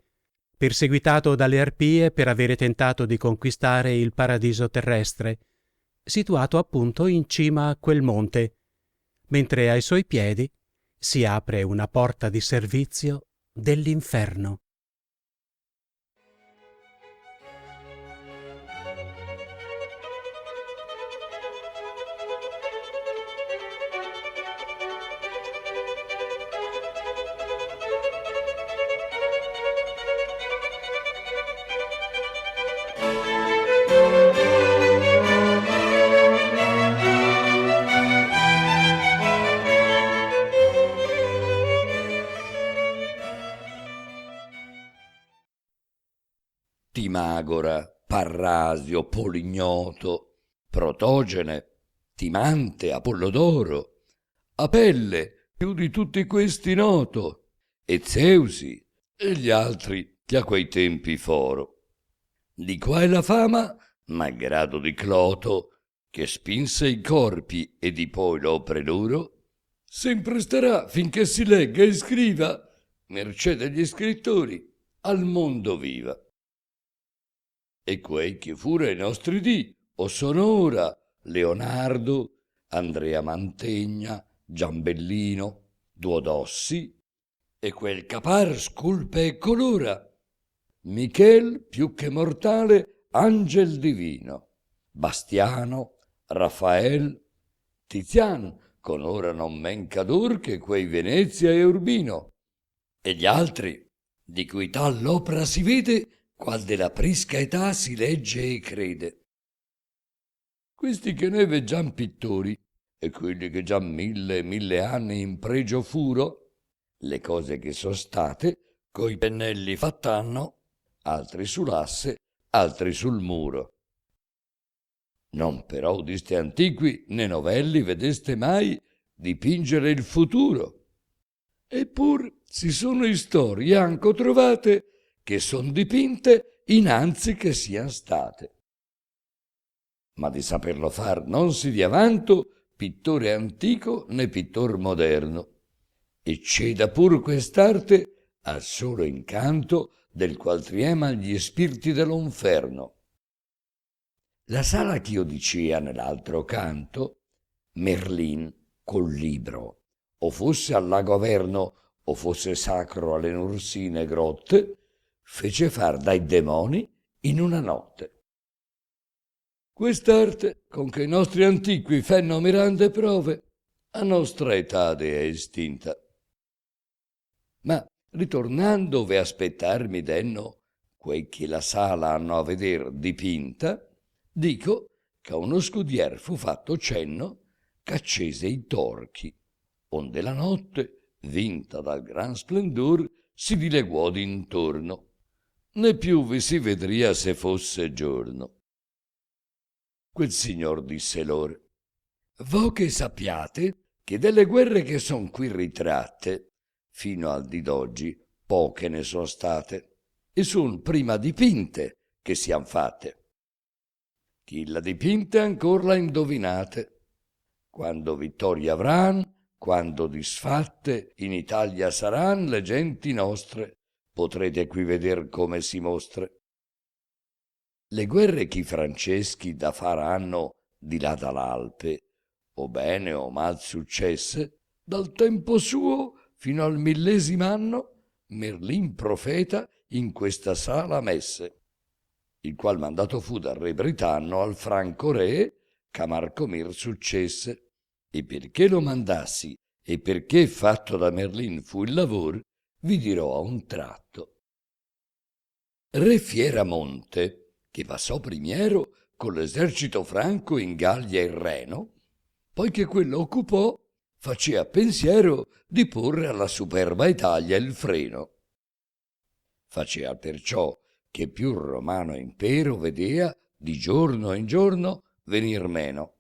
perseguitato dalle arpie per avere tentato di conquistare il paradiso terrestre, situato appunto in cima a quel monte, mentre ai suoi piedi si apre una porta di servizio dell'inferno. Timagora, Parrasio, Polignoto, Protogene, Timante, Apollodoro, Apelle, più di tutti questi noto, e Zeusi, e gli altri che a quei tempi foro. Di qua è la fama, malgrado di Cloto, che spinse i corpi e di poi l'opre loro, sempre starà finché si legga e scriva, mercé degli scrittori, al mondo viva. E quei che furono i nostri dì, o sono ora Leonardo, Andrea Mantegna, Giambellino, Duodossi, e quel capar sculpe e colora, Michel più che mortale, angel divino, Bastiano, Raffael, Tizian, con ora non men cadur che quei Venezia e Urbino, e gli altri, di cui tal l'opera si vede, qual della prisca età si legge e crede. Questi che noi veggiam pittori, e quelli che già 1000 anni in pregio furo, le cose che sono state, coi pennelli fatt'hanno, altri sull'asse, altri sul muro. Non però udiste antiqui né novelli vedeste mai dipingere il futuro. Eppur si sono storie anco trovate che son dipinte innanzi che sian state. Ma di saperlo far non si dia vanto pittore antico né pittor moderno, e ceda pur quest'arte al solo incanto del qual trieman gli spiriti dell'onferno. La sala ch'io dicea nell'altro canto, Merlin col libro, o fosse al lago Averno o fosse sacro alle Nursine grotte, fece far dai demoni in una notte. Quest'arte, con che i nostri antiqui fenno mirande prove, a nostra etade è estinta. Ma ritornando ove aspettarmi denno quei che la sala hanno a veder dipinta, dico che a uno scudier fu fatto cenno c'accese i torchi, onde la notte, vinta dal gran splendor, si dileguò d'intorno, né più vi si vedria se fosse giorno. Quel signor disse loro: vo che sappiate che delle guerre che son qui ritratte, fino al di d'oggi poche ne son state, e son prima dipinte che sian fatte. Chi l'ha dipinte ancor la indovinate. Quando vittoria avran, quando disfatte in Italia saran le genti nostre, potrete qui veder come si mostre. Le guerre che i franceschi da faranno di là dall'Alpe, o bene o mal successe, dal tempo suo fino al 1000° anno, Merlin profeta in questa sala messe, il qual mandato fu dal re Britanno al franco re, ch'a Marcomir successe, e perché lo mandassi e perché fatto da Merlin fu il lavor, vi dirò a un tratto. Re Fieramonte, che passò primiero con l'esercito franco in Gallia e Reno, poiché quello occupò, facea pensiero di porre alla superba Italia il freno. Facea perciò che più romano impero vedea di giorno in giorno venir meno,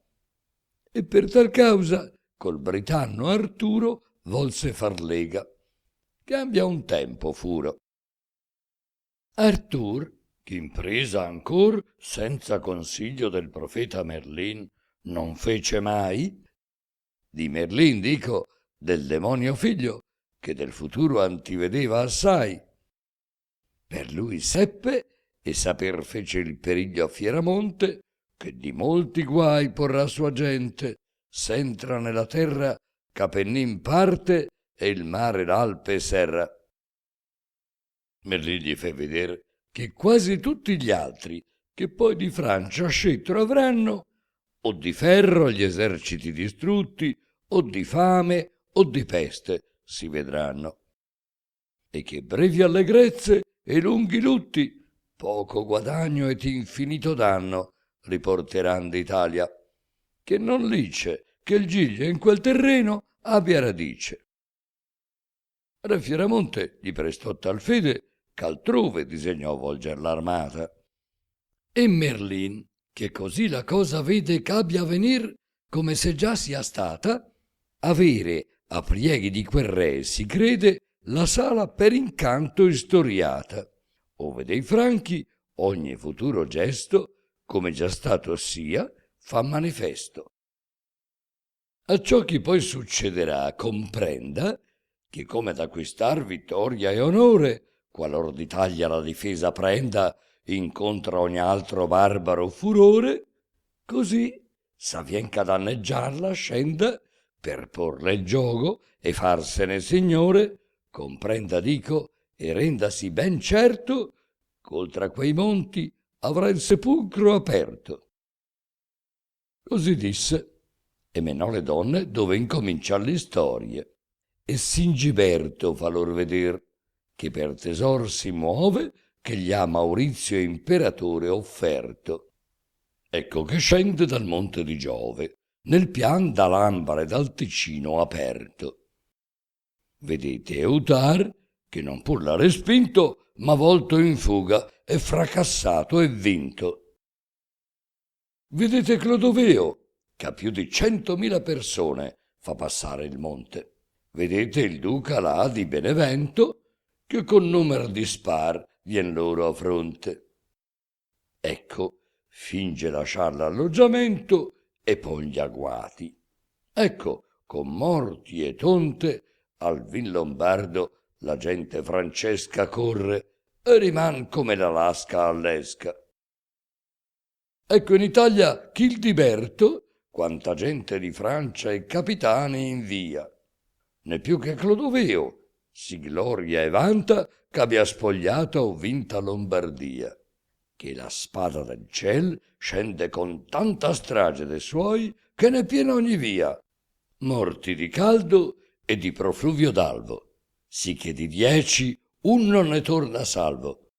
e per tal causa col Britanno Arturo volse far lega, che abbia un tempo furo. Artur, che impresa ancor senza consiglio del profeta Merlin non fece mai, di Merlin dico, del demonio figlio, che del futuro antivedeva assai. Per lui seppe e saper fece il periglio a Fieramonte, che di molti guai porrà sua gente, s'entra nella terra ch'Apennin parte e il mare l'Alpe serra. Merlin gli fe veder che quasi tutti gli altri, che poi di Francia scettro avranno, o di ferro gli eserciti distrutti, o di fame, o di peste si vedranno, e che brevi allegrezze e lunghi lutti, poco guadagno ed infinito danno riporteran d'Italia, che non lice che il Giglio in quel terreno abbia radice. Re Fieramonte gli prestò tal fede ch'altrove disegnò volger l'armata. E Merlin, che così la cosa vede ch'abbia venir come se già sia stata, avere a prieghi di quel re si crede la sala per incanto istoriata, ove dei franchi ogni futuro gesto, come già stato sia, fa manifesto. A ciò che poi succederà comprenda che come ad acquistar vittoria e onore, qualor d'Italia la difesa prenda, incontra ogni altro barbaro furore, così s'avvien ch'a danneggiarla scenda per porle il giogo e farsene signore, comprenda dico e rendasi ben certo ch'oltre a quei monti avrà il sepulcro aperto. Così disse e menò le donne dove incominciar l'istorie, e Singiberto fa lor veder che per tesor si muove che gli ha Maurizio imperatore offerto. Ecco che scende dal monte di Giove, nel pian da Lambra e dal Ticino aperto. Vedete Eutar, che non pur l'ha respinto, ma volto in fuga e fracassato e vinto. Vedete Clodoveo, che a più di 100.000 persone fa passare il monte. Vedete il duca là di Benevento, che con numer di spar vien loro a fronte. Ecco, finge lasciar l'alloggiamento e pon gli agguati. Ecco, con morti e tonte, al vin lombardo la gente francesca corre e riman come la lasca all'esca. Ecco in Italia Childiberto, quanta gente di Francia e capitani invia, né più che Clodoveo si gloria e vanta ch'abbia spogliata o vinta Lombardia, che la spada del ciel scende con tanta strage de suoi che ne piena ogni via, morti di caldo e di profluvio d'alvo, sì che di 10 un non ne torna salvo.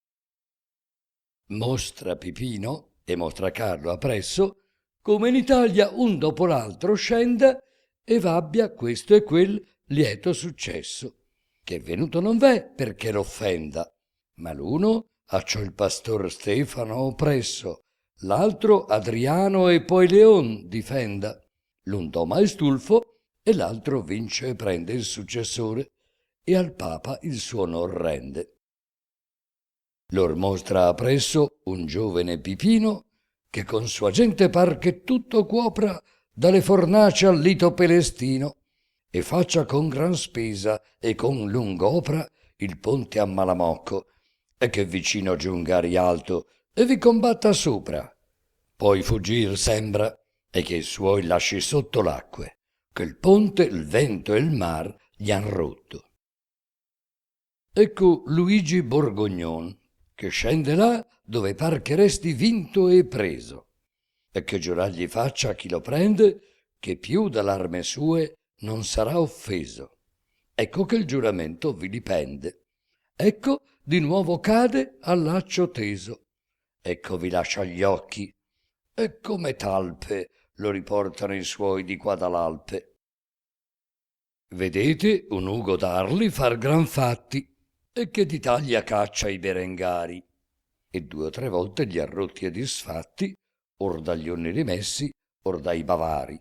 Mostra Pipino e mostra Carlo appresso come in Italia un dopo l'altro scenda e v'abbia questo e quel lieto successo, che venuto non v'è perché l'offenda, ma l'uno acciò il pastor Stefano oppresso, l'altro Adriano e poi Leon difenda. L'un doma Estulfo e l'altro vince e prende il successore, e al Papa il suo onor rende. Lor mostra appresso un giovane Pipino, che con sua gente par che tutto cuopra dalle fornaci al lito pelestino, e faccia con gran spesa e con lung'opra il ponte a Malamocco, e che vicino giunga a Rialto e vi combatta sopra. Poi fuggir sembra e che i suoi lasci sotto l'acque, che il ponte, il vento e il mar gli han rotto. Ecco Luigi Borgognon, che scende là dove par che resti vinto e preso, e che giurar gli faccia a chi lo prende che più dall'arme sue non sarà offeso. Ecco che il giuramento vi dipende. Ecco di nuovo cade al laccio teso. Ecco vi lascia gli occhi, e come talpe lo riportano i suoi di qua dall'Alpe. Vedete un Ugo d'Arli far gran fatti, e che d'Italia caccia i Berengari, e 2 o 3 volte li ha rotti e disfatti, or dagli onni rimessi, or dai Bavari.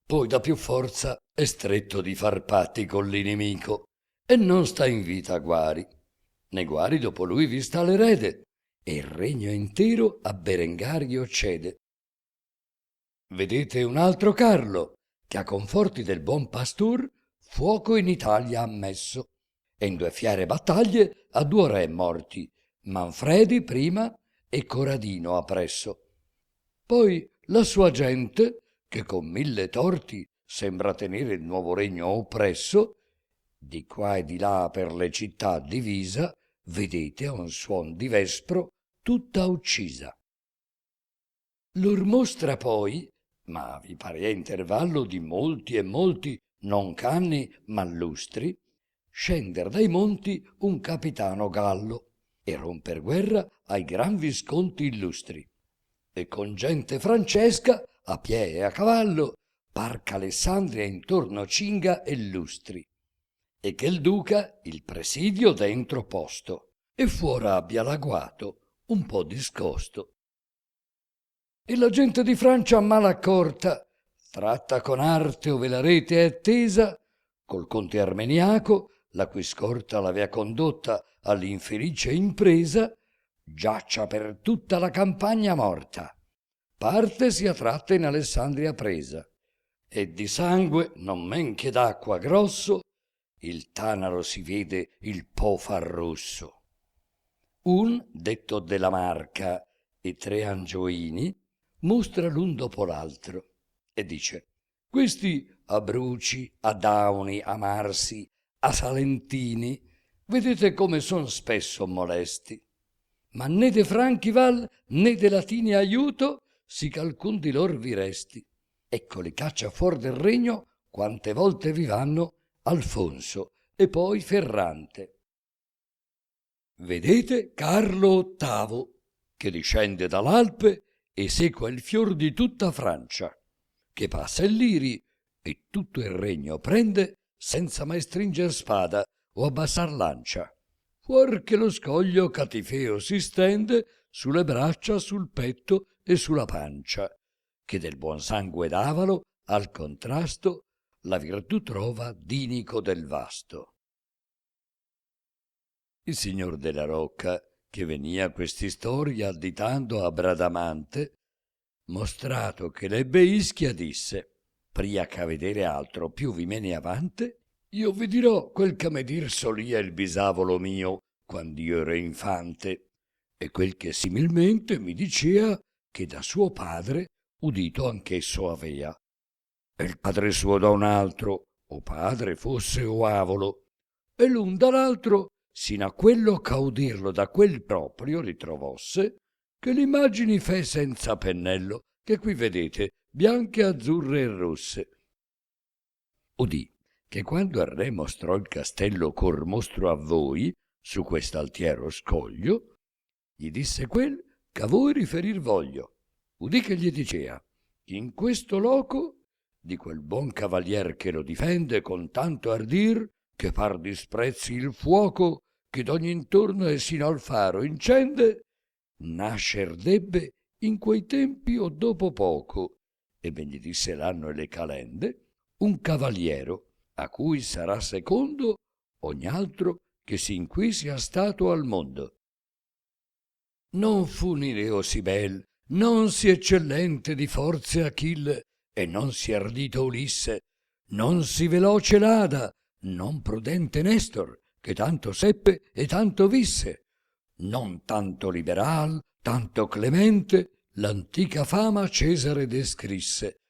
Poi da più forza è stretto di far patti con l'inimico, e non sta in vita Guari. Ne Guari dopo lui vi sta l'erede, e il regno intero a Berengario cede. Vedete un altro Carlo, che a conforti del buon pastor fuoco in Italia ha messo, e in 2 fiere battaglie a 2 re morti, Manfredi prima e Coradino appresso. Poi la sua gente, che con 1000 torti sembra tenere il nuovo regno oppresso, di qua e di là per le città divisa, vedete a un suon di vespro tutta uccisa. Lor mostra poi, ma vi pare a intervallo di molti e molti, non canni ma lustri, scender dai monti un capitano gallo e romper guerra ai gran visconti illustri, e con gente francesca a piè e a cavallo par ch'Alessandria intorno cinga e lustri, e che il duca il presidio dentro posto e fuora abbia l'agguato un po' discosto. E la gente di Francia mal accorta tratta con arte ove la rete è tesa col conte Armeniaco, la cui scorta l'avea condotta all'infelice impresa, giaccia per tutta la campagna morta, parte sia tratta in Alessandria presa, e di sangue non men che d'acqua grosso il Tanaro si vede il po far rosso. Un, detto della Marca, e 3 angioini mostra l'un dopo l'altro e dice: questi a Bruci, a Dauni, a Marsi, a Salentini, vedete come son spesso molesti, ma né de Franchi val né de Latini aiuto si calcun di lor vi resti. Ecco li caccia fuor del regno quante volte vi vanno Alfonso e poi Ferrante. Vedete Carlo VIII, che discende dall'Alpe e sequa il fior di tutta Francia, che passa il Liri e tutto il regno prende senza mai stringer spada o abbassar lancia, fuor che lo scoglio catifeo si stende sulle braccia, sul petto e sulla pancia, che del buon sangue d'Avalo al contrasto la virtù trova d'Inico del Vasto. Il signor della Rocca, che venia quest'istoria additando a Bradamante, mostrato che l'ebbe Ischia, disse: pria che a vedere altro più vi mene avante, io vi dirò quel che me dir solia il bisavolo mio quand'io ero infante, e quel che similmente mi dicea che da suo padre udito anch'esso avea. E il padre suo da un altro, o padre fosse o avolo, e l'un dall'altro, sino a quello ch'audirlo da quel proprio ritrovosse, che l'immagini fe senza pennello, che qui vedete, bianche, azzurre e rosse. Udì che quando al re mostrò il castello ch'or mostro a voi, su quest'altiero scoglio, gli disse quel ch'a voi riferir voglio. Udì che gli dicea: in questo loco di quel buon cavalier che lo difende con tanto ardir, che par disprezzi il fuoco che d'ogni intorno e sino al faro incende, nascer debbe in quei tempi o dopo poco, e ben gli disse l'anno e le calende, un cavaliero, a cui sarà secondo ogni altro che sin qui sia stato al mondo. Non fu Nireo sì bel, non sì eccellente di forze Achille, e non sì ardito Ulisse, non sì veloce l'Ada, non prudente Nestor, che tanto seppe e tanto visse, non tanto liberal, tanto clemente, l'antica fama Cesare descrisse,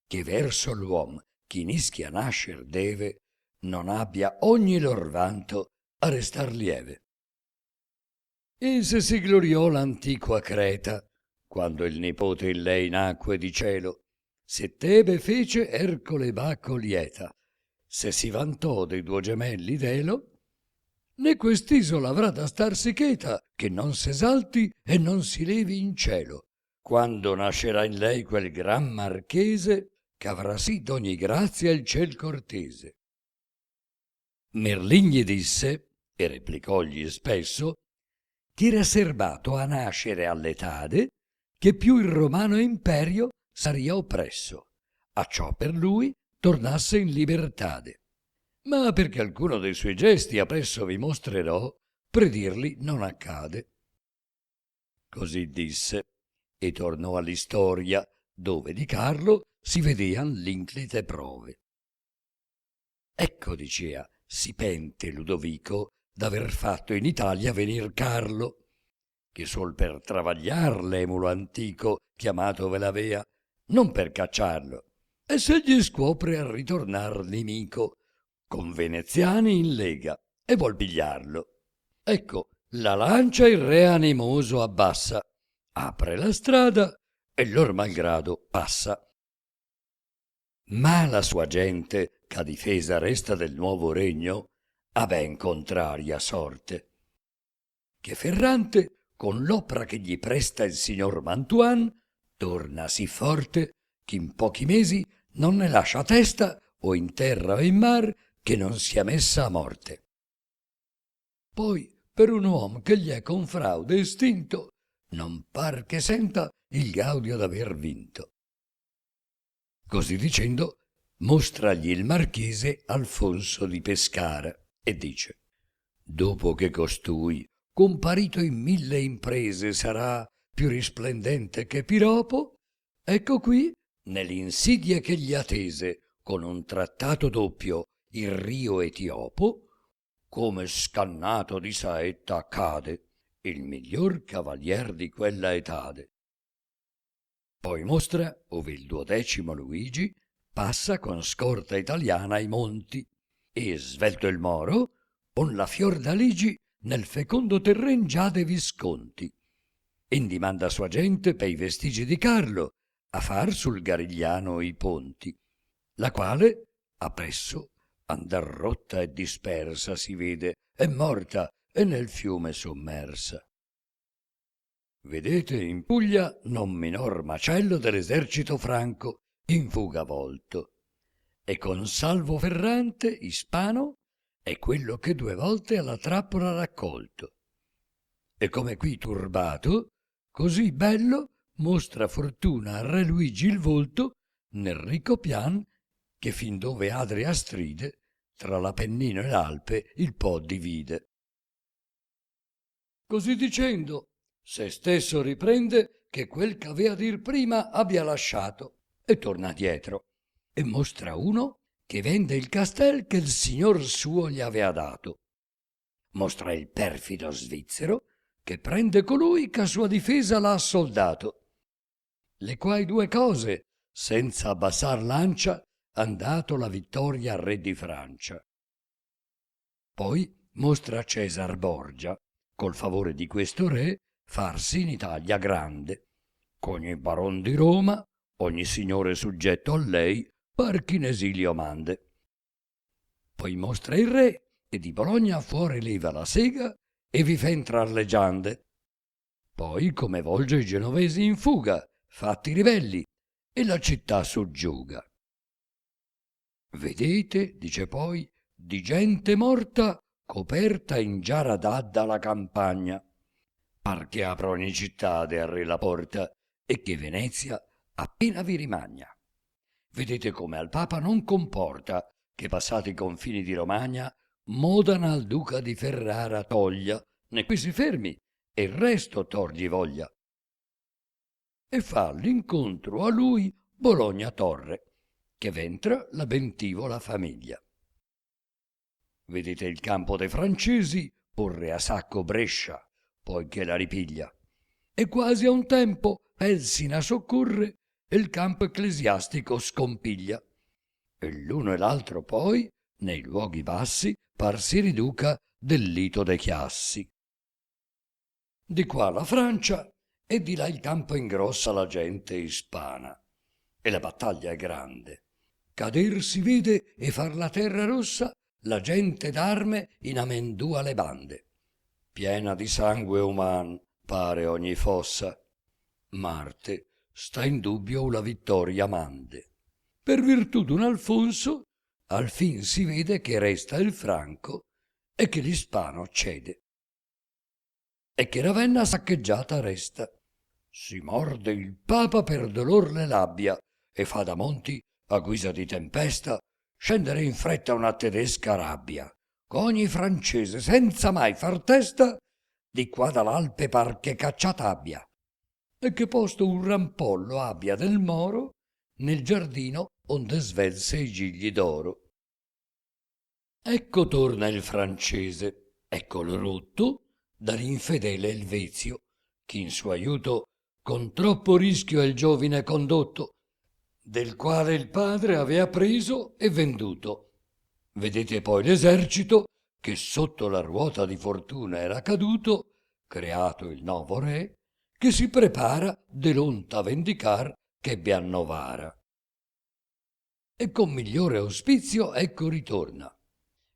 che verso l'uom chi nischia nascer deve, non abbia ogni lor vanto a restar lieve. E se si gloriò l'antiqua Creta, quando il nipote in lei nacque di cielo, se Tebe fece Ercole Bacco lieta, se si vantò dei duo gemelli Delo, né quest'isola avrà da starsi cheta, che non s'esalti e non si levi in cielo, quando nascerà in lei quel gran marchese, ch'avrà sì d'ogni grazia il ciel cortese. Merlin gli disse, e replicògli spesso, ch'era serbato a nascere all'etade, che più il romano imperio saria oppresso, acciò per lui tornasse in libertade. Ma perché alcuno dei suoi gesti appresso vi mostrerò, predirli non accade. Così disse, e tornò all'istoria, dove di Carlo si vedean l'inclite prove. Ecco, dicea, si pente Ludovico d'aver fatto in Italia venir Carlo, che sol per travagliar l'emulo antico chiamato ve l'avea, non per cacciarlo, e se gli scopre a ritornar nemico, con veneziani in lega, e vuol pigliarlo. Ecco, la lancia il re animoso abbassa, apre la strada e lor malgrado passa. Ma la sua gente, ch'a difesa resta del nuovo regno, ha ben contraria sorte. Che Ferrante, con l'opra che gli presta il signor Mantuan, torna sì forte che in pochi mesi non ne lascia testa o in terra o in mar che non sia messa a morte. Poi, per un uom che gli è con fraude estinto, non par che senta il gaudio d'aver vinto. Così dicendo, mostragli il marchese Alfonso di Pescara e dice: dopo che costui, comparito in 1000 imprese, sarà più risplendente che Piropo, ecco qui, nell'insidia che gli attese, con un trattato doppio, il rio Etiopo, come scannato di saetta cade, il miglior cavalier di quella etade. Poi mostra ove il 12° Luigi passa con scorta italiana ai monti e, svelto il Moro, pon la Fiordaligi nel fecondo terren già de Visconti. Indi manda sua gente pei vestigi di Carlo a far sul Garigliano i ponti, la quale appresso andar rotta e dispersa si vede, è morta e nel fiume sommersa. Vedete in Puglia non minor macello dell'esercito franco in fuga volto, e con Salvo Ferrante, ispano, è quello che 2 volte alla trappola raccolto. E come qui turbato, così bello mostra fortuna a Re Luigi il volto nel ricco pian che fin dove Adria stride tra l'Appennino e l'Alpe il Po divide. Così dicendo, se stesso riprende che quel ch'avea dir prima abbia lasciato e torna dietro e mostra uno che vende il castel che il signor suo gli avea dato. Mostra il perfido svizzero che prende colui che a sua difesa l'ha assoldato, le quai 2 cose, senza abbassar lancia, han dato la vittoria al re di Francia. Poi mostra Cesar Borgia, col favore di questo re, farsi in Italia grande, ch'ogni baron di Roma, ogni signore suggetto a lei, par chi in esilio mande. Poi mostra il re, e di Bologna fuori leva la sega, e vi fa entrar le giande. Poi come volge i genovesi in fuga, fatti ribelli, e la città soggiuga. Vedete, dice poi, di gente morta coperta in giaradà dalla campagna, par che apra ogni città arre la porta e che Venezia appena vi rimagna. Vedete come al Papa non comporta che passati i confini di Romagna Modena al duca di Ferrara toglia, né qui si fermi e il resto torgli voglia. E fa l'incontro a lui Bologna Torre, che ventra la bentivola famiglia. Vedete il campo dei francesi porre a sacco Brescia, poi che la ripiglia, e quasi a un tempo Elsina soccorre e il campo ecclesiastico scompiglia. E l'uno e l'altro poi, nei luoghi bassi, par si riduca del lito dei chiassi. Di qua la Francia e di là il campo ingrossa la gente ispana, e la battaglia è grande. Cader si vede e far la terra rossa la gente d'arme in amendua le bande. Piena di sangue uman pare ogni fossa. Marte sta in dubbio la vittoria mande. Per virtù d'un Alfonso al fin si vede che resta il Franco e che l'Ispano cede. E che Ravenna saccheggiata resta. Si morde il Papa per dolor le labbia e fa da monti, a guisa di tempesta, scendere in fretta una tedesca rabbia, qu'ogni francese senza mai far testa di qua dall'Alpe par che cacciata abbia, e che posto un rampollo abbia del Moro nel giardino onde svelse i gigli d'oro. Ecco torna il francese, eccolo rotto dall'infedele Elvezio, chi in suo aiuto con troppo rischio è il giovine condotto, del quale il padre avea preso e venduto. Vedete poi l'esercito che sotto la ruota di fortuna era caduto, creato il nuovo re, che si prepara dell'onta vendicar ch'ebbe a Novara. E con migliore auspizio ecco ritorna.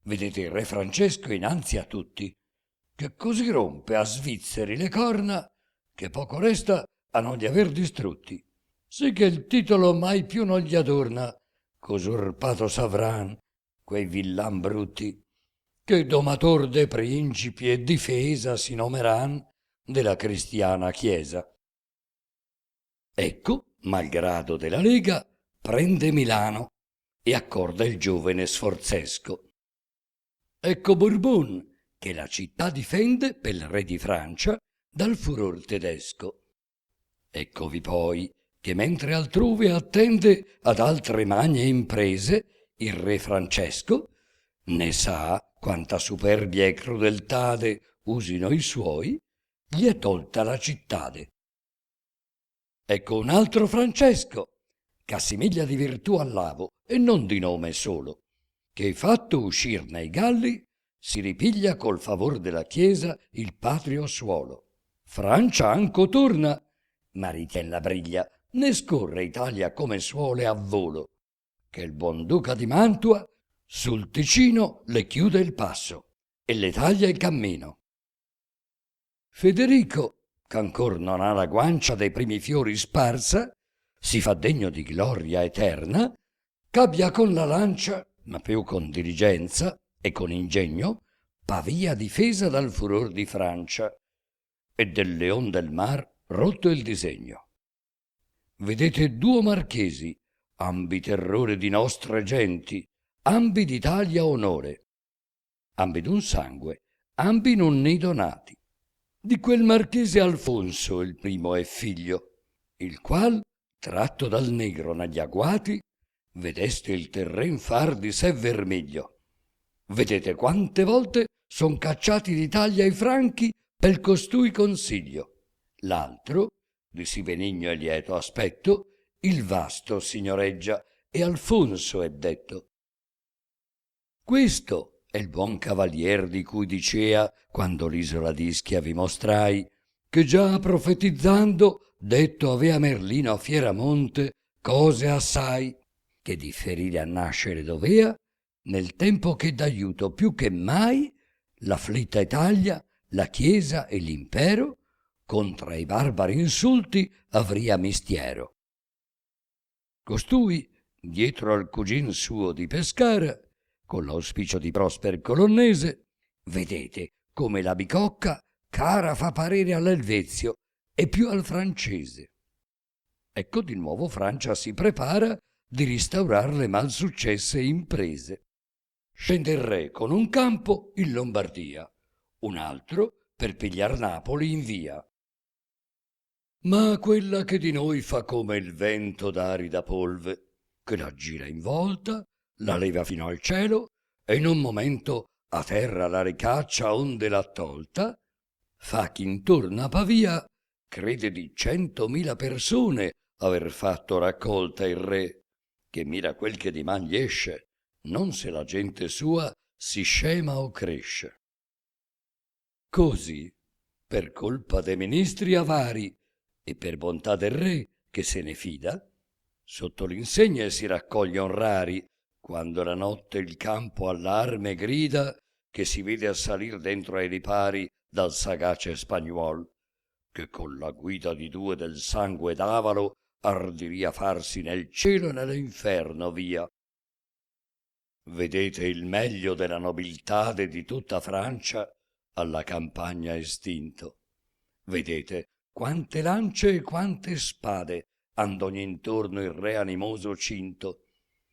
Vedete il re Francesco innanzi a tutti, che così rompe a svizzeri le corna che poco resta a non li aver distrutti, sì che il titolo mai più non gli adorna, c'usurpato savran, quei villan brutti, che domator de principi e difesa si nomeran della cristiana chiesa. Ecco, malgrado della Lega, prende Milano e accorda il giovane sforzesco. Ecco Bourbon, che la città difende pel re di Francia dal furor tedesco. Eccovi poi che mentre altrove attende ad altre magne imprese il re Francesco, ne sa quanta superbia e crudeltade usino i suoi, gli è tolta la cittade. Ecco un altro Francesco, ch'assimiglia di virtù all'avo e non di nome solo, che fatto uscir nei Galli si ripiglia col favor della Chiesa il patrio suolo. Francia anco torna, ma ritien briglia, ne scorre Italia come suole a volo, che il buon duca di Mantua sul Ticino le chiude il passo e le taglia il cammino. Federico, ch'ancor non ha la guancia dei primi fiori sparsa, si fa degno di gloria eterna, c'abbia con la lancia, ma più con diligenza e con ingegno, pavia difesa dal furor di Francia, e del leon del mar rotto il disegno. Vedete duo marchesi, ambi terrore di nostre genti, ambi d'Italia onore, ambi d'un sangue, ambi non nido nati. Di quel marchese Alfonso il primo è figlio, il qual, tratto dal negro negli agguati, vedeste il terren far di sé vermiglio. Vedete quante volte son cacciati d'Italia i franchi pel costui consiglio. L'altro, di sì benigno e lieto aspetto, il vasto signoreggia e Alfonso è detto. Questo è il buon cavalier di cui dicea, quando l'isola d'Ischia vi mostrai, che già profetizzando detto avea Merlino a Fieramonte cose assai, che differire a nascere dovea, nel tempo che d'aiuto più che mai l'afflitta Italia, la Chiesa e l'impero contra i barbari insulti avria mistiero. Costui, dietro al cugin suo di Pescara, con l'auspicio di Prosper Colonnese, Vedete come la bicocca cara fa parere all'Elvezio e più al francese. Ecco di nuovo Francia si prepara di ristaurar le mal successe imprese. Scende il re con un campo in Lombardia, un altro per pigliar Napoli in via. Ma quella che di noi fa come il vento d'arida polve, che la gira in volta, la leva fino al cielo e in un momento a terra la ricaccia onde l'ha tolta, fa chi intorno a Pavia crede di 100.000 persone aver fatto raccolta il re, che mira quel che di man gli esce, non se la gente sua si scema o cresce. Così, per colpa dei ministri avari e per bontà del re che se ne fida, sotto l'insegne si raccoglie rari, quando la notte il campo allarme grida, che si vede assalir dentro ai ripari dal sagace spagnuol, che con la guida di due del sangue d'avalo ardiria farsi nel cielo e nell'inferno via. Vedete il meglio della nobiltade di tutta Francia alla campagna estinto. Vedete quante lance e quante spade and'ogni intorno il re animoso cinto.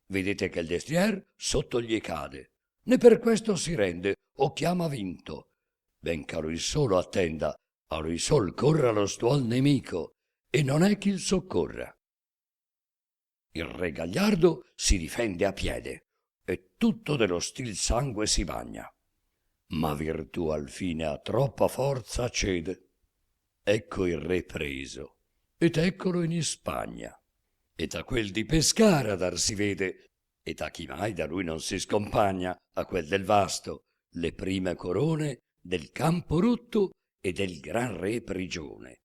Vedete che il destrier sotto gli cade, né per questo si rende o chiama vinto. Benché a lui solo attenda, a lui sol corra lo stuol nemico, e non è chi il soccorra. Il re gagliardo si difende a piede, e tutto dello stil sangue si bagna. Ma virtù al fine a troppa forza cede. Ecco il re preso, ed eccolo in Ispagna. E da quel di Pescara dar si vede, e da chi mai da lui non si scompagna, a quel del vasto, le prime corone del campo rotto e del gran re prigione.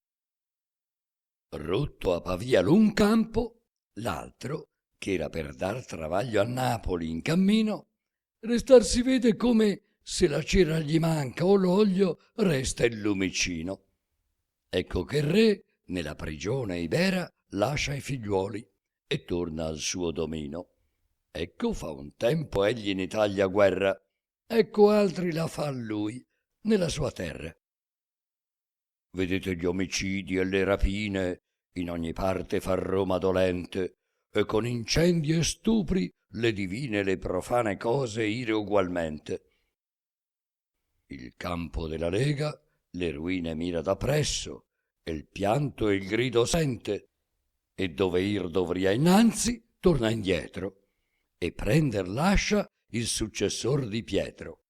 Rotto a Pavia l'un campo, l'altro, che era per dar travaglio a Napoli in cammino, restar si vede come se la cera gli manca o l'olio resta il lumicino. Ecco che il re nella prigione ibera lascia i figliuoli e torna al suo domino. Ecco fa un tempo egli in Italia guerra, ecco altri la fa lui nella sua terra. Vedete gli omicidi e le rapine, in ogni parte fa Roma dolente, e con incendi e stupri le divine e le profane cose ire ugualmente. Il campo della Lega le ruine mira da presso, e il pianto e il grido sente, e dove ir dovria innanzi, torna indietro, e prender lascia il successor di Pietro.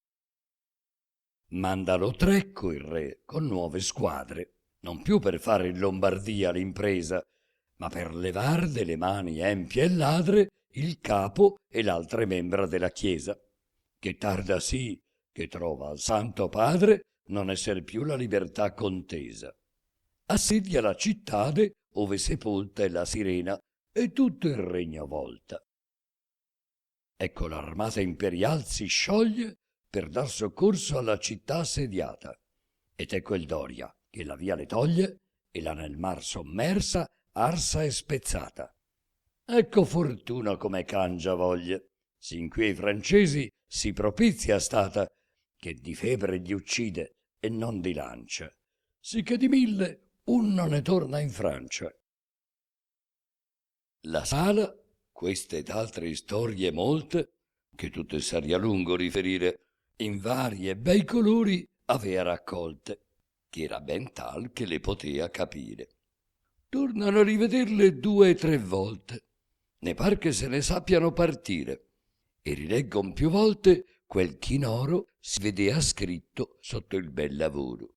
Manda lo Trecco il re con nuove squadre, non più per fare in Lombardia l'impresa, ma per levar delle mani empie e ladre il capo e l'altre membra della chiesa, che tarda sì che trova al Santo Padre non esser più la libertà contesa. Assedia la cittade ove sepolta è la sirena e tutto il regno volta. Ecco l'armata imperial si scioglie per dar soccorso alla città assediata, ed ecco il Doria che la via le toglie e la nel mar sommersa arsa e spezzata. Ecco fortuna come cangia voglie, sin qui ai francesi si propizia stata, che di febbre gli uccide e non di lancia, sicché di 1000 uno ne torna in Francia. La sala, queste ed altre storie molte, che tutte saria lungo riferire, in vari e bei colori avea raccolte, che era ben tal che le potea capire. Tornano a rivederle 2 e 3 volte, ne par che se ne sappiano partire, e rileggon più volte quel chinoro si vedea scritto sotto il bel lavoro.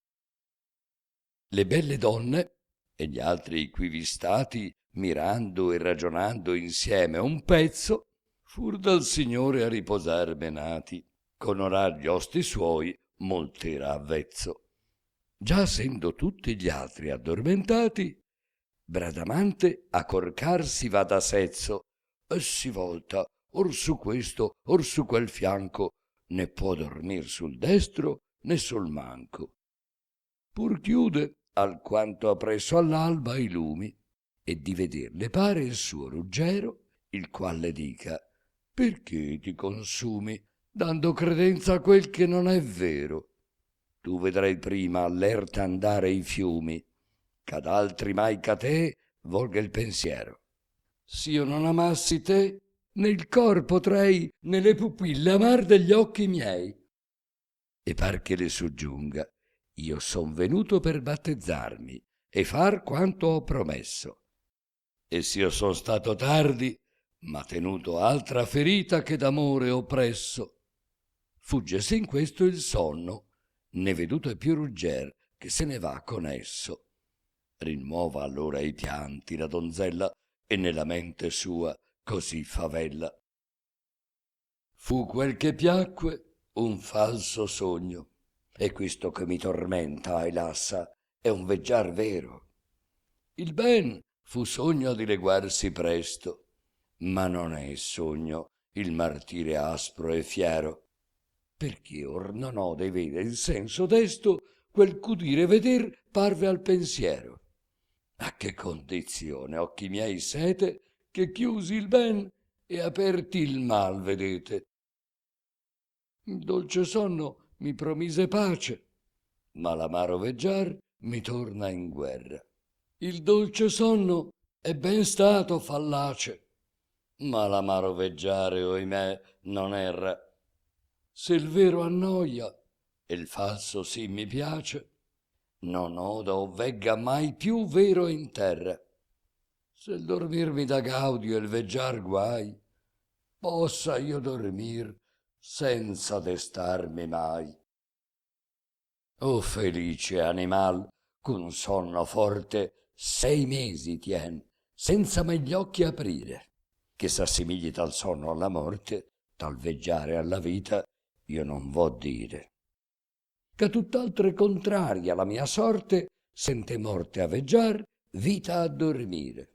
Le belle donne e gli altri iquivi stati, mirando e ragionando insieme un pezzo, fur dal Signore a riposar menati, con orar gli osti suoi molt'era avvezzo. Già essendo tutti gli altri addormentati, Bradamante a corcar si va da sezzo e si volta or su questo or su quel fianco, né può dormir sul destro né sul manco. Pur chiude alquanto appresso all'alba i lumi, e di veder le pare il suo Ruggero, il qual le dica: perché ti consumi? dando credenza a quel che non è vero. Tu vedrai prima all'erta andare i fiumi, c'ad altri mai che a te volga il pensiero. S'io non amassi te, nel cor potrei nelle pupille amar degli occhi miei. E par che le soggiunga, io son venuto per battezzarmi e far quanto ho promesso. E s'io son stato tardi, m'ha tenuto altra ferita che d'amore oppresso. Fuggese in questo il sonno, né veduto è più rugger che se ne va con esso. Rimuova allora i pianti la donzella e nella mente sua così favella. Fu quel che piacque un falso sogno, e questo che mi tormenta e lassa è un veggiar vero. Il ben fu sogno a dileguarsi presto, ma non è sogno il martire aspro e fiero, perché or non ode vede il senso desto quel c'udire veder parve al pensiero. A che condizione, occhi miei, sete, che chiusi il ben e aperti il mal vedete. Il dolce sonno mi promise pace, ma l'amaro veggiar mi torna in guerra. Il dolce sonno è ben stato fallace, ma l'amaro veggiare, oimè, non erra. Se il vero annoia e il falso sì mi piace, non oda o vegga mai più vero in terra. Se il dormir mi dà gaudio e il veggiar guai, possa io dormir senza destarmi mai. O felice animal, c'un sonno forte 6 mesi tien, senza mai gli occhi aprire, che s'assimigli tal sonno alla morte, tal veggiare alla vita, io non vo dire. Che tutt'altre contraria la mia sorte, sente morte a veggiar, vita a dormire.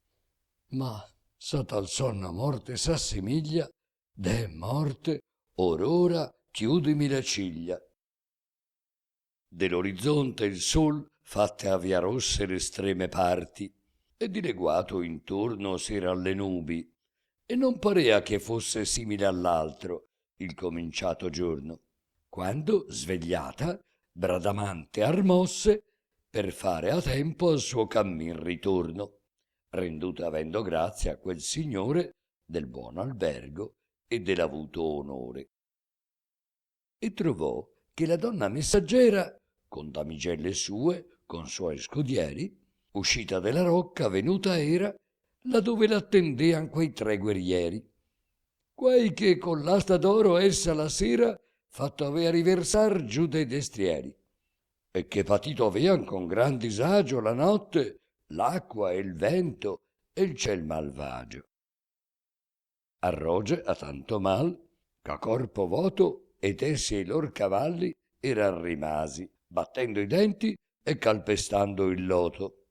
Ma sa tal sonno a morte s'assimiglia, deh morte, or ora chiudimi le ciglia. Dell'orizzonte il sol fatte a via rosse l'estreme parti, e dileguato intorno s'era alle nubi, e non parea che fosse simile all'altro il cominciato giorno, quando, svegliata, Bradamante armosse per fare a tempo al suo cammin ritorno, renduta avendo grazia a quel signore del buon albergo e dell'avuto onore. E trovò che la donna messaggera, con damigelle sue, con suoi scudieri, uscita della rocca venuta era, là dove l'attendean quei 3 guerrieri, quai che con l'asta d'oro essa la sera fatto avea riversar giù dei destrieri, e che patito avean con gran disagio la notte, l'acqua e il vento e il ciel malvagio. Arroge a tanto mal, ch'a corpo voto ed essi e i lor cavalli eran rimasi, battendo i denti e calpestando il loto.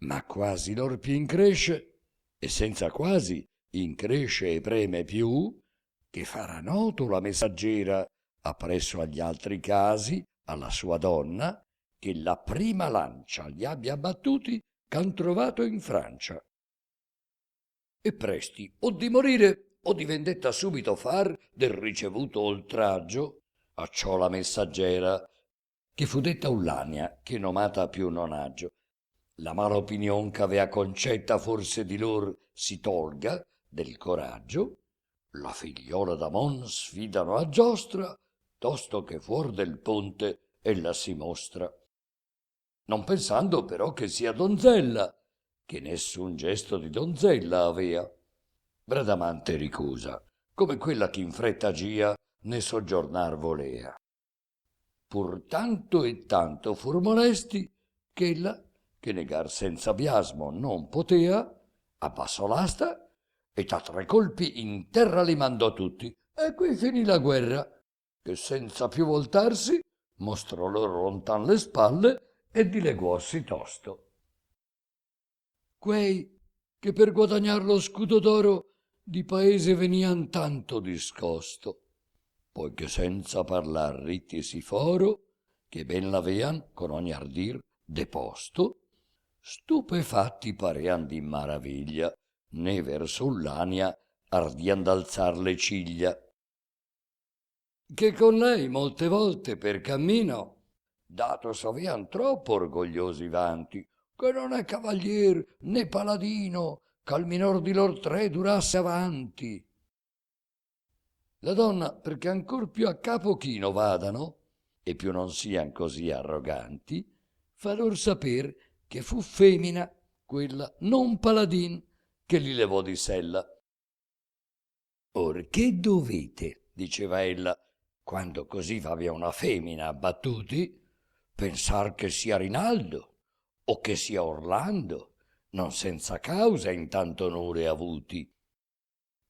Ma quasi lor più incresce, e senza quasi incresce e preme più, che farà noto la messaggera appresso agli altri casi alla sua donna, che la prima lancia li abbia battuti ch'han trovato in Francia. E presti o di morire o di vendetta subito far del ricevuto oltraggio, acciò la messaggera, che fu detta Ullania, che nomata più non aggio, la mala opinion ch'avea concetta forse di lor si tolga del coraggio, la figliola d'Amon sfidano a giostra, tosto che fuor del ponte ella si mostra. Non pensando però che sia donzella, che nessun gesto di donzella avea. Bradamante ricusa, come quella che in fretta agia ne soggiornar volea. Pur tanto e tanto fur molesti, ch'ella, che negar senza biasmo non potea, abbassò l'asta e a 3 colpi in terra li mandò tutti, e qui finì la guerra, che senza più voltarsi mostrò loro lontan le spalle e dileguossi tosto. Quei che per guadagnar lo scudo d'oro di paese venian tanto discosto, poiché senza parlar ritti si foro, che ben l'avean con ogni ardir deposto, stupefatti parean di maraviglia, né verso Ullania ardian d'alzar le ciglia. che con lei molte volte per cammino dato s'avian troppo orgogliosi vanti, che non è cavalier né paladino, ch'al minor di lor tre durasse avanti. La donna, perché ancor più a capo chino vadano, e più non sian così arroganti, fa lor saper che fu femmina quella non paladin che li levò di sella. Or che dovete, diceva ella, quando così v'avia una femmina abbattuti, pensar che sia Rinaldo o che sia Orlando, non senza causa in tanto onore avuti.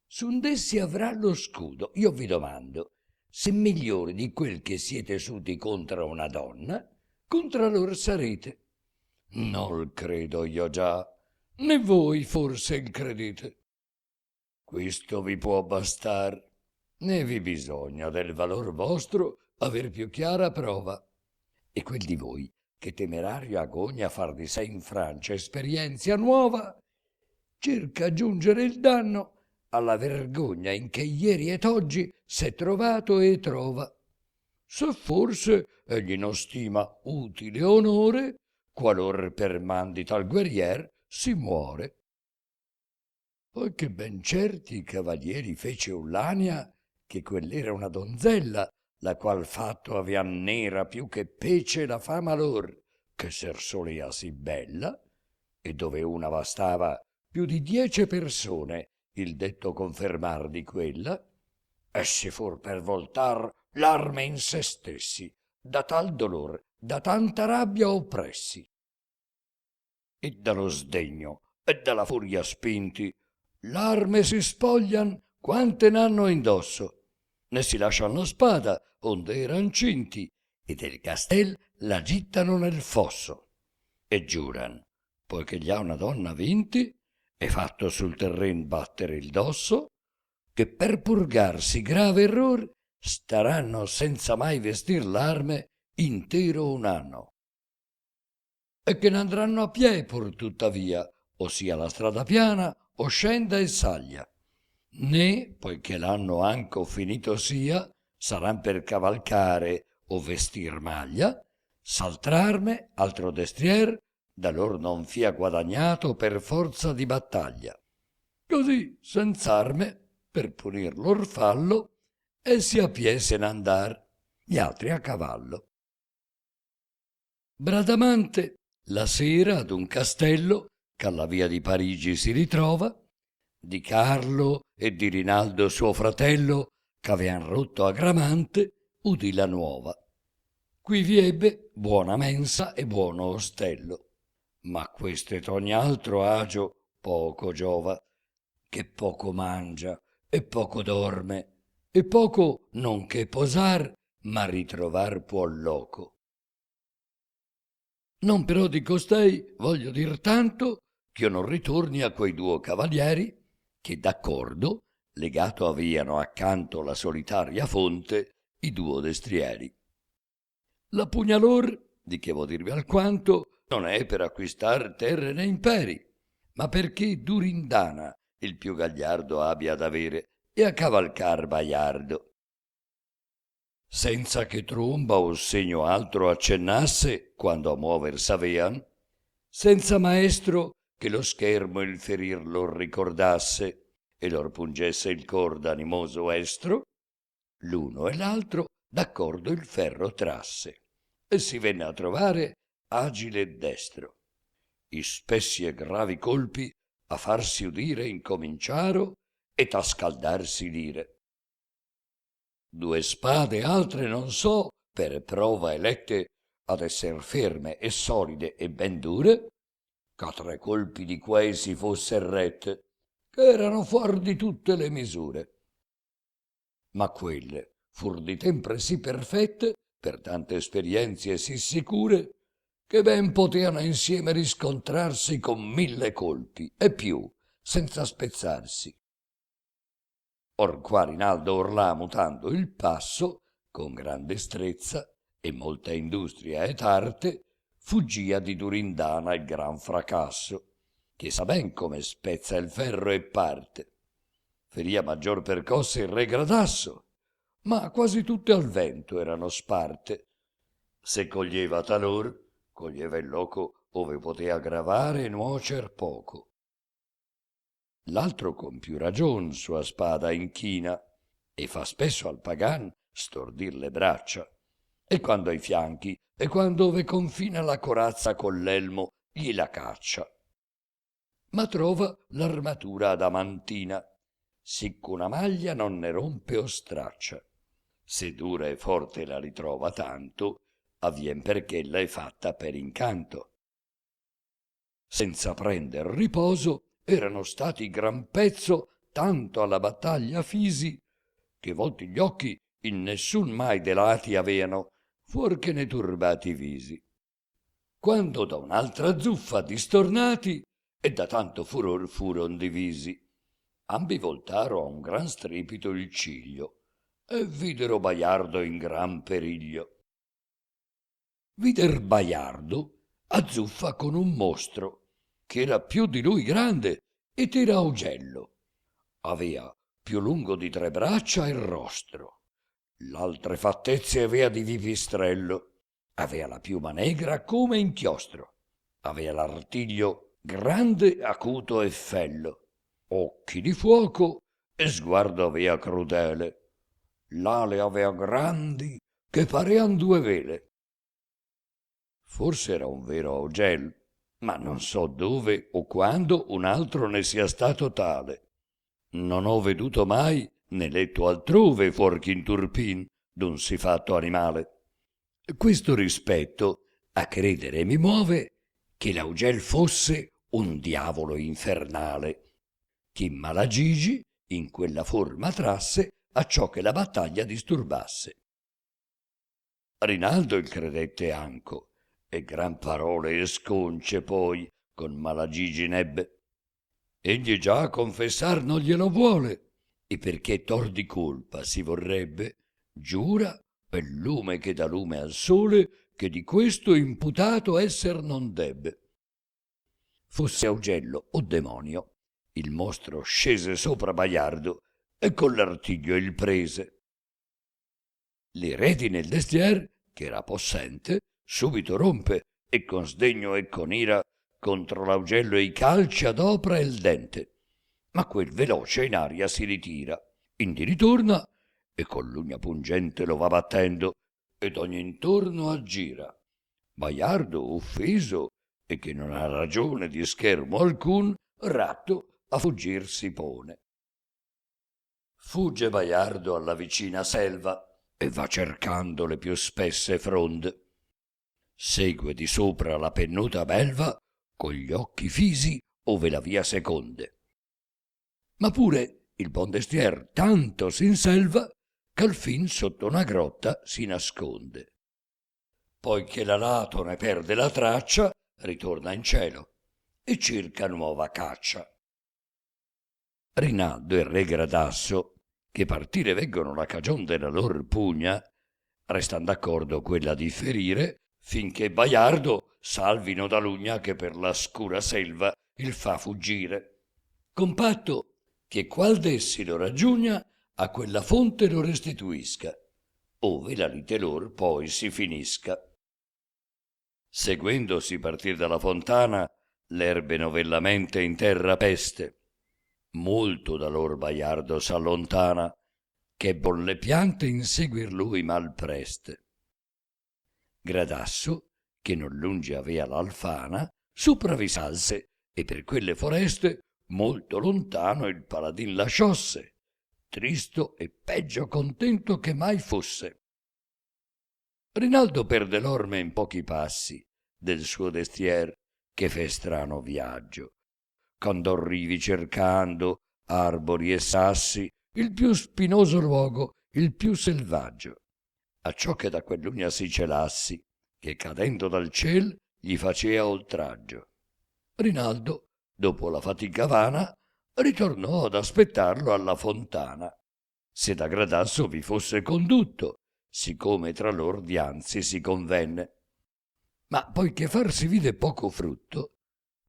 S'und'essi avrà lo scudo, io vi domando, se migliori di quel che siete suti contra una donna, contra lor sarete. Non l credo io già, né voi forse il credete. Questo vi può bastar, né vi bisogna del valor vostro aver più chiara prova. E quel di voi che temerario agogna far di sé in Francia esperienzia nuova, cerca giungere il danno alla vergogna in che ieri ed oggi s'è trovato e trova. Se forse egli non stima utile onore, qualor per man di tal guerrier si muore. Poiché ben certi i cavalieri fece Ullania che quell'era una donzella, la qual fatto avean nera più che pece la fama lor, che ser solea sì bella, e dove una bastava più di 10 persone il detto confermar di quella, essi fur per voltar l'arme in se stessi, da tal dolor, da tanta rabbia oppressi. E dallo sdegno e dalla furia spinti, l'arme si spoglian quante n'hanno indosso, ne si lascian la spada onde eran cinti, e del castel la gittano nel fosso, e giuran, poiché gli ha una donna vinti, e fatto sul terren battere il dosso, che per purgarsi grave error staranno senza mai vestir l'arme intero un anno. E che n'andranno a piè pur tuttavia, ossia la strada piana o scenda e saglia, né, poiché l'anno anco finito sia, saran per cavalcare o vestir maglia, s'altr'arme, altro destrier, da lor non fia guadagnato per forza di battaglia. Così, senz'arme, per punir lor fallo, essi a piè se n'andar, gli altri a cavallo. Bradamante, la sera ad un castello, ch'alla via di Parigi si ritrova, di Carlo e di Rinaldo suo fratello, ch'avean rotto a Gramante, udì la nuova. Qui vi ebbe buona mensa e buono ostello, ma quest'et ogni altro agio poco giova, che poco mangia e poco dorme, e poco non che posar, ma ritrovar può loco. Non però di costei voglio dir tanto ch'io non ritorni a quei duo cavalieri che d'accordo legato aviano accanto la solitaria fonte i duo destrieri. La pugna lor, di che vo dirvi alquanto, non è per acquistar terre né imperi, ma perché Durindana il più gagliardo abbia ad avere e a cavalcar baiardo. Senza che tromba o segno altro accennasse quando a muover s'avean, senza maestro che lo schermo il ferir lor ricordasse e lor pungesse il cor d'animoso estro, l'uno e l'altro d'accordo il ferro trasse e si venne a trovare agile e destro. I spessi e gravi colpi a farsi udire incominciaro et a scaldarsi l'ire. 2 spade altre non so, per prova elette ad esser ferme e solide e ben dure, ch'a 3 colpi di quei si fosser rette, che erano fuor di tutte le misure. Ma quelle fur di tempre sì perfette, per tante esperienzie sì sicure, che ben poteano insieme riscontrarsi con 1000 colpi e più, senza spezzarsi. Or qua Rinaldo orlà mutando il passo, con gran destrezza e molta industria et arte, fuggia di Durindana il gran fracasso, che sa ben come spezza il ferro e parte. Feria maggior percosse il re Gradasso, ma quasi tutte al vento erano sparte. Se coglieva talor, coglieva il loco ove potea gravare e nuocer poco. L'altro con più ragion sua spada inchina e fa spesso al pagan stordir le braccia, e quando ai fianchi e quando ove confina la corazza coll'elmo gliela caccia. Ma trova l'armatura adamantina, sicc'una maglia non ne rompe o straccia. Se dura e forte la ritrova tanto, avvien perch'ella è fatta per incanto. Senza prender riposo, erano stati gran pezzo tanto alla battaglia fisi, che volti gli occhi in nessun mai de lati aveano, fuor che ne turbati visi. Quando da un'altra zuffa distornati, e da tanto furor furon divisi, ambi voltaro a un gran strepito il ciglio, e videro Baiardo in gran periglio. Vider Baiardo azzuffa con un mostro, che era più di lui grande ed era augello. Avea più lungo di 3 braccia il rostro, l'altre fattezze avea di vipistrello, avea la piuma negra come inchiostro, avea l'artiglio grande, acuto e fello, occhi di fuoco e sguardo avea crudele, l'ale avea grandi che parean 2 vele. Forse era un vero augel, ma non so dove o quando un altro ne sia stato tale. Non ho veduto mai né letto altrove fuor che in Turpin d'un sì fatto animale. Questo rispetto a credere mi muove che l'augel fosse un diavolo infernale, che Malagigi in quella forma trasse acciò che la battaglia disturbasse. Rinaldo il credette anco, e gran parole e sconce poi con Malagigi nebbe. Egli già a confessar non glielo vuole, e perché tor di colpa si vorrebbe, giura per lume che dà lume al sole che di questo imputato esser non debbe. Fosse augello o demonio, il mostro scese sopra Baiardo e con l'artiglio il prese. Le reti nel destier, che era possente, subito rompe e con sdegno e con ira contro l'augello i calci adopra il dente, ma quel veloce in aria si ritira, indi ritorna e con l'ugna pungente lo va battendo ed ogni intorno aggira. Baiardo, offeso e che non ha ragione di schermo alcun, ratto a fuggir si pone. Fugge Baiardo alla vicina selva e va cercando le più spesse fronde. Segue di sopra la pennuta belva con gli occhi fisi ove la via seconde. Ma pure il buon destier tanto s'inselva ch'al fin sotto una grotta si nasconde. Poiché l'alato ne perde la traccia, ritorna in cielo e cerca nuova caccia. Rinaldo e re Gradasso, che partire veggono la cagion della lor pugna, restan d'accordo quella di ferire finché Baiardo salvino da l'ugna che per la scura selva il fa fuggire. Con patto che qual d'essi lo raggiugna a quella fonte lo restituisca, ove la lite lor poi si finisca. Seguendosi partir dalla fontana, l'erbe novellamente in terra peste. Molto da lor Baiardo s'allontana, che bolle piante inseguir lui mal preste. Gradasso, che non lungi avea l'alfana, sopra vi salse e per quelle foreste molto lontano il paladin lasciosse, tristo e peggio contento che mai fosse. Rinaldo perde l'orme in pochi passi del suo destier che fe strano viaggio, quando arrivi cercando arbori e sassi il più spinoso luogo, il più selvaggio, acciò che da quell'ugna si celassi, che cadendo dal ciel gli facea oltraggio. Rinaldo, dopo la fatica vana, ritornò ad aspettarlo alla fontana, se da Gradasso vi fosse condutto, siccome tra lor dianzi si convenne. Ma poiché far si vide poco frutto,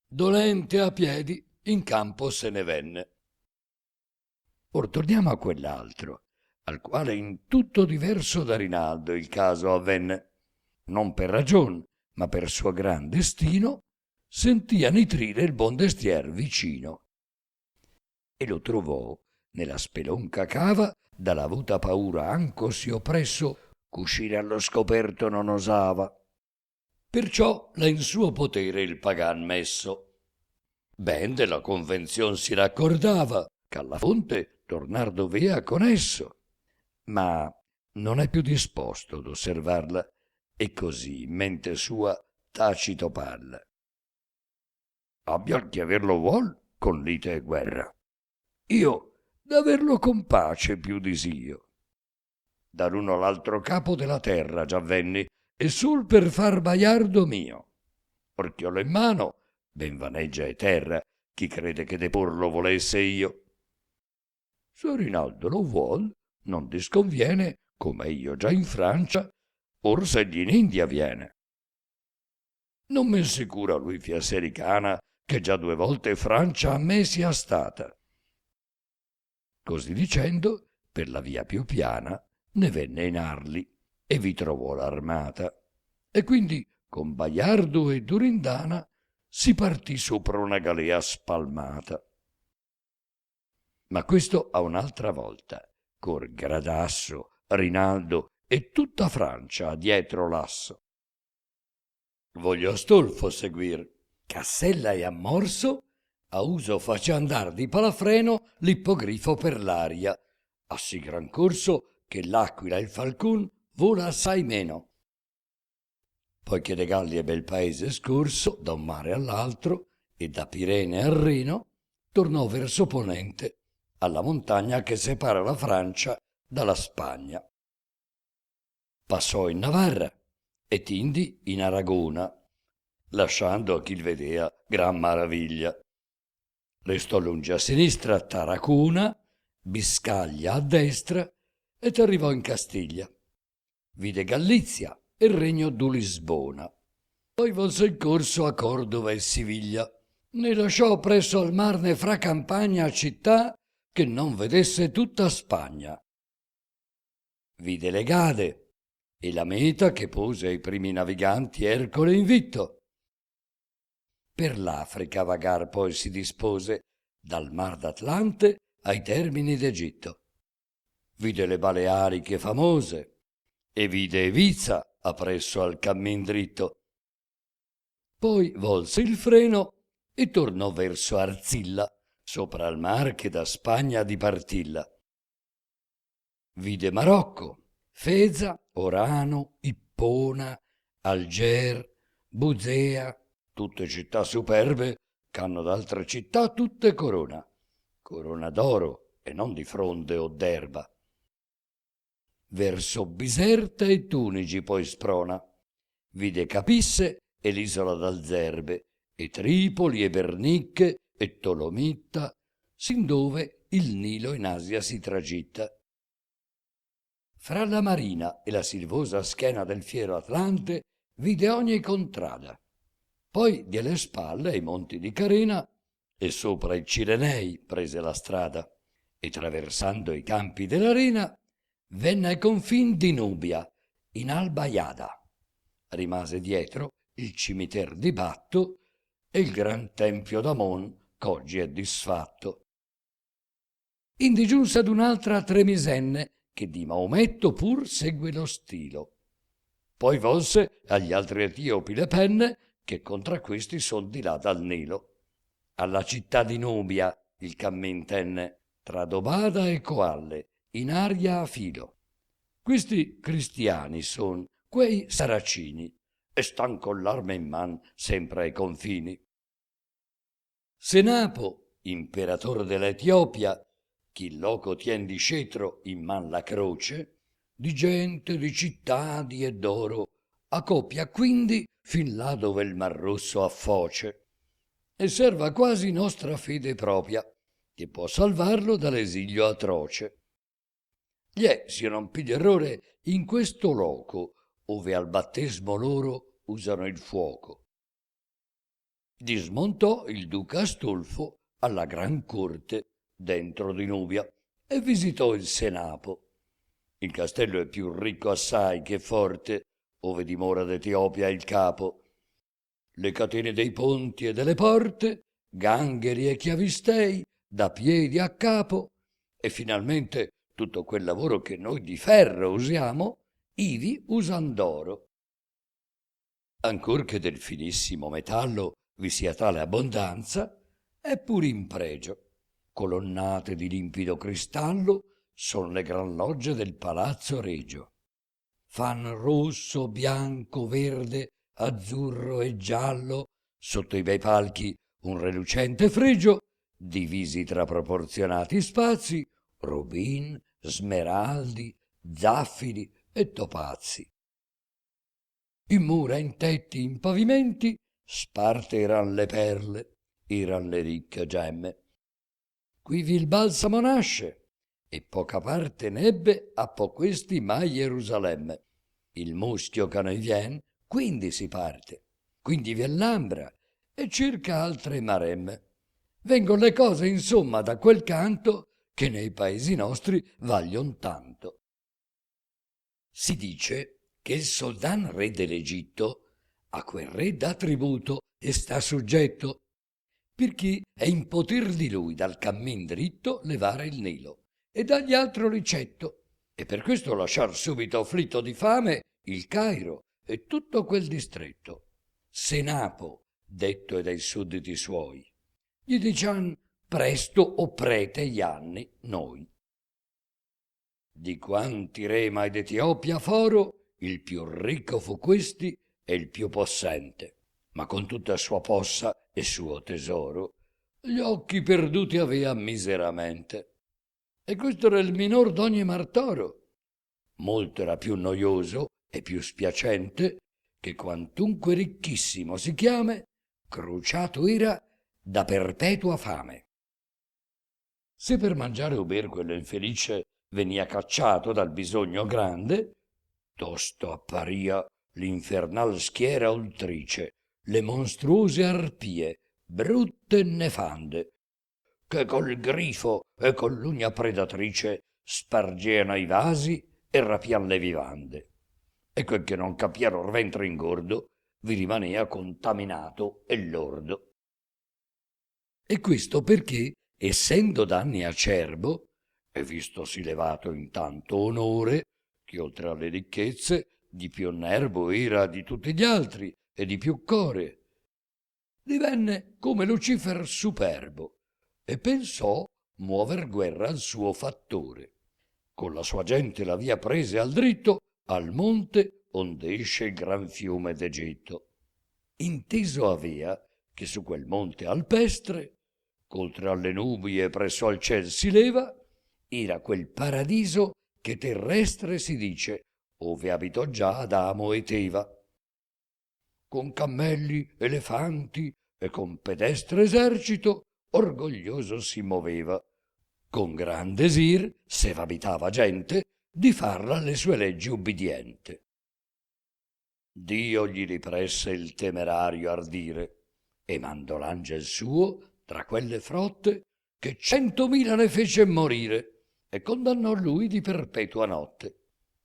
dolente a piedi in campo se ne venne. Or torniamo a quell'altro, al quale in tutto diverso da Rinaldo il caso avvenne. Non per ragion, ma per suo gran destino, sentì a nitrire il buon destier vicino. E lo trovò nella spelonca cava, dalla avuta paura ancosi oppresso, c'uscire allo scoperto non osava. Perciò l'ha in suo potere il pagan messo. Ben della convenzion si raccordava, ch'alla fonte tornar dovea con esso, ma non è più disposto d'osservarla, e così in mente sua tacito parla. Abbia chi averlo vuol con lite e guerra, io d'averlo con pace più disio. Da l'uno all'altro capo della terra già venni, e sul per far baiardo mio. Orchiolo in mano, ben vaneggia e terra, chi crede che deporlo volesse io. Se Rinaldo lo vuol, non disconviene, come io già in Francia, or s'egli in India viene. Non men sicura lui fia sericana, che già 2 volte Francia a me sia stata. Così dicendo, per la via più piana, ne venne in Arli e vi trovò l'armata. E quindi con Baiardo e Durindana si partì sopra una galea spalmata. Ma questo a un'altra volta, cor Gradasso, Rinaldo e tutta Francia dietro l'asso. Voglio Astolfo seguir, Cassella e Ammorso, a uso face andar di palafreno l'ippogrifo per l'aria, a sì gran corso che l'aquila e il falcon vola assai meno. Poiché de Galli è bel paese scorso, da un mare all'altro, e da Pirene al Reno, tornò verso ponente, alla montagna che separa la Francia dalla Spagna. Passò in Navarra e tindi in Aragona, lasciando a chi il vedea gran maraviglia. Restò lungi a sinistra Tarracuna, Biscaglia a destra, ed arrivò in Castiglia. Vide Galizia e il regno du Lisbona. Poi volse il corso a Cordova e Siviglia. Ne lasciò presso al mar né fra campagna città che non vedesse tutta Spagna. Vide le Gade e la meta che pose ai primi naviganti Ercole invitto. Per l'Africa vagar poi si dispose, dal mar d'Atlante ai termini d'Egitto. Vide le Baleariche famose e vide Eviza appresso al cammin dritto. Poi volse il freno e tornò verso Arzilla, sopra il mar che da Spagna dipartilla. Vide Marocco, Feza, Orano, Ippona, Alger, Buzea, tutte città superbe c'hanno d'altre città tutte corona d'oro e non di fronde o d'erba. Verso Biserta e Tunigi poi sprona, vide Capisse e l'isola d'Alzerbe, e Tripoli e Bernicche e Tolomitta, sin dove il Nilo in Asia si tragitta. Fra la marina e la silvosa schiena del fiero Atlante vide ogni contrada. Poi diè le spalle ai monti di Carena e sopra i Cirenei prese la strada e traversando i campi dell'arena venne ai confin di Nubia, in Alba Iada. Rimase dietro il cimiter di Batto e il gran tempio d'Amon qu'oggi è disfatto. Indi giunse ad un'altra Tremisenne che di Maometto pur segue lo stilo. Poi volse agli altri etiopi le penne che contra questi son di là dal Nilo. Alla città di Nubia il cammin tenne tra Dobada e Coalle in aria a filo. Questi cristiani son quei saracini e stan con l'arme in man sempre ai confini. Senapo, imperator dell'Etiopia, chi loco tien di cetro in man la croce, di gente, di città, di e d'oro, accopia quindi fin là dove il Mar Rosso affoce, e serva quasi nostra fede propria, che può salvarlo dall'esilio atroce. Gli è, se non piglia errore, in questo loco, ove al battesimo loro usano il fuoco. Dismontò il duca Astolfo alla gran corte dentro di Nubia e visitò il Senapo. Il castello è più ricco assai che forte, ove dimora d'Etiopia il capo. Le catene dei ponti e delle porte, gangheri e chiavistei, da piedi a capo, e finalmente tutto quel lavoro che noi di ferro usiamo, ivi usan d'oro. Ancor che del finissimo metallo vi sia tale abbondanza, è pur in pregio. Colonnate di limpido cristallo son le gran logge del palazzo regio. Fan rosso, bianco, verde, azzurro e giallo, sotto i bei palchi un relucente fregio, divisi tra proporzionati spazi, rubin, smeraldi, zaffiri e topazi. In mura, in tetti, in pavimenti, sparte eran le perle, eran le ricche gemme. Quivi il balsamo nasce, e poca parte n'ebbe a po' questi mai Gerusalemme. Il muschio che ne vien, quindi si parte, quindi vien l'ambra e circa altre maremme. Vengon le cose insomma da quel canto che nei paesi nostri vaglion tanto. Si dice che il soldan re dell'Egitto a quel re dà tributo e sta soggetto, per chi è in poter di lui dal cammin dritto levare il Nilo e dagli altro ricetto, e per questo lasciar subito afflitto di fame il Cairo e tutto quel distretto. Senapo, detto è dai sudditi suoi, gli dician presto o prete gli anni noi. Di quanti re mai d'Etiopia foro, il più ricco fu questi e il più possente, ma con tutta sua possa e suo tesoro, gli occhi perduti avea miseramente. E questo era il minor d'ogni martoro. Molto era più noioso e più spiacente che quantunque ricchissimo si chiame, cruciato era da perpetua fame. Se per mangiare o ber quello infelice venia cacciato dal bisogno grande, tosto apparia l'infernal schiera oltrice, le monstruose arpie, brutte e nefande, che col grifo e con l'ugna predatrice spargeano i vasi e rapian le vivande. E quel che non capiera or ventre ingordo vi rimanea contaminato e lordo. E questo perché, essendo danni acerbo, e vistosi levato in tanto onore, che oltre alle ricchezze di più nervo era di tutti gli altri e di più core, divenne come Lucifer superbo e pensò muover guerra al suo fattore. Con la sua gente la via prese al dritto al monte onde esce il gran fiume d'Egitto. Inteso avea che su quel monte alpestre, oltre alle nubi e presso al ciel si leva, era quel paradiso che terrestre si dice, ove abitò già Adamo e Teva. Con cammelli, elefanti e con pedestre esercito orgoglioso si moveva, con gran desir, se v'abitava gente, di farla alle sue leggi ubbidiente. Dio gli ripresse il temerario ardire e mandò l'angel suo tra quelle frotte che 100.000 ne fece morire e condannò lui di perpetua notte.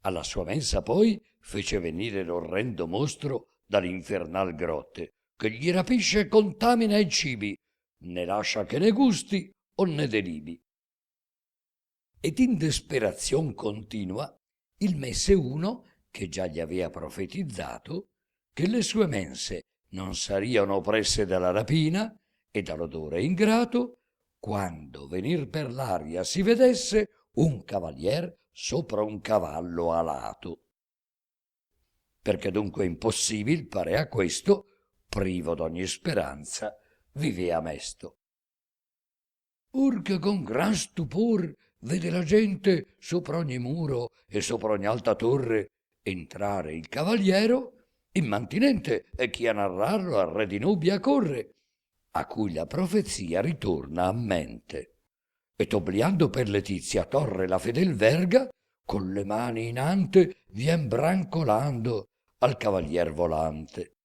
Alla sua mensa poi fece venire l'orrendo mostro dall'infernal grotte, che gli rapisce e contamina i cibi, ne lascia che ne gusti o ne delibi. Ed in desperazion continua il messe uno che già gli avea profetizzato che le sue mense non sariano oppresse dalla rapina e dall'odore ingrato quando venir per l'aria si vedesse un cavalier sopra un cavallo alato. Perché dunque impossibil parea questo, privo d'ogni speranza, vivea mesto. Or che con gran stupor vede la gente sopra ogni muro e sopra ogni alta torre entrare il cavaliero, immantinente è chi a narrarlo al re di Nubia corre, a cui la profezia ritorna a mente. E obliando per letizia torre la fedel verga, con le mani in ante vien brancolando al cavalier volante.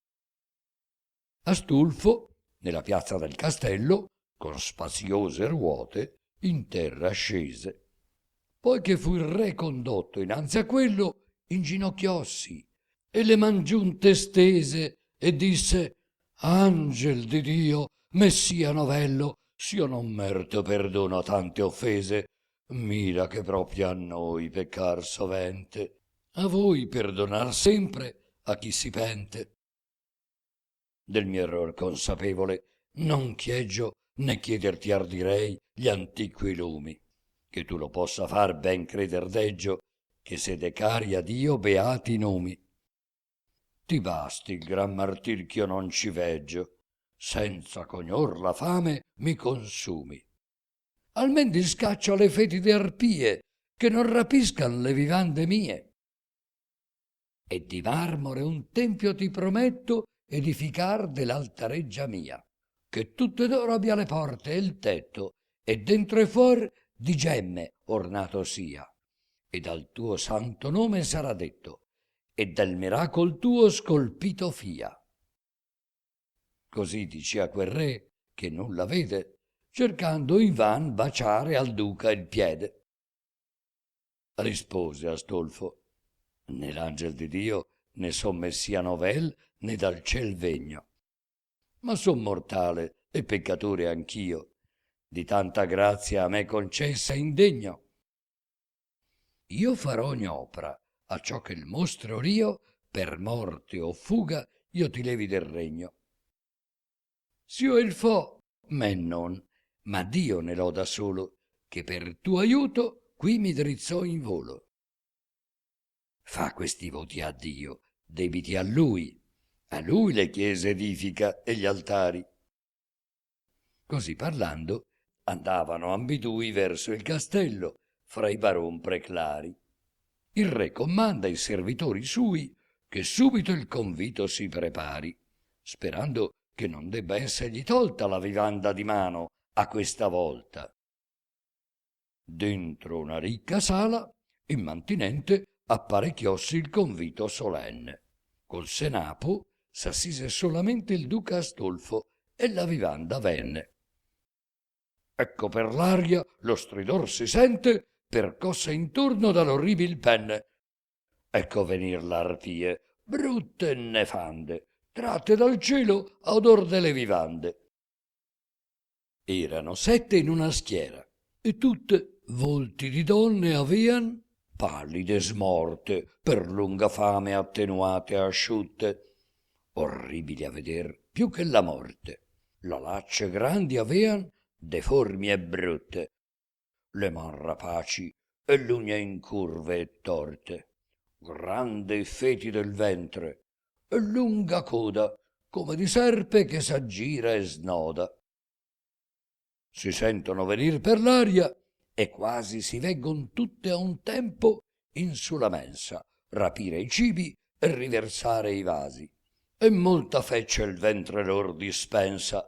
Astulfo, nella piazza del castello, con spaziose ruote, in terra scese. Poi che fu il re condotto innanzi a quello, inginocchiossi e le man giunte stese e disse: Angel di Dio, messia novello, s'io non merito perdono a tante offese, mira che proprio a noi peccar sovente, a voi perdonar sempre a chi si pente. Del mio error consapevole, non chieggio né chiederti ardirei gli antiqui lumi, che tu lo possa far ben creder deggio, che sede cari a Dio beati nomi. Ti basti il gran martir ch'io non ci veggio, senza cognor la fame mi consumi. Almen discaccio le fetide arpie, che non rapiscan le vivande mie. E di marmore un tempio ti prometto edificar dell'altareggia mia, che tutte d'oro abbia le porte e il tetto, e dentro e fuor di gemme ornato sia, e dal tuo santo nome sarà detto, e del miracol tuo scolpito fia. Così dicea quel re, che nulla vede, cercando invan baciare al duca il piede. Rispose Astolfo: né l'angel di Dio ne son messia novel né dal ciel vegno, ma son mortale e peccatore anch'io, di tanta grazia a me concessa indegno. Io farò ogni opera, acciò che il mostro rio, per morte o fuga, io ti levi del regno. S'io il fo, men non, ma Dio ne loda solo, che per tuo aiuto qui mi drizzò in volo. Fa questi voti a Dio, debiti a Lui le chiese edifica e gli altari. Così parlando, andavano ambidui verso il castello, fra i baron preclari. Il re comanda ai servitori sui che subito il convito si prepari, sperando che non debba essergli tolta la vivanda di mano a questa volta. Dentro una ricca sala, immantinente, apparecchiossi il convito solenne. Col senapo s'assise solamente il duca Astolfo e la vivanda venne. Ecco per l'aria lo stridor si sente, percossa intorno dall'orribil penne. Ecco venir l'arpie, brutte e nefande, tratte dal cielo a odor delle vivande. Erano 7 in una schiera, e tutte volti di donne avean, pallide smorte, per lunga fame attenuate e asciutte, orribili a veder più che la morte. La lacce grandi avean, deformi e brutte, le man rapaci e l'ugne incurve e torte, grande e fetido il ventre e lunga coda, come di serpe che s'aggira e snoda. Si sentono venir per l'aria e quasi si veggon tutte a un tempo in su la mensa, rapire i cibi e riversare i vasi. E molta feccia il ventre lor dispensa,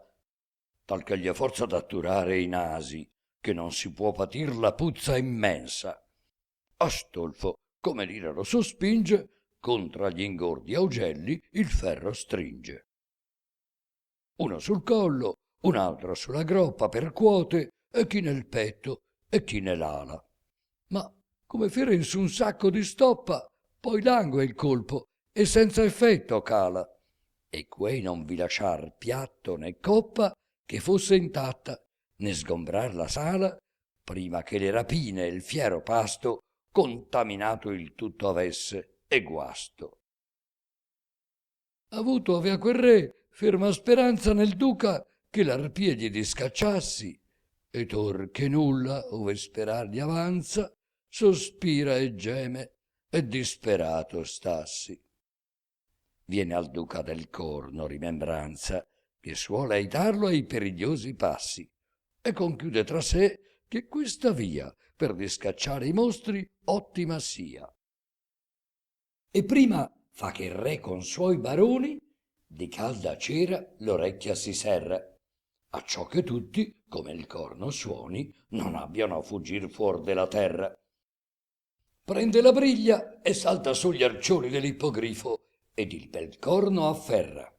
tal che gli è forza d'atturare i nasi, che non si può patir la puzza immensa. Astolfo, come l'ira lo sospinge, contra gli ingordi augelli il ferro stringe. Uno sul collo, un altro sulla groppa percuote, e chi nel petto e chi nell'ala. Ma come fere in su un sacco di stoppa, poi langue il colpo e senza effetto cala. E quei non vi lasciar piatto né coppa che fosse intatta, né sgombrar la sala, prima che le rapine e il fiero pasto contaminato il tutto avesse e guasto. Avuto avea quel re ferma speranza nel duca che l'arpie gli discacciassi, e tor che nulla ove sperar gli avanza, sospira e geme e disperato stassi. Viene al duca del corno rimembranza, che suole aitarlo ai perigliosi passi, e conchiude tra sé che questa via per discacciare i mostri ottima sia. E prima fa che il re con suoi baroni di calda cera l'orecchia si serra, acciò che tutti, come il corno suoni, non abbiano a fuggir fuor della terra. Prende la briglia e salta sugli arcioni dell'ippogrifo ed il bel corno afferra,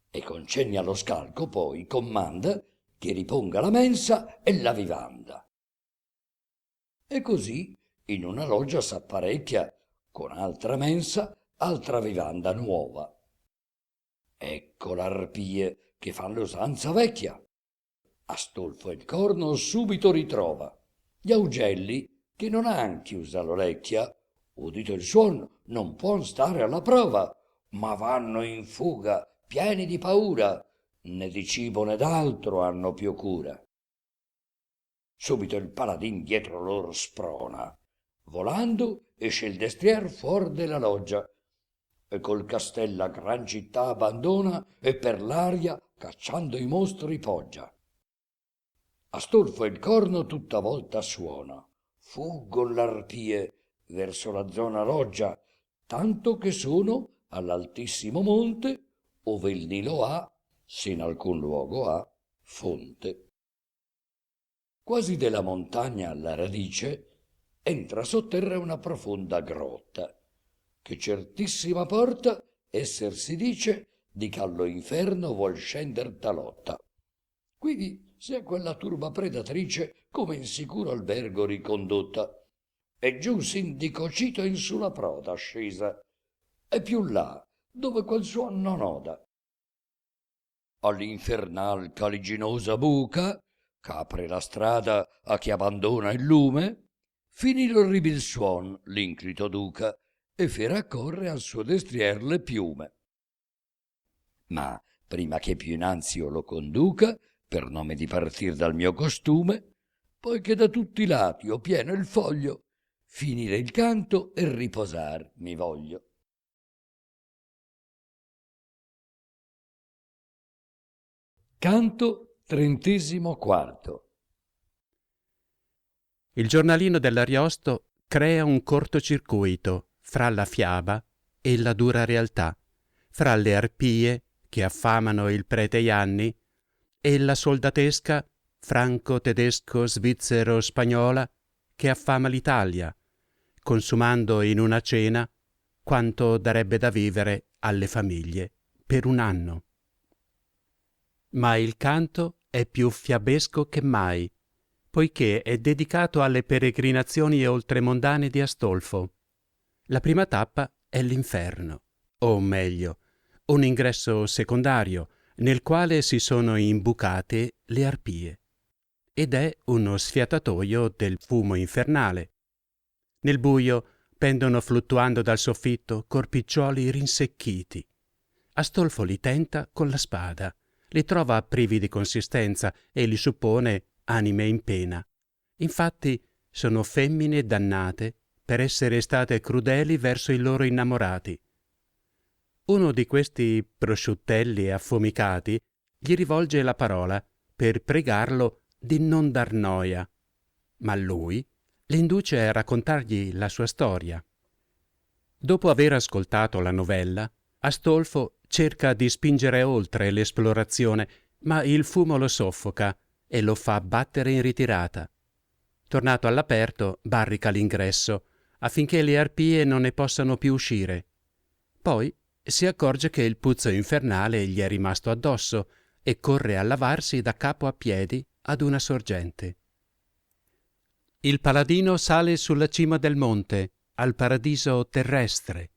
e con cenni allo scalco poi comanda che riponga la mensa e la vivanda. E così in una loggia s'apparecchia con altra mensa, altra vivanda nuova. Ecco l'arpie che fan l'usanza vecchia. Astolfo il corno subito ritrova. Gli augelli che non han chiusa l'orecchia, udito il suon, non puon stare alla prova, ma vanno in fuga, pieni di paura, né di cibo né d'altro hanno più cura. Subito il paladin dietro loro sprona. Volando esce il destrier fuor della loggia, e col castello a gran città abbandona e per l'aria, cacciando i mostri, poggia. Astolfo il corno tutta volta suona. Fuggon l'arpie verso la zona loggia, tanto che sono all'altissimo monte, ove il Nilo ha, sin alcun luogo ha, fonte. Quasi della montagna alla radice entra sotterra una profonda grotta, che certissima porta esser si dice di callo inferno vuol scender talotta. Quivi sia quella turba predatrice come in sicuro albergo ricondotta, e giù s'indicocito in su la proda scesa, e più là dove quel suon non oda. All'infernal caliginosa buca, c'apre la strada a chi abbandona il lume, finì l'orribil suon l'inclito duca, e fe raccorre al suo destrier le piume. Ma prima che più innanzi io lo conduca, per nome di partir dal mio costume, poiché da tutti i lati ho pieno il foglio, finire il canto e riposar mi voglio. Canto 34. Il giornalino dell'Ariosto crea un cortocircuito fra la fiaba e la dura realtà, fra le arpie che affamano il prete Ianni e la soldatesca franco-tedesco-svizzero-spagnola che affama l'Italia, consumando in una cena quanto darebbe da vivere alle famiglie per un anno. Ma il canto è più fiabesco che mai, poiché è dedicato alle peregrinazioni oltremondane di Astolfo. La prima tappa è l'inferno, o meglio, un ingresso secondario nel quale si sono imbucate le arpie, ed è uno sfiatatoio del fumo infernale. Nel buio pendono fluttuando dal soffitto corpiccioli rinsecchiti. Astolfo li tenta con la spada, li trova privi di consistenza e li suppone anime in pena. Infatti sono femmine dannate per essere state crudeli verso i loro innamorati. Uno di questi prosciuttelli affumicati gli rivolge la parola per pregarlo di non dar noia, ma lui le induce a raccontargli la sua storia. Dopo aver ascoltato la novella, Astolfo cerca di spingere oltre l'esplorazione, ma il fumo lo soffoca e lo fa battere in ritirata. Tornato all'aperto, barrica l'ingresso, affinché le arpie non ne possano più uscire. Poi si accorge che il puzzo infernale gli è rimasto addosso e corre a lavarsi da capo a piedi ad una sorgente. Il paladino sale sulla cima del monte, al paradiso terrestre.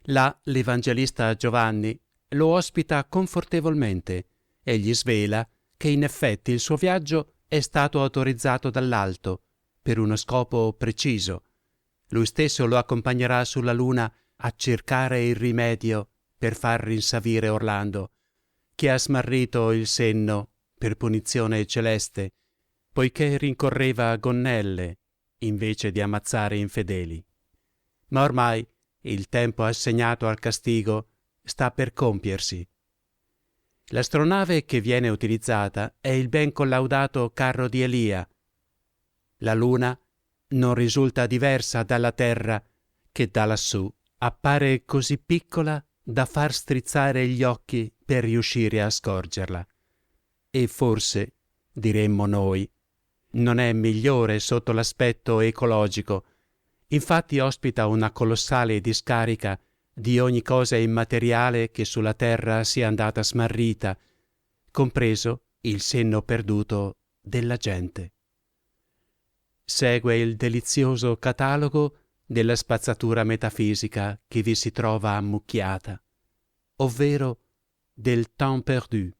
Là l'Evangelista Giovanni lo ospita confortevolmente e gli svela che in effetti il suo viaggio è stato autorizzato dall'alto per uno scopo preciso. Lui stesso lo accompagnerà sulla luna a cercare il rimedio per far rinsavire Orlando, che ha smarrito il senno per punizione celeste, poiché rincorreva gonnelle invece di ammazzare infedeli. Ma ormai il tempo assegnato al castigo sta per compiersi. L'astronave che viene utilizzata è il ben collaudato carro di Elia. La luna non risulta diversa dalla Terra, che da lassù appare così piccola da far strizzare gli occhi per riuscire a scorgerla. E forse, diremmo noi, non è migliore sotto l'aspetto ecologico. Infatti ospita una colossale discarica di ogni cosa immateriale che sulla terra sia andata smarrita, compreso il senno perduto della gente. Segue il delizioso catalogo della spazzatura metafisica che vi si trova ammucchiata, ovvero del temps perdu.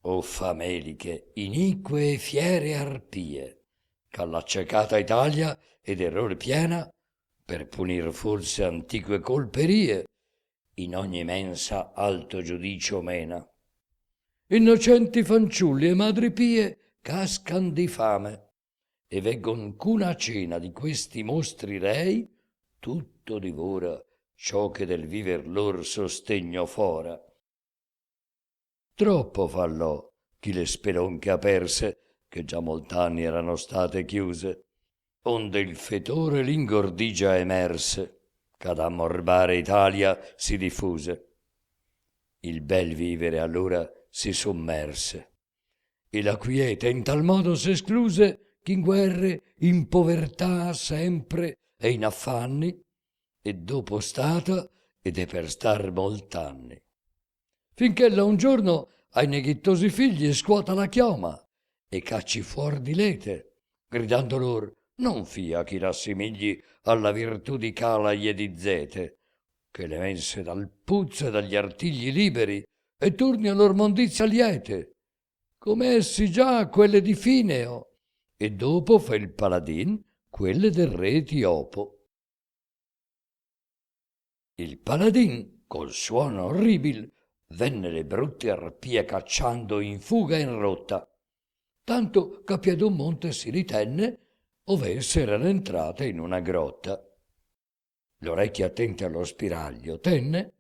O fameliche, inique e fiere arpie, ch'alla accecata Italia ed errore piena, per punir forse antique colperie, in ogni mensa alto giudicio mena. Innocenti fanciulli e madri pie cascan di fame, e veggon c'una cena di questi mostri rei, tutto divora ciò che del viver lor sostegno fora. Troppo fallò chi le spelonche aperse, che già molt'anni erano state chiuse, onde il fetore l'ingordigia emerse, ch'ad ammorbare Italia si diffuse. Il bel vivere allora si sommerse, e la quiete in tal modo s'escluse ch'in guerre, in povertà sempre e in affanni, e dopo stata ed è per star molt'anni. Finch'ella un giorno ai neghittosi figli scuota la chioma e cacci fuor di lete, gridando lor non fia chi rassimigli alla virtù di Calai e di Zete, che le mense dal puzzo e dagli artigli liberi e turni a lor mondizia liete, come essi già quelle di Fineo, e dopo fa il paladin quelle del re Etiopo. Il paladin, col suono orribil, venne le brutte arpie cacciando in fuga e in rotta, tanto che a Piedmonte si ritenne, ove esse erano entrate in una grotta. Le orecchie attente allo spiraglio tenne,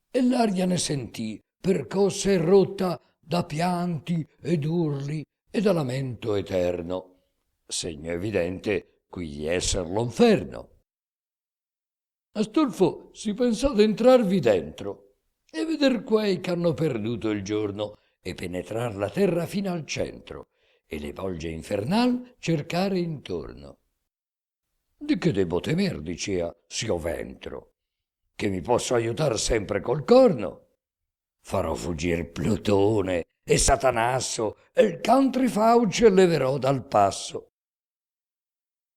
e l'aria ne sentì percossa e rotta da pianti ed urli e da lamento eterno, segno evidente quigli esser l'inferno. Astolfo si pensò d'entrarvi dentro e veder quei ch'hanno perduto il giorno e penetrar la terra fino al centro e le volge infernal cercare intorno. Di che debbo temer, dicea, s'io ventro, che mi posso aiutar sempre col corno? Farò fuggir Plutone e Satanasso e il cantrifauce leverò dal passo.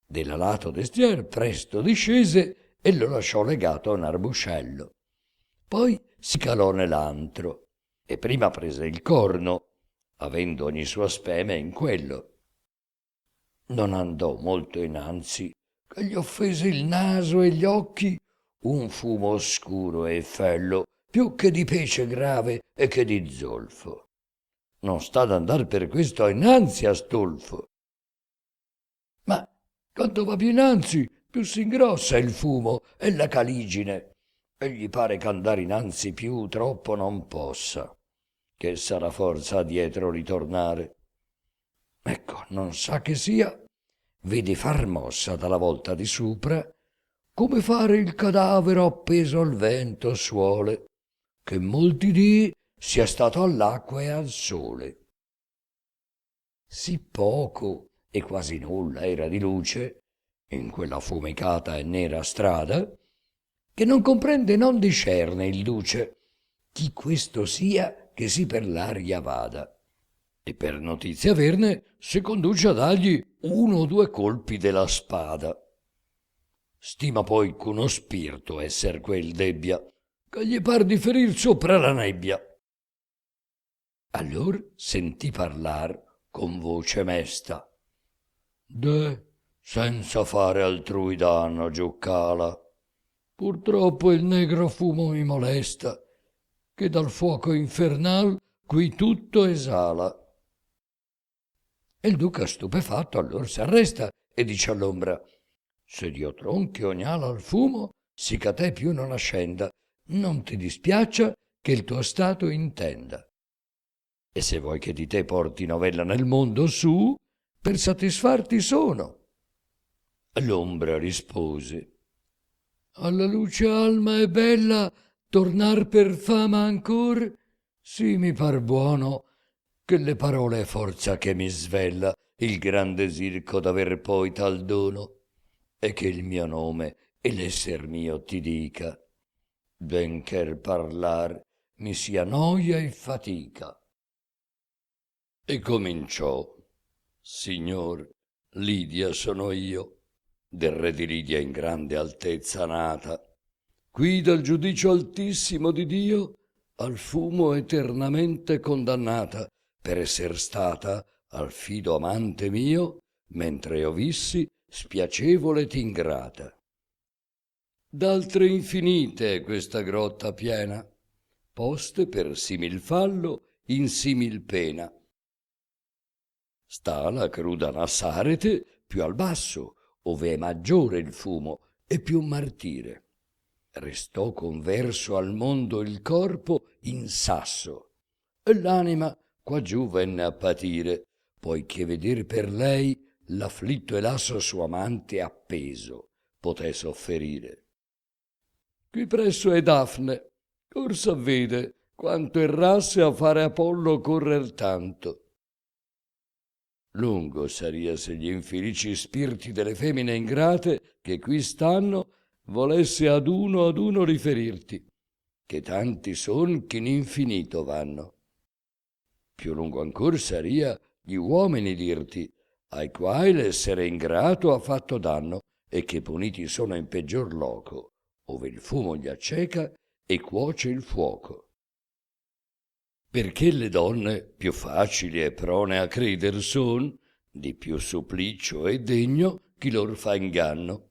Della lato destier presto discese e lo lasciò legato a un arbuscello. Poi si calò nell'antro e prima prese il corno, avendo ogni sua speme in quello. Non andò molto innanzi, che gli offese il naso e gli occhi un fumo oscuro e fello, più che di pesce grave e che di zolfo. Non sta ad andar per questo innanzi Astolfo. Ma quanto va più innanzi, più si ingrossa il fumo e la caligine, e gli pare ch'andar innanzi più troppo non possa, che sarà forza dietro ritornare. Ecco, non sa che sia, vede far mossa dalla volta di sopra, come fare il cadavere appeso al vento suole, che molti dì sia stato all'acqua e al sole. Sì poco e quasi nulla era di luce in quella fumicata e nera strada, che non comprende e non discerne il duce chi questo sia che si per l'aria vada, e per notizia averne si conduce a dargli 1 o 2 colpi della spada. Stima poi c'uno spirito esser quel debbia, che gli par di ferir sopra la nebbia. Allor sentì parlar con voce mesta: «Deh, senza fare altrui danno, giuccala. Purtroppo il negro fumo mi molesta, che dal fuoco infernal qui tutto esala». E il duca stupefatto allor s'arresta e dice all'ombra: «Se Dio tronchi ogni ala al fumo, sì che a te più non ascenda, non ti dispiaccia che il tuo stato intenda». E se vuoi che di te porti novella nel mondo, su, per satisfarti sono. L'ombra rispose: alla luce alma e bella tornar per fama ancor, sì mi par buono, che le parole è forza che mi svella il gran desirco d'aver poi tal dono, e che il mio nome e l'esser mio ti dica, benché parlar mi sia noia e fatica. E cominciò: signor, Lidia sono io, del re di Lidia in grande altezza nata, qui dal giudicio altissimo di Dio al fumo eternamente condannata, per esser stata al fido amante mio, mentre io vissi spiacevole ed ingrata. D'altre infinite è questa grotta piena, poste per simil fallo in simil pena. Sta la cruda Nassarete più al basso, ove è maggiore il fumo e più martire. Restò converso al mondo il corpo in sasso, e l'anima quaggiù venne a patire, poiché veder per lei l'afflitto e lasso suo amante appeso poté sofferire. Qui presso è Dafne, or s'avvede quanto errasse a fare Apollo correr tanto. Lungo saria se gli infelici spiriti delle femmine ingrate che qui stanno volesse ad uno riferirti, che tanti son che in infinito vanno. Più lungo ancor saria gli uomini dirti, ai quali l'essere ingrato ha fatto danno, e che puniti sono in peggior loco, ove il fumo gli acceca e cuoce il fuoco. Perché le donne più facili e prone a creder son, di più supplicio e degno chi lor fa inganno,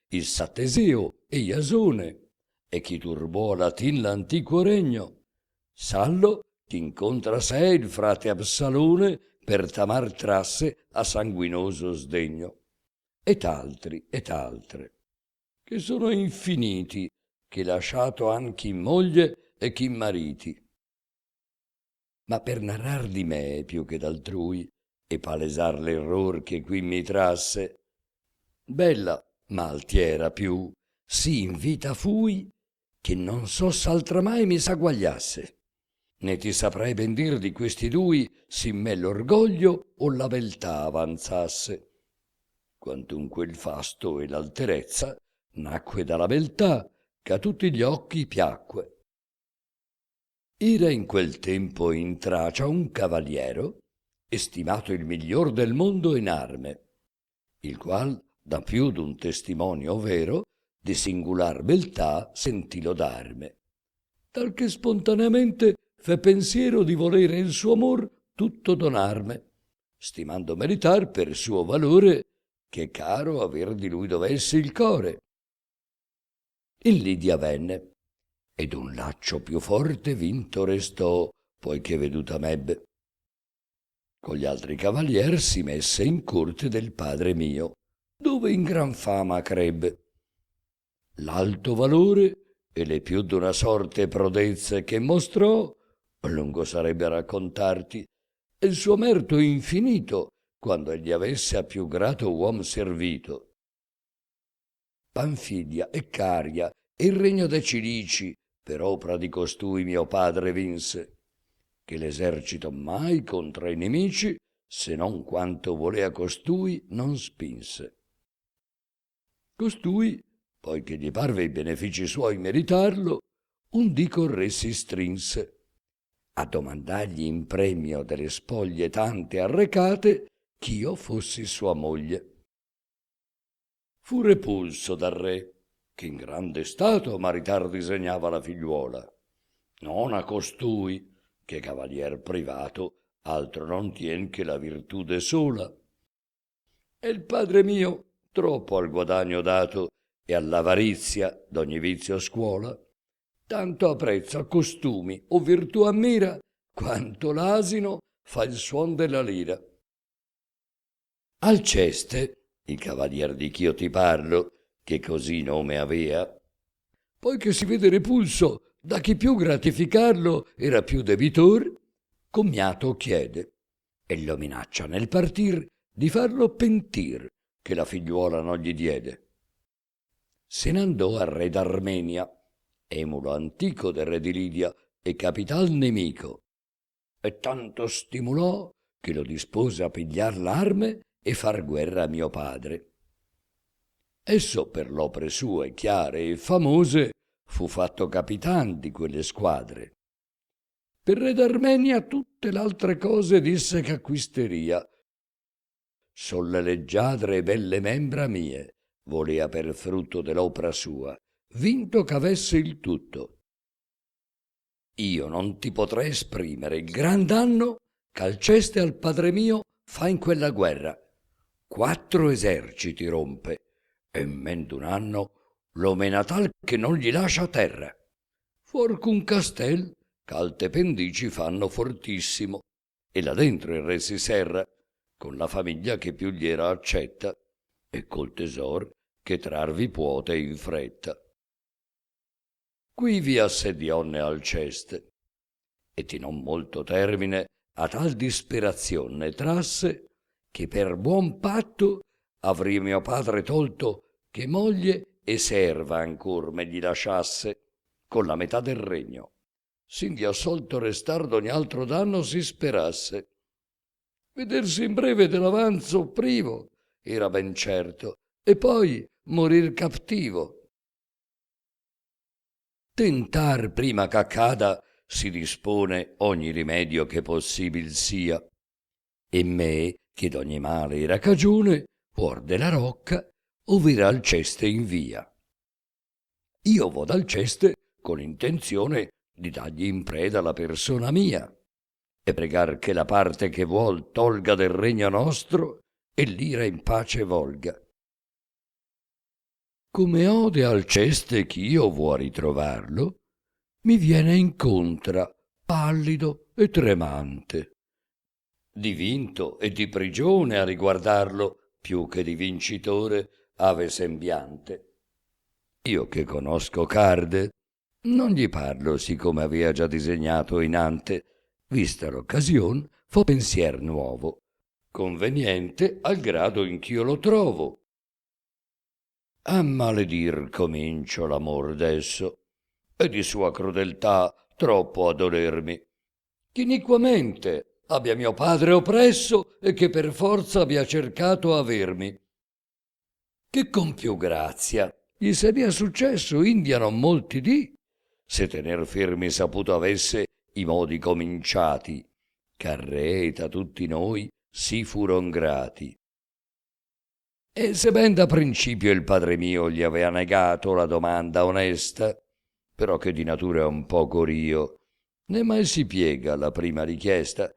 il Satteseo e Iasone, e chi turbò a Latin l'antiquo regno, Sallo chi incontra sé il frate Absalone per tamar trasse a sanguinoso sdegno, et altri et altre, che sono infiniti, che lasciato han chi moglie e chi mariti. Ma per narrar di me più che d'altrui e palesar l'error che qui mi trasse, bella ma altiera più, sì in vita fui, che non so s'altra mai mi s'agguagliasse, né ti saprei ben dir di questi dui sì me l'orgoglio o la beltà avanzasse. Quantunque il fasto e l'alterezza nacque dalla beltà ch'a tutti gli occhi piacque. Era in quel tempo in Tracia un cavaliero, estimato il miglior del mondo in arme, il qual da più d'un testimonio vero di singular beltà sentì lodarme, tal che spontaneamente fe pensiero di volere il suo amor tutto donarme, stimando meritar per suo valore che caro aver di lui dovesse il core. In Lidia venne, ed un laccio più forte vinto restò, poiché veduta m'ebbe. Con gli altri cavalier si messe in corte del padre mio, dove in gran fama crebbe. L'alto valore e le più d'una sorte prodezze che mostrò, lungo sarebbe a raccontarti, e il suo merto infinito, quando egli avesse a più grato uom servito. Panfilia e Caria e il regno de Cilici per opra di costui mio padre vinse, che l'esercito mai contra i nemici, se non quanto volea costui, non spinse. Costui, poiché gli parve i benefici suoi meritarlo, un dì col re si strinse, a domandargli in premio delle spoglie tante arrecate, ch'io fossi sua moglie. Fu repulso dal re, che in grande stato maritar disegnava la figliuola, non a costui, che cavalier privato altro non tien che la virtude sola. E il padre mio, troppo al guadagno dato e all'avarizia d'ogni vizio scuola, tanto apprezza costumi o virtù ammira, quanto l'asino fa il suon della lira. Alceste, il cavalier di ch'io ti parlo, che così nome avea, poiché si vede repulso da chi più gratificarlo era più debitor, commiato chiede e lo minaccia nel partir di farlo pentir che la figliuola non gli diede. Se n'andò al re d'Armenia, emulo antico del re di Lidia e capital nemico, e tanto stimolò che lo dispose a pigliar l'arme e far guerra a mio padre. Esso per l'opre sue chiare e famose fu fatto capitan di quelle squadre. Per re d'Armenia tutte l'altre cose disse che acquisteria. Solle leggiadre e belle membra mie volea per frutto dell'opra sua, vinto ch'avesse il tutto. Io non ti potrei esprimere il gran danno ch'Alceste al padre mio fa in quella guerra. 4 eserciti rompe, e in men d'un anno lo mena tal che non gli lascia terra. Fuor qu'un castel ch'alte pendici fanno fortissimo, e là dentro il re si serra, con la famiglia che più gli era accetta, e col tesor che trarvi puote in fretta. Qui vi assediònne Alceste, e di non molto termine a tal disperazion ne trasse, che per buon patto avria mio padre tolto che moglie e serva ancor me gli lasciasse, con la metà del regno, s'indi assolto restar d'ogni altro danno si sperasse. Vedersi in breve dell'avanzo privo era ben certo, e poi morir cattivo. Tentar prima ch'accada si dispone ogni rimedio che possibil sia, e me, che d'ogni male era cagione, fuor della rocca, ov'era Alceste in via. Io vo d'Alceste con intenzione di dargli in preda la persona mia, e pregar che la parte che vuol tolga del regno nostro e l'ira in pace volga. Come ode Alceste ch'io vuò ritrovarlo, mi viene incontra, pallido e tremante. Di vinto e di prigione a riguardarlo, più che di vincitore ave sembiante. Io che conosco Carde, non gli parlo sì come avea già disegnato inante, vista l'occasion fo pensier nuovo, conveniente al grado in ch'io lo trovo. A maledir comincio l'amor d'esso, e di sua crudeltà troppo a dolermi, ch'iniquamente abbia mio padre oppresso e che per forza abbia cercato avermi. Che con più grazia gli saria successo india non molti dì, se tener fermi saputo avesse i modi cominciati, ch'al re ed a tutti noi si furon grati. E se ben da principio il padre mio gli avea negato la domanda onesta, però che di natura è un poco rio, né mai si piega alla prima richiesta,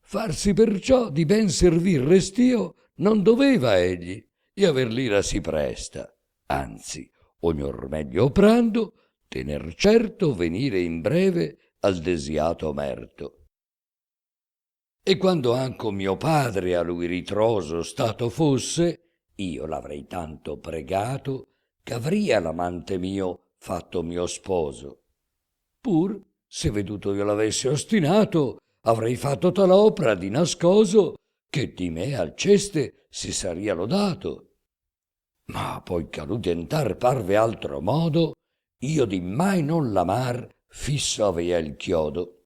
farsi perciò di ben servir restio non doveva egli, e aver l'ira si presta, anzi, ognor meglio oprando, tener certo venire in breve al desiato merto. E quando anco mio padre a lui ritroso stato fosse, io l'avrei tanto pregato ch'avria l'amante mio fatto mio sposo. Pur, se veduto io l'avessi ostinato, avrei fatto tal opra di nascoso che di me Alceste si saria lodato. Ma poi che a lui tentar parve altro modo, io di mai non l'amar fisso avea il chiodo.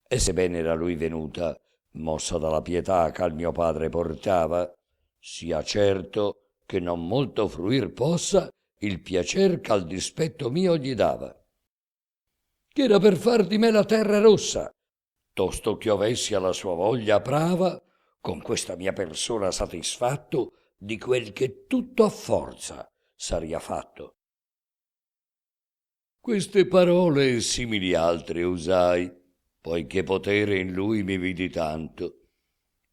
E sebbene era lui venuta, mossa dalla pietà ch'al mio padre portava, sia certo che non molto fruir possa il piacer ch'al dispetto mio gli dava. Ch'era per far di me la terra rossa, tosto ch'io avessi alla sua voglia prava, con questa mia persona satisfatto di quel che tutto a forza saria fatto. Queste parole e simili altre usai, poiché potere in lui mi vidi tanto,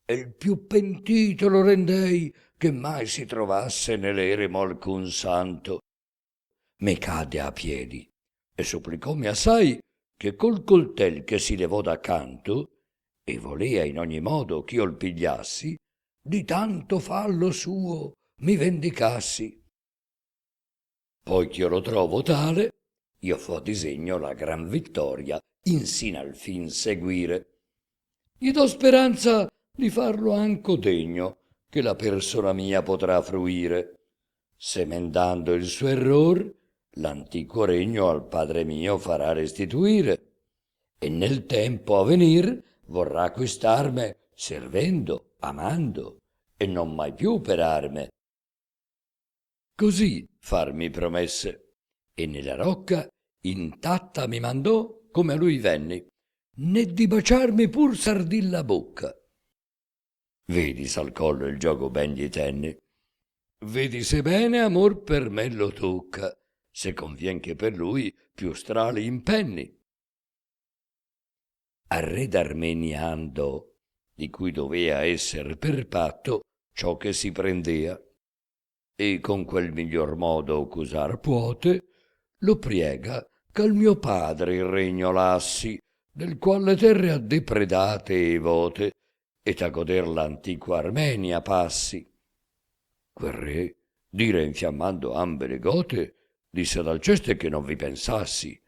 e il più pentito lo rendei che mai si trovasse nell'eremo alcun santo. Me cadde a piedi e supplicommi assai che col coltel che si levò da canto, e volea in ogni modo ch'io l pigliassi, di tanto fallo suo mi vendicassi. Poi ch'io lo trovo tale, io fo a disegno la gran vittoria insin al fin seguire. Gli do speranza di farlo anco degno, che la persona mia potrà fruire, se mendando il suo error l'antico regno al padre mio farà restituire, e nel tempo a venir vorrà acquistarme servendo, amando, e non mai più per arme. Così farmi promesse, e nella rocca intatta mi mandò come a lui venni, né di baciarmi pur s'ardì la bocca. Vedi s'al collo il gioco ben gli tenni, vedi se bene amor per me lo tocca, se convien che per lui più strali impenni. Al re d'Armenia andò, di cui dovea esser per patto ciò che si prendea, e con quel miglior modo c'usar puote, lo priega ch'al mio padre il regno lassi, del qual le terre ha depredate e vote, et a goder l'antiqua Armenia passi. Quel re, dire infiammando ambe le gote, disse ad Alceste che non vi pensassi,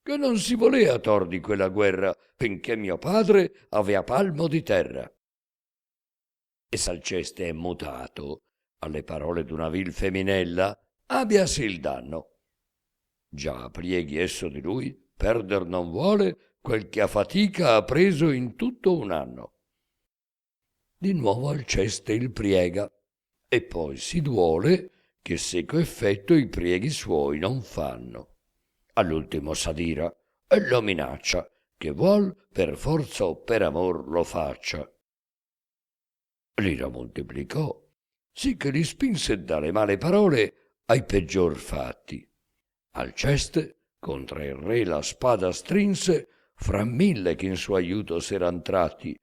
che non si volea tor di quella guerra, finché mio padre avea palmo di terra. E s'Alceste è mutato alle parole d'una vil feminella, abbiasi il danno. Già prieghi esso di lui, perder non vuole quel che a fatica ha preso in tutto un anno. Di nuovo Alceste il priega, e poi si duole che seco effetto i prieghi suoi non fanno. All'ultimo s'adira e lo minaccia, che vuol per forza o per amor lo faccia. L'ira moltiplicò, sì che li spinse dalle male parole ai peggior fatti. Alceste contra il re la spada strinse fra 1000 che in suo aiuto s'eran tratti,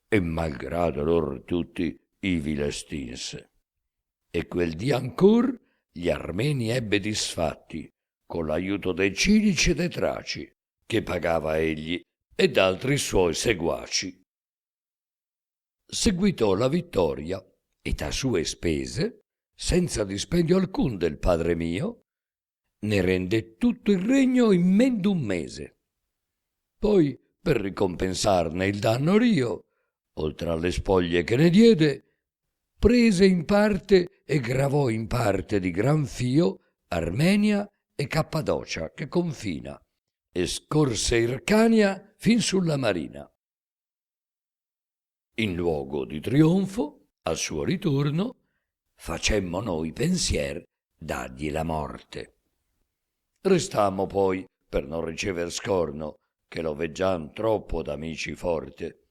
e malgrado lor tutti ivi le stinse. E quel dì ancor gli armeni ebbe disfatti, con l'aiuto dei cinici e dei traci, che pagava egli, ed altri suoi seguaci. Seguitò la vittoria, et a sue spese, senza dispendio alcun del padre mio, ne rende tutto il regno in men d'un mese. Poi, per ricompensarne il danno rio, oltre alle spoglie che ne diede, prese in parte e gravò in parte di gran fio Armenia e Cappadocia che confina, e scorse Ircania fin sulla marina. In luogo di trionfo, al suo ritorno, facemmo noi pensier dargli la morte. Restammo poi, per non ricever scorno, che lo veggiam troppo d'amici forte.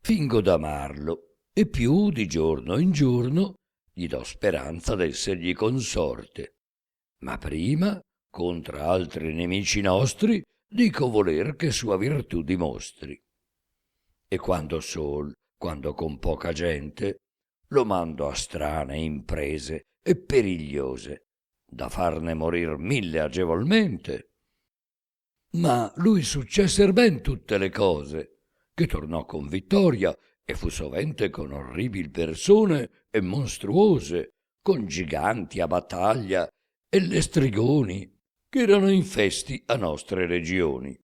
Fingo d'amarlo, e più di giorno in giorno gli do speranza d'essergli consorte. Ma prima, contra altri nemici nostri, dico voler che sua virtù dimostri. E quando sol, quando con poca gente, lo mando a strane imprese e perigliose, da farne morir 1000 agevolmente. Ma lui successer ben tutte le cose, che tornò con vittoria e fu sovente con orribil persone e monstruose, con giganti a battaglia e le strigoni, che erano infesti a nostre regioni.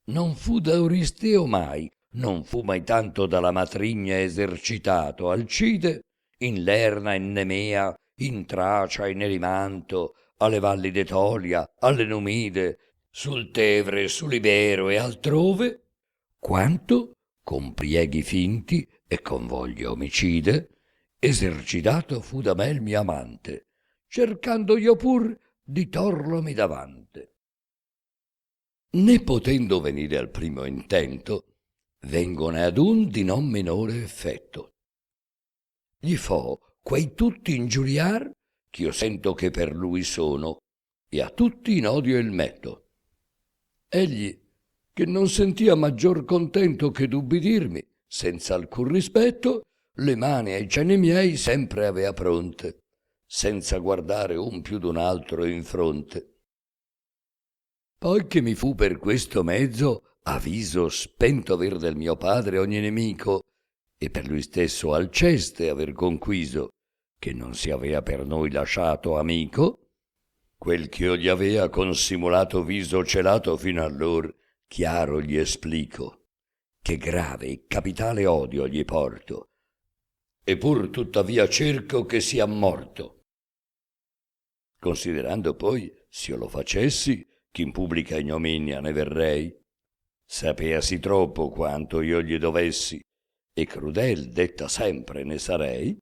Non fu da Euristeo mai, non fu mai tanto dalla matrigna esercitato Alcide, in Lerna, in Nemea, in Tracia, in Erimanto, alle valli d'Etolia, alle Numide, sul Tevere, sull'Ibero e altrove, quanto, con prieghi finti e con voglia omicide, esercitato fu da me il mio amante, cercando io pur di torlomi davante. Né potendo venire al primo intento, vengone ad un di non minore effetto. Gli fo quei tutti ingiuriar ch'io sento che per lui sono, e a tutti in odio il metto. Egli, che non sentia maggior contento che d'ubbidirmi, senza alcun rispetto, le mani ai cenni miei sempre avea pronte, senza guardare un più d'un altro in fronte. Poi che mi fu per questo mezzo aviso spento aver del mio padre ogni nemico, e per lui stesso Alceste aver conquiso, che non si avea per noi lasciato amico, quel ch'io gli avea con simulato viso celato fino allor, chiaro gli esplico che grave e capitale odio gli porto, e pur tuttavia cerco che sia morto. Considerando poi, s'io lo facessi, ch'in pubblica ignominia ne verrei, sapeasi troppo quanto io gli dovessi, e crudel detta sempre ne sarei,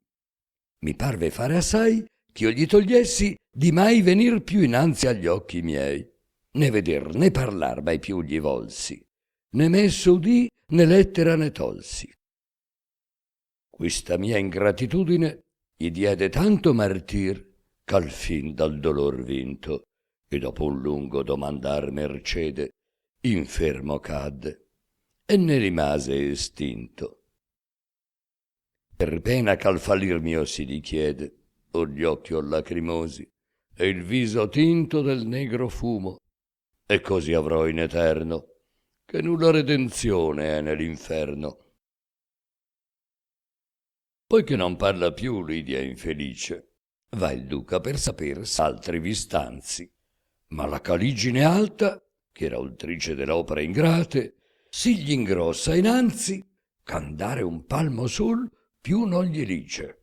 mi parve fare assai ch'io gli togliessi di mai venir più innanzi agli occhi miei, né veder né parlar mai più gli volsi, né messo udì né lettera ne tolsi. Questa mia ingratitudine gli diede tanto martir ch'al fin dal dolor vinto, e dopo un lungo domandar mercede, infermo cadde e ne rimase estinto. Per pena ch'al fallir mio si richiede, ho gli occhi ho lacrimosi e il viso tinto del negro fumo, e così avrò in eterno che nulla redenzione è nell'inferno. Poiché non parla più Lidia infelice, va il duca per saper s'altri vi stanzi, ma la Caligine alta, che era ultrice dell'opere ingrate, si gli ingrossa innanzi ch'andare un palmo sul più non gli lice.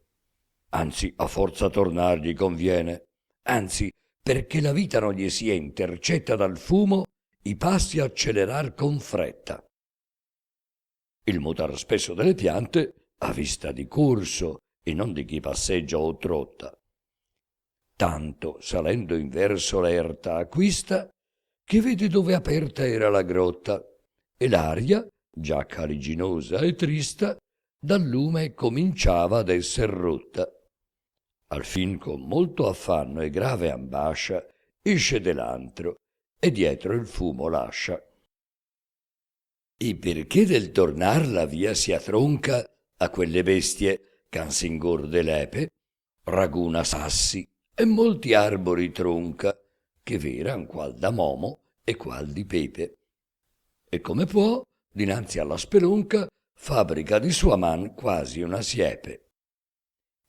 Anzi, a forza tornar gli conviene, anzi, perché la vita non gli sia intercetta dal fumo, i passi accelerar con fretta. Il mutar spesso delle piante a vista di corso e non di chi passeggia o trotta. Tanto, salendo in verso l'erta acquista, che vede dove aperta era la grotta, e l'aria, già caliginosa e trista, dal lume cominciava ad esser rotta. Alfin con molto affanno e grave ambascia esce dell'antro e dietro il fumo lascia. E perché del tornar la via si attronca a quelle bestie ch'han s'ingorde lepe, raguna sassi e molti arbori tronca, che veran qual da momo e qual di pepe. E come può, dinanzi alla spelonca, fabbrica di sua man quasi una siepe.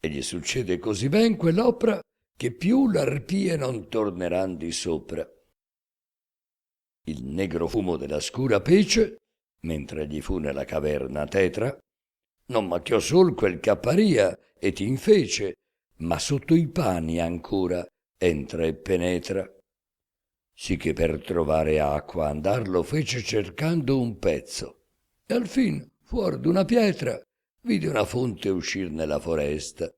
E gli succede così ben quell'opra che più l'arpie non torneran di sopra. Il negro fumo della scura pece, mentre gli fu nella caverna tetra, non macchiò sol quel che apparia e ti infece, ma sotto i pani ancora entra e penetra. Sì che per trovare acqua andar lo fece cercando un pezzo, e al fin, fuor d'una pietra, vide una fonte uscir nella foresta,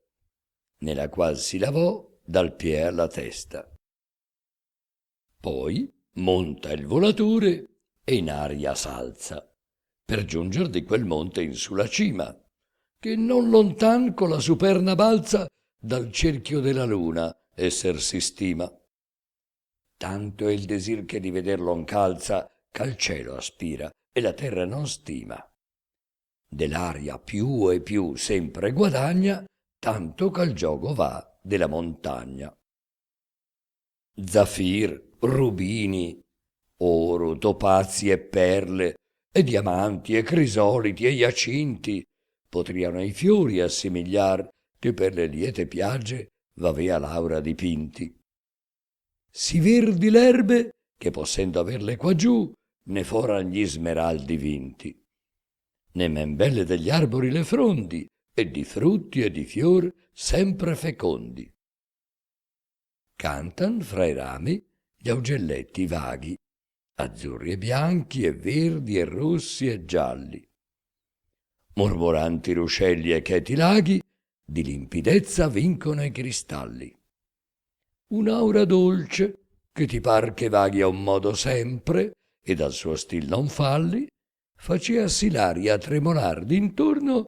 nella qual si lavò dal piè alla testa. Poi monta il volatore e in aria s'alza, per giunger di quel monte in su la cima, che non lontan con la superna balza dal cerchio della luna esser si stima. Tanto è il desir che di vederlo incalza ch'al cielo aspira e la terra non stima. Dell'aria più e più sempre guadagna, tanto ch'al giogo va della montagna. Zafir, rubini, oro, topazi e perle, e diamanti e crisoliti e iacinti potriano i fiori assimigliar che per le liete piagge v'avea Laura dipinti. Si verdi l'erbe che possendo averle quaggiù ne foran gli smeraldi vinti, ne men belle degli arbori le frondi e di frutti e di fior sempre fecondi. Cantan fra i rami gli augelletti vaghi, azzurri e bianchi e verdi e rossi e gialli. Mormoranti ruscelli e cheti laghi di limpidezza vincono i cristalli. Un'aura dolce che ti par che vaghi a un modo sempre e dal suo stil non falli, faceasi l'aria tremolar d'intorno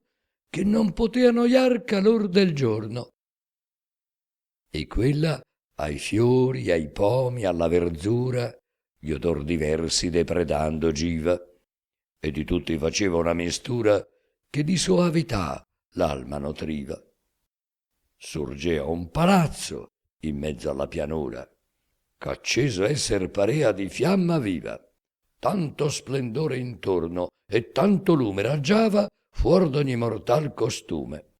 che non potea noiar calor del giorno. E quella ai fiori, ai pomi, alla verzura, gli odor diversi depredando giva, e di tutti faceva una mistura che di soavità l'alma nutriva. Sorgea un palazzo in mezzo alla pianura, ch'acceso esser parea di fiamma viva, tanto splendore intorno e tanto lume raggiava fuor d'ogni mortal costume.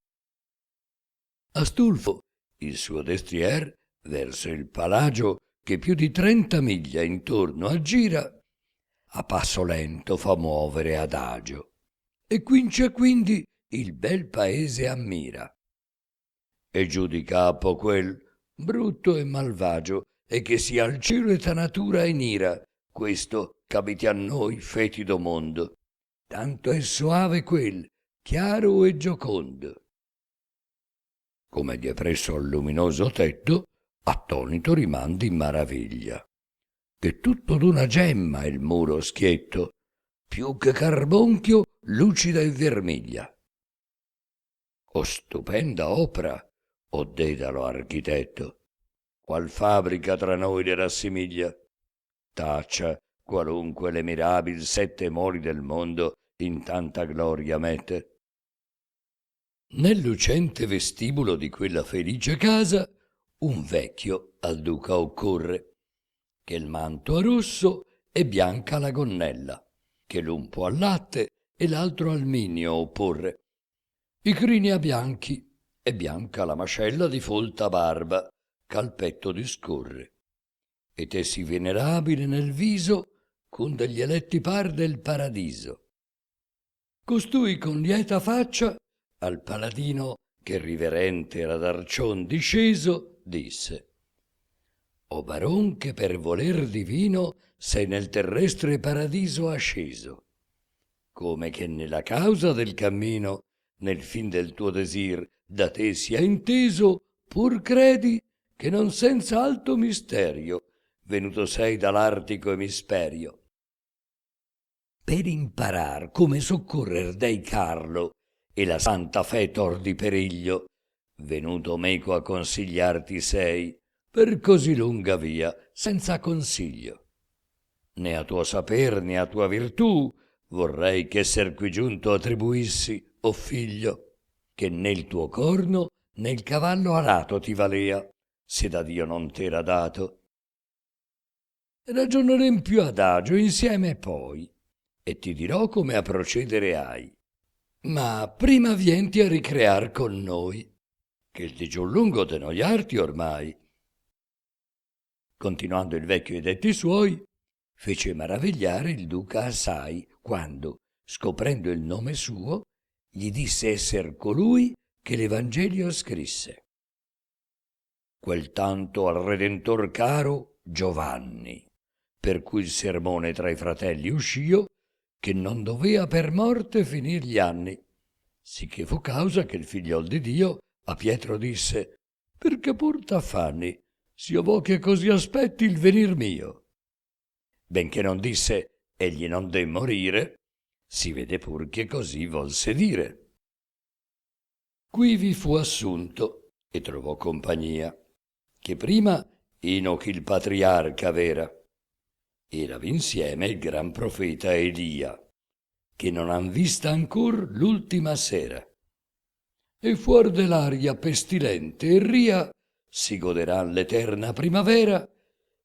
Astulfo, il suo destrier, verso il palagio che più di 30 miglia intorno aggira, a passo lento fa muovere adagio, e quince quindi il bel paese ammira. E giù di capo quel brutto e malvagio, e che sia al cielo eta natura in ira, questo c'abiti a noi fetido mondo, tanto è soave quel, chiaro e giocondo. Come di presso al luminoso tetto, attonito rimandi in maraviglia, che tutto d'una gemma il muro schietto, più che carbonchio lucida e vermiglia. O stupenda opra, o dedalo architetto, qual fabbrica tra noi le rassimiglia, taccia qualunque le mirabil sette moli del mondo in tanta gloria mette. Nel lucente vestibulo di quella felice casa un vecchio al duca occorre, che il manto a rosso e bianca la gonnella, che l'un può al latte e l'altro al minio opporre, i crini a bianchi e bianca la mascella di folta barba ch'al petto discorre, e tessi venerabile nel viso con degli eletti par del paradiso. Costui con lieta faccia al paladino, che riverente era d'arcion disceso, disse: o baron che per voler divino sei nel terrestre paradiso asceso, come che nella causa del cammino, nel fin del tuo desir, da te sia inteso, pur credi che non senza alto misterio venuto sei dall'artico emisperio, per imparar come soccorrer dei Carlo e la santa fe tor di periglio, venuto meco a consigliarti sei per così lunga via senza consiglio. Né a tuo saper né a tua virtù vorrei ch'esser qui giunto attribuissi, o figlio, che né il tuo corno né il cavallo alato ti valea, se da Dio non t'era dato. Ragionerem più adagio insieme poi, e ti dirò come a procedere hai. Ma prima vienti a ricrear con noi, che il digiun lungo de noiarti ormai. Continuando il vecchio i detti suoi, fece maravigliare il duca assai, quando, scoprendo il nome suo, gli disse esser colui che l'Evangelio scrisse. Quel tanto al Redentor caro Giovanni, per cui il sermone tra i fratelli uscio, che non dovea per morte finir gli anni, sicché fu causa che il figliol di Dio a Pietro disse: perché pur t'affanni, s'io vo che così aspetti il venir mio. Benché non disse egli non de morire, si vede pur che così volse dire. Qui vi fu assunto e trovò compagnia, che prima Enoch il patriarca vera, eravi insieme il gran profeta Elia, che non han vista ancor l'ultima sera. E fuor dell'aria pestilente e ria si goderan l'eterna primavera,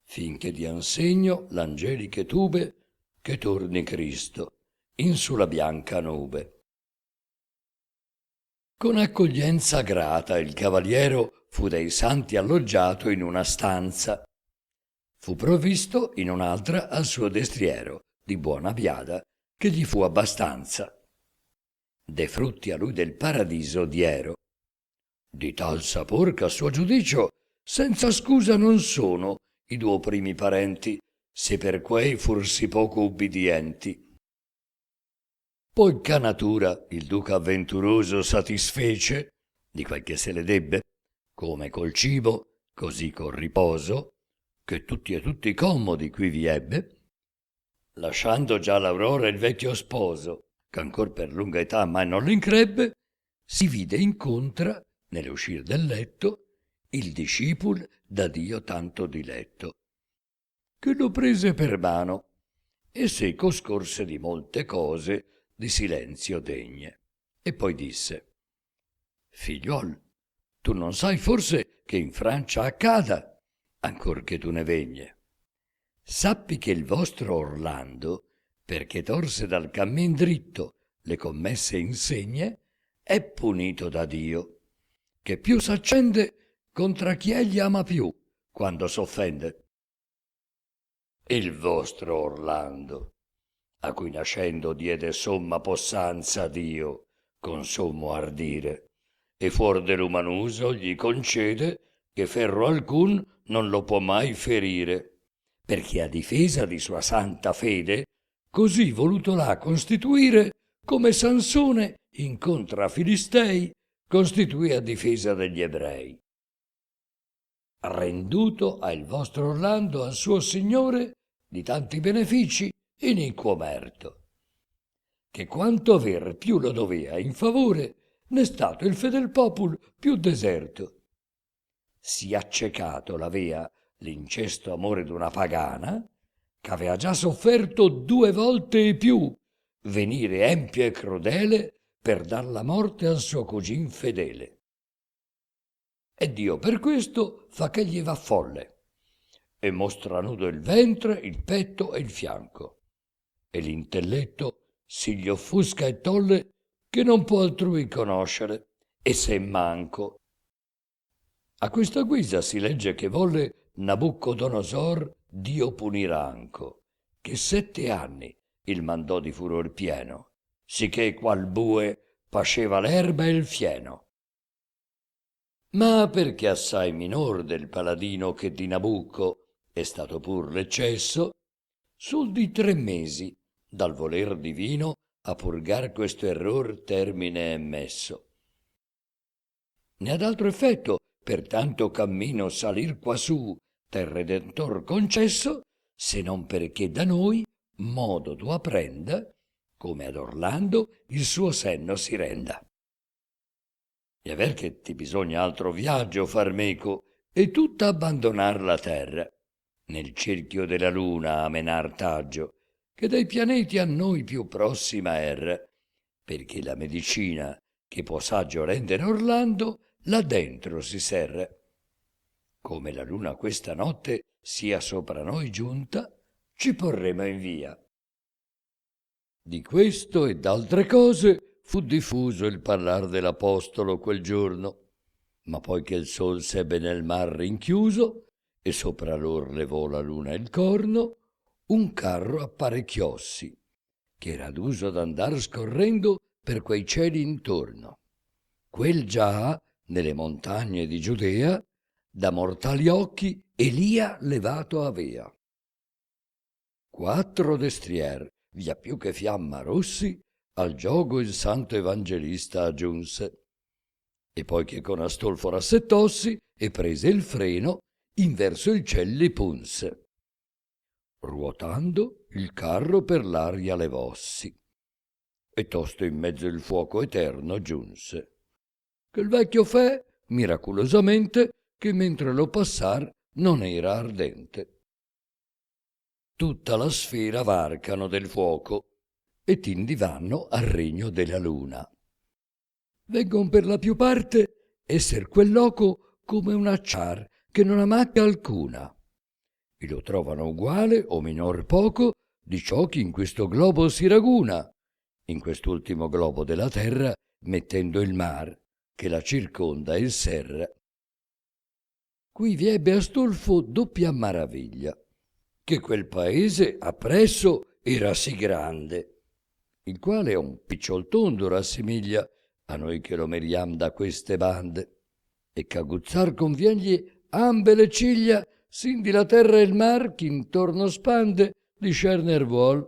finché dian segno l'angeliche tube che torni Cristo in sulla bianca nube. Con accoglienza grata il cavaliero fu dai santi alloggiato in una stanza. Fu provvisto in un'altra al suo destriero di buona biada, che gli fu abbastanza. De frutti a lui del paradiso diero, di tal sapor che a suo giudicio senza scusa non sono i duo primi parenti, se per quei fur sì poco ubbidienti. Poich'a natura il duca avventuroso satisfece di quel che se le debbe, come col cibo, così col riposo, che tutti e tutti comodi qui vi ebbe, lasciando già l'aurora il vecchio sposo, ch'ancor per lunga età mai non l'increbbe, si vide incontra, nell'uscir del letto, il discipul da Dio tanto diletto, che lo prese per mano e seco scorse di molte cose di silenzio degne, e poi disse: figliuol, tu non sai forse che in Francia accada, ancor che tu ne vegne. Sappi che il vostro Orlando, perché torse dal cammin dritto le commesse insegne, è punito da Dio, che più s'accende contra chi egli ama più quando s'offende. Il vostro Orlando, a cui nascendo diede somma possanza Dio, con sommo ardire, e fuor dell'uman uso gli concede che ferro alcun non lo può mai ferire, perché a difesa di sua santa fede così voluto l'ha costituire, come Sansone incontra Filistei costituì a difesa degli ebrei. Renduto ha il vostro Orlando al suo signore di tanti benefici iniquo merto, che quanto aver più lo dovea in favore, n'è stato il fedel popul più deserto. Si accecato l'avea l'incesto amore d'una pagana, ch'avea già sofferto 2 volte e più venire empio e crudele per dar la morte al suo cugin fedele. E Dio per questo fa che gli va folle, e mostra nudo il ventre, il petto e il fianco, e l'intelletto si gli offusca e tolle che non può altrui conoscere, e se manco. A questa guisa si legge che volle Nabucodonosor Dio punir anco, che 7 anni il mandò di furor pieno, sicché qual bue pasceva l'erba e il fieno. Ma perché assai minor del paladino che di Nabucco è stato pur l'eccesso, sul di 3 mesi dal voler divino a purgar questo error termine è messo. Ne ad altro effetto, per tanto cammino salir quassù del Redentor concesso, se non perché da noi modo tu apprenda, come ad Orlando il suo senno si renda. E aver che ti bisogna altro viaggio far meco e tutta abbandonar la terra, nel cerchio della luna a menar taggio, che dai pianeti a noi più prossima erra, perché la medicina che può saggio rendere Orlando là dentro si serra. Come la luna questa notte sia sopra noi giunta, ci porremo in via. Di questo e d'altre cose fu diffuso il parlar dell'Apostolo quel giorno, ma poi che il sol sebbe nel mar rinchiuso e sopra lor levò la luna il corno, un carro apparecchiossi, che era d'uso d'andar scorrendo per quei cieli intorno. Quel già, nelle montagne di Giudea, da mortali occhi Elia levato avea. 4 destrier, via più che fiamma rossi, al giogo il santo evangelista aggiunse. E poi che con Astolfo rassettossi e prese il freno, in verso il ciel li punse. Ruotando, il carro per l'aria levossi, e tosto in mezzo il fuoco eterno giunse. Che il vecchio fe, miracolosamente, che mentre lo passar non era ardente. Tutta la sfera varcano del fuoco, e tindi vanno al regno della luna. Veggon per la più parte esser quel loco come un acciar che non ha macchia alcuna, e lo trovano uguale o minor poco di ciò che in questo globo si raguna, in quest'ultimo globo della terra mettendo il mar che la circonda il serra. Qui vi ebbe Astolfo doppia maraviglia, che quel paese appresso era sì grande, il quale a un picciol tondo rassimiglia a noi che lo meriam da queste bande, e c'aguzzar conviegli ambe le ciglia, sindi la terra e il mar ch'intorno spande discerner vuol,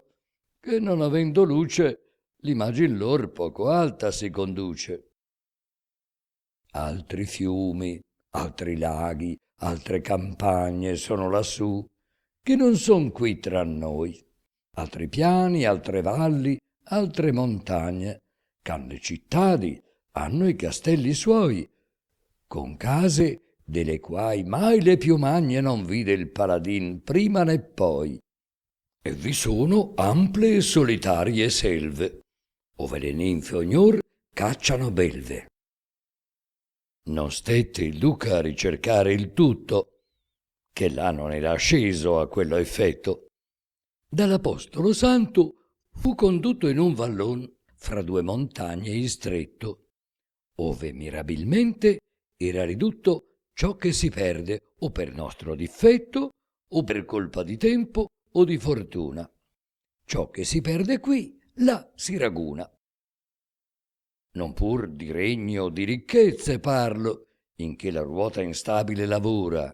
che non avendo luce l'imagin lor poco alta si conduce. Altri fiumi, altri laghi, altre campagne sono lassù, che non son qui tra noi, altri piani, altre valli, altre montagne, c'han le cittadi, hanno i castelli suoi, con case delle quai mai le più magne non vide il paladin prima né poi, e vi sono ample e solitarie selve, ove le ninfe ognor cacciano belve. Non stette il duca a ricercare il tutto, che là non era sceso a quello effetto. Dall'Apostolo Santo fu condotto in un vallon fra 2 montagne in stretto, ove mirabilmente era ridotto ciò che si perde o per nostro difetto o per colpa di tempo o di fortuna, Ciò che si perde qui, là si raguna. Non pur di regni o di ricchezze parlo, in che la ruota instabile lavora,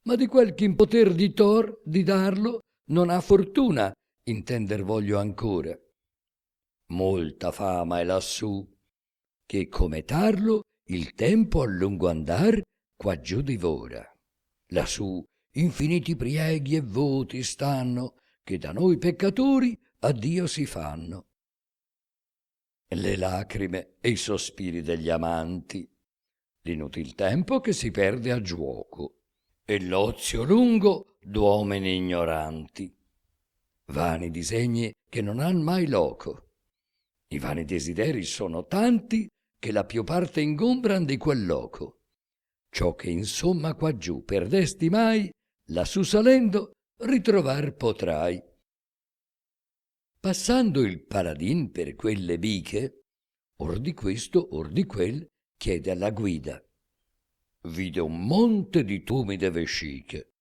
ma di quel che in poter di Tor di darlo non ha fortuna, intender voglio ancora. Molta fama è lassù, che come tarlo il tempo a lungo andar quaggiù divora. Lassù infiniti prieghi e voti stanno, che da noi peccatori a Dio si fanno. Le lacrime e i sospiri degli amanti, l'inutil tempo che si perde a giuoco, e l'ozio lungo d'uomini ignoranti. Vani disegni che non han mai loco. I vani desideri sono tanti che la più parte ingombran di quel loco. Ciò che insomma quaggiù perdesti mai, lassù salendo ritrovar potrai. Passando il paladin per quelle biche, or di questo, or di quel, chiede alla guida. Vide un monte di tumide vesciche,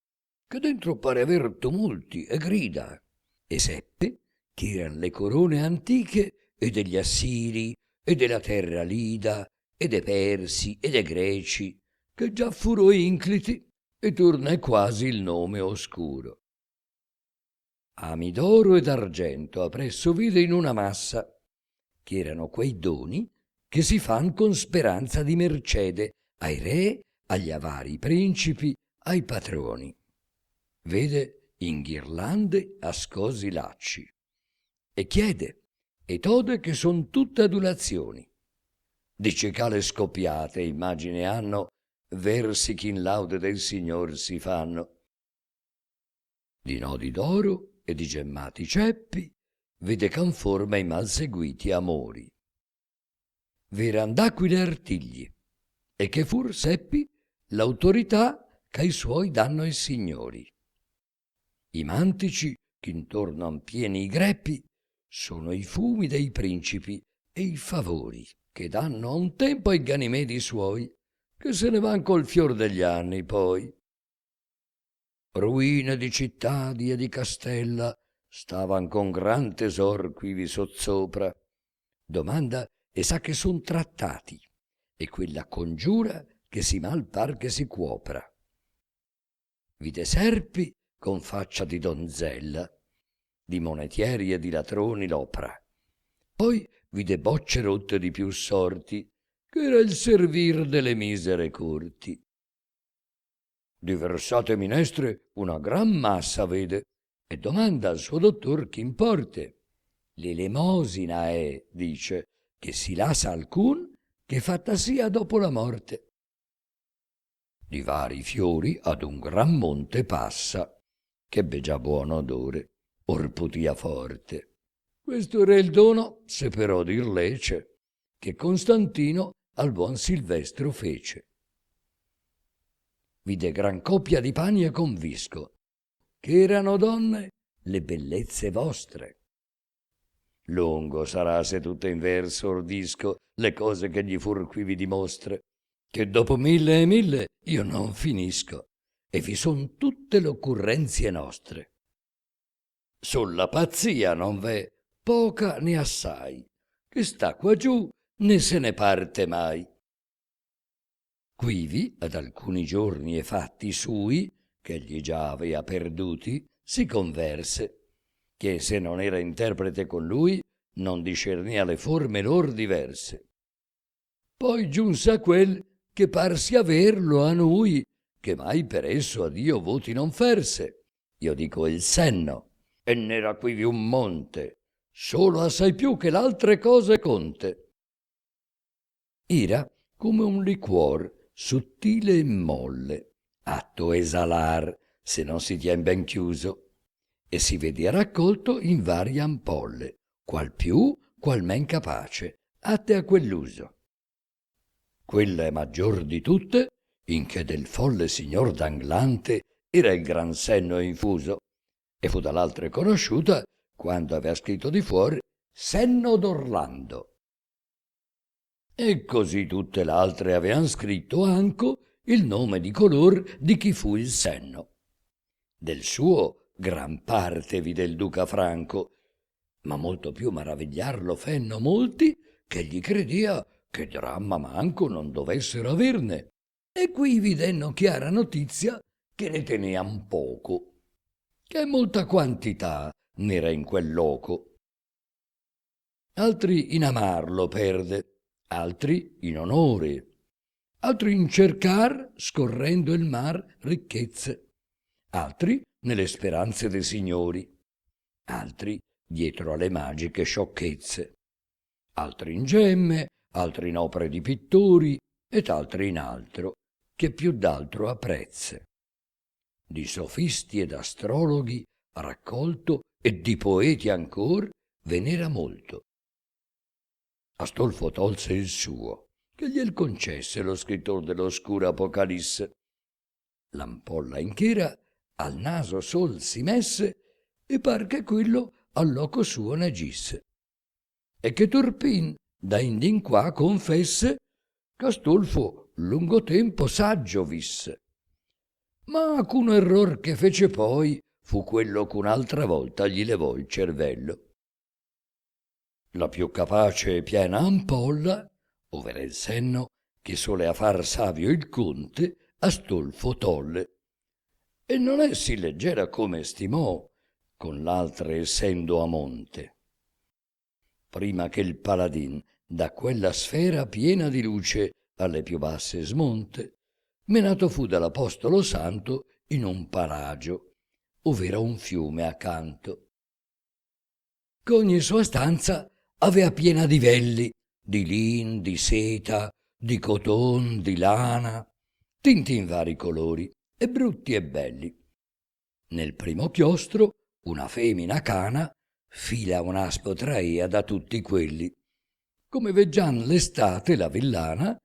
che dentro pare aver tumulti e grida, e seppe che eran le corone antiche e degli Assiri e della terra Lida e de Persi e de Greci, che già furo incliti e torna quasi il nome oscuro. Ami d'oro ed argento appresso vide in una massa, che erano quei doni che si fan con speranza di mercede ai re, agli avari principi, ai patroni. Vede in ghirlande ascosi lacci e chiede, e tode che son tutte adulazioni. Di cicale scoppiate immagine hanno versi che in laude del Signor si fanno. Di nodi d'oro e di gemmati ceppi vede ch'han forma i mal seguiti amori. V'eran d'aquile artigli, e che fur seppi l'autorità ch'ai suoi danno ai signori. I mantici ch'intorno han pieni i greppi sono i fumi dei principi e i favori che danno a un tempo ai Ganimedi suoi, che se ne van col fior degli anni poi. Ruine di cittadi e di castella stavan con gran tesor quivi sottosopra. Domanda e sa che son trattati, e quella congiura che si mal par che si cuopra. Vide serpi con faccia di donzella, di monetieri e di latroni l'opra. Poi vide bocce rotte di più sorti, che era il servir delle misere corti. Di versate minestre una gran massa vede, e domanda al suo dottor ch'importe. L'elemosina è, dice, che si lasa alcun che fatta sia dopo la morte. Di vari fiori ad un gran monte passa, che b'è già buon odore, or putia forte. Questo era il dono, se però dir lecce, che Costantino al buon Silvestro fece. Vide gran coppia di pani e convisco, che erano donne le bellezze vostre. Lungo sarà se tutte in verso ordisco le cose che gli fur qui vi dimostre, che dopo 1000 e 1000 io non finisco, e vi son tutte le occorrenzie nostre. Sulla pazzia non v'è poca né assai, che sta qua giù né se ne parte mai. Quivi, ad alcuni giorni e fatti sui, che egli già avea perduti, si converse, che se non era interprete con lui, non discernia le forme lor diverse. Poi giunse a quel che parsi averlo a noi, che mai per esso a Dio voti non ferse. Io dico il senno, e n'era quivi un monte, solo assai più che l'altre cose conte. Era come un liquor sottile e molle, atto esalar, se non si tien ben chiuso, e si vede raccolto in varie ampolle, qual più, qual men capace, atte a quell'uso. Quella è maggior di tutte, in che del folle signor d'Anglante era il gran senno infuso, e fu dall'altre conosciuta, quando avea scritto di fuori, senno d'Orlando. E così tutte l'altre avean scritto anco il nome di color di chi fu il senno. Del suo gran parte vide il duca Franco, ma molto più maravigliarlo fenno molti che gli credea che dramma manco non dovessero averne, e qui vi denno chiara notizia che ne tenean poco, che molta quantità n'era in quel loco. Altri in amarlo perde, altri in onore, altri in cercar, scorrendo il mar, ricchezze, altri nelle speranze dei signori, altri dietro alle magiche sciocchezze, altri in gemme, altri in opere di pittori, ed altri in altro, che più d'altro apprezze. Di sofisti ed astrologhi raccolto, e di poeti ancor, ve n'era molto. Astolfo tolse il suo, che gliel concesse lo scrittor dell'oscura Apocalisse. L'ampolla in chera al naso sol si messe, e par che quello al loco suo ne agisse. E che Turpin da indin qua confesse ch'Astolfo lungo tempo saggio visse. Ma alcun error che fece poi fu quello ch'un'altra volta gli levò il cervello. La più capace e piena ampolla, ovvero il senno che solea far savio il conte, Astolfo tolle, e non è sì leggera come stimò, con l'altre essendo a monte. Prima che il paladin da quella sfera piena di luce alle più basse smonte, menato fu dall'Apostolo Santo in un paragio, ovvero un fiume accanto. Ch'ogni sua stanza avea piena di velli, di lin, di seta, di coton, di lana, tinti in vari colori, e brutti e belli. Nel primo chiostro una femina cana fila un aspo traea da tutti quelli, come veggian l'estate la villana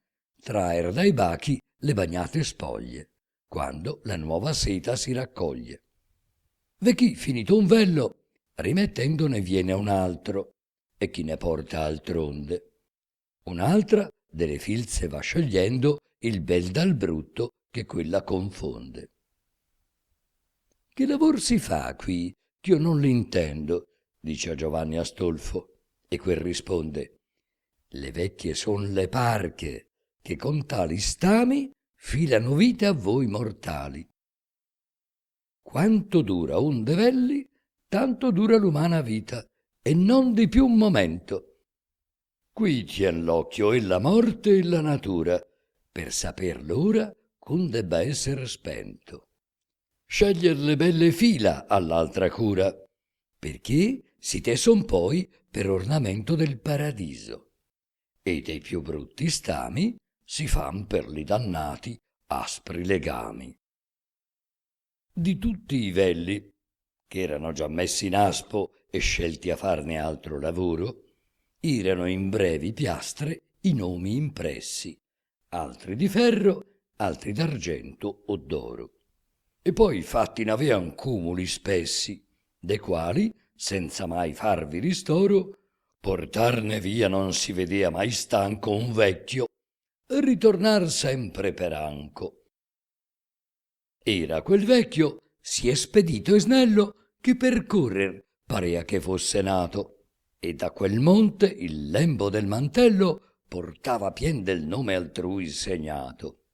traer dai bachi le bagnate spoglie, quando la nuova seta si raccoglie. Ve chi, finito un vello, rimettendone viene un altro, e chi ne porta altronde. Un'altra delle filze va scegliendo il bel dal brutto che quella confonde. Che lavor si fa qui, ch'io non l'intendo, dice a Giovanni Astolfo, e quel risponde: le vecchie son le parche, che con tali stami filano vite a voi mortali. Quanto dura un de velli, tanto dura l'umana vita, e non di più un momento. Qui tien l'occhio e la morte e la natura, per saper l'ora ch'un debba esser spento. Sceglier le belle fila all'altra cura, perché si te son poi per ornamento del paradiso, e dei più brutti stami si fan per li dannati aspri legami. Di tutti i velli, che erano già messi in aspo e scelti a farne altro lavoro, erano in brevi piastre i nomi impressi, altri di ferro, altri d'argento o d'oro. E poi fatti n'avean cumuli spessi, de quali, senza mai farvi ristoro, portarne via non si vedea mai stanco un vecchio, e ritornar sempre per anco. Era quel vecchio sì espedito e snello che per correr parea che fosse nato, e da quel monte il lembo del mantello portava pien del nome altrui segnato.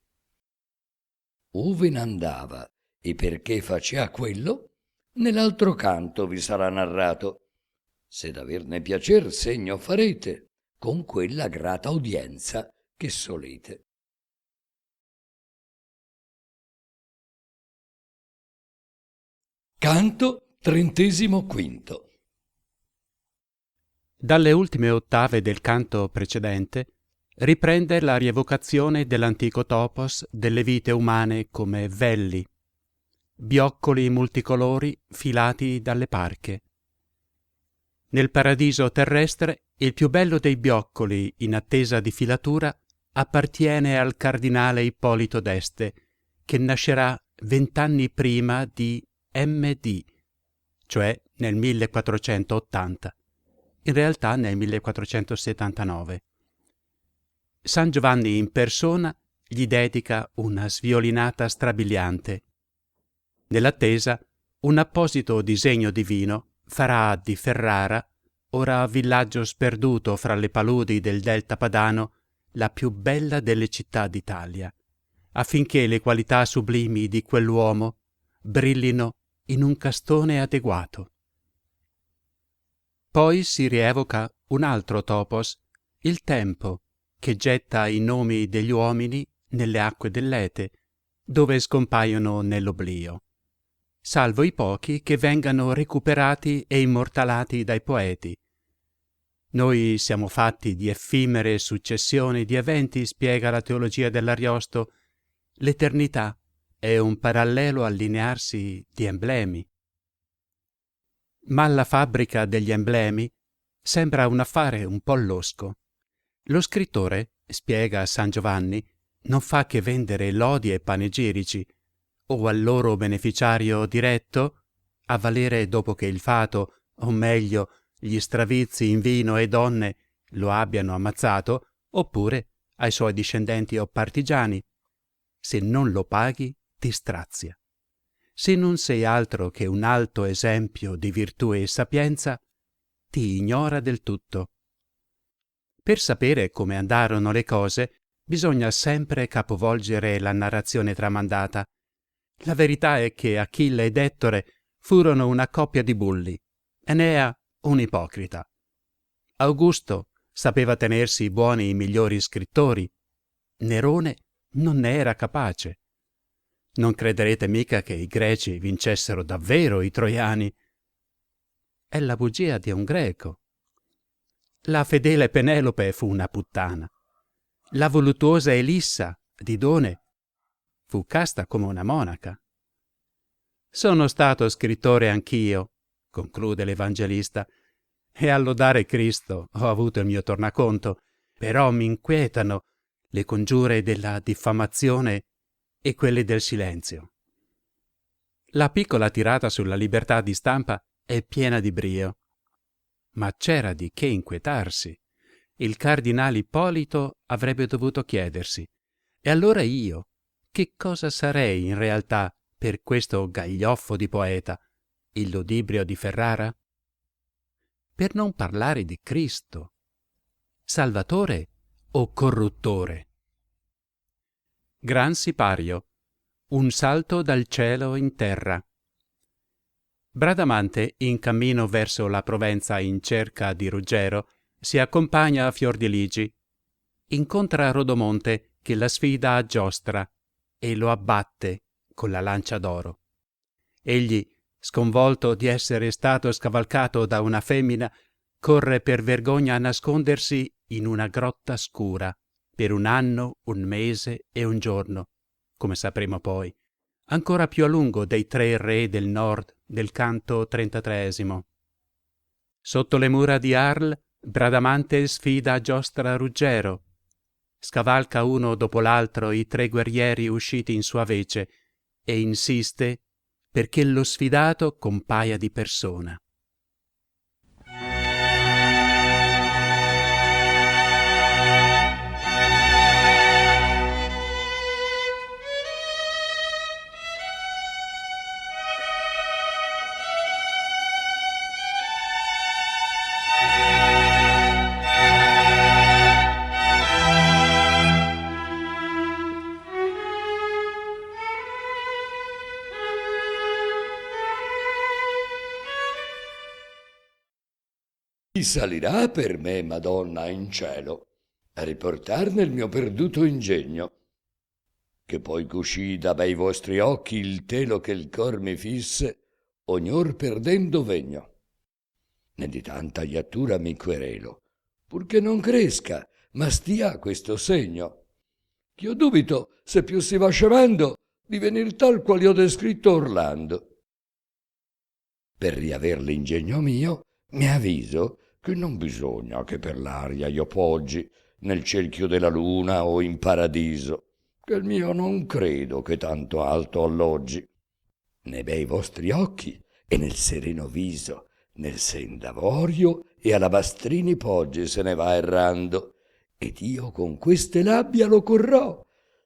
Ove n'andava e perché facea quello, nell'altro canto vi sarà narrato, se d'averne piacer segno farete con quella grata udienza che solete. Canto 35. Dalle ultime ottave del canto precedente riprende la rievocazione dell'antico topos delle vite umane come velli, bioccoli multicolori filati dalle parche. Nel paradiso terrestre il più bello dei bioccoli in attesa di filatura appartiene al cardinale Ippolito d'Este, che nascerà 20 anni prima di MD, cioè nel 1480, in realtà nel 1479. San Giovanni in persona gli dedica una sviolinata strabiliante. Nell'attesa, un apposito disegno divino farà di Ferrara ora villaggio sperduto fra le paludi del delta padano, la più bella delle città d'Italia, affinché le qualità sublimi di quell'uomo brillino in un castone adeguato. Poi si rievoca un altro topos, il tempo, che getta i nomi degli uomini nelle acque dell'Ete, dove scompaiono nell'oblio, salvo i pochi che vengano recuperati e immortalati dai poeti. Noi siamo fatti di effimere successioni di eventi, spiega la teologia dell'Ariosto. L'eternità è un parallelo allinearsi di emblemi. Ma la fabbrica degli emblemi sembra un affare un po' losco. Lo scrittore, spiega San Giovanni, non fa che vendere lodi e panegirici, o al loro beneficiario diretto, a valere dopo che il fato, o meglio, gli stravizi in vino e donne lo abbiano ammazzato, oppure ai suoi discendenti o partigiani. Se non lo paghi, ti strazia. Se non sei altro che un alto esempio di virtù e sapienza, ti ignora del tutto. Per sapere come andarono le cose, bisogna sempre capovolgere la narrazione tramandata. La verità è che Achille ed Ettore furono una coppia di bulli, Enea un ipocrita. Augusto sapeva tenersi buoni i migliori scrittori, Nerone non ne era capace. Non crederete mica che i greci vincessero davvero i troiani. È la bugia di un greco. La fedele Penelope fu una puttana. La voluttuosa Elissa, Didone, fu casta come una monaca. Sono stato scrittore anch'io, conclude l'Evangelista, e a lodare Cristo ho avuto il mio tornaconto, però mi inquietano le congiure della diffamazione e quelle del silenzio. La piccola tirata sulla libertà di stampa è piena di brio. Ma c'era di che inquietarsi. Il cardinale Ippolito avrebbe dovuto chiedersi: e allora io, che cosa sarei in realtà per questo gaglioffo di poeta, il ludibrio di Ferrara? Per non parlare di Cristo. Salvatore o corruttore? Gran sipario. Un salto dal cielo in terra. Bradamante, in cammino verso la Provenza in cerca di Ruggero, si accompagna a Fiordiligi. Incontra Rodomonte che la sfida a giostra e lo abbatte con la lancia d'oro. Egli, sconvolto di essere stato scavalcato da una femmina, corre per vergogna a nascondersi in una grotta scura per 1 anno, 1 mese e 1 giorno, come sapremo poi, ancora più a lungo dei 3 re del nord del canto 33. Sotto le mura di Arles, Bradamante sfida a giostra Ruggero. Scavalca uno dopo l'altro i 3 guerrieri usciti in sua vece e insiste perché lo sfidato compaia di persona. Chi salirà per me, Madonna, in cielo, a riportarne il mio perduto ingegno, che poi cuscì da bei vostri occhi il telo che il cor mi fisse, ognor perdendo vegno. Ne di tanta iattura mi querelo, purché non cresca, ma stia questo segno, ch'io dubito, se più si va scemando, di venir tal qual io descritto Orlando. Per riaver l'ingegno mio, mi avviso che non bisogna che per l'aria io poggi nel cerchio della luna o in paradiso, che il mio non credo che tanto alto alloggi. Ne bei vostri occhi e nel sereno viso, nel sen d'avorio e alabastrini poggi se ne va errando, ed io con queste labbia lo corrò,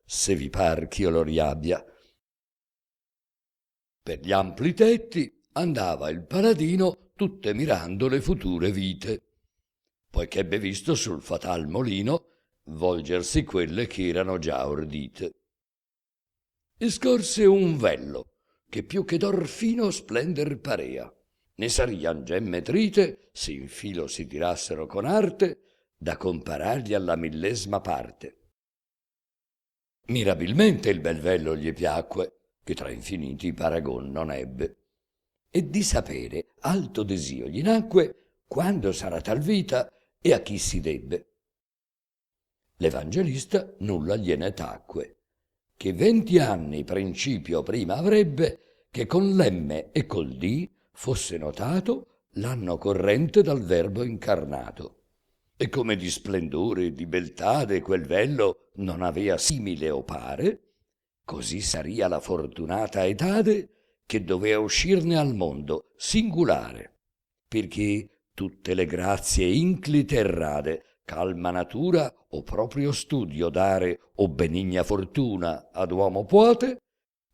se vi par ch'io lo riabbia. Per gli ampli tetti andava il paladino tutte mirando le future vite, poiché ebbe visto sul fatal molino volgersi quelle che erano già ordite. E scorse un vello, che più che d'or fino splender parea, ne sarian gemme trite, se in filo si tirassero con arte, da comparargli alla millesima parte. Mirabilmente il bel vello gli piacque, che tra infiniti paragon non ebbe, e di sapere alto desio gli nacque quando sarà tal vita e a chi si debbe. L'Evangelista nulla gliene tacque, che 20 anni principio prima avrebbe che con l'M e col D fosse notato l'anno corrente dal Verbo incarnato, e come di splendore e di beltade quel vello non avea simile o pare, così saria la fortunata etade che dovea uscirne al mondo singulare, perché tutte le grazie inclite e rade calma natura o proprio studio dare o benigna fortuna ad uomo puote,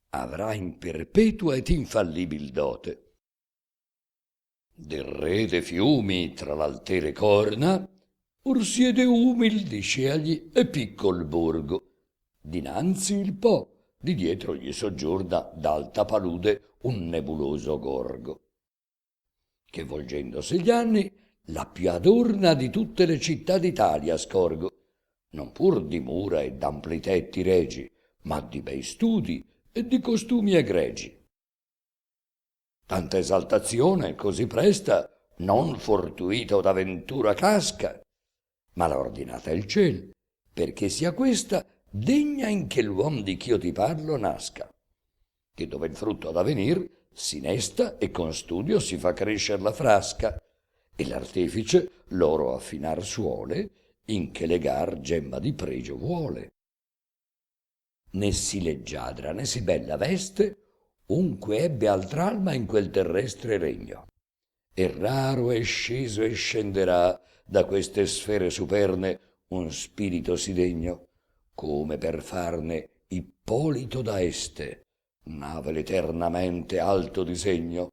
avrà in perpetua ed infallibil dote. Del re de fiumi tra l'altere corna, or siede umil di scegli e piccol borgo, dinanzi il Po, di dietro gli soggiorna d'alta palude un nebuloso gorgo, che volgendosi gli anni la più adorna di tutte le città d'Italia scorgo, non pur di mura e d'ampli tetti regi, ma di bei studi e di costumi egregi. Tanta esaltazione così presta non fortuita o d'aventura casca, ma l'ha ordinata il ciel, perché sia questa degna in che l'uom di ch'io ti parlo nasca, che dove il frutto ha da venir si nesta e con studio si fa crescer la frasca, e l'artefice l'oro affinar suole, in che legar gemma di pregio vuole. Né si leggiadra né si bella veste, unque ebbe altr'alma in quel terrestre regno, e raro è sceso e scenderà da queste sfere superne un spirito sì degno, come per farne Ippolito da Este, nave l'eternamente alto disegno.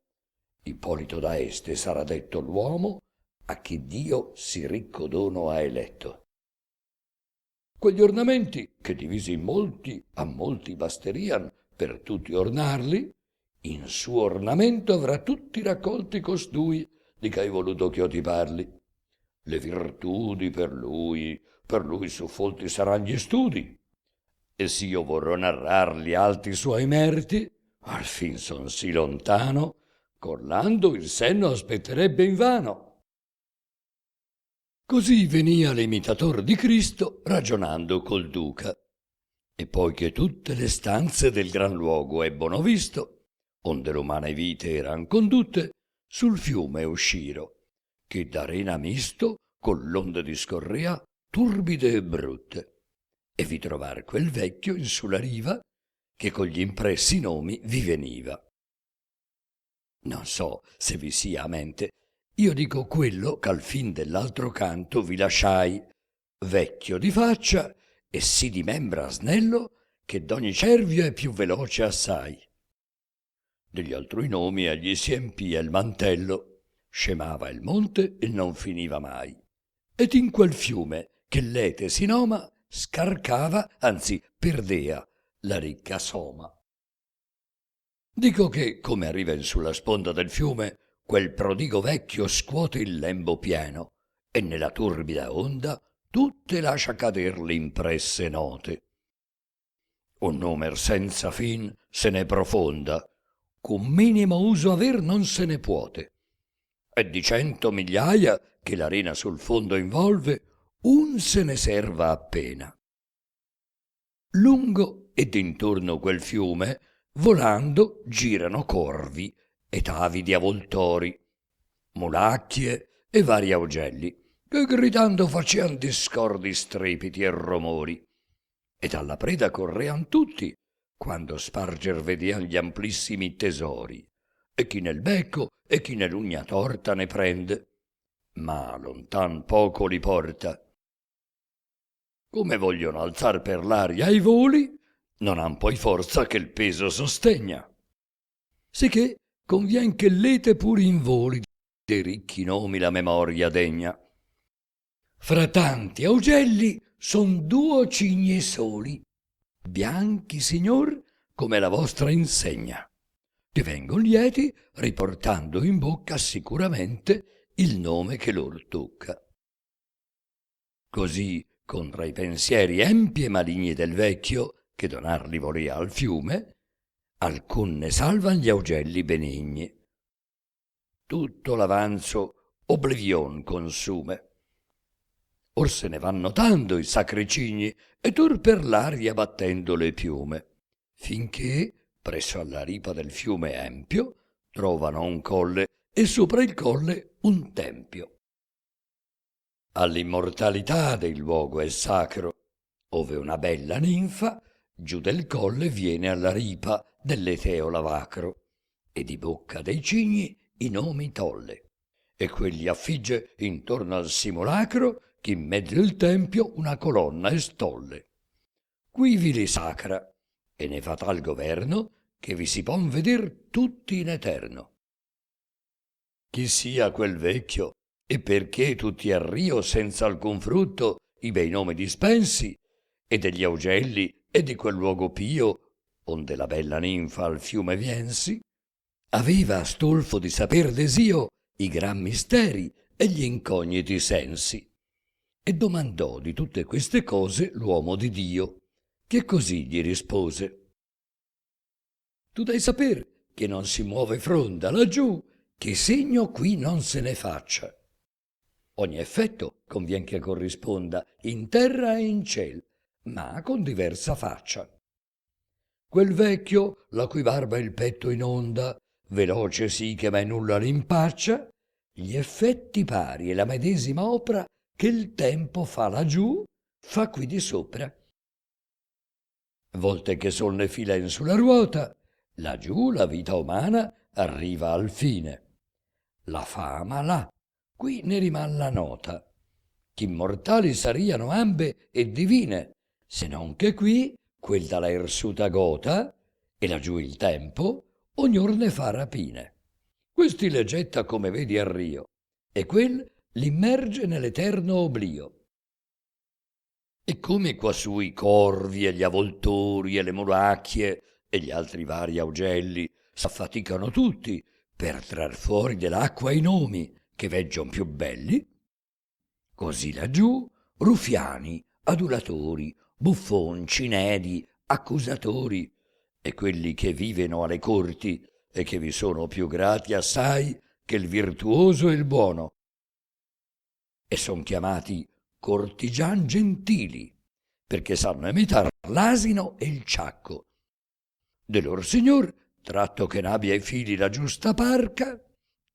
Ippolito da Este sarà detto l'uomo a chi Dio sì ricco dono ha eletto. Quegli ornamenti, che divisi in molti, a molti basterian per tutti ornarli, in suo ornamento avrà tutti raccolti costui di che hai voluto ch'io ti parli. Le virtudi per lui su folti saran gli studi, e s'io vorrò narrarli alti suoi meriti, al fin son sì lontano, Corlando il senno aspetterebbe invano. Così venia l'imitator di Cristo ragionando col duca, e poi che tutte le stanze del gran luogo ebbono visto, onde l'umane vite eran condutte, sul fiume usciro, che d'arena misto con l'onde discorrea turbide e brutte, e vi trovar quel vecchio in sulla riva che con gli impressi nomi vi veniva. Non so se vi sia a mente, io dico quello ch'al fin dell'altro canto vi lasciai, vecchio di faccia e sì di membra snello che d'ogni cervio è più veloce assai. Degli altrui nomi agli si empia il mantello, scemava il monte e non finiva mai, ed in quel fiume che l'ete si noma scarcava, anzi perdea, la ricca soma. Dico che, come arriva in sulla sponda del fiume, quel prodigo vecchio scuote il lembo pieno e nella turbida onda tutte lascia cader le impresse note. Un numer senza fin se ne profonda, con minimo uso aver non se ne puote, e di 100 migliaia che l'arena sul fondo involve, un se ne serva appena. Lungo e d'intorno quel fiume, volando girano corvi ed avidi avvoltori, mulacchie e vari augelli, che gridando facean discordi strepiti e romori, ed alla preda correan tutti, quando sparger vedean gli amplissimi tesori, e chi nel becco e chi nell'ugna torta ne prende, ma lontan poco li porta. Come vogliono alzar per l'aria i voli, non han poi forza che il peso sostegna. Sicché convien che l'ete pur in voli de ricchi nomi la memoria degna. Fra tanti augelli son 2 cigni soli, bianchi, signor, come la vostra insegna. Divengon lieti riportando in bocca sicuramente il nome che lor tocca. Così, contra i pensieri empi e maligni del vecchio, che donar li volea al fiume, alcun ne salvan gli augelli benigni. Tutto l'avanzo oblivion consume. Or se ne van notando i sacri cigni e tur per l'aria battendo le piume, finché, presso alla ripa del fiume empio, trovano un colle e sopra il colle un tempio. All'immortalità del luogo è sacro, ove una bella ninfa giù del colle viene alla ripa dell'Eteo lavacro, e di bocca dei cigni i nomi tolle, e quelli affigge intorno al simulacro che in mezzo il tempio una colonna estolle. Qui vi li sacra, e ne fa tal governo che vi si pon veder tutti in eterno. Chi sia quel vecchio, e perché tutti a rio senza alcun frutto i bei nomi dispensi, e degli augelli e di quel luogo pio, onde la bella ninfa al fiume viensi, aveva stolfo di saper desio i gran misteri e gli incogniti sensi, e domandò di tutte queste cose l'uomo di Dio, che così gli rispose: tu dai saper che non si muove fronda laggiù, che segno qui non se ne faccia. Ogni effetto convien che corrisponda in terra e in ciel, ma con diversa faccia. Quel vecchio, la cui barba il petto inonda, veloce sì che mai nulla l'impaccia, gli effetti pari e la medesima opra che il tempo fa laggiù, fa qui di sopra. Volte che son le fila in sulla ruota, laggiù la vita umana arriva al fine. La fama là, qui ne riman la nota, ch'immortali sariano ambe e divine, se non che qui quel dalla ersuta gota, e laggiù il tempo, ognor ne fa rapine. Questi le getta come vedi a rio, e quel l'immerge nell'eterno oblio. E come quassù i corvi e gli avvoltori e le mulacchie e gli altri vari augelli s'affaticano tutti per trar fuori dell'acqua i nomi che veggion più belli, così laggiù rufiani, adulatori, buffon, cinedi, accusatori e quelli che viveno alle corti e che vi sono più grati assai che il virtuoso e il buono, e son chiamati cortigian gentili, perché sanno imitar l'asino e il ciacco. De lor signor, tratto che n'abbia ai fili la giusta parca,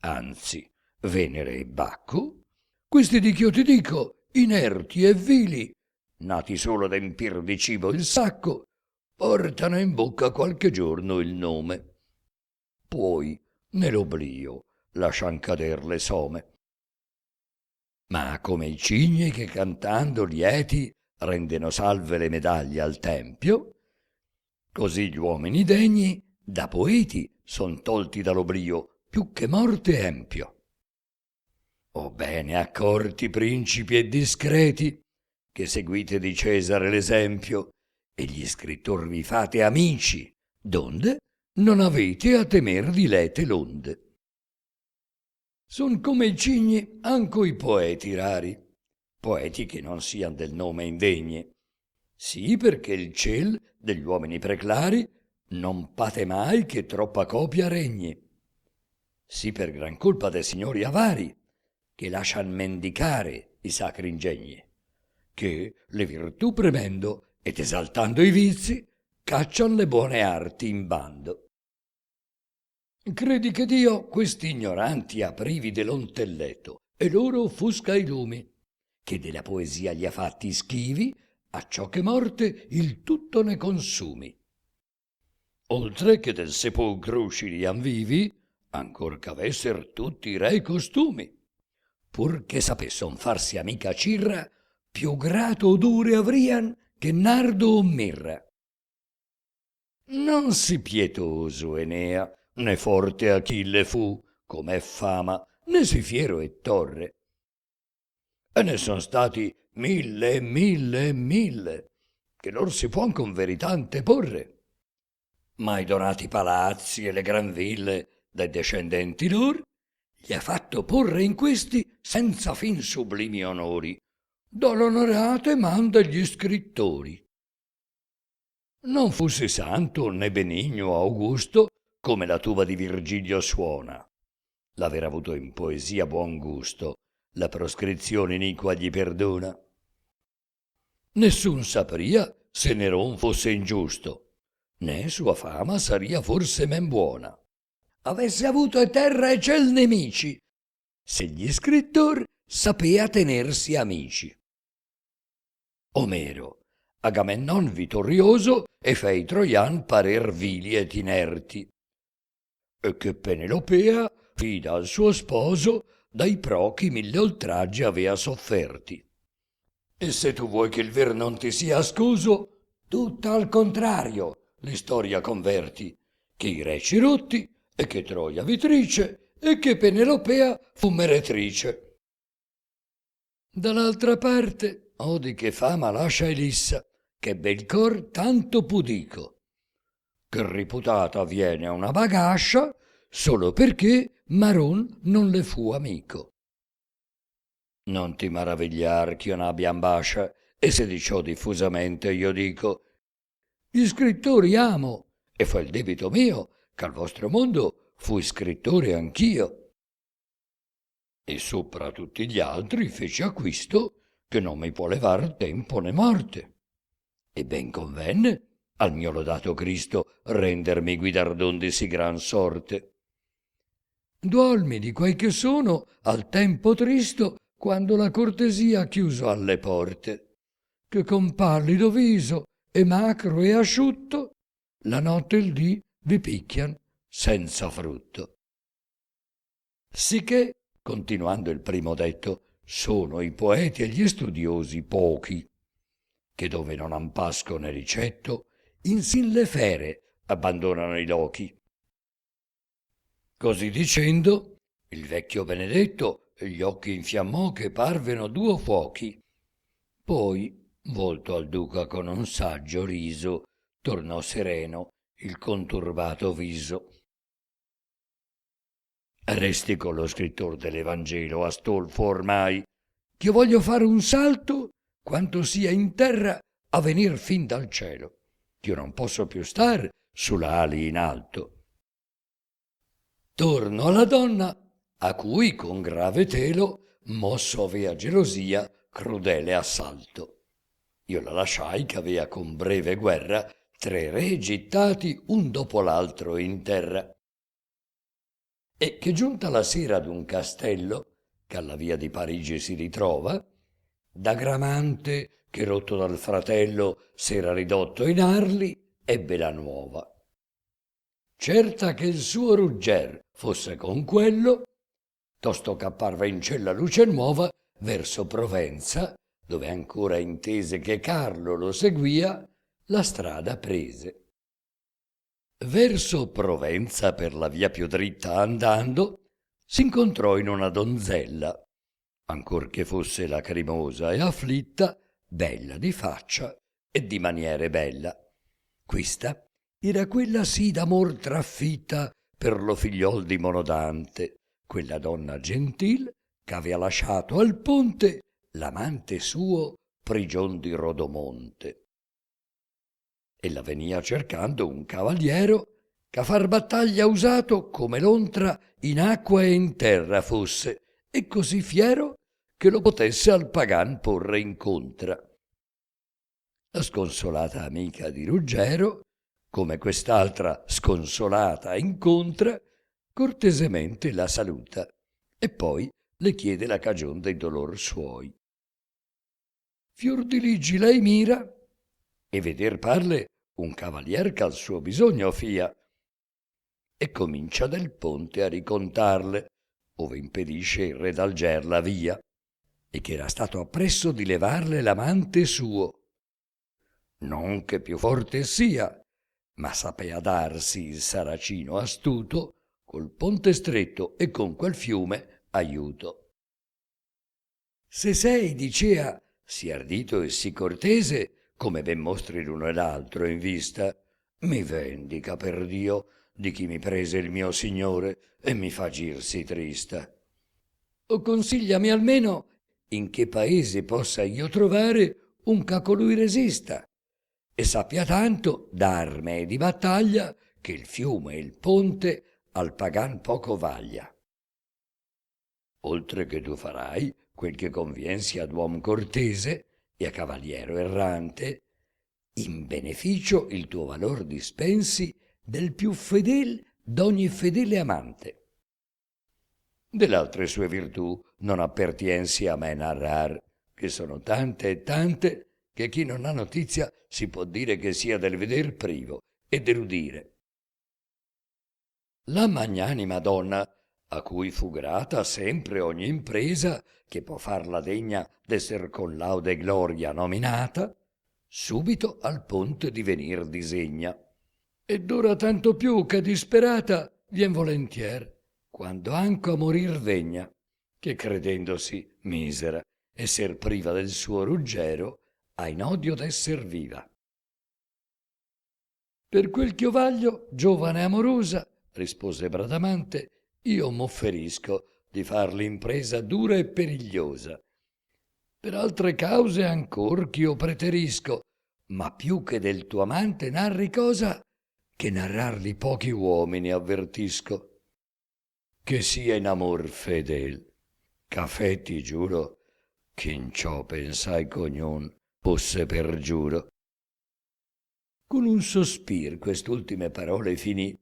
anzi, Venere e Bacco, questi di ch'io ti dico, inerti e vili, nati solo da empir di cibo il sacco, portano in bocca qualche giorno il nome. Poi, nell'oblio, lascian cader le some. Ma come i cigni che cantando lieti rendono salve le medaglie al tempio, così gli uomini degni da poeti son tolti dall'oblio più che morte empio. O bene accorti principi e discreti, che seguite di Cesare l'esempio, e gli scrittor vi fate amici, donde non avete a temer di lete l'onde. Son come i cigni anco i poeti rari, poeti che non sian del nome indegni, sì perché il ciel degli uomini preclari non pate mai che troppa copia regni, sì per gran colpa de signori avari, che lascian mendicare i sacri ingegni, che le virtù premendo ed esaltando i vizi caccian le buone arti in bando. Credi che Dio questi ignoranti ha privi dell'ontelletto e loro offusca i lumi, che della poesia gli ha fatti schivi, acciò che morte il tutto ne consumi. Oltre che del sepolcro uscirian vivi, ancor ch'avesser tutti i re costumi, pur che sapesson farsi amica cirra, più grato odore avrian che nardo o mirra. Non si pietoso Enea, né forte Achille fu, com'è fama, né si fiero e torre. E ne son stati 1000 e 1000 e 1000, che lor si puon con verità anteporre. Ma i donati palazzi e le gran ville dai descendenti lor gli ha fatto porre in questi senza fin sublimi onori, dall'onorate man degli scrittori. Non fussi santo né benigno Augusto come la tuba di Virgilio suona. L'aver avuto in poesia buon gusto, la proscrizione iniqua gli perdona. Nessun sapria se Neron fosse ingiusto, né sua fama saria forse men buona. Avesse avuto e terra e ciel nemici, se gli scrittor sapea tenersi amici. Omero, Agamennon vittorioso, e fei Troian parer vili et inerti, e che Penelopea, fida al suo sposo, dai prochi 1000 oltraggi avea sofferti. E se tu vuoi che il ver non ti sia scuso, tutta al contrario l'istoria converti, che i reci rotti, e che Troia vitrice, e che Penelopea fu meretrice. Dall'altra parte, odi che fama lascia Elissa, che bel cor tanto pudico, che riputata viene una bagascia solo perché Maron non le fu amico. Non ti maravigliar ch'io n'abbia ambascia, e se di ciò diffusamente io dico, gli scrittori amo, e fa il debito mio, ch'al vostro mondo fui scrittore anch'io. E sopra tutti gli altri feci acquisto, che non mi può levar tempo né morte. E ben convenne al mio lodato Cristo rendermi guidardon di sì gran sorte. Duolmi di quei che sono al tempo tristo, quando la cortesia chiuso alle porte, che con pallido viso e macro e asciutto la notte e il dì vi picchian senza frutto. Sicché, continuando il primo detto, sono i poeti e gli studiosi pochi, che dove non han pasco né ricetto, insin le fere abbandonano i lochi. Così dicendo, il vecchio Benedetto gli occhi infiammò che parveno 2 fuochi. Poi, volto al duca con un saggio riso, tornò sereno il conturbato viso. Resti con lo scrittor dell'Evangelo, Astolfo, ormai, ch'io voglio fare un salto quanto sia in terra a venir fin dal cielo, ch'io non posso più star sulle ali in alto. Torno alla donna, a cui con grave telo mosso avea gelosia crudele assalto. Io la lasciai ch'avea con breve guerra 3 re gittati un dopo l'altro in terra. E che giunta la sera ad un castello, che alla via di Parigi si ritrova, da Gramante, che rotto dal fratello s'era ridotto in Arli, ebbe la nuova. Certa che il suo rugger fosse con quello, tosto qu'apparva in cella luce nuova, verso Provenza, dove ancora intese che Carlo lo seguia, la strada prese. Verso Provenza, per la via più dritta andando, s'incontrò in una donzella, ancor che fosse lacrimosa e afflitta, bella di faccia e di maniere bella. Quista era quella sì d'amor trafitta per lo figliol di Monodante, quella donna gentil ch'avea lasciato al ponte l'amante suo prigion di Rodomonte. Ella venia cercando un cavaliero ch'a far battaglia usato come l'ontra in acqua e in terra fosse, e così fiero che lo potesse al pagan porre incontra. La sconsolata amica di Ruggero, come quest'altra sconsolata incontra, cortesemente la saluta e poi le chiede la cagion dei dolor suoi. Fiordiligi lei mira e veder parle un cavalier ch'al suo bisogno fia, e comincia del ponte a ricontarle, ove impedisce il re d'Alger la via, e che era stato appresso di levarle l'amante suo. Non che più forte sia, ma sapea darsi il saracino astuto col ponte stretto e con quel fiume aiuto. Se sei, dicea, sì ardito e sì cortese, come ben mostri l'uno e l'altro in vista, mi vendica per Dio di chi mi prese il mio signore e mi fa gir sì trista. O consigliami almeno in che paese possa io trovare un che a colui resista e sappia tanto d'arme e di battaglia che il fiume e il ponte al pagan poco vaglia. Oltre che tu farai quel che convien sia ad uom cortese e a cavaliero errante, in beneficio il tuo valor dispensi del più fedel d'ogni fedele amante. Dell'altre sue virtù non appertiensi a me narrar, che sono tante e tante che chi non ha notizia si può dire che sia del veder privo e dell'udire. La magnanima donna, a cui fu grata sempre ogni impresa che può farla degna d'esser con laude e gloria nominata, subito al ponte di venir disegna. Ed ora tanto più che disperata vien volentier, quando anco a morir vegna, che credendosi misera e ser priva del suo ruggero, ha in odio d'esser viva. Per quel ch'io vaglio, giovane amorosa, rispose Bradamante, io m'offerisco di far l'impresa dura e perigliosa. Per altre cause ancor ch'io preterisco, ma più che del tuo amante narri cosa, che narrarli pochi uomini avvertisco. Che sia in amor fedel, caffè ti giuro, che in ciò pensai cognon fosse pergiuro. Con un sospir quest'ultime parole finì,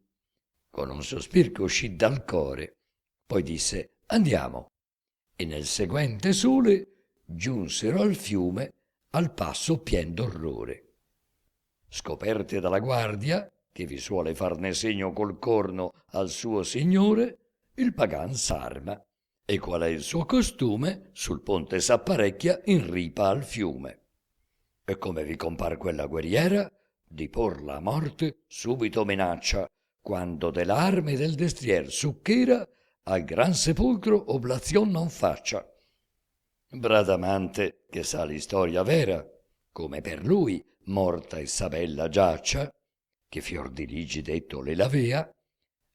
con un sospir che uscì dal core, poi disse andiamo, e nel seguente sole giunsero al fiume al passo pien d'orrore. Scoperte dalla guardia, che vi suole farne segno col corno al suo signore, il pagan s'arma e qual è il suo costume sul ponte s'apparecchia in ripa al fiume. E come vi compar quella guerriera, di porla a morte subito minaccia, quando dell'arme e del destrier succhera al gran sepolcro oblazion non faccia. Bradamante, che sa l'istoria vera, come per lui morta Isabella giaccia, che fior di ligi detto le l'avea,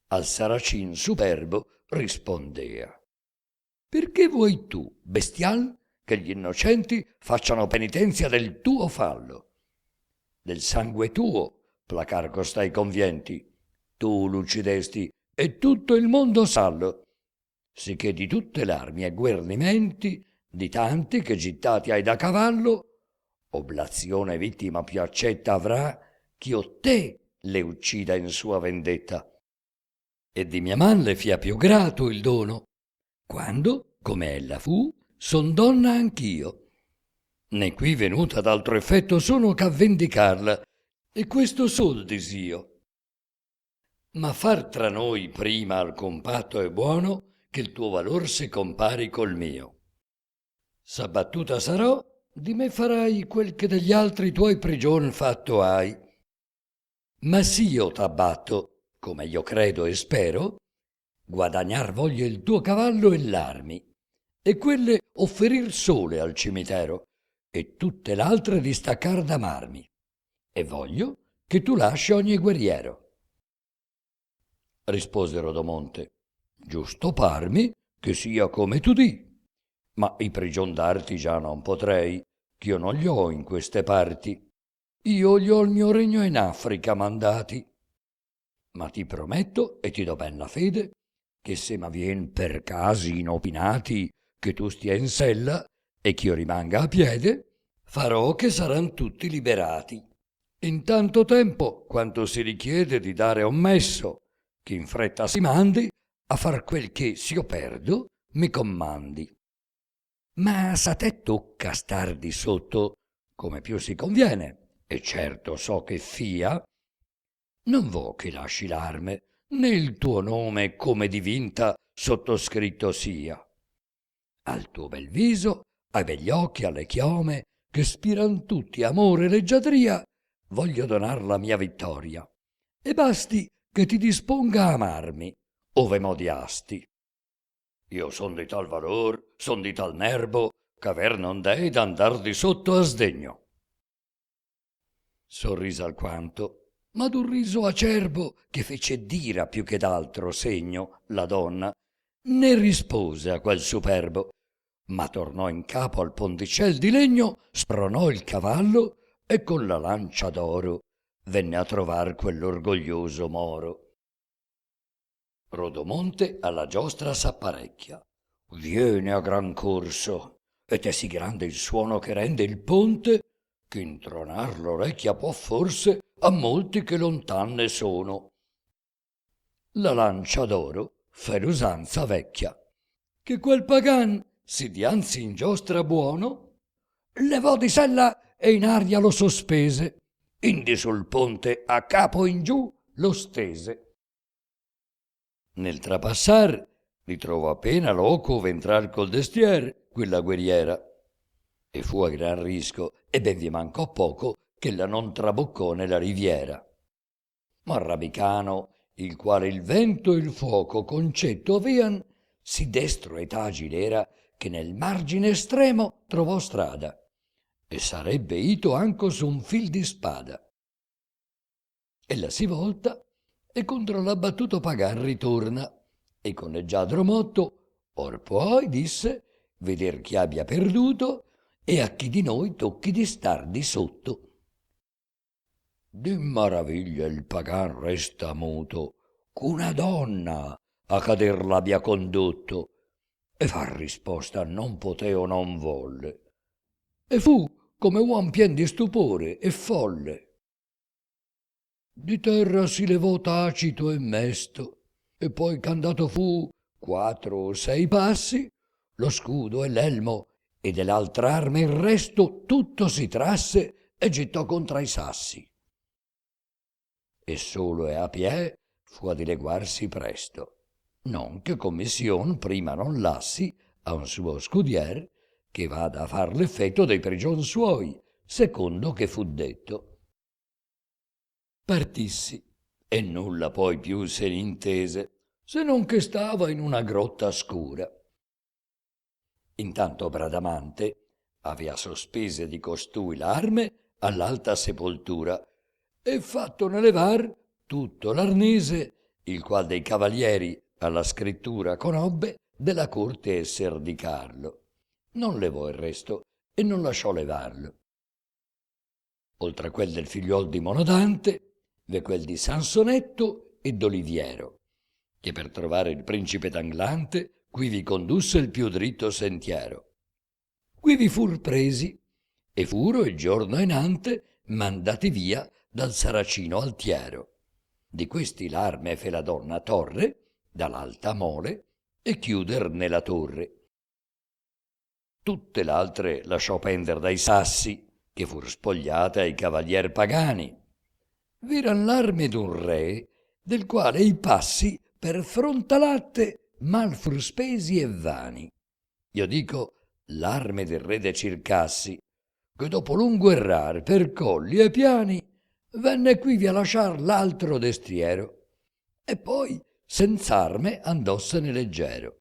al saracin superbo rispondea. Perché vuoi tu, bestial, che gli innocenti facciano penitenzia del tuo fallo? Del sangue tuo placar costai convienti, tu l'uccidesti e tutto il mondo sallo, sicché di tutte l'armi e guernimenti, di tanti che gittati hai da cavallo, oblazione vittima più accetta avrà ch'io te le uccida in sua vendetta. E di mia man le fia più grato il dono, quando, come ella fu, son donna anch'io. Né qui venuta d'altro effetto sono ch'a vendicarla, e questo sol disio. Ma far tra noi prima al compatto è buono, che il tuo valor si compari col mio. S'abbattuta sarò, di me farai quel che degli altri tuoi prigion fatto hai. Ma s'io t'abbatto, come io credo e spero, guadagnar voglio il tuo cavallo e l'armi, e quelle offerir sole al cimitero, e tutte l'altre distaccar da marmi, e voglio che tu lasci ogni guerriero. Rispose Rodomonte, giusto parmi che sia come tu di, ma i prigion d'arti già non potrei, ch'io non gli ho in queste parti, io gli ho il mio regno in Africa mandati. Ma ti prometto e ti do ben la fede, che se m'avvien per casi inopinati che tu stia in sella e ch'io rimanga a piede, farò che saran tutti liberati. In tanto tempo quanto si richiede di dare ommesso, che in fretta si mandi a far quel che, s'io perdo, mi commandi. Ma s'a te tocca star di sotto, come più si conviene, e certo so che fia, non vo che lasci l'arme, né il tuo nome come divinta sottoscritto sia. Al tuo bel viso, ai begli occhi, alle chiome, che spiran tutti amore e leggiadria, voglio donar la mia vittoria, e basti che ti disponga a amarmi, ove m'odiasti. Io son di tal valor, son di tal nervo, ch'aver non dei d'andar di sotto a sdegno. Sorrise alquanto, ma d'un riso acerbo che fece d'ira più che d'altro segno la donna, né rispose a quel superbo, ma tornò in capo al ponticel di legno, spronò il cavallo e con la lancia d'oro venne a trovar quell'orgoglioso moro. Rodomonte alla giostra s'apparecchia, viene a gran corso, ed è sì grande il suono che rende il ponte, che intronar l'orecchia può forse a molti che lontan ne sono. La lancia d'oro fe l'usanza vecchia, che quel pagan si dianzi in giostra buono, levò di sella e in aria lo sospese, indi sul ponte a capo in giù lo stese. Nel trapassar li trovò appena loco v'entrar col destier quella guerriera, e fu a gran risco e ben vi mancò poco che la non traboccò nella riviera. Ma Rabicano, il quale il vento e il fuoco concetto avean, sì destro ed agile era che nel margine estremo trovò strada, e sarebbe ito anco su un fil di spada. Ella si volta e contro l'abbattuto pagan ritorna, e con leggiadro motto or poi disse veder chi abbia perduto e a chi di noi tocchi di star di sotto. Di maraviglia il pagan resta muto, ch'una donna a cader l'abbia condotto, e far risposta non poté o non volle, e fu come uom pien di stupore e folle. Di terra si levò tacito e mesto, e poi ch'andato fu 4 o 6 passi, lo scudo e l'elmo e dell'altra arme il resto tutto si trasse e gittò contra i sassi. E solo e a piè fu a dileguarsi presto, non che commission prima non lassi a un suo scudier che vada a far l'effetto dei prigion suoi, secondo che fu detto. Partissi, e nulla poi più se n'intese, se non che stava in una grotta scura. Intanto Bradamante avea sospese di costui l'arme all'alta sepoltura e fattone levar tutto l'arnese, il qual dei cavalieri alla scrittura conobbe della corte esser di Carlo. Non levò il resto e non lasciò levarlo. Oltre a quel del figliuol di Monodante, ve quel di Sansonetto e d'Oliviero, che per trovare il principe d'Anglante qui vi condusse il più dritto sentiero. Qui vi fur presi e furo il giorno enante mandati via dal Saracino altiero. Di questi l'arme fe la donna torre dall'alta mole e chiuder nella torre. Tutte l'altre lasciò pender dai sassi, che fur spogliate ai cavalier pagani. V'eran l'arme d'un re, del quale i passi per frontalatte mal fur spesi e vani. Io dico l'arme del re de Circassi, che dopo lungo errar per colli e piani, venne quivi a lasciar l'altro destriero, e poi senz'arme andossene leggero.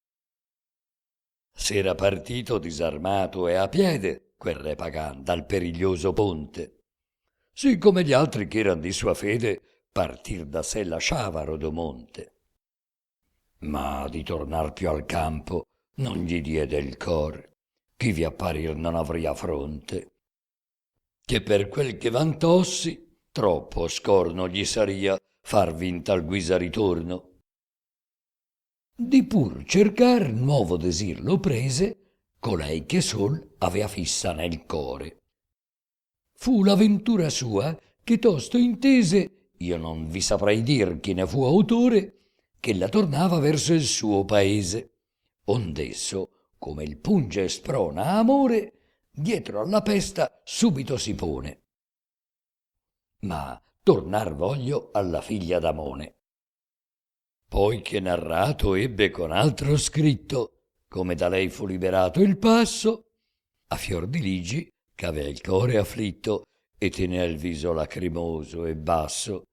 S'era partito disarmato e a piede quel re pagan dal periglioso ponte, sì come gli altri che eran di sua fede partir da sé lasciava Rodomonte. Ma di tornar più al campo non gli diede il cor, chi vi apparir non avria fronte, che per quel che vantossi troppo scorno gli saria farvi in tal guisa ritorno. Di pur cercar nuovo desir lo prese colei che sol avea fissa nel core. Fu la ventura sua che tosto intese, io non vi saprei dir chi ne fu autore, che la tornava verso il suo paese, ond'esso, come il punge sprona amore, dietro alla pesta subito si pone. Ma tornar voglio alla figlia d'Amone. Poi che narrato ebbe con altro scritto, come da lei fu liberato il passo, a fior di ligi ch'avea il core afflitto e tenea il viso lacrimoso e basso,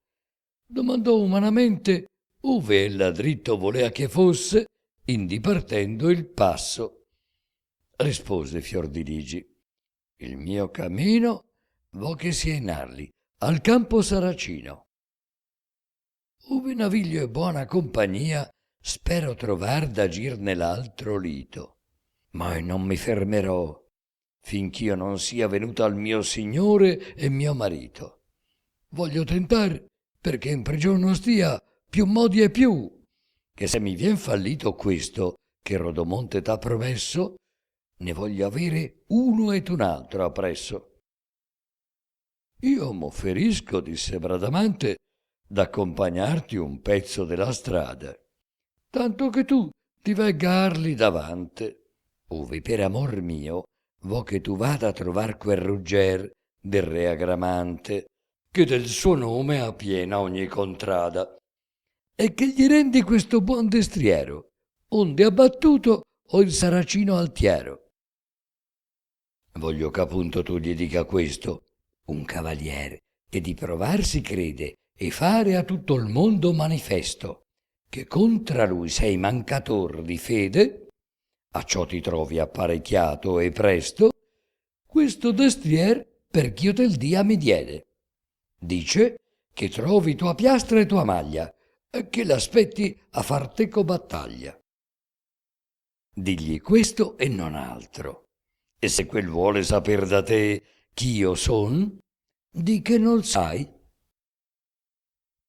domandò umanamente ove ella dritto volea che fosse indi partendo il passo. Rispose Fiordiligi: il mio cammino vo che sia in Arli, al campo saracino. Uvi naviglio e buona compagnia spero trovar da gir nell'altro lito, ma non mi fermerò finch'io non sia venuto al mio signore e mio marito. Voglio tentar perché in prigione non stia più modi e più, che se mi vien fallito questo che Rodomonte t'ha promesso, ne voglio avere uno ed un altro appresso. Io m'offerisco, disse Bradamante, d'accompagnarti un pezzo della strada, tanto che tu ti vegga Arli davante, ove per amor mio vo che tu vada a trovar quel Rugger del re Agramante, che del suo nome ha piena ogni contrada, e che gli rendi questo buon destriero, onde abbattuto ho il saracino altiero. Voglio che appunto tu gli dica questo, un cavaliere che di provar si crede e fare a tutto il mondo manifesto, che contra lui sei mancator di fede, acciò ti trovi apparecchiato e presto, questo destrier per ch'io tel dia mi diede. Dice che trovi tua piastra e tua maglia, e che l'aspetti a far teco battaglia. Digli questo e non altro, e se quel vuole saper da te ch'io son, di che non sai.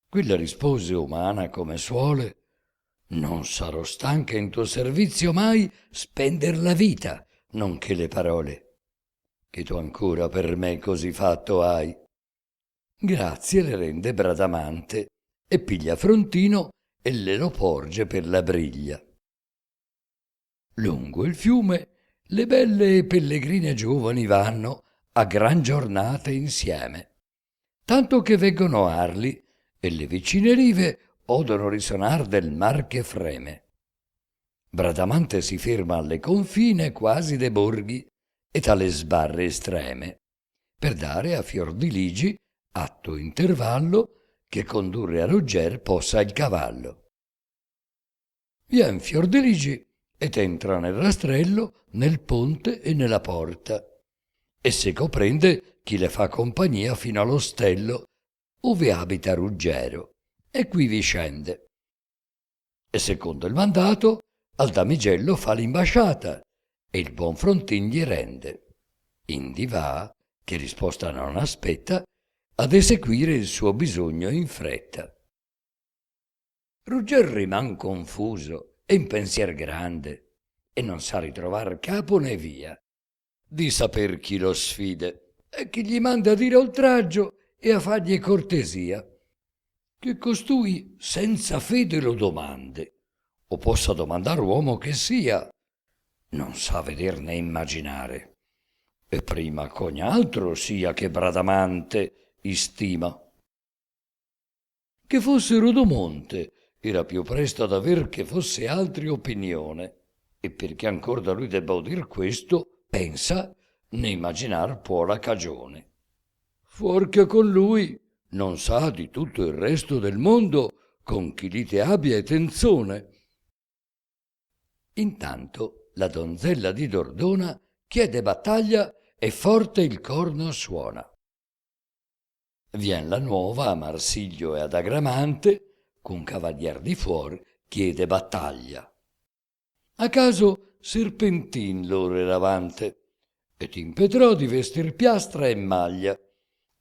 Quella rispose umana come suole: non sarò stanca in tuo servizio mai spender la vita, nonché le parole, che tu ancora per me così fatto hai. Grazie le rende Bradamante, e piglia Frontino e le lo porge per la briglia. Lungo il fiume le belle e pellegrine giovani vanno a gran giornate insieme, tanto che veggono Arli e le vicine rive odono risonar del mar che freme. Bradamante si ferma alle confine quasi de borghi e alle sbarre estreme, per dare a Fiordiligi atto intervallo che condurre a Rugger possa il cavallo. Vien Fiordiligi ed entra nel rastrello, nel ponte e nella porta, e seco prende chi le fa compagnia fino all'ostello ove abita Ruggero, e qui vi scende. E secondo il mandato al damigello fa l'imbasciata e il buon Frontin gli rende. Indi va, che risposta non aspetta, ad eseguire il suo bisogno in fretta. Rugger riman confuso e in pensier grande, e non sa ritrovar capo né via, di saper chi lo sfide e chi gli manda a dire oltraggio e a fargli cortesia, che costui senza fede lo domande, o possa domandar uomo che sia, non sa veder né immaginare, e prima ch'ogni altro sia che Bradamante istima. Che fosse Rodomonte era più presto ad aver che fosse altri opinione, e perché ancor da lui debba udir questo, pensa né immaginar può la cagione. Fuor che con lui non sa di tutto il resto del mondo con chi lite abbia e tenzone. Intanto la donzella di Dordona chiede battaglia e forte il corno suona. Vien la nuova a Marsiglio e ad Agramante, con cavalier di fuor chiede battaglia. A caso Serpentin loro era avante, ed impetrò di vestir piastra e maglia,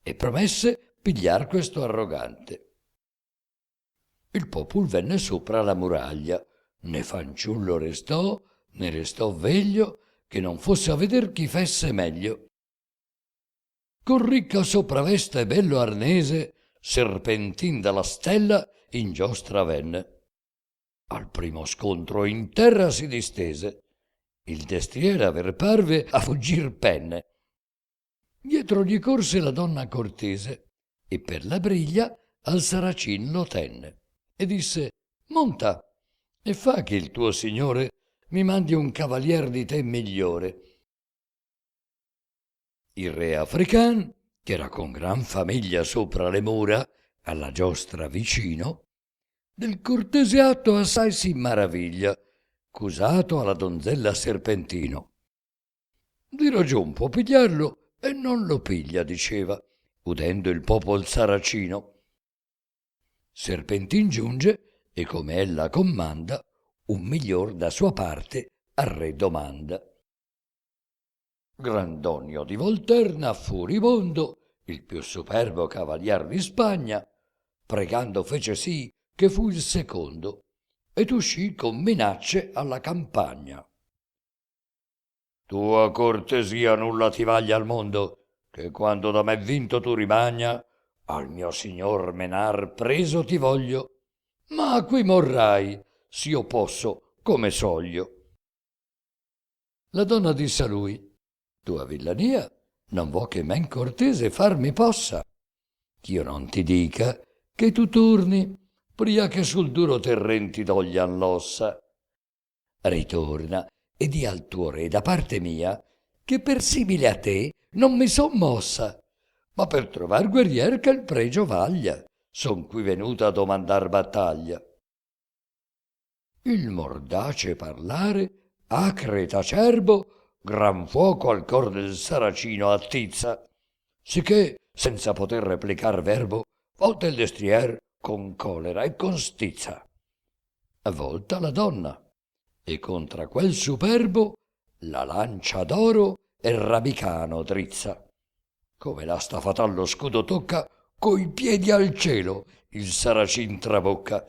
e promesse pigliar questo arrogante. Il popul venne sopra la muraglia, né fanciullo restò, né restò veglio, che non fosse a veder chi fesse meglio. Con ricca sopraveste e bello arnese, Serpentin dalla stella in giostra venne. Al primo scontro in terra si distese, il destriere aver parve a fuggir penne. Dietro gli corse la donna cortese, e per la briglia al saracin lo tenne, e disse: monta, e fa che il tuo signore mi mandi un cavalier di te migliore. Il re african, che era con gran famiglia sopra le mura, alla giostra vicino, del cortese atto assai si maraviglia, cusato alla donzella Serpentino. Di ragion può pigliarlo e non lo piglia, diceva, udendo il popol saracino. Serpentin giunge e come ella comanda, un miglior da sua parte al re domanda. Grandonio di Volterna, furibondo, il più superbo cavalier di Spagna, pregando fece sì che fu il secondo, ed uscì con minacce alla campagna. Tua cortesia nulla ti vaglia al mondo, che quando da me vinto tu rimagna, al mio signor menar preso ti voglio, ma qui morrai, s'io posso, come soglio. La donna disse a lui, tua villania non vo che men cortese farmi possa, ch'io non ti dica che tu torni, pria che sul duro terren ti doglian l'ossa. Ritorna e di al tuo re da parte mia, che per simile a te non mi son mossa, ma per trovar guerrier che il pregio vaglia, son qui venuta a domandar battaglia. Il mordace parlare, acre ed acerbo, gran fuoco al cor del saracino attizza, sicché, senza poter replicar verbo, volta il destrier con colera e con stizza. Volta la donna, e contra quel superbo la lancia d'oro e rabicano drizza. Come l'asta fatallo scudo tocca, coi piedi al cielo il saracin trabocca.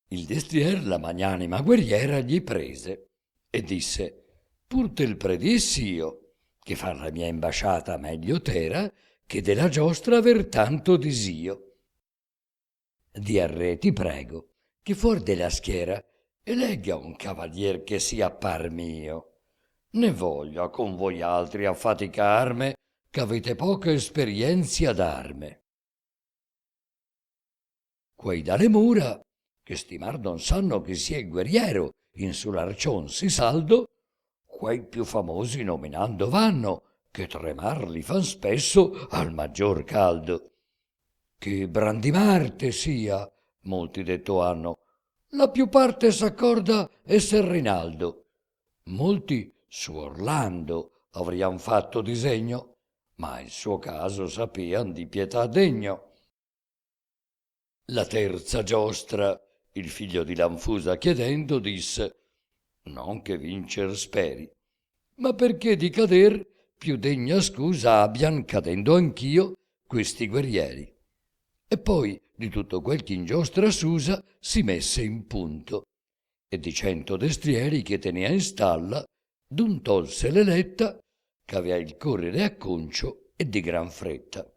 Il destrier la magnanima guerriera gli prese e disse, pur tel predissi io, che far la mia imbasciata meglio t'era, che della giostra aver tanto disio. Di al re ti prego, che fuor della schiera elegga un cavalier che sia par mio, ne voglia con voi altri affaticarme, che avete poca esperienzia d'arme. Quei dalle mura, che stimar non sanno che sia il guerriero, in su l'arcion si saldo, quei più famosi nominando vanno, che tremar li fan spesso al maggior caldo. Che Brandimarte sia, molti detto hanno, la più parte s'accorda esser Rinaldo. Molti su Orlando avrian fatto disegno, ma il suo caso sapian di pietà degno. La terza giostra, il figlio di Lanfusa chiedendo, disse, non che vincer speri, ma perché di cader più degna scusa abbian, cadendo anch'io, questi guerrieri. E poi di tutto quel che in giostra s'usa si messe in punto, e di 100 destrieri che tenea in stalla, d'un tolse l'eletta, ch'avea il correre a concio e di gran fretta.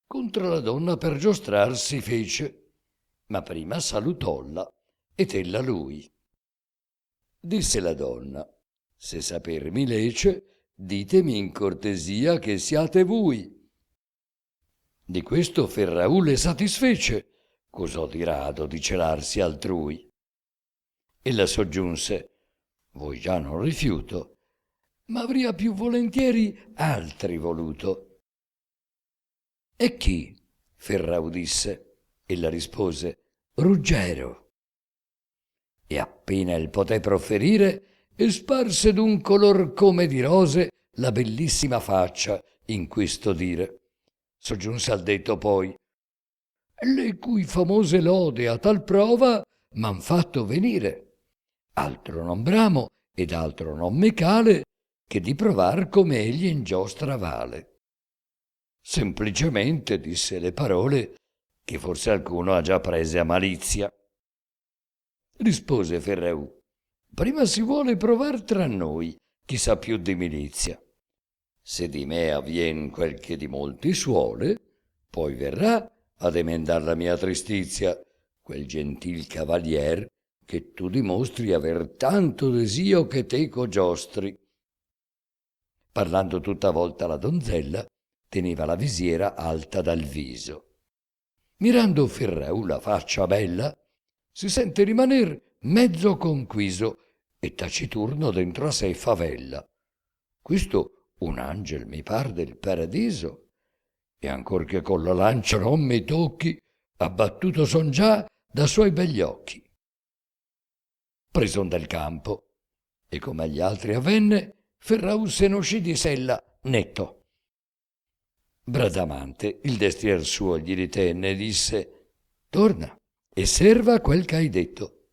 Contra la donna per giostrar si fece, ma prima salutolla ed ella lui. Disse la donna, se saper mi lece, ditemi in cortesia che siate vui. Di questo Ferraule satisfece, cosò di rado di celarsi altrui. Ella soggiunse, voi già non rifiuto, ma avria più volentieri altri voluto. E chi? Ferrau disse. Ella rispose, Ruggero. E appena il poté profferire, sparse d'un color come di rose la bellissima faccia in questo dire. Soggiunse al detto poi, le cui famose lode a tal prova m'han fatto venire. Altro non bramo ed altro non mi cale che di provar come egli in giostra vale. Semplicemente disse le parole che forse alcuno ha già prese a malizia. Rispose Ferraù, prima si vuole provar tra noi chi sa più di milizia. Se di me avvien quel che di molti suole, poi verrà ad emendar la mia tristizia quel gentil cavalier che tu dimostri aver tanto desio che teco giostri. Parlando tutta volta la donzella, teneva la visiera alta dal viso. Mirando Ferraù la faccia bella, si sente rimaner mezzo conquiso e taciturno dentro a sé favella. Questo un angel mi par del paradiso, e ancor che con la lancia non mi tocchi, abbattuto son già da suoi begli occhi. preson del campo. E come agli altri avvenne, Ferraù se ne uscì di sella netto. Bradamante, il destrier suo, gli ritenne e disse: «Torna e serva quel che hai detto».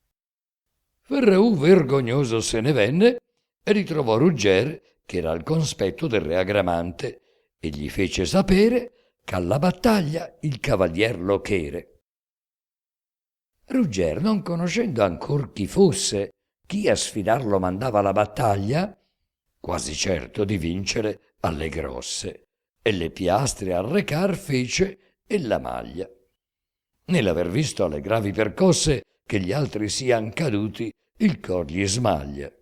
Ferraù vergognoso se ne venne e ritrovò Rugger, che era al conspetto del re Agramante, e gli fece sapere che alla battaglia il cavalier lo chere. Rugger, non conoscendo ancor chi fosse, chi a sfidarlo mandava alla battaglia, quasi certo di vincere alle grosse, e le piastre al recar fece e la maglia. Nell'aver visto alle gravi percosse che gli altri sian caduti, il cor gli smaglia.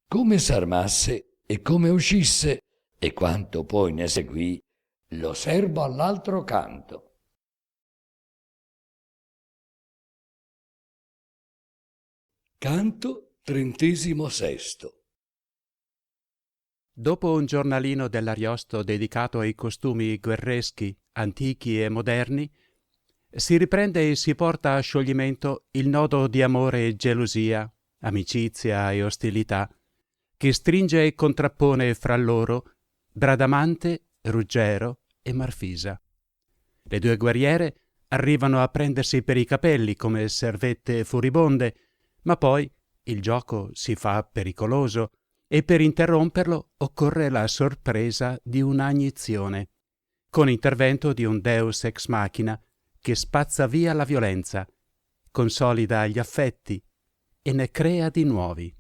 Come s'armasse e come uscisse, e quanto poi ne seguì, lo serbo all'altro canto. Canto 36. Dopo un giornalino dell'Ariosto dedicato ai costumi guerreschi, antichi e moderni, si riprende e si porta a scioglimento il nodo di amore e gelosia, amicizia e ostilità, che stringe e contrappone fra loro Bradamante, Ruggero e Marfisa. Le due guerriere arrivano a prendersi per i capelli come servette furibonde, ma poi il gioco si fa pericoloso e per interromperlo occorre la sorpresa di un'agnizione, con intervento di un deus ex machina che spazza via la violenza, consolida gli affetti e ne crea di nuovi.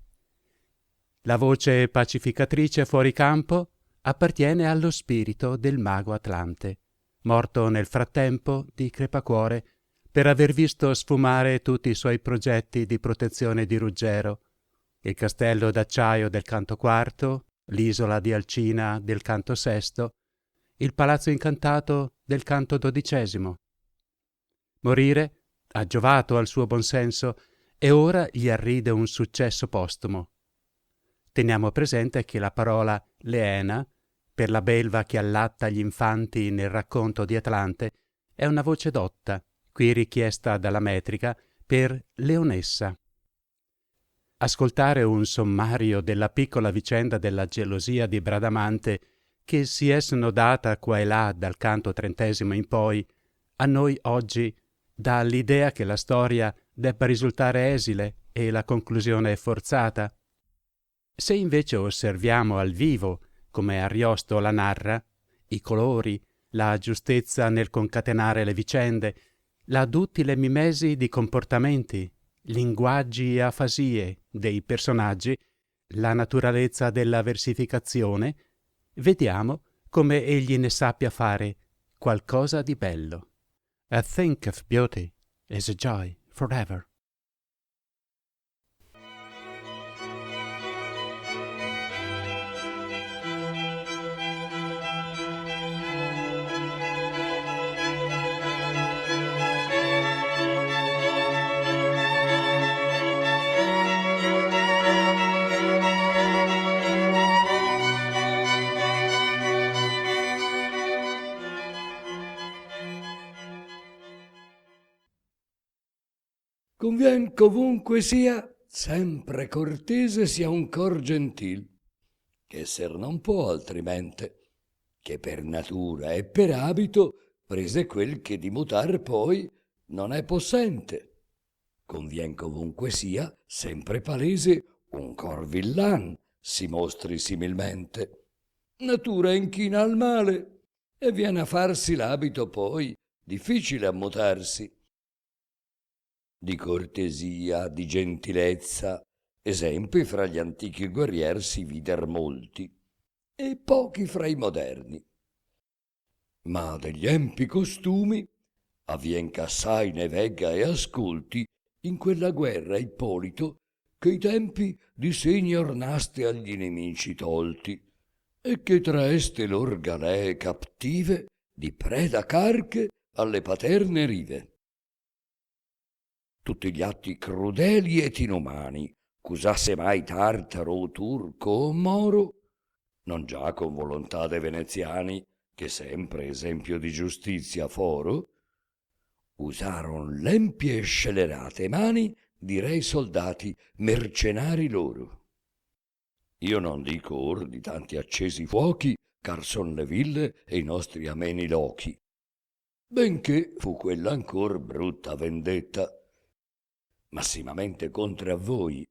La voce pacificatrice fuori campo appartiene allo spirito del mago Atlante, morto nel frattempo di crepacuore per aver visto sfumare tutti i suoi progetti di protezione di Ruggero, il castello d'acciaio del canto quarto, l'isola di Alcina del canto sesto, il palazzo incantato del canto dodicesimo. Morire ha giovato al suo buon senso e ora gli arride un successo postumo. Teniamo presente che la parola Leena, per la belva che allatta gli infanti nel racconto di Atlante, è una voce dotta, qui richiesta dalla metrica, per leonessa. Ascoltare un sommario della piccola vicenda della gelosia di Bradamante che si è snodata qua e là dal canto 30° in poi, a noi oggi dà l'idea che la storia debba risultare esile e la conclusione forzata. Se invece osserviamo al vivo, come Ariosto la narra, i colori, la giustezza nel concatenare le vicende, la duttile mimesi di comportamenti, linguaggi e afasie dei personaggi, la naturalezza della versificazione, vediamo come egli ne sappia fare qualcosa di bello. A thing of beauty is a joy forever. Convien covunque sia, sempre cortese sia un cor gentil, che esser non può altrimente, che per natura e per abito prese quel che di mutar poi non è possente. Convien covunque sia, sempre palese, un cor villan si mostri similmente. Natura inchina al male e viene a farsi l'abito poi difficile a mutarsi. Di cortesia, di gentilezza, esempi fra gli antichi guerrier si vider molti, e pochi fra i moderni. Ma degli empi costumi avvien ch'assai ne vegga e ascolti in quella guerra Ippolito, che i tempi di segni ornaste agli nemici tolti, e che traeste lor galee captive di preda carche alle paterne rive. Tutti gli atti crudeli ed inumani, c'usasse mai tartaro o turco o moro, non già con volontà de veneziani, che sempre esempio di giustizia foro, usaron l'empie e scelerate mani direi soldati, mercenari loro. Io non dico or di tanti accesi fuochi, car son le ville e i nostri ameni lochi, benché fu quella ancor brutta vendetta, massimamente contra a voi,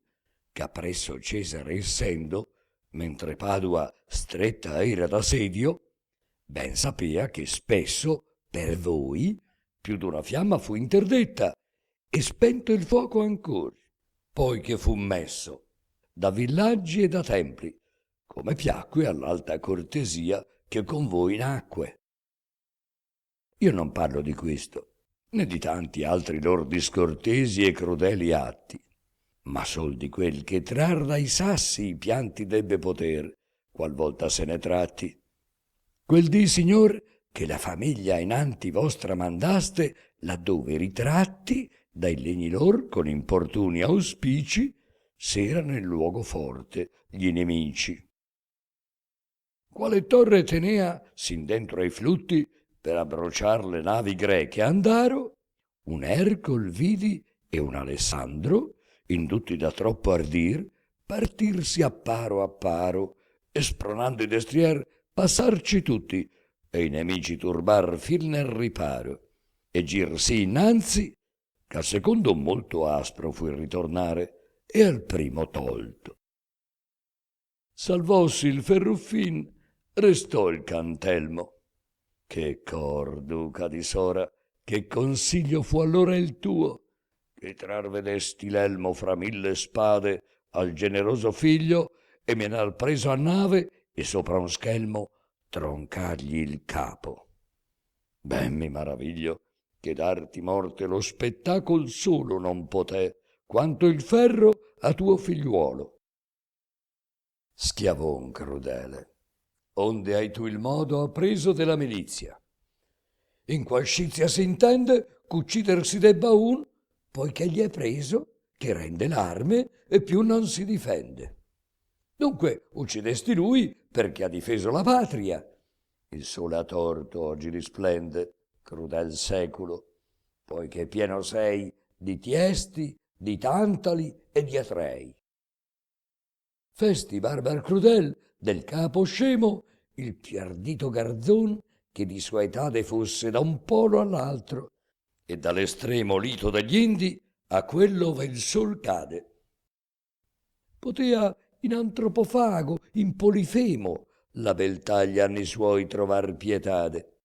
che appresso Cesare essendo, mentre Padua stretta era d'assedio, ben sapea che spesso per voi più d'una fiamma fu interdetta e spento il fuoco ancor, poi che fu messo da villaggi e da templi, come piacque all'alta cortesia che con voi nacque. Io non parlo di questo, né di tanti altri lor discortesi e crudeli atti, ma sol di quel che trar dai sassi i pianti debbe poter, qualvolta se ne tratti. Quel dì, signor, che la famiglia inanti vostra mandaste, laddove ritratti dai legni lor con importuni auspici, s'era nel luogo forte gli nemici. Quale torre tenea sin dentro ai flutti per abbrociar le navi greche andaro, un Ercol vidi e un Alessandro, indutti da troppo ardir, partirsi a paro, e spronando i destrier passarci tutti, e i nemici turbar fil nel riparo, e girsi innanzi, che al secondo molto aspro fu il ritornare, e al primo tolto. Salvossi il Ferruffin, restò il Cantelmo. Che cor, duca di Sora, che consiglio fu allora il tuo, che trar vedesti l'elmo fra 1000 spade al generoso figlio e menar preso a nave e sopra un schelmo troncargli il capo. Ben mi maraviglio che darti morte lo spettacol solo non poté, quanto il ferro a tuo figliuolo. Schiavon crudele, onde hai tu il modo appreso della milizia. In qual scizia s'intende ch'uccider si debba un, poiché gli è preso, che rende l'arme e più non si difende. Dunque uccidesti lui perché ha difeso la patria. Il sole a torto oggi risplende, crudel seculo, poiché pieno sei di Tiesti, di Tantali e di Atrei. Festi barbar crudel del capo scemo il più ardito garzon che di sua etade fosse da un polo all'altro e dall'estremo lito degli Indi a quello ove il sol cade. Potea in Antropofago, in Polifemo, la beltà agli anni suoi trovar pietade,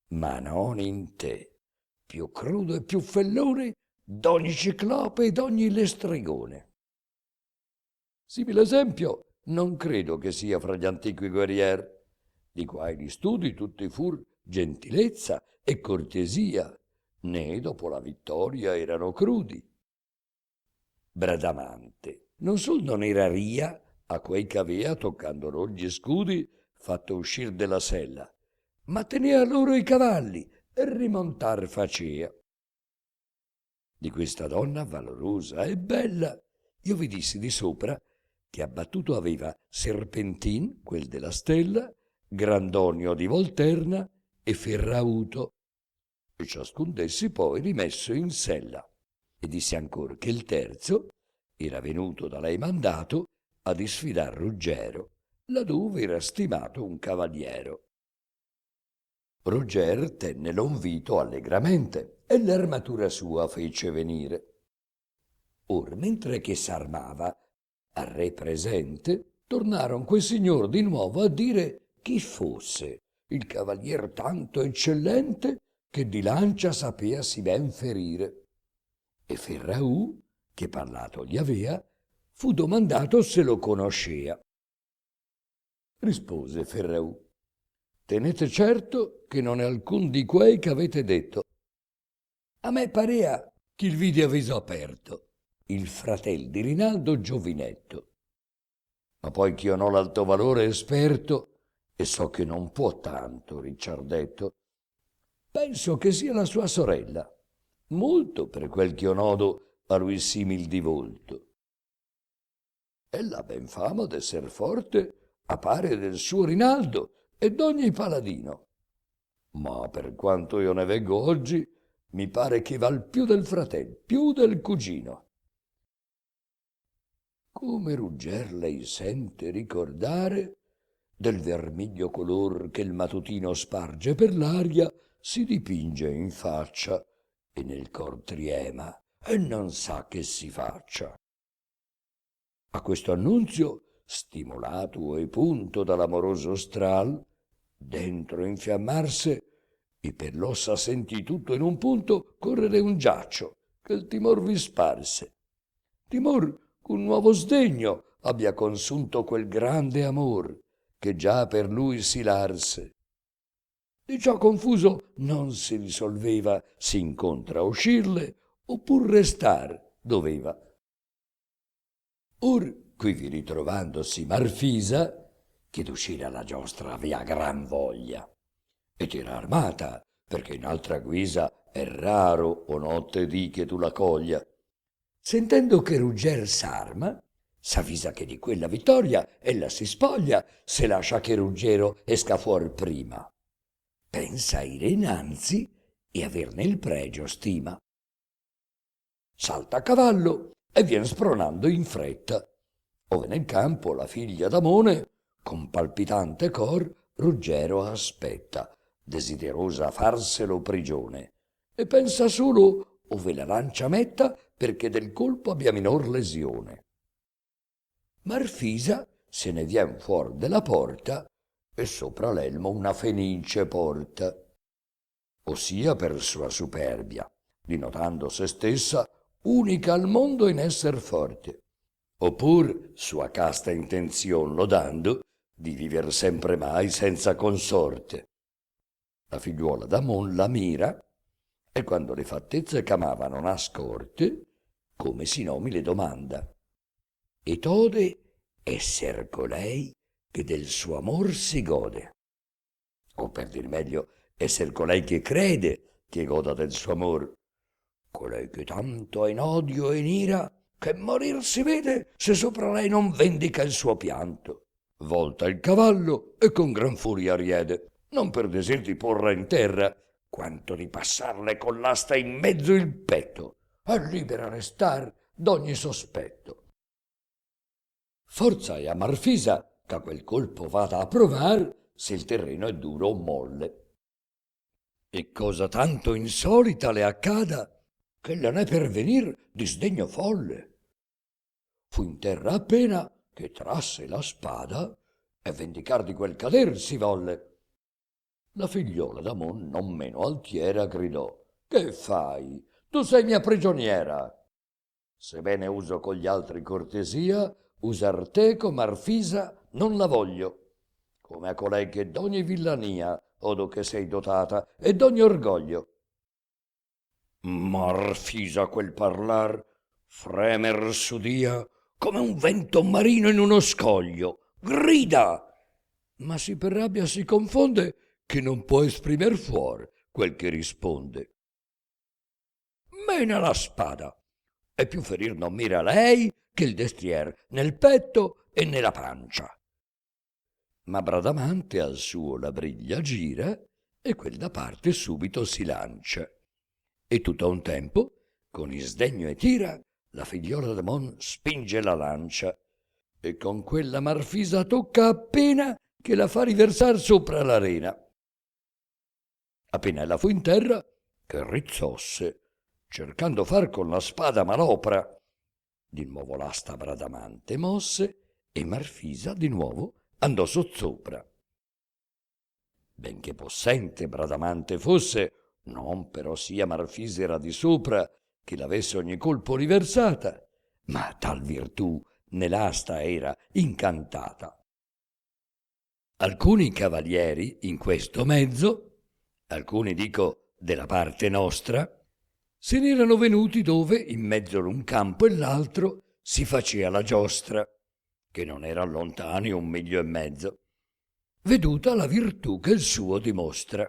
ma non in te, più crudo e più fellone d'ogni ciclope e d'ogni lestrigone. Simile esempio non credo che sia fra gli antichi guerrier, di quai gli studi tutti fur gentilezza e cortesia, né dopo la vittoria erano crudi. Bradamante non sol non era ria a quei che avea, toccando lor gli scudi, fatto uscir della sella, ma tenea loro i cavalli e rimontar facea. Di questa donna valorosa e bella io vi dissi di sopra che abbattuto aveva Serpentin, quel della stella, Grandonio di Volterna e Ferrauto, e ciascun d'essi poi rimesso in sella. E disse ancor che il terzo era venuto da lei mandato a disfidar Ruggero, laddove era stimato un cavaliero. Rugger tenne l'onvito allegramente e l'armatura sua fece venire. Or, mentre che s'armava, al re presente, tornaron quel signor di nuovo a dire chi fosse il cavalier tanto eccellente che di lancia sapea si ben ferire. E Ferraù, che parlato gli avea, fu domandato se lo conoscea. Rispose Ferraù: tenete certo che non è alcun di quei che avete detto. A me parea che il vidi a viso aperto, il fratel di Rinaldo giovinetto. Ma poi ch'io n'ho l'alto valore esperto, e so che non può tanto, Ricciardetto, penso che sia la sua sorella, molto per quel ch'io nodo a lui simil di volto. Ella ha ben fama d'esser forte, a pare del suo Rinaldo e d'ogni paladino. Ma per quanto io ne veggo oggi, mi pare che val più del fratel, più del cugino. come rugger lei sente ricordare del vermiglio color che il mattutino sparge per l'aria, si dipinge in faccia e nel cor triema e non sa che si faccia. A questo annunzio, stimolato e punto dall'amoroso stral, dentro infiammarse, e per l'ossa sentì tutto in un punto correre un giaccio che il timor vi sparse. Timor con nuovo sdegno abbia consunto quel grande amor che già per lui si larse. Di ciò confuso non si risolveva se incontra uscirle oppur restar doveva. Or quivi ritrovandosi Marfisa, che d'uscire alla giostra avea gran voglia, ed era armata, perché in altra guisa è raro o notte di che tu la coglia. Sentendo che rugger s'arma, s'avvisa che di quella vittoria ella si spoglia, se lascia che Ruggero esca fuor prima. Pensa ire innanzi e averne il pregio stima. Salta a cavallo e vien spronando in fretta, ove nel campo la figlia d'Amone, con palpitante cor, Ruggero aspetta, desiderosa farselo prigione, e pensa solo ove la lancia metta, perché del colpo abbia minor lesione. Marfisa se ne vien fuor della porta e sopra l'elmo una fenice porta, ossia per sua superbia, dinotando se stessa unica al mondo in esser forte, oppur sua casta intenzion lodando di viver sempre mai senza consorte. La figliuola d'Amon la mira, e quando le fattezze chiamavano a scorte, come si nomi le domanda, e tode esser colei che del suo amor si gode, o per dir meglio, esser colei che crede che goda del suo amor, colei che tanto è in odio e in ira che morir si vede se sopra lei non vendica il suo pianto. Volta il cavallo e con gran furia riede, non per desir di porla in terra, quanto di passarle con l'asta in mezzo il petto, e libera restar d'ogni sospetto. Forza è a Marfisa che quel colpo vada a provar se il terreno è duro o molle. E cosa tanto insolita le accada, che la n'è per venir di sdegno folle. Fu in terra appena che trasse la spada e vendicar di quel cader si volle. La figliola d'Amon non meno altiera gridò: «Che fai? Tu sei mia prigioniera! Sebbene uso con gli altri cortesia, usar te con Marfisa non la voglio, come a colei che d'ogni villania odo che sei dotata e d'ogni orgoglio». Marfisa quel parlar fremer s'udia come un vento marino in uno scoglio, grida, ma si per rabbia si confonde che non può esprimer fuor quel che risponde. Mena la spada, e più ferir non mira lei che il destrier nel petto e nella pancia. Ma Bradamante al suo la briglia gira e quel da parte subito si lancia. E tutto a un tempo, con isdegno e tira, la figliola d'Amon spinge la lancia e con quella Marfisa tocca appena che la fa riversar sopra l'arena. Appena ella fu in terra, che rizzosse, cercando far con la spada malopra. Di nuovo l'asta Bradamante mosse e Marfisa di nuovo andò sottosopra. Benché possente Bradamante fosse, non però sia Marfisa era di sopra che l'avesse ogni colpo riversata, ma tal virtù nell'asta era incantata. Alcuni cavalieri in questo mezzo, alcuni dico della parte nostra, se n'erano venuti dove in mezzo l'un campo e l'altro si facea la giostra, che non era lontani 1 miglio e mezzo, veduta la virtù che il suo dimostra,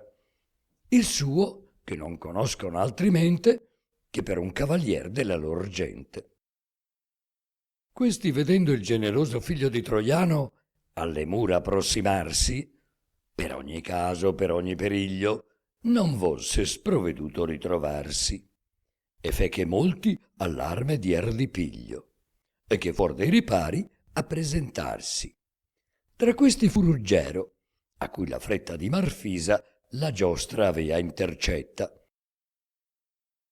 il suo che non conoscono altrimente che per un cavalier della lor gente. Questi, vedendo il generoso figlio di Troiano alle mura approssimarsi, per ogni caso, per ogni periglio, non volse sprovveduto ritrovarsi, e fe che molti all'arme dier di piglio, e che fuor dei ripari a presentarsi. Tra questi fu Ruggero, a cui la fretta di Marfisa la giostra avea intercetta.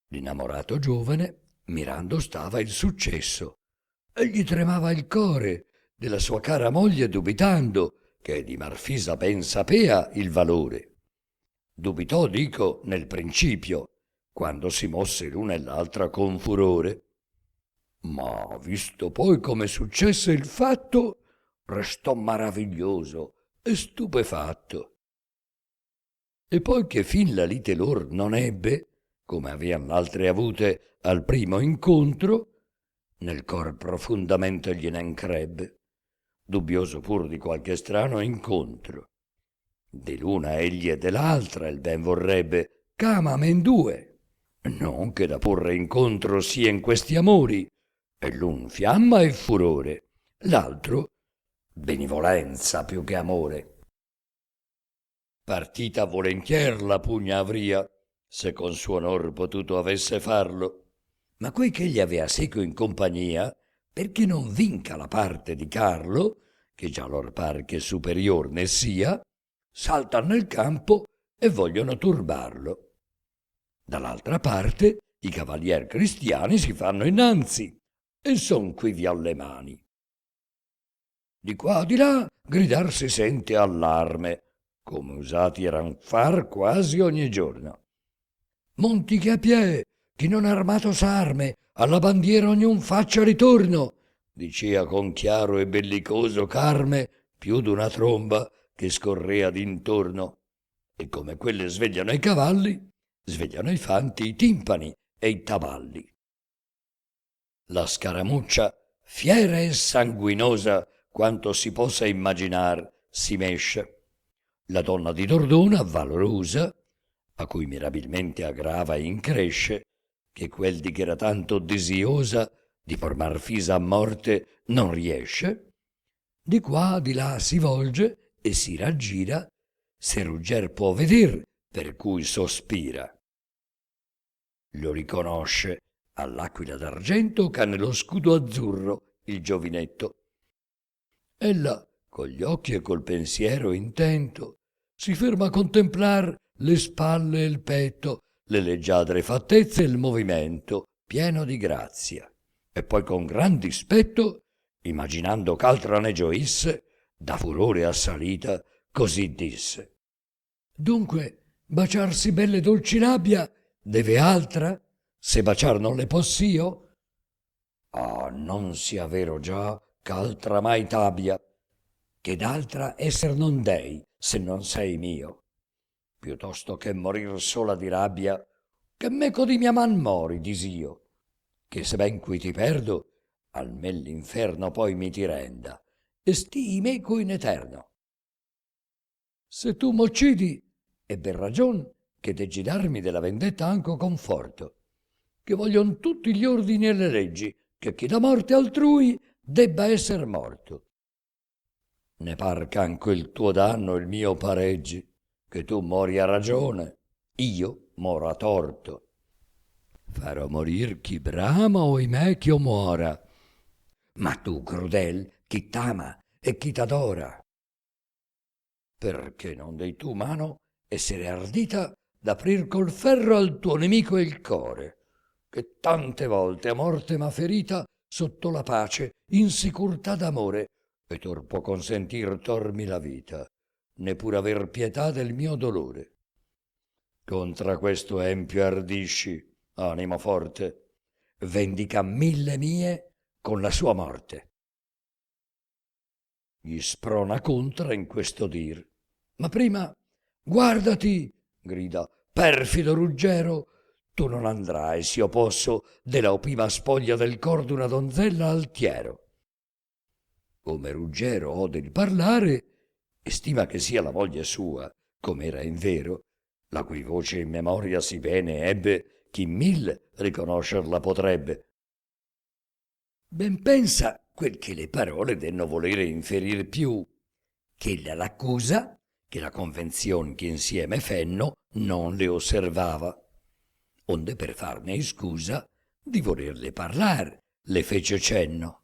L'innamorato giovane mirando stava il successo e gli tremava il core della sua cara moglie, dubitando che di Marfisa ben sapea il valore. Dubitò, dico, nel principio, quando si mosse l'una e l'altra con furore. Ma visto poi come successe il fatto, restò maraviglioso e stupefatto. E poi che fin la lite lor non ebbe, come avean l'altre avute al primo incontro, nel cor profondamente gliene increbbe, dubbioso pur di qualche strano incontro. De l'una egli e dell'altra il ben vorrebbe, ch'amamen due, non che da porre incontro sia in questi amori, e l'un fiamma e furore, l'altro benevolenza più che amore. Partita volentier la pugna avria, se con suo onor potuto avesse farlo, ma quei che gli avea seco in compagnia, perché non vinca la parte di Carlo, che già lor par che superior ne sia, saltan nel campo e vogliono turbarlo. Dall'altra parte i cavalier cristiani si fanno innanzi e son quivi alle mani. Di qua di là gridar si sente allarme, come usati eran far quasi ogni giorno. Monti che a pie, chi non armato s'arme, alla bandiera ognun faccia ritorno, dicea con chiaro e bellicoso carme più d'una tromba che scorrea d'intorno. E come quelle svegliano i cavalli, svegliano i fanti i timpani e i taballi. La scaramuccia, fiera e sanguinosa, quanto si possa immaginar, si mesce. La donna di Dordona, valorosa, a cui mirabilmente aggrava e incresce, che quel di che era tanto desiosa di formar fisa a morte non riesce, di qua di là si volge e si raggira, se Rugger può veder, per cui sospira. Lo riconosce all'aquila d'argento ch'ha nello scudo azzurro il giovinetto. Ella, con gli occhi e col pensiero intento, si ferma a contemplar le spalle e il petto, le leggiadre fattezze e il movimento, pieno di grazia. E poi con gran dispetto, immaginando ch'altra ne gioisse, da furore assalita, così disse. Dunque, baciarsi belle dolci labbia, deve altra, se baciar non le possio? Ah, non sia vero già ch'altra mai t'abbia, che d'altra esser non dei, se non sei mio. Piuttosto che morir sola di rabbia, che meco di mia man mori, dis'io, che se ben qui ti perdo, almen l'inferno poi mi ti renda, e stii meco in eterno. Se tu m'occidi, è ben ragion che deggi darmi della vendetta anco conforto, che voglion tutti gli ordini e le leggi, che chi da morte altrui debba esser morto. Ne par ch'anco il tuo danno il mio pareggi, che tu mori a ragione, io moro a torto. Farò morir chi brama o imè ch'io muora, ma tu, crudel, chi t'ama e chi t'adora. Perché non dei tu mano essere ardita d'aprir col ferro al tuo nemico il core, che tante volte a morte m'ha ferita sotto la pace, in sicurtà d'amore, e tor può consentir tormi la vita, neppur aver pietà del mio dolore. Contra questo empio ardisci, animo forte, vendica 1000 mie con la sua morte. Gli sprona contra in questo dir, ma prima guardati, grida, perfido Ruggero, tu non andrai, s'io posso, della opima spoglia del cor d'una donzella altiero. Come Ruggero ode il parlare, e stima che sia la moglie sua, come era in vero, la cui voce in memoria si bene ebbe, chi 1000 riconoscerla potrebbe. Ben pensa quel che le parole denno volere inferir più, ch'ella l'accusa che la convenzion che insieme fenno non le osservava, onde per farne iscusa di volerle parlar le fece cenno.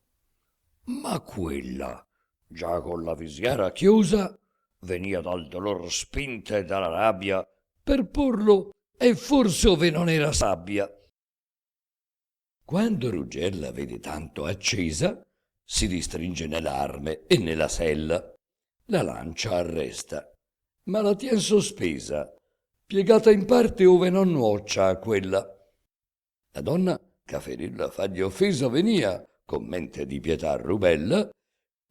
Ma quella, già con la visiera chiusa, venia dal dolor spinta e dalla rabbia per porlo e forse ove non era sabbia. Quando Rugger la vede tanto accesa, si ristringe nell'arme e nella sella. La lancia arresta, ma la tien sospesa, piegata in parte ove non nuoccia a quella. La donna, che a ferirla fagli offesa venia, con mente di pietà rubella,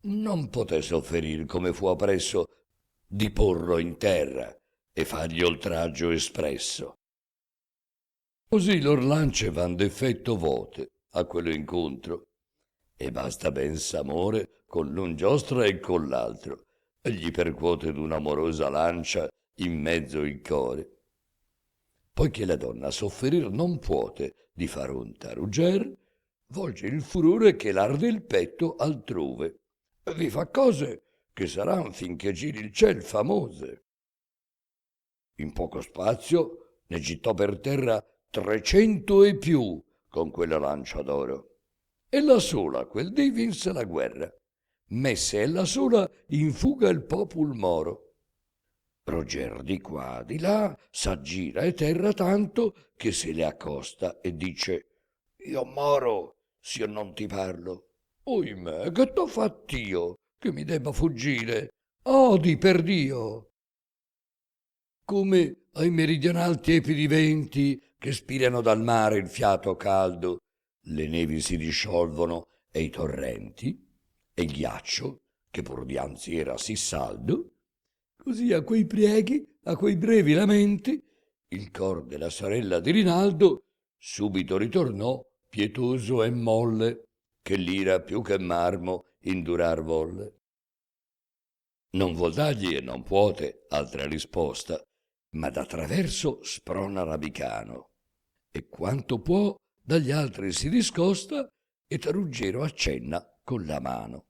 non poté sofferir come fu appresso di porlo in terra e fargli oltraggio espresso. Così lor lance van d'effetto vote a quello incontro, e basta ben s'amore con l'un giostra e con l'altro, e gli percuote d'un'amorosa lancia in mezzo il core. Poiché la donna sofferir non puote di far onta a Rugger, volge il furore che l'arde il petto altrove, e vi fa cose che saran finché giri il ciel famose. In poco spazio ne gittò per terra 300 e più con quella lancia d'oro. E la sola quel dì vinse la guerra, messe ella sola in fuga il popul moro. Roger di qua di là s'aggira e terra tanto che se le accosta e dice: io moro s'io non ti parlo. Oimè, che t'ho fatt'io che mi debba fuggire? Odi per Dio! Come ai meridional tiepidi venti che spirano dal mare il fiato caldo, le nevi si disciolvono e i torrenti, e il ghiaccio, che pur dianzi era sì saldo, così a quei prieghi, a quei brevi lamenti, il cor della sorella di Rinaldo subito ritornò pietoso e molle, che l'ira più che marmo indurar volle. Non vuol dargli e non puote altra risposta, ma da traverso sprona Rabicano, e quanto può dagli altri si discosta e Ruggero accenna con la mano.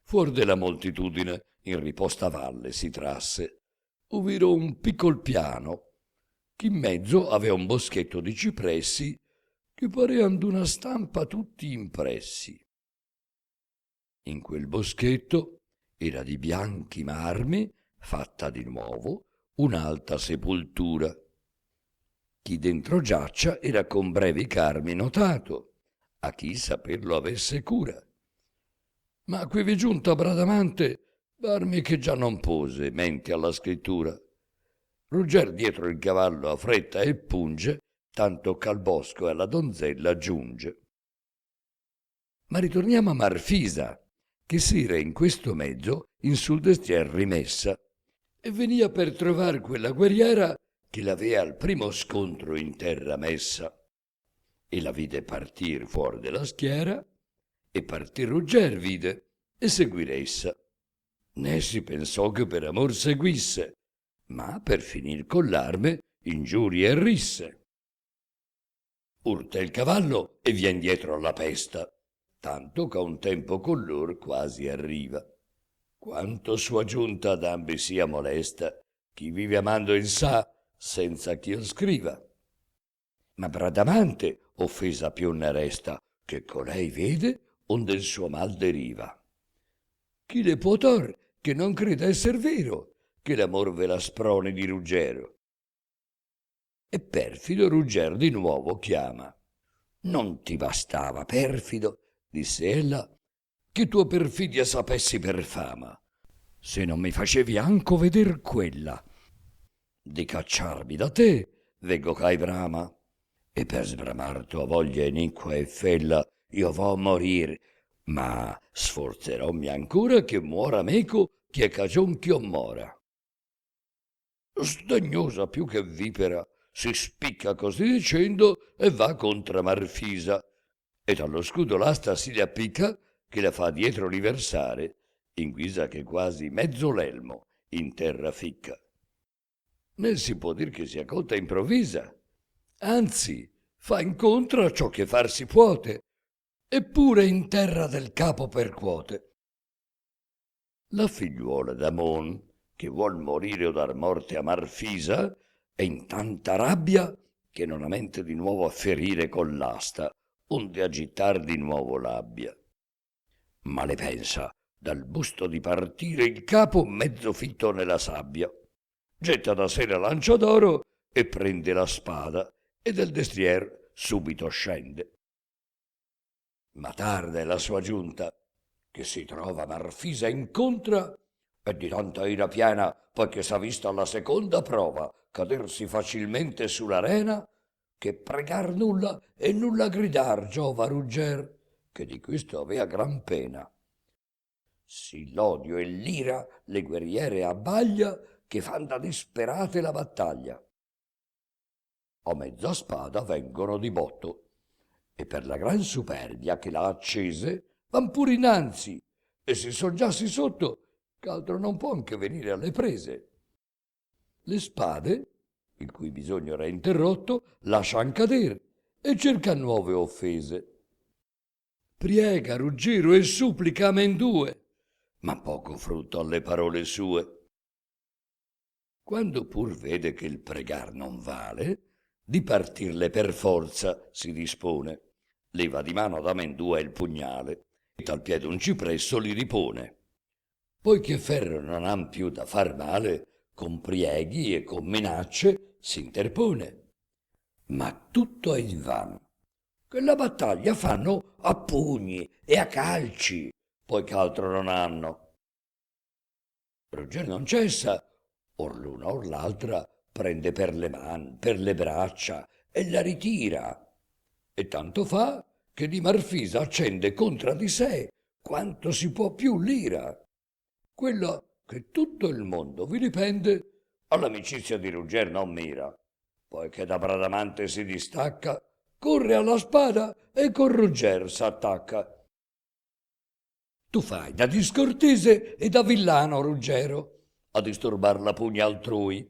Fuor della moltitudine in riposta valle si trasse, ovvero un piccol piano, che in mezzo avea un boschetto di cipressi che parean d'una stampa tutti impressi. In quel boschetto era di bianchi marmi, fatta di nuovo, un'alta sepoltura. Chi dentro giaccia era con brevi carmi notato, a chi saperlo avesse cura. Ma quivi giunta Bradamante, parmi che già non pose mente alla scrittura. Rugger dietro il cavallo a fretta e punge, tanto che al bosco e alla donzella giunge. Ma ritorniamo a Marfisa, che s'era in questo mezzo in sul destier rimessa, e venia per trovar quella guerriera che l'avea al primo scontro in terra messa. E la vide partir fuor della schiera, e partir Rugger vide, e seguir essa. Né si pensò che per amor seguisse, ma per finir con l'arme ingiurie e risse. Urta il cavallo e vien dietro alla pesta, tanto che a un tempo con lor quasi arriva. Quanto sua giunta ad ambi sia molesta, chi vive amando il sa, senza ch'io scriva. Ma Bradamante offesa più ne resta, che colei vede onde il suo mal deriva. Chi le può tor che non creda esser vero, che l'amor ve la sprone di Ruggero? E perfido Rugger di nuovo chiama. Non ti bastava, perfido, disse ella, che tua perfidia sapessi per fama, se non mi facevi anco veder quella. Di cacciarmi da te, veggo c'hai brama, e per sbramar tua voglia iniqua e fella io vo morir, ma sforzerommi ancora che muora meco chi è cagion ch'io mora. Sdegnosa più che vipera, si spicca così dicendo e va contra Marfisa, ed allo scudo l'asta si le appicca che la fa dietro riversare, in guisa che quasi mezzo l'elmo in terra ficca. Né si può dir che sia colta improvvisa, anzi fa incontra a ciò che far si puote, eppure in terra del capo percuote. La figliuola d'Amon, che vuol morire o dar morte a Marfisa, è in tanta rabbia che non ha mente di nuovo a ferire con l'asta, onde agittar di nuovo l'abbia. ma le pensa dal busto di partire il capo mezzo fitto nella sabbia, getta da sé la lancia d'oro e prende la spada, e del destrier subito scende. Ma tarda è la sua giunta, che si trova Marfisa incontra, e di tanta ira piena, poiché s'ha vista alla seconda prova cadersi facilmente sull'arena, che pregar nulla e nulla gridar giova rugger, che di questo avea gran pena. Sì l'odio e l'ira le guerriere abbaglia, che fan da disperate la battaglia. A mezza spada vengono di botto, e per la gran superbia che l'ha accese van pur innanzi, e si son già sì sotto, ch'altro non può che venire alle prese. Le spade, il cui bisogno era interrotto, lascian cader e cerca nuove offese. Priega, ruggiro e supplica amendue, ma poco frutto alle parole sue. Quando pur vede che il pregar non vale, di partirle per forza si dispone, leva di mano ad amendua il pugnale e al piede un cipresso li ripone. Poiché ferro non han più da far male, con prieghi e con minacce s'interpone. Ma tutto è invano, che la battaglia fanno a pugni e a calci, poiché altro non hanno. Ruggero non cessa, or l'una or l'altra prende per le mani, per le braccia e la ritira. E tanto fa che di Marfisa accende contra di sé quanto si può più l'ira. Quella che tutto il mondo vi dipende, all'amicizia di Rugger non mira, poiché da Bradamante si distacca, corre alla spada e con Rugger s'attacca. Tu fai da discortese e da villano, Ruggero, a disturbar la pugna altrui,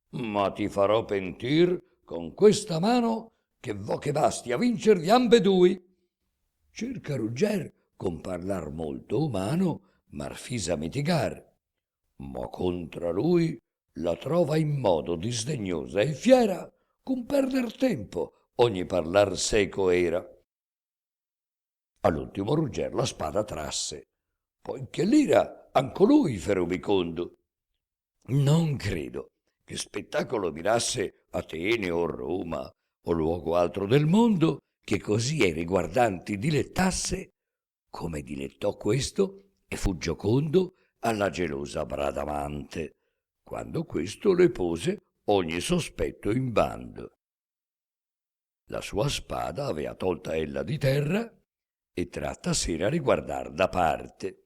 ma ti farò pentir con questa mano che vo che basti a vincer di ambedui. Cerca Rugger con parlar molto umano Marfisa mitigar, ma contra lui la trova in modo disdegnosa e fiera, con perder tempo ogni parlar seco era. All'ultimo Rugger la spada trasse, poiché l'ira anco lui fe rubicondo. Non credo che spettacolo mirasse Atene o Roma o luogo altro del mondo che così ai riguardanti dilettasse, come dilettò questo e fu giocondo alla gelosa Bradamante, quando questo le pose ogni sospetto in bando. La sua spada avea tolta ella di terra e trattasene a riguardar da parte,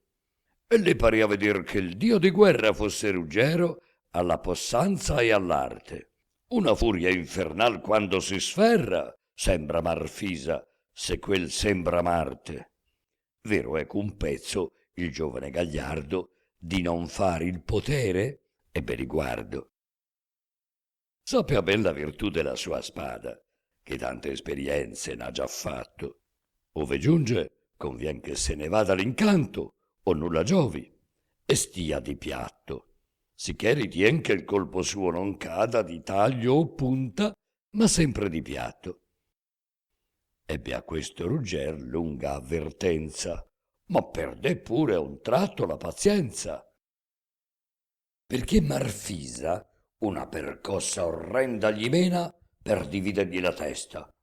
e le parea veder che il dio di guerra fosse Ruggero alla possanza e all'arte. Una furia infernal quando si sferra sembra Marfisa, se quel sembra Marte. Vero è qu'un pezzo il giovane gagliardo di non far il potere ebbe riguardo. Sapea ben la virtù della sua spada, che tante esperienze n'ha già fatto. Ove giunge, convien che se ne vada l'incanto, o nulla giovi, e stia di piatto, sicché ritien che il colpo suo non cada di taglio o punta, ma sempre di piatto. Ebbe a questo Rugger lunga avvertenza, ma perdé pure a un tratto la pazienza, perché Marfisa una percossa orrenda gli mena per dividergli la testa.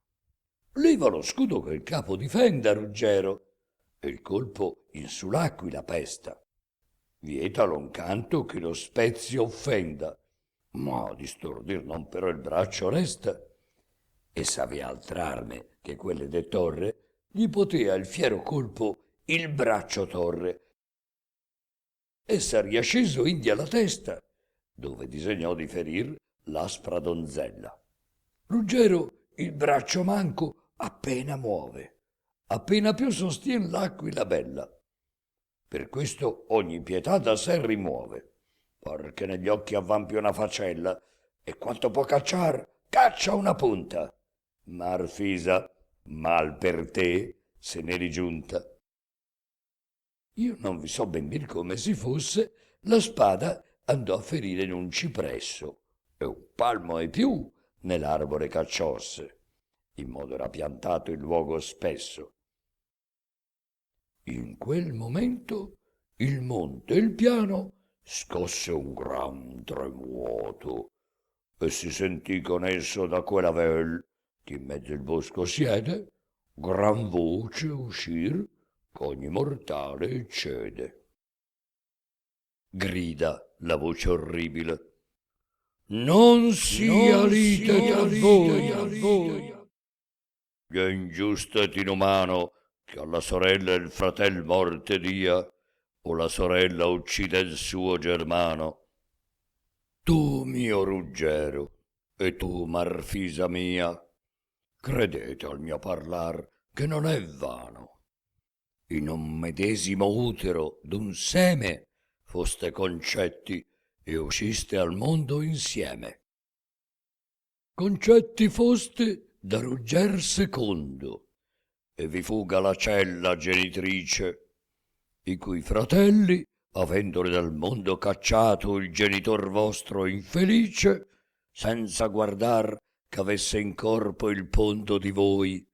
Leva lo scudo che il capo difenda, Ruggero, e il colpo in su l'aquila pesta. Vietalo un canto che lo spezio offenda, ma di stordir non però il braccio resta. E s'avea altr'arme che quelle de torre, gli potea il fiero colpo il braccio torre. Essa riasceso indi alla testa, dove disegnò di ferir l'aspra donzella. Ruggero il braccio manco appena muove, appena più sostien l'aquila bella. Per questo ogni pietà da sé rimuove, perché negli occhi avvampi una facella, e quanto può cacciar, caccia una punta. Marfisa, mal per te, se ne rigiunta. Io non vi so ben dir come si fosse, la spada andò a ferire in un cipresso, e un palmo e più nell'arbore cacciosse, in modo era piantato il luogo spesso. In quel momento il monte e il piano scosse un gran tremuoto e si sentì con esso da quella vel che in mezzo al bosco siede gran voce uscir ch'ogni mortale cede. Grida la voce orribile: non sia lite tra voi. È ingiusto ed inumano che alla sorella il fratel morte dia, o la sorella uccida il suo germano. Tu, mio Ruggero, e tu, Marfisa mia, credete al mio parlar che non è vano. In un medesimo utero d'un seme foste concetti e usciste al mondo insieme. Concetti foste da Rugger secondo, e vi fuga la cella genitrice, i cui fratelli, avendole dal mondo cacciato il genitor vostro infelice, senza guardar ch'avesse in corpo il ponto di voi,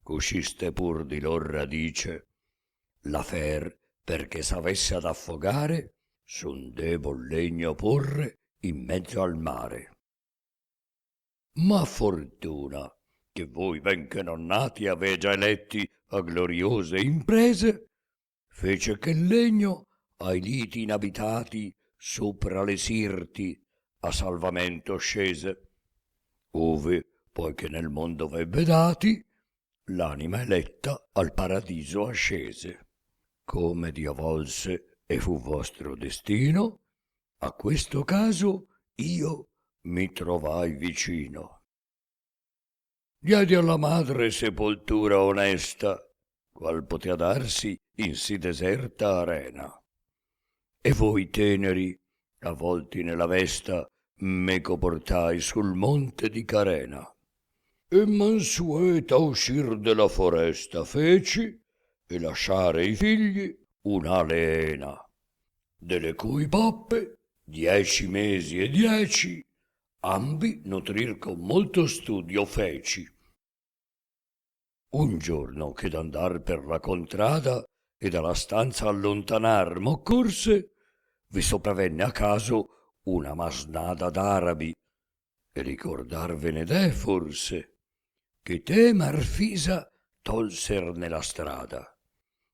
usciste pur di lor radice, la fer perché s'avesse ad affogare s'un debol legno porre in mezzo al mare. Ma fortuna che voi benché non nati ave già eletti a gloriose imprese, fece che il legno ai liti inabitati sopra le sirti a salvamento scese, ove poi che nel mondo v'ebbe dati l'anima eletta al paradiso ascese. Come Dio volse e fu vostro destino, a questo caso io mi trovai vicino. Diedi alla madre sepoltura onesta, qual potea darsi in sì deserta arena. E voi teneri, avvolti nella vesta, meco portai sul monte di Carena. E mansueta uscir della foresta feci, e lasciare i figli un'alena, delle cui poppe 10 mesi e 10 ambi nutrir con molto studio feci. Un giorno che d'andar per la contrada e dalla stanza allontanar m'occorse, vi sopravenne a caso una masnada d'arabi, e ricordarvene dè forse, che te, Marfisa, tolser nella strada,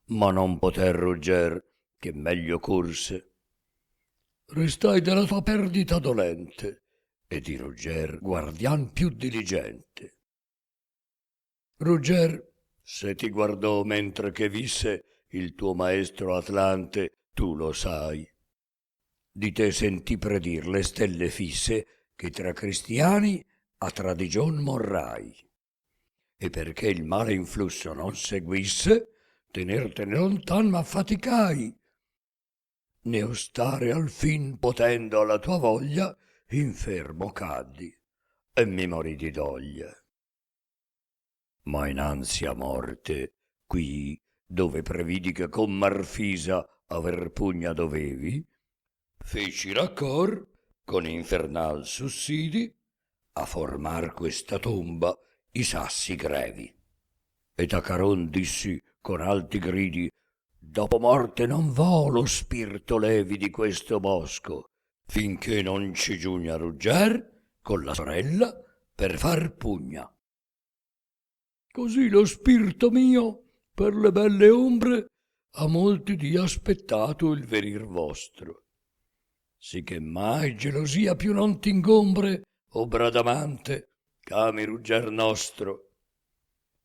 ma non poter rugger che meglio corse. Restai della tua perdita dolente, e di Rugger guardian più diligente. Rugger, se ti guardò mentre che visse il tuo maestro Atlante, tu lo sai. Di te sentì predir le stelle fisse che tra cristiani a tradigion morrai. E perché il male influsso non seguisse, tenertene lontan m'affaticai. Ne ostare al fin potendo alla tua voglia, infermo caddi e mi morì di doglia. Ma innanzi a morte, qui dove previdi che con Marfisa aver pugna dovevi, feci raccor con infernal sussidi a formar questa tomba i sassi grevi. Ed a Caron dissi con alti gridi: dopo morte non vo lo spirito levi di questo bosco, finché non ci giugna Rugger con la sorella per far pugna. Così lo spirito mio, per le belle ombre, ha molti dì aspettato il venir vostro. Sì che mai gelosia più non t'ingombre, o Bradamante, c'ami Rugger nostro.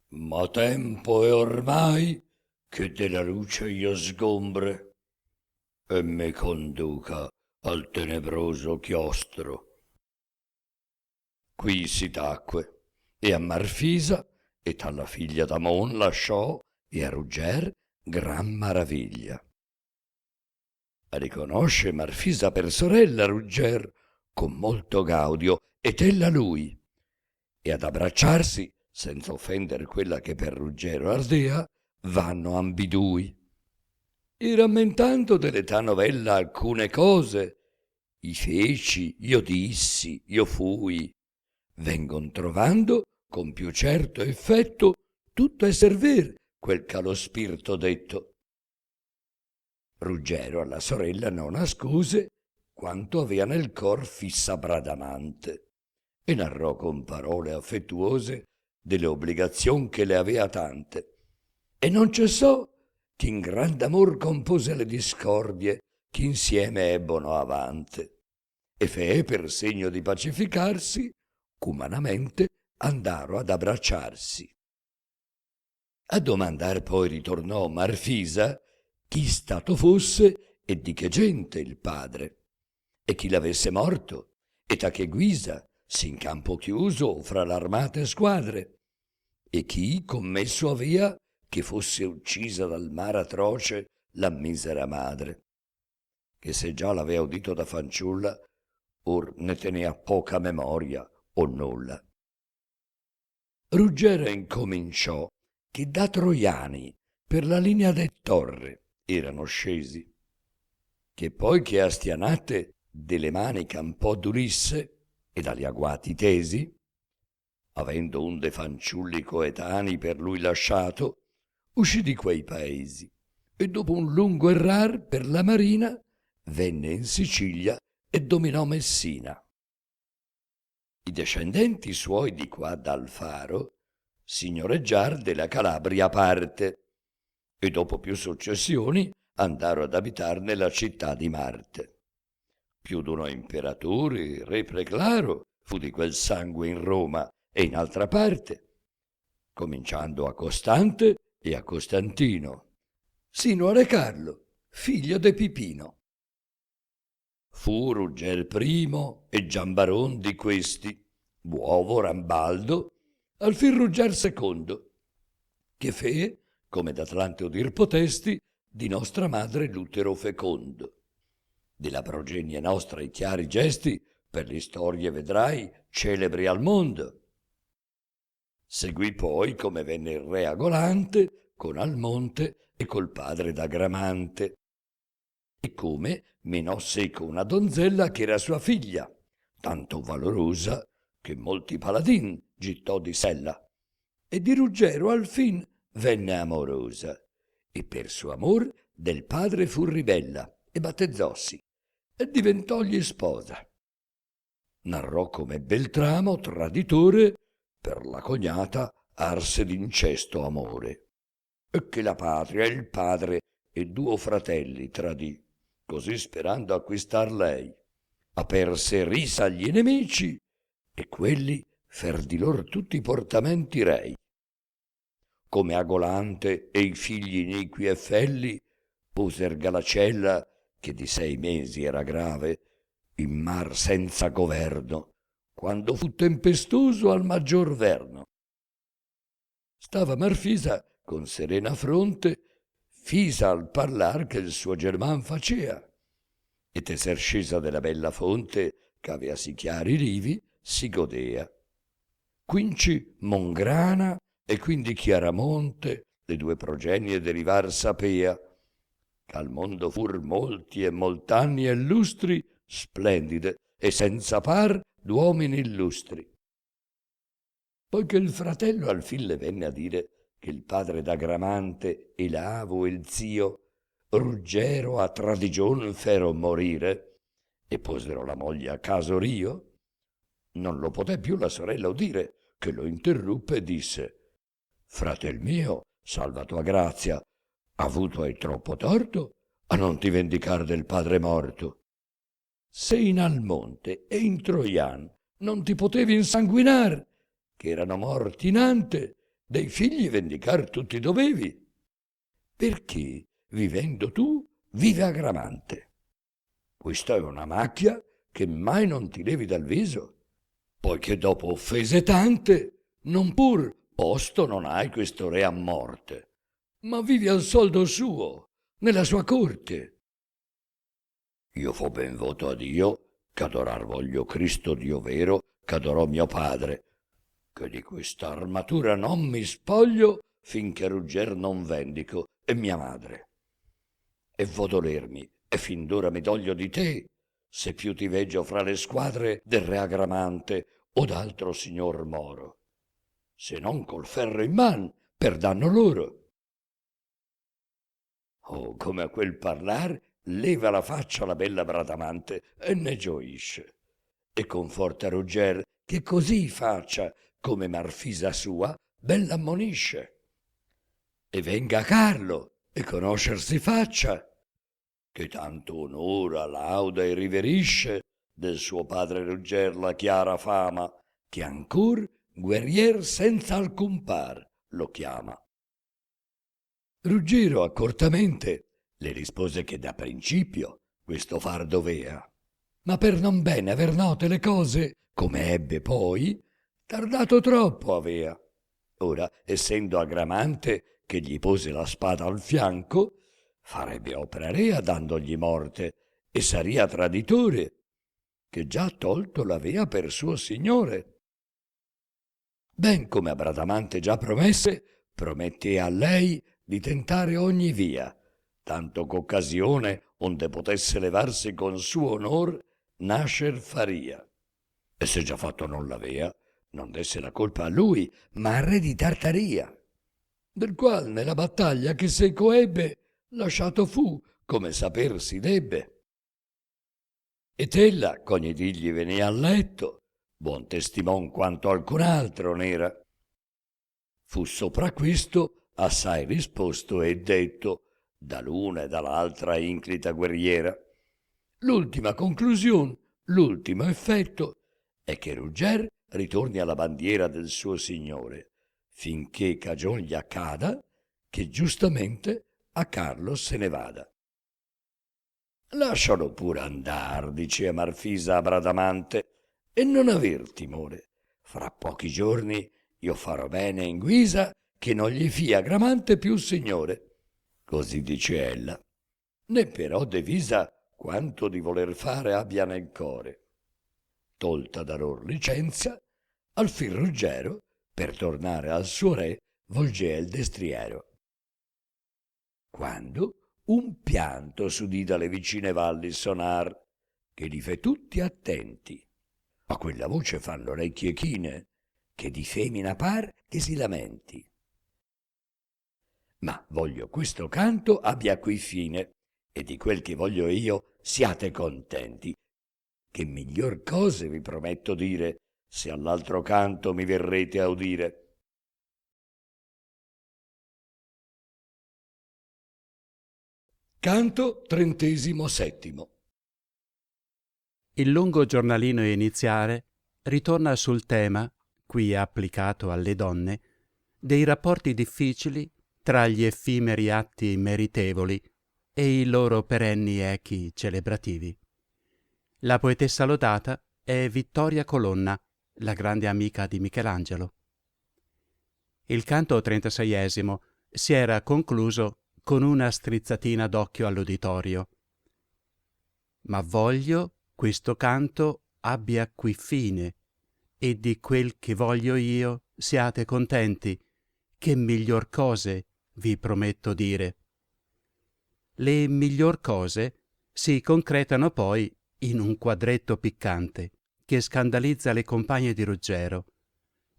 Ma tempo è ormai che della luce io sgombre e me conduca al tenebroso chiostro. Qui si tacque, e a Marfisa et alla figlia d'Amon lasciò, e a Rugger gran maraviglia. A riconosce Marfisa per sorella Rugger con molto gaudio, ed ella lui, e ad abbracciarsi, senza offender quella che per Ruggero ardea, vanno ambidui. E rammentando dell'età novella alcune cose, i feci, io dissi, io fui, vengon trovando con più certo effetto tutto esser ver quel che allo spirito detto. Ruggero alla sorella non nascose quanto avea nel cor fissa Bradamante e narrò con parole affettuose delle obbligazioni che le avea tante. E non cessò che in grande amor compose le discordie che insieme ebbono avante e fe per segno di pacificarsi cumanamente andaro ad abbracciarsi. A domandar poi ritornò Marfisa chi stato fosse e di che gente il padre, e chi l'avesse morto, e da che guisa, s'in campo chiuso fra l'armate squadre, e chi commesso avea che fosse uccisa dal mar atroce la misera madre, che se già l'avea udito da fanciulla, or ne tenea poca memoria o nulla. Ruggero incominciò che da Troiani per la linea de Torre erano scesi, che poi che Astianate delle mani campò d'Ulisse e dagli agguati tesi, avendo un de fanciulli coetanei per lui lasciato, uscì di quei paesi e dopo un lungo errar per la marina venne in Sicilia e dominò Messina. I descendenti suoi di qua dal Faro signoreggiar della Calabria parte e dopo più successioni andaro ad abitar nella città di Marte. Più d'uno imperatore, re preclaro, fu di quel sangue in Roma e in altra parte, cominciando a Costante e a Costantino, sino a Re Carlo, figlio de Pipino. Fu Rugger primo e Giambaron di questi, Buovo, Rambaldo, alfin Rugger secondo, che fe, come d'Atlante udir potesti, di nostra madre l'utero fecondo. Della progenie nostra i chiari gesti, per l'istorie vedrai, celebri al mondo. Seguì poi come venne il re Agolante, con Almonte e col padre d'Agramante, e come menò seco una donzella che era sua figlia, tanto valorosa che molti paladin gittò di sella, e di Ruggero al fin venne amorosa, e per suo amor del padre fu ribella, e battezzossi, e diventògli sposa. Narrò come Beltramo, traditore, per la cognata arse d'incesto amore, e che la patria e il padre e duo fratelli tradì, così sperando acquistar lei. Aperse risa agli nemici, e quelli fer di lor tutti i portamenti rei. Come Agolante e i figli iniqui e felli poser Galacella, che di 6 mesi era grave, in mar senza governo, quando fu tempestoso al maggior verno. Stava Marfisa con serena fronte, fisa al parlar che il suo german facea, e tesser scesa della bella fonte, ch'avea sì chiari rivi, si godea. Quinci Mongrana e quindi Chiaramonte, le due progenie derivar sapea, ch'al mondo fur molti e molt'anni e lustri, splendide e senza par d'uomini illustri. Poiché il fratello al fin le venne a dire che il padre d'Agramante e l'avo e il zio Ruggero a tradigion fero morire e posero la moglie a caso rio, non lo poté più la sorella udire, che lo interruppe e disse: «Fratel mio, salva tua grazia, avuto hai troppo torto a non ti vendicar del padre morto. Se in Almonte e in Troian non ti potevi insanguinar, che erano morti inante, dei figli vendicar tutti dovevi. Perché, vivendo tu, vive Agramante? Questa è una macchia che mai non ti levi dal viso, poiché dopo offese tante, non pur posto non hai questo re a morte, ma vivi al soldo suo, nella sua corte. Io fo ben voto a Dio, ch'adorar voglio Cristo Dio vero, ch'adorò mio padre, che di questa armatura non mi spoglio finché Rugger non vendico e mia madre. E vo dolermi, e fin d'ora mi doglio di te, se più ti veggio fra le squadre del re Agramante o d'altro signor moro, se non col ferro in man per danno loro. Oh, come a quel parlar leva la faccia la bella Bradamante e ne gioisce. E conforta Rugger che così faccia come Marfisa sua bella ammonisce. E venga Carlo e conoscersi faccia, che tanto onora, lauda e riverisce del suo padre Rugger la chiara fama, che ancor guerrier senza alcun par lo chiama. Ruggero accortamente le rispose che da principio questo far dovea, ma per non bene aver note le cose, come ebbe poi, tardato troppo avea. Ora, essendo agramante che gli pose la spada al fianco, farebbe opera rea dandogli morte, e saria traditore, che già tolto l'avea per suo signore. Ben come a Bradamante già promesse, promettea a lei di tentare ogni via, tanto qu'occasione onde potesse levarsi con suo onor nascer faria. E se già fatto non l'avea, non desse la colpa a lui, ma al re di Tartaria, del qual nella battaglia che seco ebbe lasciato fu, come saper si debbe. Ed ella, c'ogni dì gli venia a letto, buon testimon quanto alcun altro n'era. Fu sopra questo assai risposto e detto da l'una e dall'altra inclita guerriera. L'ultima conclusione, l'ultimo effetto, è che Rugger ritorni alla bandiera del suo signore, finché cagion gli accada che giustamente a Carlo se ne vada. Lascialo pure andar, dicea Marfisa a Bradamante, e non aver timore. Fra pochi giorni io farò bene in guisa che non gli fia Gramante più signore. Così dice ella, né però devisa quanto di voler fare abbia nel core. Tolta da lor licenzia, al fin Ruggero, per tornare al suo re, volgea il destriero. Quando un pianto s'udì dalle vicine valli sonar, che li fe tutti attenti. A quella voce fan l'orecchie chine, che di femina par che si lamenti. Ma voglio questo canto abbia qui fine, e di quel che voglio io siate contenti, che miglior cose vi prometto dire, se all'altro canto mi verrete a udire. Canto 37. Il lungo giornalino iniziale ritorna sul tema, qui applicato alle donne, dei rapporti difficili tra gli effimeri atti meritevoli e i loro perenni echi celebrativi. La poetessa lodata è Vittoria Colonna, la grande amica di Michelangelo. Il canto 36esimo si era concluso con una strizzatina d'occhio all'uditorio. Ma voglio questo canto abbia qui fine, e di quel che voglio io siate contenti, che miglior cose vi prometto dire. Le miglior cose si concretano poi in un quadretto piccante che scandalizza le compagne di Ruggero.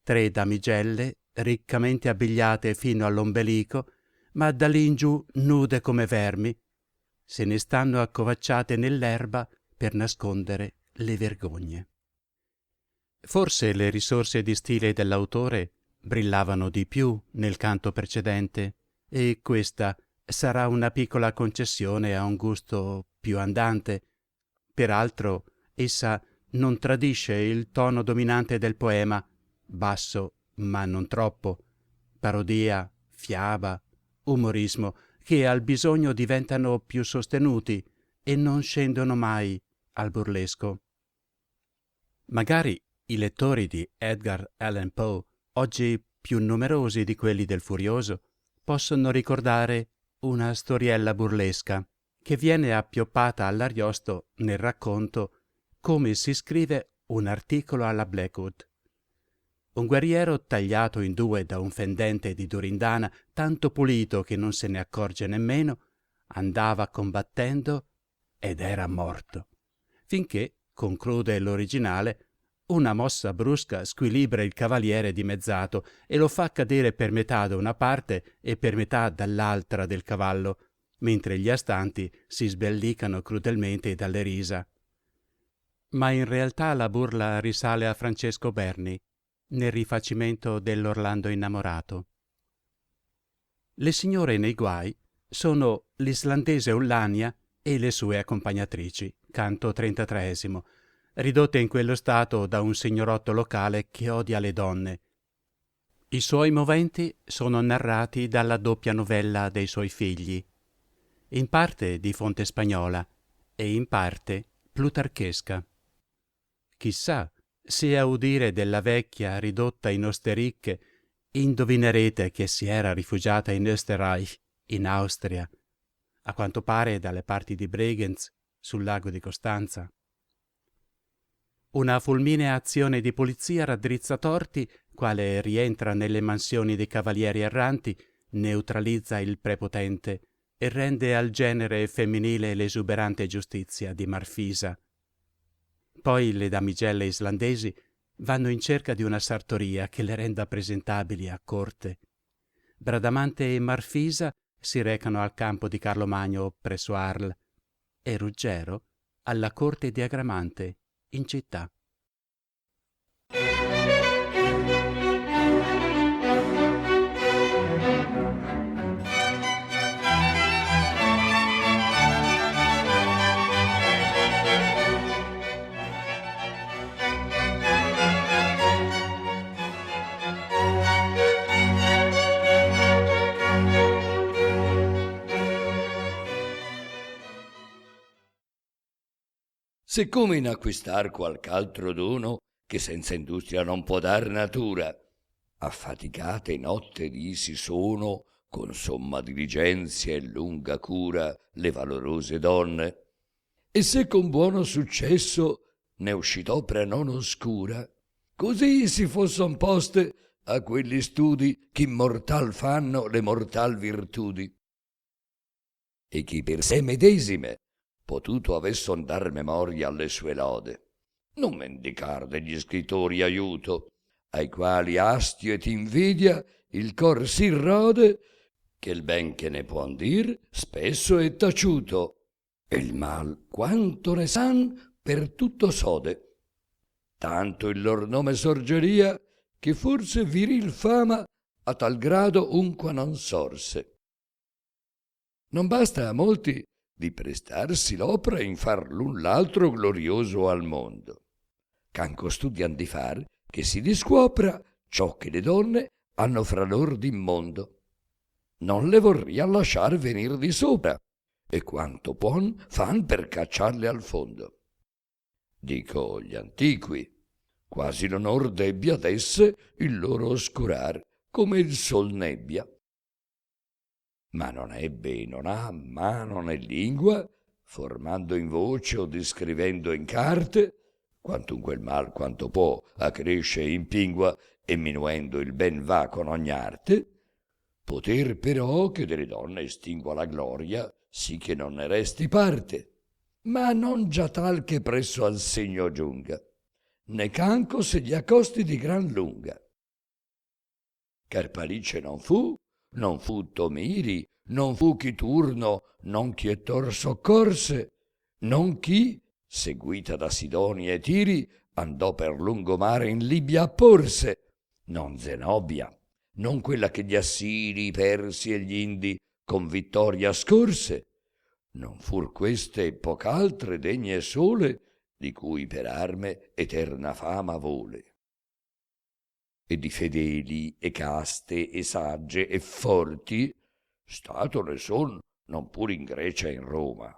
3 damigelle riccamente abbigliate fino all'ombelico, ma da lì in giù nude come vermi, se ne stanno accovacciate nell'erba per nascondere le vergogne. Forse le risorse di stile dell'autore brillavano di più nel canto precedente, e questa sarà una piccola concessione a un gusto più andante. Peraltro essa non tradisce il tono dominante del poema, basso ma non troppo, parodia, fiaba, umorismo, che al bisogno diventano più sostenuti e non scendono mai al burlesco. Magari i lettori di Edgar Allan Poe, oggi più numerosi di quelli del Furioso, possono ricordare una storiella burlesca che viene appioppata all'ariosto nel racconto Come si scrive un articolo alla Blackwood. Un guerriero tagliato in 2 da un fendente di Durindana, tanto pulito che non se ne accorge nemmeno, andava combattendo ed era morto, finché, conclude l'originale, una mossa brusca squilibra il cavaliere dimezzato e lo fa cadere per metà da una parte e per metà dall'altra del cavallo, mentre gli astanti si sbellicano crudelmente dalle risa. Ma in realtà la burla risale a Francesco Berni, nel rifacimento dell'Orlando innamorato. Le signore nei guai sono l'islandese Ullania e le sue accompagnatrici, canto 33esimo, ridotte in quello stato da un signorotto locale che odia le donne. I suoi moventi sono narrati dalla doppia novella dei suoi figli, in parte di fonte spagnola e in parte plutarchesca. Chissà se a udire della vecchia ridotta in ostericche indovinerete che si era rifugiata in Österreich, in Austria, a quanto pare dalle parti di Bregenz, sul lago di Costanza. Una fulminea azione di polizia raddrizza torti, quale rientra nelle mansioni dei cavalieri erranti, neutralizza il prepotente e rende al genere femminile l'esuberante giustizia di Marfisa. Poi le damigelle islandesi vanno in cerca di una sartoria che le renda presentabili a corte. Bradamante e Marfisa si recano al campo di Carlo Magno presso Arles e Ruggero alla corte di Agramante in città. Siccome in acquistar qualch'altro dono che senza industria non può dar natura, affaticate notte di si sono con somma diligenzia e lunga cura le valorose donne, e se con buono successo ne uscit opera non oscura, così si fosson poste a quelli studi ch'immortal fanno le mortal virtudi, e chi per sé medesime potuto avesson dar memoria alle sue lode, non mendicar degli scrittori aiuto, ai quali astio et invidia il cor si rode, che il ben che ne puon dir spesso è taciuto, e il mal quanto ne san per tutto sode. Tanto il lor nome sorgeria, che forse viril fama a tal grado unqua non sorse. Non basta a molti di prestarsi l'opra in far l'un l'altro glorioso al mondo, ch'anco studian di far che si discuopra ciò che le donne hanno fra lor d'immondo. Non le vorria lasciar venir di sopra, e quanto puon fan per cacciarle al fondo. Dico gli antiqui, quasi l'onor debbia d'esse il loro oscurar, come il sol nebbia. Ma non ebbe e non ha mano né lingua, formando in voce o descrivendo in carte, quantunque il mal quanto può accresce e impingua, e minuendo il ben va con ogni arte, poter però che delle donne estingua la gloria, sì che non ne resti parte, ma non già tal che presso al segno giunga, né canco se gli accosti di gran lunga. Carpalice non fu Tomiri, non fu chi Turno, non chi Ettor soccorse, non chi, seguita da Sidonia e Tiri, andò per lungomare in Libia a porse, non Zenobia, non quella che gli Assiri, i Persi e gli Indi con vittoria scorse, non fur queste poc'altre degne sole, di cui per arme eterna fama vole. E di fedeli e caste e sagge e forti stato ne son non pur in Grecia e in Roma,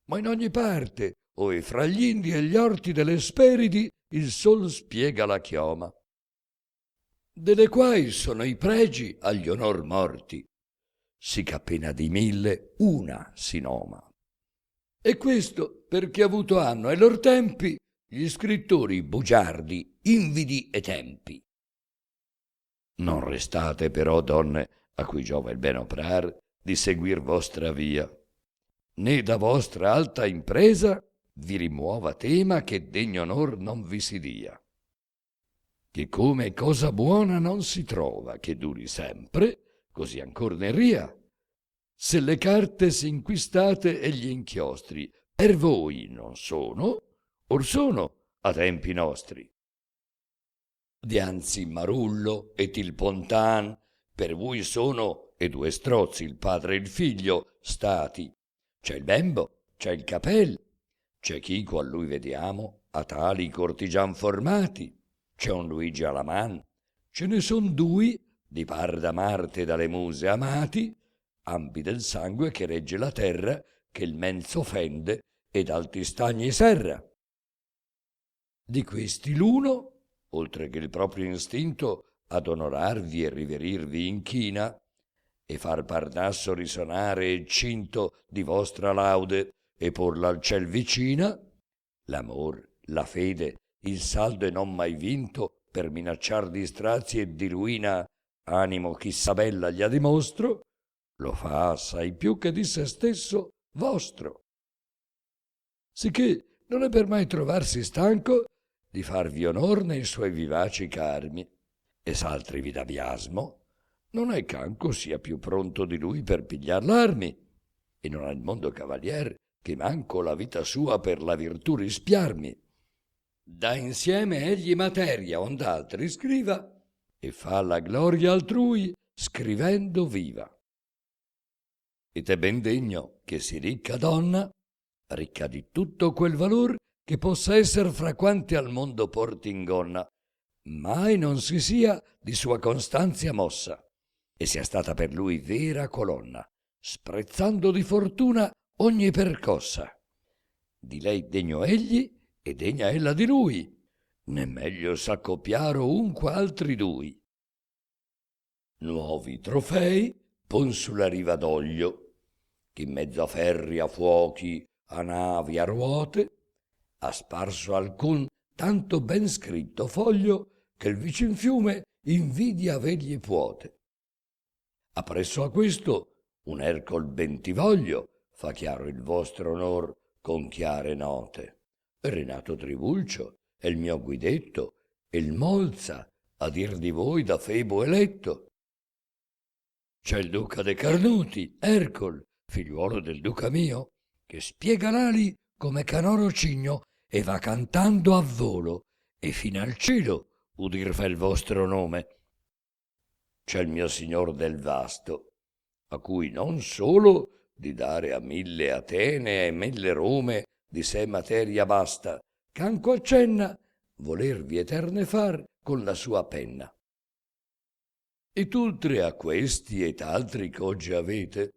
ma in ogni parte, ove fra gli Indi e gli orti delle Speridi il sol spiega la chioma, delle quai sono i pregi agli onor morti, sì ch'appena di 1000 una si noma. E questo perché avuto hanno ai lor tempi gli scrittori bugiardi, invidi e tempi. Non restate però, donne, a cui giova il ben oprar, di seguir vostra via, né da vostra alta impresa vi rimuova tema che degno onor non vi si dia. Che come cosa buona non si trova che duri sempre, così ancor ne ria, Se le carte s'inquistate e gli inchiostri per voi non sono, or sono a tempi nostri. Dianzi Marullo e Tilpontan per voi sono, e due strozzi, il padre e il figlio, stati. C'è il bembo, c'è il capel, c'è chi qual lui vediamo a tali cortigian formati, c'è un Luigi Alaman, ce ne son due di par da Marte dalle muse amati, ambi del sangue che regge la terra, che il menzo fende ed alti stagni serra. Di questi l'uno, oltre che il proprio istinto ad onorarvi e riverirvi inchina, e far Parnasso risonare e cinto di vostra laude e porla al ciel vicina, l'amor, la fede, il saldo e non mai vinto per minacciar di strazi e di ruina animo chissà bella gli dimostro, lo fa assai più che di se stesso vostro. Sicché non è per mai trovarsi stanco di farvi onor nei suoi vivaci carmi, e s'altri vi dà biasmo, non è ch'anco sia più pronto di lui per pigliar l'armi, e non ha il mondo cavalier che manco la vita sua per la virtù rispiarmi. Dà insieme egli materia ond'altri scriva, e fa la gloria altrui scrivendo viva. Ed è ben degno che si ricca donna, ricca di tutto quel valor che possa esser fra quanti al mondo porti in gonna, mai non si sia di sua costanzia mossa, e sia stata per lui vera colonna, sprezzando di fortuna ogni percossa. Di lei degno egli e degna ella di lui, né meglio s'accoppiaro unque altri dui. Nuovi trofei pon sulla riva d'Oglio, che in mezzo a ferri, a fuochi, a navi, a ruote, ha sparso alcun tanto ben scritto foglio che il vicin fiume invidia avegli puote. Appresso a questo un Ercol Bentivoglio fa chiaro il vostro onor con chiare note. Renato Tribulcio è il mio guidetto, e il Molza a dir di voi da Febo eletto. C'è il duca de Carnuti, Ercol, figliuolo del duca mio, che spiega l'ali come canoro cigno e va cantando a volo, e fino al cielo udir fa il vostro nome. C'è il mio signor del Vasto, a cui non solo di dare a 1000 Atene e 1000 Rome di sé materia basta, ch'anco accenna volervi eterne far con la sua penna. E tultre a questi et altri ch'oggi avete,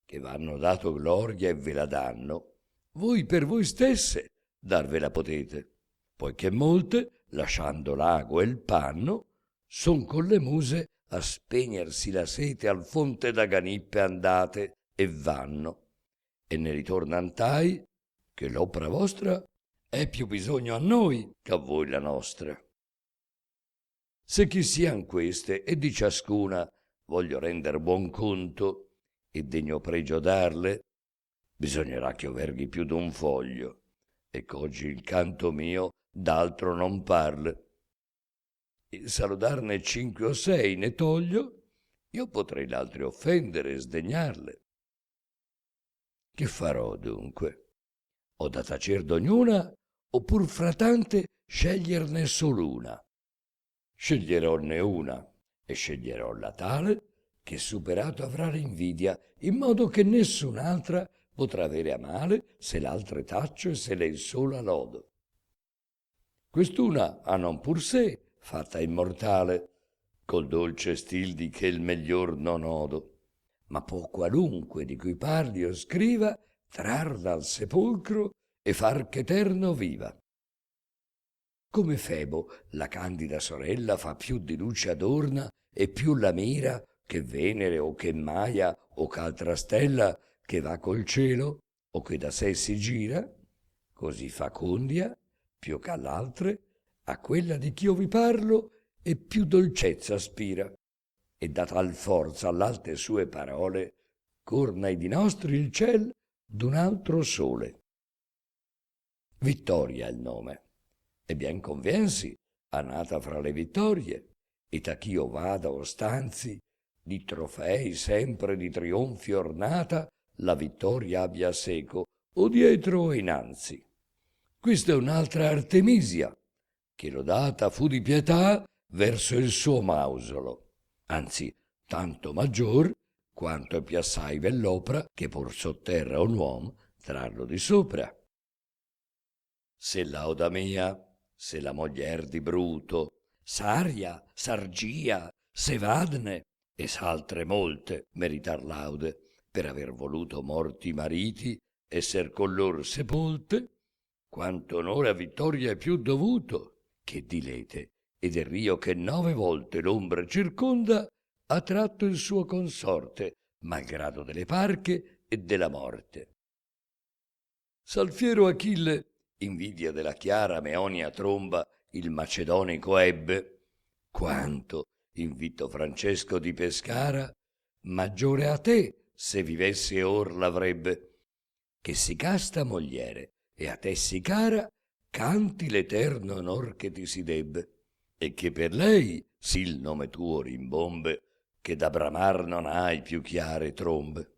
che v'hanno dato gloria e ve la danno, voi per voi stesse darvela potete, poiché molte, lasciando l'ago e il panno, son con le muse a spegnersi la sete al fonte da Ganippe andate e vanno, e ne ritornan tai che l'opera vostra è più bisogno a noi che a voi la nostra. Se chi sian queste e di ciascuna voglio render buon conto e degno pregio darle, bisognerà che io verghi più d'un foglio e qu'oggi il canto mio d'altro non parle. E salutarne 5 o 6 ne toglio, io potrei l'altri offendere e sdegnarle. Che farò dunque? Ho da tacer d'ognuna, oppur fra tante sceglierne sol'una? Sceglieronne una, e sceglierò la tale che superato avrà l'invidia, in modo che nessun'altra potrà avere a male se l'altre taccio e se lei sola lodo. Quest'una ha non pur sé, fatta immortale, col dolce stil di che il meglior non odo, ma può qualunque di cui parli o scriva trar dal sepolcro e far ch'eterno viva. Come Febo, la candida sorella, fa più di luce adorna e più la mira che Venere o che Maia o ch'altra stella che va col cielo o che da sé si gira, così Facundia, più che all'altre, a quella di ch'io vi parlo e più dolcezza aspira, e da tal forza all'alte sue parole corna di nostri il ciel d'un altro sole. Vittoria è il nome, e bien conviensi, a nata fra le vittorie, e a ch'io vada o stanzi, di trofei sempre di trionfi ornata, la vittoria abbia seco, o dietro o innanzi. Questa è un'altra Artemisia, che lodata fu di pietà verso il suo mausolo, anzi, tanto maggior, quanto è più assai bell'opra, che pur sotterra un uom trarlo di sopra. Se lauda mia, se la moglier di Bruto, Saria, Sargia, Sevadne, e s'altre molte meritar laude, per aver voluto morti mariti, esser con lor sepolte, quanto onore a vittoria è più dovuto, che dilete, ed il rio che 9 volte l'ombra circonda, ha tratto il suo consorte, malgrado delle parche e della morte. S'al fiero Achille, invidia della chiara Meonia tromba, il macedonico ebbe, quanto, invito Francesco di Pescara, maggiore a te, se vivesse or l'avrebbe, che si casta mogliere, e a te si cara, canti l'eterno onor che ti si debbe, e che per lei sì il nome tuo rimbombe, che da bramar non hai più chiare trombe.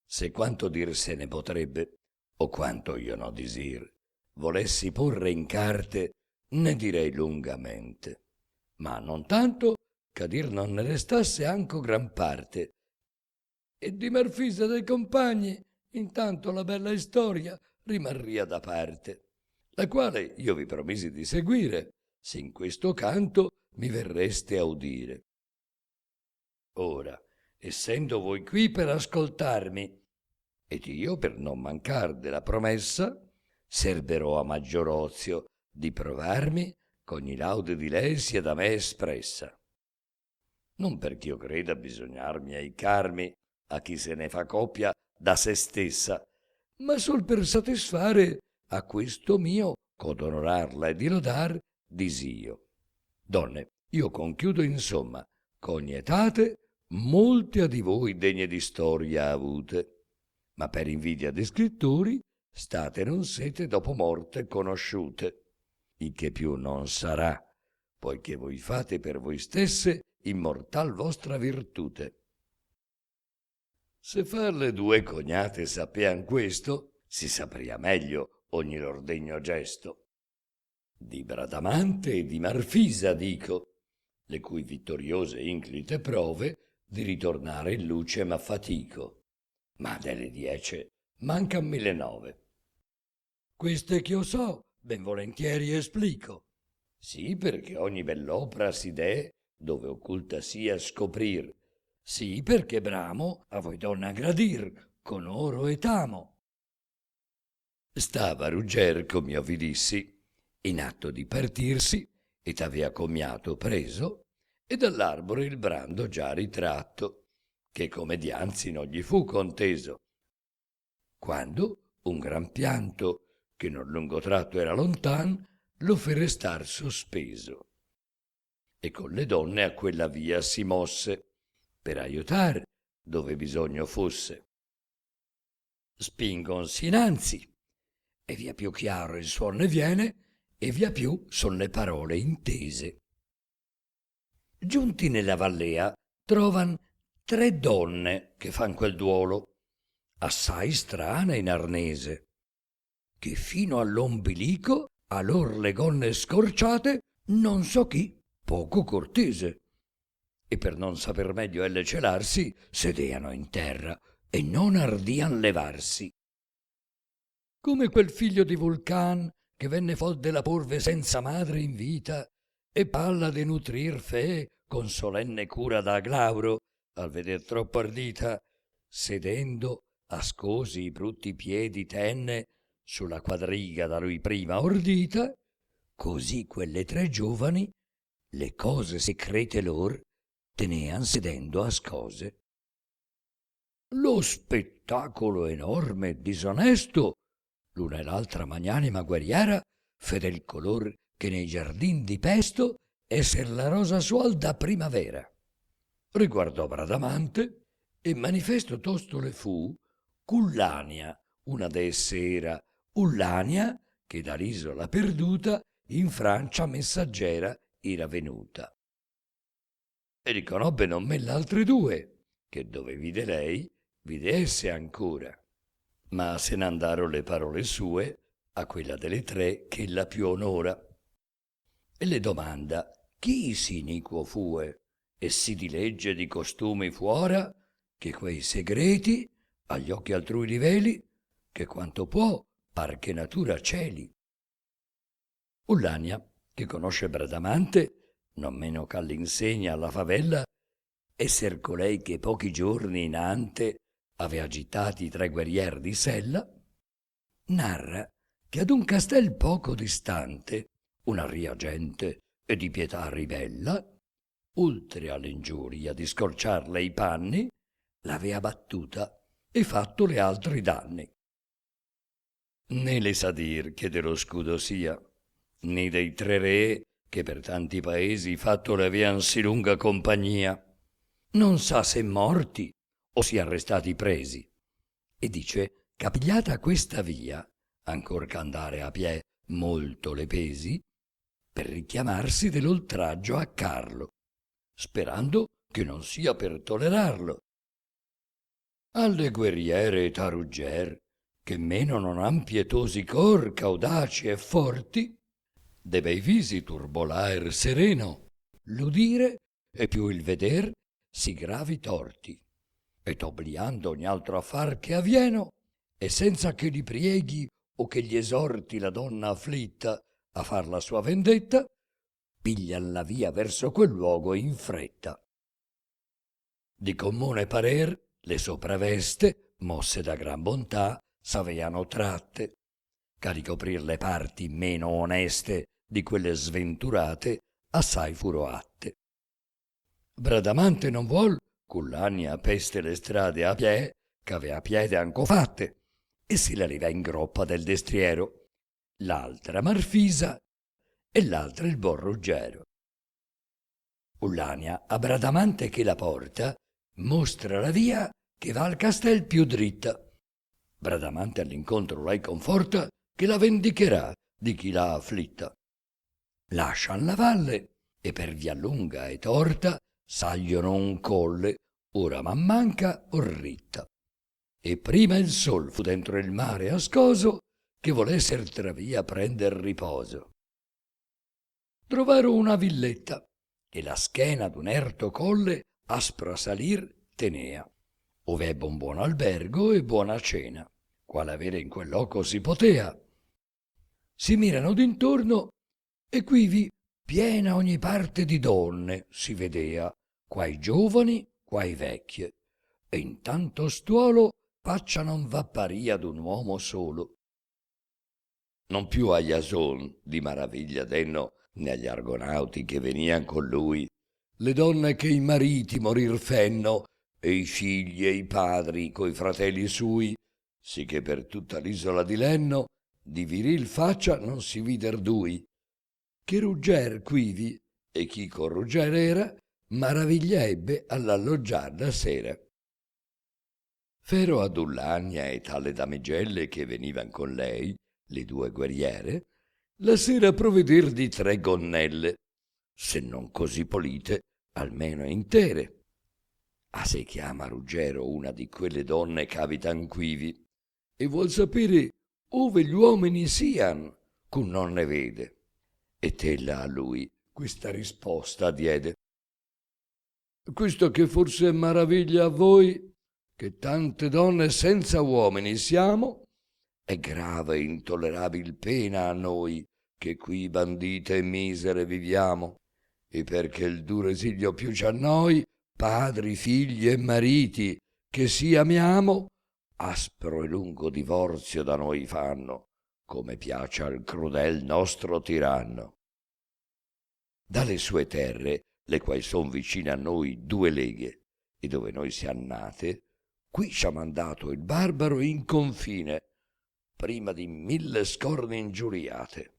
Se quanto dir se ne potrebbe, o quanto io no disir, volessi porre in carte, ne direi lungamente, ma non tanto ch'a dir non ne restasse anco gran parte. E di Marfisa dei compagni, intanto la bella istoria rimarria da parte, la quale io vi promisi di seguire, se in questo canto mi verreste a udire. Ora, essendo voi qui per ascoltarmi, ed io per non mancar della promessa, serberò a maggior ozio di provarmi ch'ogni laude di lei sia da me espressa. Non perch'io creda bisognarmi aicarmi a chi se ne fa copia da se stessa, ma sol per satisfare a questo mio ch'od onorarla e di lodar disio. Donne, io conchiudo insomma ch'ogni etate molte a di voi degne di storia avute, ma per invidia de scrittori state non sete dopo morte conosciute, il che più non sarà, poiché voi fate per voi stesse immortal vostra virtute. Se far le 2 cognate sappian questo, si sapria meglio ogni lor degno gesto. Di Bradamante e di Marfisa dico, le cui vittoriose e inclite prove di ritornare in luce m'affatico, ma delle 10 mancan 1009. Queste che io so, ben volentieri esplico. Sì, perché ogni bell'opra si dee, dove occulta sia scoprir. Sì, perché bramo a voi donna gradir, con oro e tamo. Stava Rugger, come io vi dissi, in atto di partirsi, ed avea commiato preso, e dall'arbore il brando già ritratto, che come dianzi non gli fu conteso. Quando un gran pianto, che non lungo tratto era lontan, lo fe restar sospeso. E con le donne a quella via si mosse, per aiutar dove bisogno fosse. Spingonsi innanzi, e via più chiaro il suon ne viene, e via più son le parole intese. Giunti nella vallea, trovan 3 donne che fan quel duolo, assai strane in arnese, che fino all'ombilico a lor le gonne scorciate non so chi, poco cortese, e per non saper meglio elle celarsi, sedeano in terra e non ardian levarsi. Come quel figlio di Vulcan che venne fol della porve senza madre in vita e palla de nutrir fe con solenne cura da Glauro, al veder troppo ardita, sedendo ascosi i brutti piedi tenne sulla quadriga da lui prima ordita, così quelle 3 giovani le cose secrete lor tenean sedendo ascose. Lo spettacolo enorme e disonesto, l'una e l'altra magnanima guerriera, fedel color che nei giardin di Pesto esser la rosa suol da primavera. Riguardò Bradamante e manifesto tosto le fu Cullania, una d'esse era Ullania, che dall'isola perduta in Francia messaggera era venuta. e riconobbe non me l'altre due, che dove vide lei, vide esse ancora. Ma se n'andarono le parole sue a quella delle tre che la più onora. E le domanda chi si iniquo fue, e si dilegge di costumi fuora, che quei segreti agli occhi altrui riveli, che quanto può par che natura celi. Ullania, che conosce Bradamante, non meno ch'all'insegna alla favella, esser colei che pochi giorni inante ave agitati tre guerrier di sella, narra che ad un castel poco distante una ria gente e di pietà ribella, oltre all'ingiuria di scorciarle i panni, l'avea battuta e fatto le altri danni. Né le sa dir che dello scudo sia, né dei tre re che per tanti paesi fatto le avean sì lunga compagnia. Non sa se morti o si arrestati presi, e dice capigliata questa via, ancor ch'andare a piè molto le pesi, per richiamarsi dell'oltraggio a Carlo, sperando che non sia per tollerarlo. Alle guerriere tarugger, che meno non han pietosi cor, caudaci e forti, de bei visi turbolaer sereno, l'udire e più il veder si gravi torti, ed obliando ogni altro affar che avvieno, e senza che li prieghi o che gli esorti la donna afflitta a far la sua vendetta, piglian la via verso quel luogo in fretta. Di comune parer le sopraveste, mosse da gran bontà, s'aveano tratte, che a ricoprir le parti meno oneste di quelle sventurate assai furo atte. Bradamante non vuol c'Ullania peste le strade a piè, ch'avea piede anco fatte, e si la riva in groppa del destriero, l'altra Marfisa e l'altra il buon Ruggero. Ullania a Bradamante che la porta mostra la via che va al castel più dritta. Bradamante all'incontro lei conforta che la vendicherà di chi l'ha afflitta. Lascian la valle e per via lunga e torta sagliono un colle, ora man manca or ritta. E prima il sol fu dentro il mare ascoso che volesser tra via prender riposo. Trovaro una villetta e la schena d'un erto colle aspro a salir tenea, ove ebbe un buon albergo e buona cena, quale avere in quel loco si potea. Si mirano d'intorno e quivi piena ogni parte di donne si vedea, quai giovani, quai vecchie, e in tanto stuolo faccia non v'apparia d'un uomo solo. Non più a Iason di maraviglia denno, né agli argonauti che venian con lui, le donne che i mariti morir fenno, e i figli e i padri coi fratelli sui, sì che per tutta l'isola di Lenno di viril faccia non si vider dui, che Rugger quivi, e chi con Rugger era, maraviglia ebbe all'alloggiar la sera. Fero ad Ullania e tale damigelle che venivan con lei, le due guerriere, la sera provveder di tre gonnelle, se non così polite, almeno intere. A se chiama Ruggero una di quelle donne c'abitan quivi, e vuol sapere ove gli uomini sian, cun non ne vede. E tella a lui questa risposta diede. Questo che forse maraviglia a voi, che tante donne senza uomini siamo, è grave e intollerabil pena a noi, che qui bandite e misere viviamo, e perché il duro esilio più c'ha noi, padri, figli e mariti, che sì amiamo, aspro e lungo divorzio da noi fanno, come piace al crudel nostro tiranno. Dalle sue terre, le quali son vicine a noi 2 leghe, e dove noi siam nate, qui ci ha mandato il barbaro in confine, prima di 1000 scorne ingiuriate.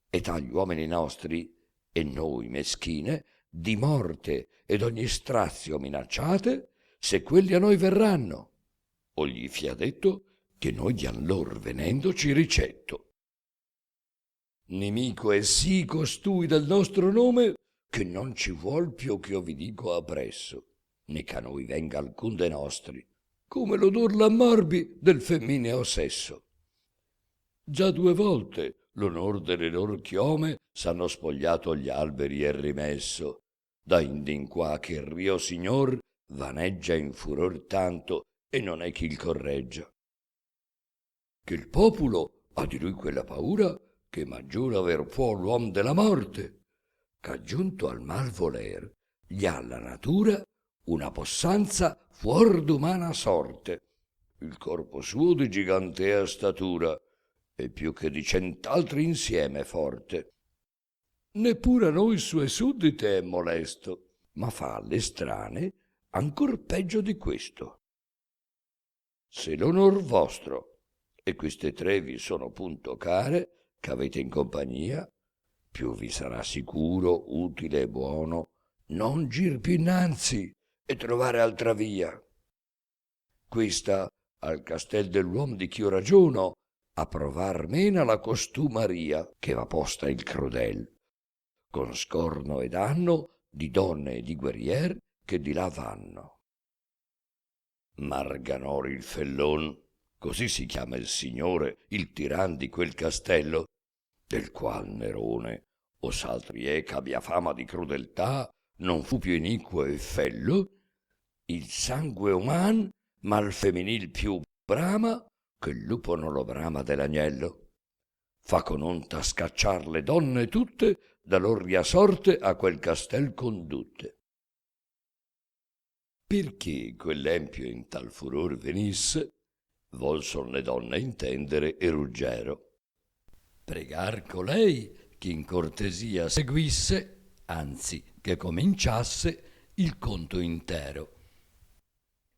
E tagli uomini nostri, e noi meschine, di morte ed ogni strazio minacciate, se quelli a noi verranno, o gli fia detto che noi diam lor venendoci ricetto. Nemico è sì costui del nostro nome, che non ci vuol più che io vi dico appresso, né che a noi venga alcun de nostri, come l'odor l'ammorbi del femmineo sesso. Già 2 volte l'onor delle loro chiome s'hanno spogliato gli alberi e rimesso, da indin qua che il rio signor vaneggia in furor tanto e non è chi il correggia. Che il populo ha di lui quella paura che maggiore aver può l'uom della morte, che giunto al mal voler gli ha la natura una possanza fuor d'umana sorte, il corpo suo di gigantea statura e più che di 100 altri insieme forte. Neppure a noi suoi suddite è molesto, ma fa alle strane ancor peggio di questo. Se l'onor vostro e queste 3 vi sono punto care, ch'avete in compagnia, più vi sarà sicuro, utile e buono non gir più innanzi e trovare altra via. Questa al castel dell'uom di ch'io ragiono a provar mena la costumaria che va posta il crudel, con scorno e danno di donne e di guerrier che di là vanno. Marganor il fellon, così si chiama il signore, il tiran di quel castello, del qual Nerone, o s'altri è ch'abbia fama di crudeltà, non fu più iniquo e fello, il sangue uman, ma il femminil più brama, che il lupo non lo brama dell'agnello. Fa con onta scacciar le donne tutte, da lor sorte a quel castel condutte. Perché quell'empio in tal furor venisse, volson le donne intendere e ruggero. Pregar colei che in cortesia seguisse, anzi che cominciasse il conto intero.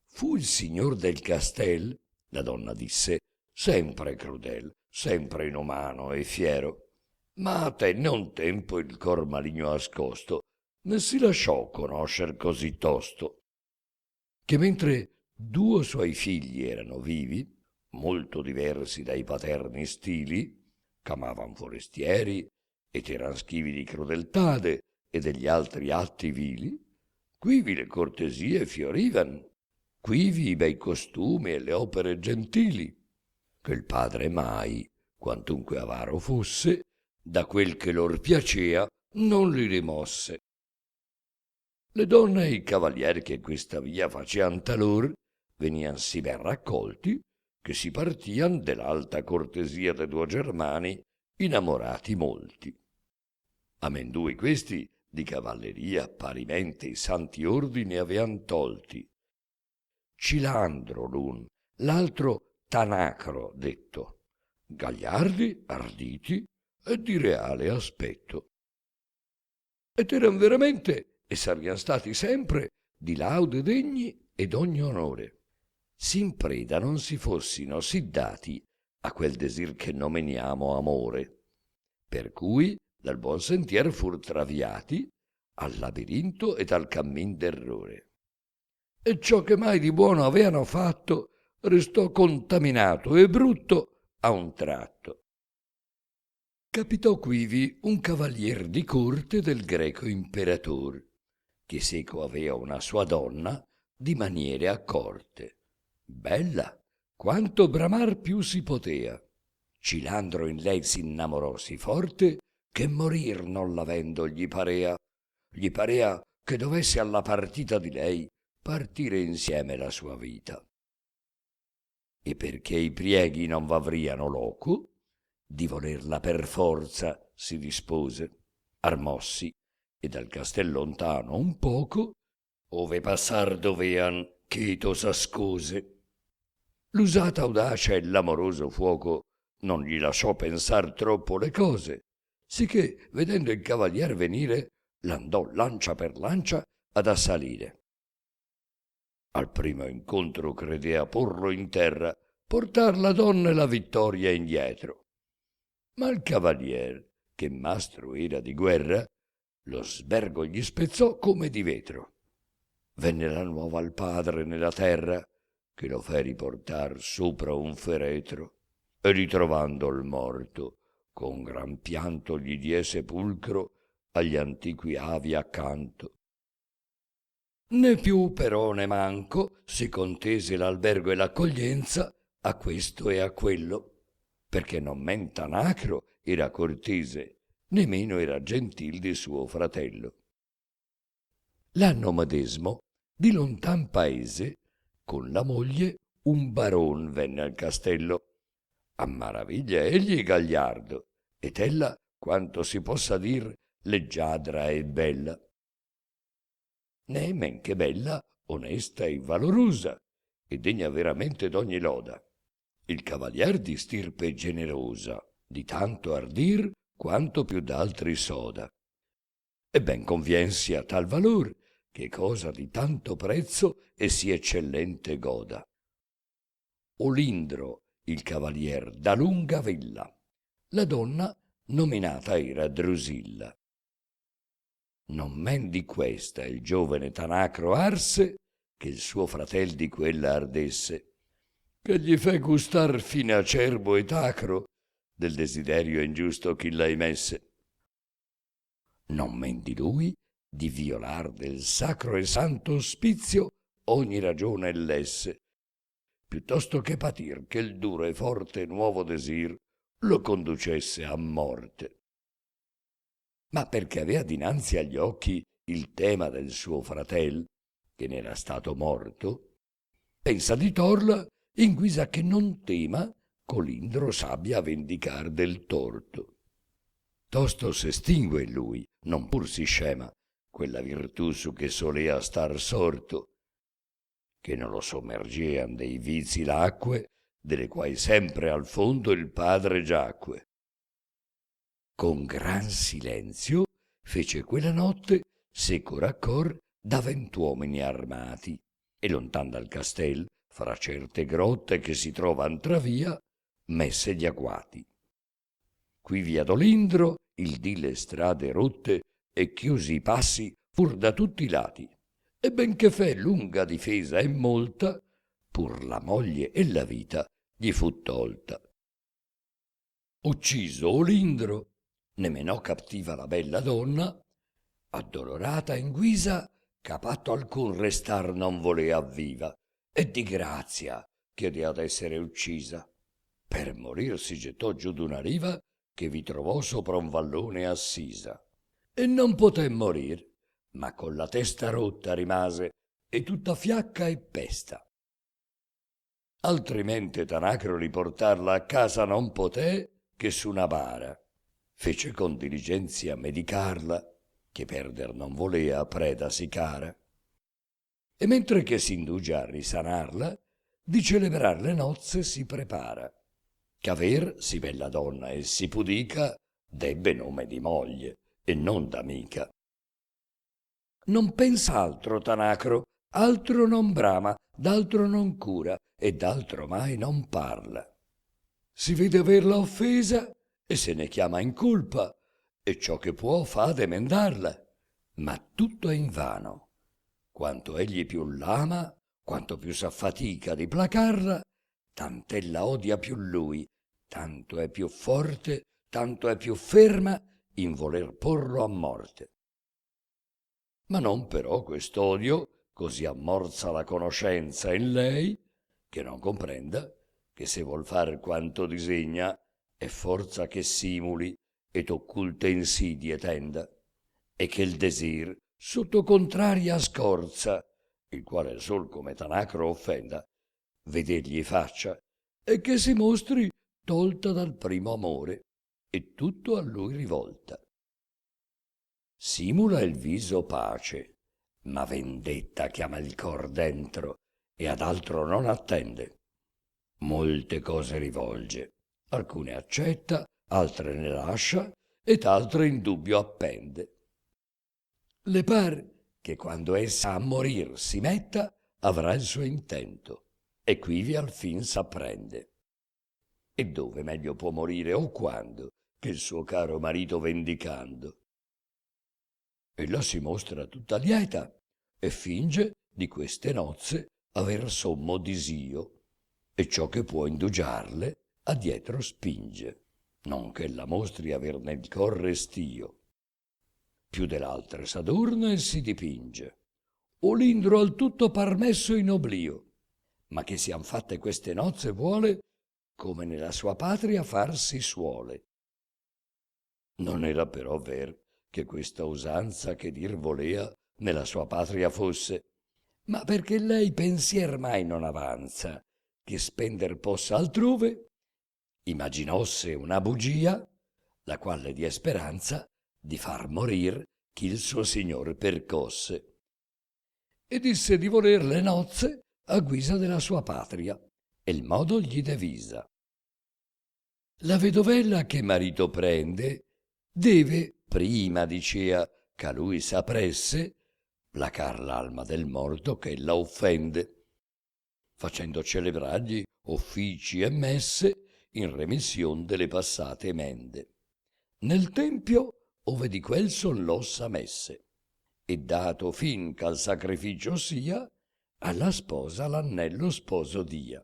Fu il signor del castel, la donna disse, sempre crudel, sempre inumano e fiero, ma tenne un tempo il cor maligno ascosto, ne si lasciò conoscer così tosto, che mentre 2 suoi figli erano vivi, molto diversi dai paterni stili, ch'amavan forestieri ed eran schivi di crudeltade e degli altri atti vili, quivi le cortesie fiorivan, quivi i bei costumi e le opere gentili, che il padre mai, quantunque avaro fosse, da quel che lor piacea non li rimosse. Le donne e i cavalieri che questa via facean talor venian sì ben raccolti che si partian dell'alta cortesia de 2 germani innamorati molti. Amendui questi di cavalleria parimente i santi ordini avean tolti. Cilandro l'un, l'altro Tanacro detto, gagliardi, arditi e di reale aspetto. Ed eran veramente e sarian stati sempre di laude degni e d'ogni onore, sin preda non si fossino sì dati a quel desir che nomeniamo amore, per cui dal buon sentier fur traviati al labirinto ed al cammin d'errore. E ciò che mai di buono aveano fatto restò contaminato e brutto a un tratto. Capitò quivi un cavalier di corte del greco imperator, che seco avea una sua donna di maniere accorte, bella quanto bramar più si potea. Cilandro in lei s'innamorò sì forte che morir non l'avendo gli parea che dovesse alla partita di lei partire insieme la sua vita. E perché i prieghi non v'avriano loco, di volerla per forza si dispose, armossi e dal castel lontano un poco, ove passar dovean cheto s'ascose. L'usata audacia e l'amoroso fuoco non gli lasciò pensar troppo le cose, sicché vedendo il cavalier venire l'andò lancia per lancia ad assalire. Al primo incontro credea porlo in terra, portar la donna e la vittoria indietro. Ma il cavalier, che mastro era di guerra, lo sbergo gli spezzò come di vetro. Venne la nuova al padre nella terra, che lo fe riportar sopra un feretro, e ritrovando il morto, con gran pianto gli die sepulcro, agli antiqui avi accanto. Né più però né manco si contese l'albergo e l'accoglienza a questo e a quello, perché non men Tanacro era cortese, nemmeno era gentil di suo fratello. L'anno medesimo, di lontan paese, con la moglie, un baron venne al castello. A maraviglia egli gagliardo, ed ella, quanto si possa dir, leggiadra e bella. Né men che bella, onesta e valorosa, e degna veramente d'ogni loda. Il cavalier di stirpe generosa, di tanto ardir quanto più d'altri soda. E ben conviensi a tal valor, che cosa di tanto prezzo e sì eccellente goda. Olindro, il cavalier da lunga villa, la donna nominata era Drusilla. Non men di questa il giovane Tanacro arse, che il suo fratel di quella ardesse, che gli fe gustar fine acerbo e tacro del desiderio ingiusto chi l'hai messe. Non men di lui di violar del sacro e santo ospizio ogni ragione lesse, piuttosto che patir che il duro e forte nuovo desir lo conducesse a morte. Ma perché avea dinanzi agli occhi il tema del suo fratel, che n'era stato morto, pensa di torla in guisa che non tema colindro s'abbia a vendicar del torto. Tosto s'estingue in lui, non pur si scema, quella virtù su che solea star sorto, che non lo sommergean dei vizi l'acque, delle quai sempre al fondo il padre giacque. Con gran silenzio fece quella notte seco raccor da 20 uomini armati, e lontan dal castel, fra certe grotte che si trovan tra via, messe gli agguati. Qui via d'Olindro il dì le strade rotte e chiusi i passi pur da tutti i lati, e benché fe lunga difesa e molta, pur la moglie e la vita gli fu tolta. Ucciso Olindro, ne menò captiva la bella donna, addolorata in guisa, capato alcun restar non volea viva, e di grazia chiede ad essere uccisa. Per morir si gettò giù d'una riva che vi trovò sopra un vallone assisa, e non poté morir, ma con la testa rotta rimase, e tutta fiacca e pesta. Altrimenti Tanacro riportarla a casa non poté che su una bara. Fece con diligenzia medicarla, che perder non volea preda sì cara. E mentre che s'indugia a risanarla, di celebrar le nozze si prepara, ch'aver sì bella donna e sì pudica debbe nome di moglie e non d'amica. Non pensa altro Tanacro, altro non brama, d'altro non cura e d'altro mai non parla. Si vede averla offesa e se ne chiama in colpa, e ciò che può fa ad emendarla, ma tutto è invano. Quanto egli più l'ama, quanto più s'affatica di placarla, tant'ella odia più lui, tanto è più forte, tanto è più ferma in voler porlo a morte. Ma non però quest'odio così ammorza la conoscenza in lei, che non comprenda che se vuol far quanto disegna è forza che simuli ed occulte insidie tenda, e che il desir sotto contraria scorza, il quale sol come Tanacro offenda, vedergli faccia, e che si mostri tolta dal primo amore, e tutto a lui rivolta. Simula il viso pace, ma vendetta chiama il cor dentro, e ad altro non attende. Molte cose rivolge, alcune accetta, altre ne lascia, ed altre in dubbio appende. Le par che quando essa a morir si metta, avrà il suo intento, e quivi al fin s'apprende. E dove meglio può morire o quando, che il suo caro marito vendicando? Ella si mostra tutta lieta e finge di queste nozze aver sommo disio, e ciò che può indugiarle addietro spinge, non che la mostri aver nel cor restio. più dell'altre s'adorna e si dipinge. Olindro al tutto par messo in oblio, ma che sian fatte queste nozze vuole, come nella sua patria far si suole. Non era però ver che questa usanza che dir volea nella sua patria fosse, ma perché lei pensier mai non avanza, che spender possa altrove, imaginosse una bugia, la quale die speranza di far morir chi il suo signor percosse. E disse di voler le nozze a guisa della sua patria, e il modo gli devisa. La vedovella che marito prende deve, prima dicea che a lui sapresse, placar l'alma del morto che la offende, facendo celebrargli offici e messe in remission delle passate emende, nel tempio ove di quel son l'ossa messe, e dato fin ch'al sacrificio sia, alla sposa l'annello sposo dia.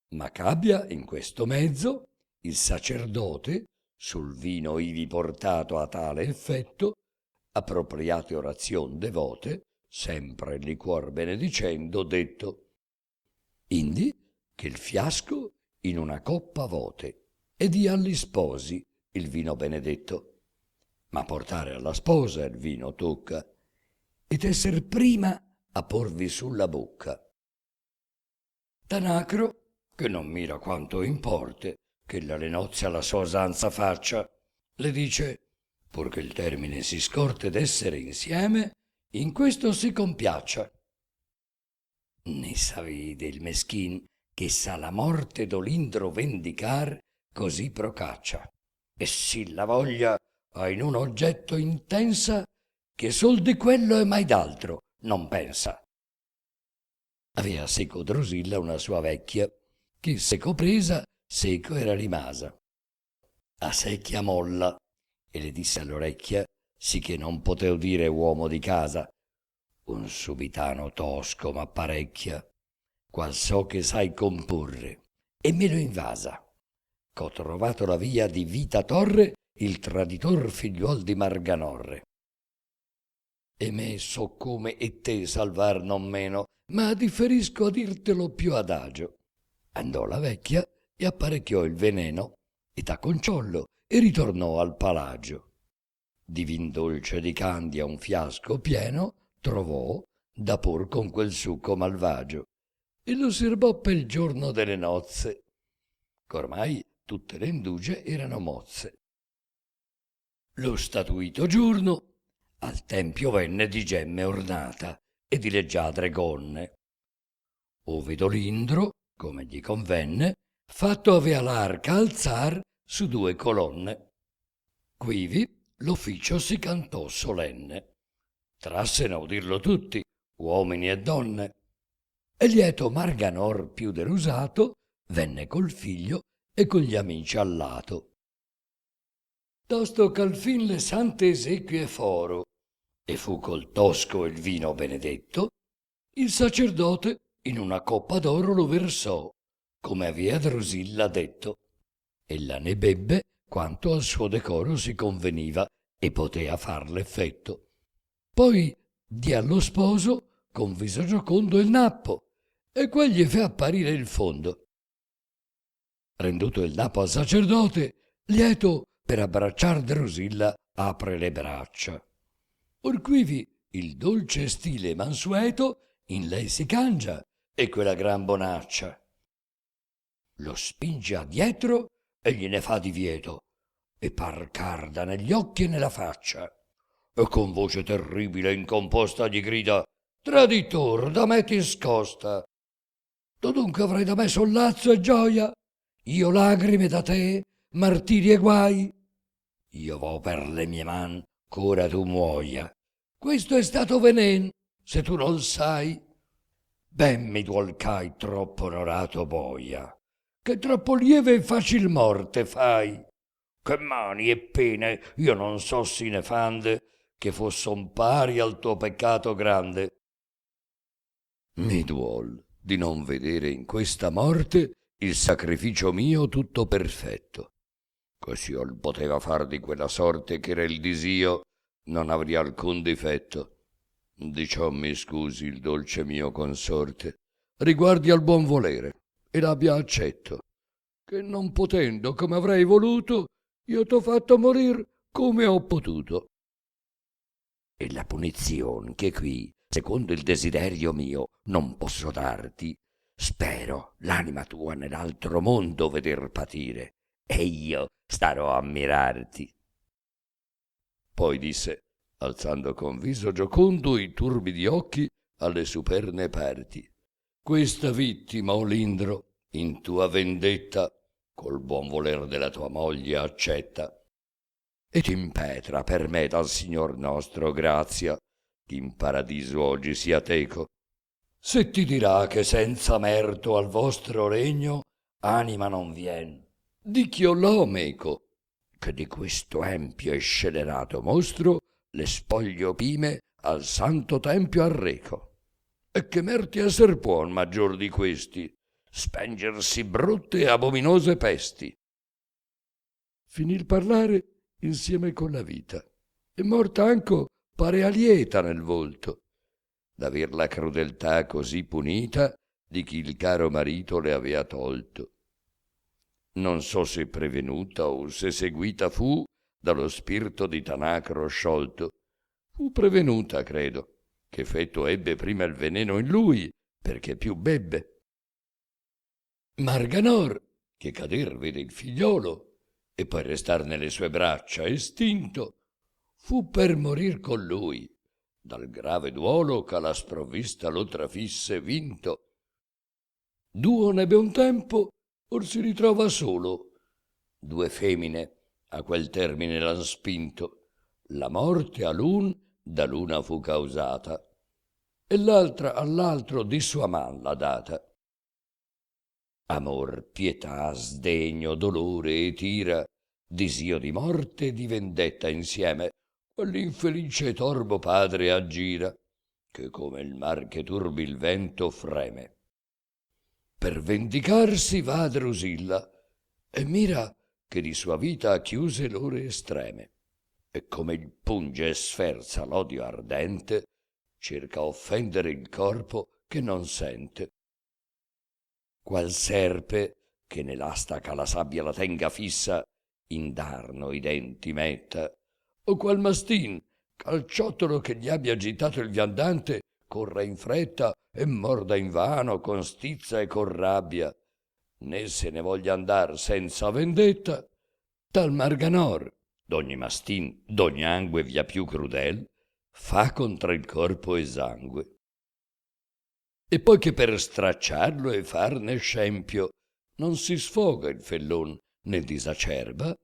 Ma c'abbia in questo mezzo il sacerdote, sul vino ivi portato a tale effetto, appropriate orazion devote, sempre il liquor benedicendo, detto: indi che il fiasco in una coppa vote e dia agli sposi il vino benedetto, ma portare alla sposa il vino tocca, ed esser prima a porvi sulla bocca. Tanacro, che non mira quanto importe che le nozze alla sua usanza faccia, le dice: purché il termine si scorte d'essere insieme, in questo si compiaccia. Ne savide il meschin che sa la morte d'Olindro vendicar, così procaccia, e sì la voglia ha in un oggetto intensa, che sol di quello e mai d'altro non pensa. Avea seco Drusilla una sua vecchia, che seco presa, seco era rimasa. A sé chiamolla e le disse all'orecchia, sì che non poteo dire uomo di casa: un subitano tosco m'apparecchia, qual so che sai comporre, e me lo invasa, ch'ho trovato la via di Vita Torre, il traditor figliuol di Marganorre. E me so come e te salvar non meno, ma differisco a dirtelo più adagio. Andò la vecchia e apparecchiò il veneno, e t'acconciollo e ritornò al palagio. Di vin dolce di candia un fiasco pieno trovò da por con quel succo malvagio, e lo serbò pel giorno delle nozze, ch'ormai tutte le indugie erano mozze. Lo statuito giorno al tempio venne di gemme ornata e di leggiadre gonne, ove Dolindro, come gli convenne, fatto avea l'arca alzar su 2 colonne. Quivi l'ufficio si cantò solenne, trassene a udirlo tutti, uomini e donne, e lieto Marganor più dell'usato venne col figlio e con gli amici al lato. Tosto ch'al fin le sante esequie foro, e fu col tosco il vino benedetto, il sacerdote in una coppa d'oro lo versò, come avea Drusilla detto. Ella ne bebbe quanto al suo decoro si conveniva e potea far l'effetto. Poi diè allo sposo con viso giocondo il nappo, e quegli fe apparire il fondo. Renduto il nappo al sacerdote, lieto per abbracciar Drusilla apre le braccia. Or quivi il dolce stile mansueto in lei si cangia, e quella gran bonaccia lo spinge addietro e gliene fa divieto, e par carda negli occhi e nella faccia, e con voce terribile e incomposta gli grida: traditor, da me ti scosta. Tu dunque avrai da me sollazzo e gioia, io lagrime da te, martiri e guai. Io vo per le mie man ch'ora tu muoia. Questo è stato venen, se tu non sai. Ben mi duol c'hai troppo onorato boia, che troppo lieve e facil morte fai. Che mani e pene io non so si ne fande, che fosson pari al tuo peccato grande. Mi duol di non vedere in questa morte il sacrificio mio tutto perfetto, che s'io poteva far di quella sorte che era il disio, non avrà alcun difetto. Di ciò mi scusi il dolce mio consorte, riguardi al buon volere, e l'abbia accetto, che non potendo come avrei voluto, io t'ho fatto morir come ho potuto. E la punizione che qui, secondo il desiderio mio, non posso darti, spero l'anima tua nell'altro mondo veder patire, e io starò a mirarti. Poi disse, alzando con viso giocondo i turbidi occhi alle superne parti: questa vittima, o Lindro, in tua vendetta, col buon voler della tua moglie accetta, e t'impetra per me dal Signor nostro grazia, ch'in paradiso oggi sia teco. Se ti dirà che senza merto al vostro regno anima non vien, dich'io l'ho meco, che di questo empio e scelerato mostro le spoglio pime al santo tempio arreco. E che merti esser puon maggior di questi, spengersi brutte e abominose pesti. Finì il parlare insieme con la vita, e morta anco pare alieta nel volto, d'aver la crudeltà così punita di chi il caro marito le avea tolto. Non so se prevenuta o se seguita fu dallo spirito di Tanacro sciolto. Fu prevenuta, credo, che effetto ebbe prima il veleno in lui, perché più bebbe. Marganor, che cader vede il figliolo, e poi restar nelle sue braccia estinto, fu per morir con lui, dal grave duolo ch'alla sprovvista lo trafisse vinto. Duo n'ebbe un tempo, or si ritrova solo. Due femmine a quel termine l'han spinto. La morte a l'un da l'una fu causata, e l'altra all'altro di sua man l'ha data. Amor, pietà, sdegno, dolore e tira, disio di morte e di vendetta insieme, quell'infelice e torbo padre aggira, che come il mar che turbi il vento freme. Per vendicarsi va a Drusilla, e mira che di sua vita chiuse l'ore estreme, e come il punge e sferza l'odio ardente, cerca offendere il corpo che non sente. Qual serpe, che nell'asta che la sabbia la tenga fissa, indarno i denti metta, o qual mastin, ch'al ciottolo che gli abbia agitato il viandante, corra in fretta e morda invano con stizza e con rabbia, né se ne voglia andar senza vendetta, tal Marganor, d'ogni mastin, d'ogni angue via più crudel, fa contra il corpo esangue. E poi che per stracciarlo e farne scempio non si sfoga il fellon né disacerba,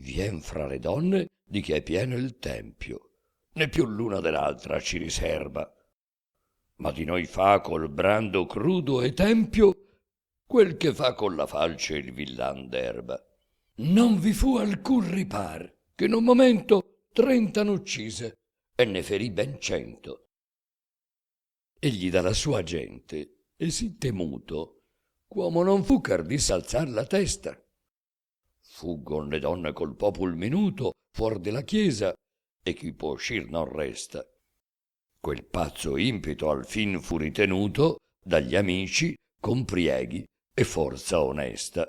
vien fra le donne di che è pieno il tempio, né più l'una dell'altra ci riserba, ma di noi fa col brando crudo e tempio quel che fa con la falce il villan d'erba. Non vi fu alcun ripar, che in un momento 30 n'uccise e ne ferì ben 100. Egli dalla sua gente e sì temuto, qu'uomo non fu ch'ardisse alzar la testa. Fuggon le donne col popol minuto fuor della chiesa, e chi può uscir non resta. Quel pazzo impeto al fin fu ritenuto dagli amici con prieghi e forza onesta,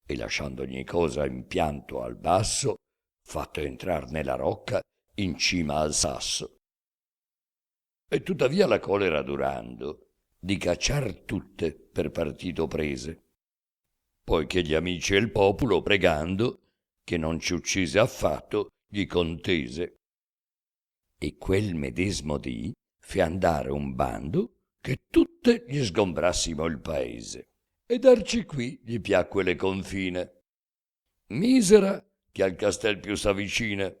e lasciando ogni cosa in pianto al basso, fatto entrar nella rocca in cima al sasso. E tuttavia la colera durando, di cacciar tutte per partito prese, poiché gli amici e il popolo pregando, che non ci uccise affatto, gli contese. E quel medesmo dì fe andare un bando che tutte gli sgombrassimo il paese, ed arci qui gli piacque le confine. Misera che al castel più s'avvicina.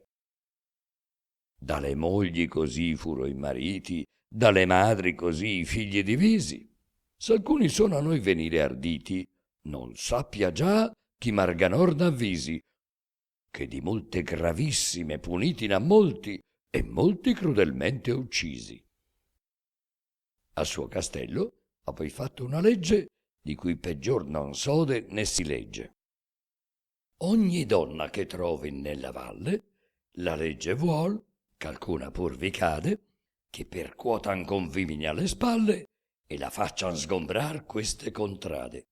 Dalle mogli così furo i mariti, dalle madri così i figli divisi. S'alcuni sono a noi venire arditi, non sappia già chi Marganor n'avvisi, che di molte gravissime puniti n'ha molti, e molti crudelmente uccisi. A suo castello ha poi fatto una legge di cui peggior non sode né si legge. Ogni donna che trovi nella valle La legge vuol, ch'alcuna pur vi cade, che percuotan con vimini alle spalle e la faccian sgombrar queste contrade.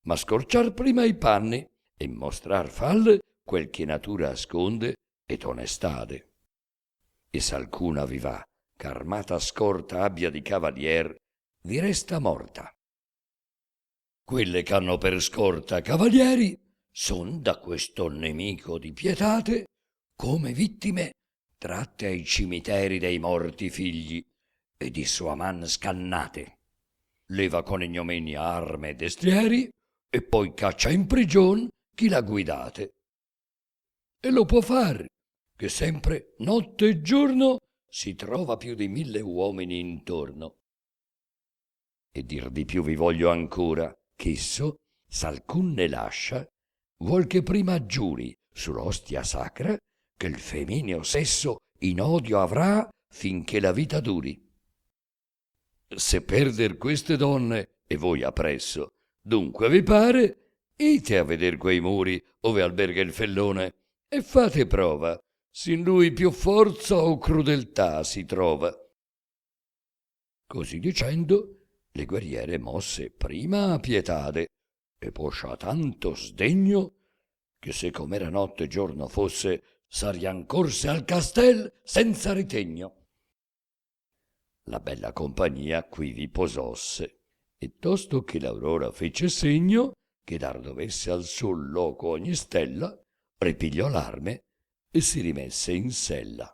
Ma scorciar prima i panni e mostrar falle quel che natura asconde ed onestade. E s'alcuna vi va ch'armata scorta abbia di cavalier, vi resta morta. Quelle ch'hanno per scorta cavalieri son da questo nemico di pietate come vittime tratte ai cimiteri dei morti figli e di sua man scannate. Leva con ignominia arme e destrieri e poi caccia in prigion chi l'ha guidate. E lo può far, che sempre notte e giorno si trova più di 1000 uomini intorno. E dir di più vi voglio ancora, ch'esso, s'alcun ne lascia, vuol che prima giuri sull'ostia sacra che il femineo sesso in odio avrà finché la vita duri. Se perder queste donne, e voi appresso, dunque vi pare, ite a veder quei muri ove alberga il fellone, e fate prova, s'in lui più forza o crudeltà si trova. Così dicendo, le guerriere mosse prima a pietade, e poscia tanto sdegno, che se com'era notte e giorno fosse, sarian corse al castel senza ritegno. La bella compagnia qui vi pososse, e tosto che l'aurora fece segno che dar dovesse al sol loco ogni stella, ripigliò l'arme e si rimesse in sella.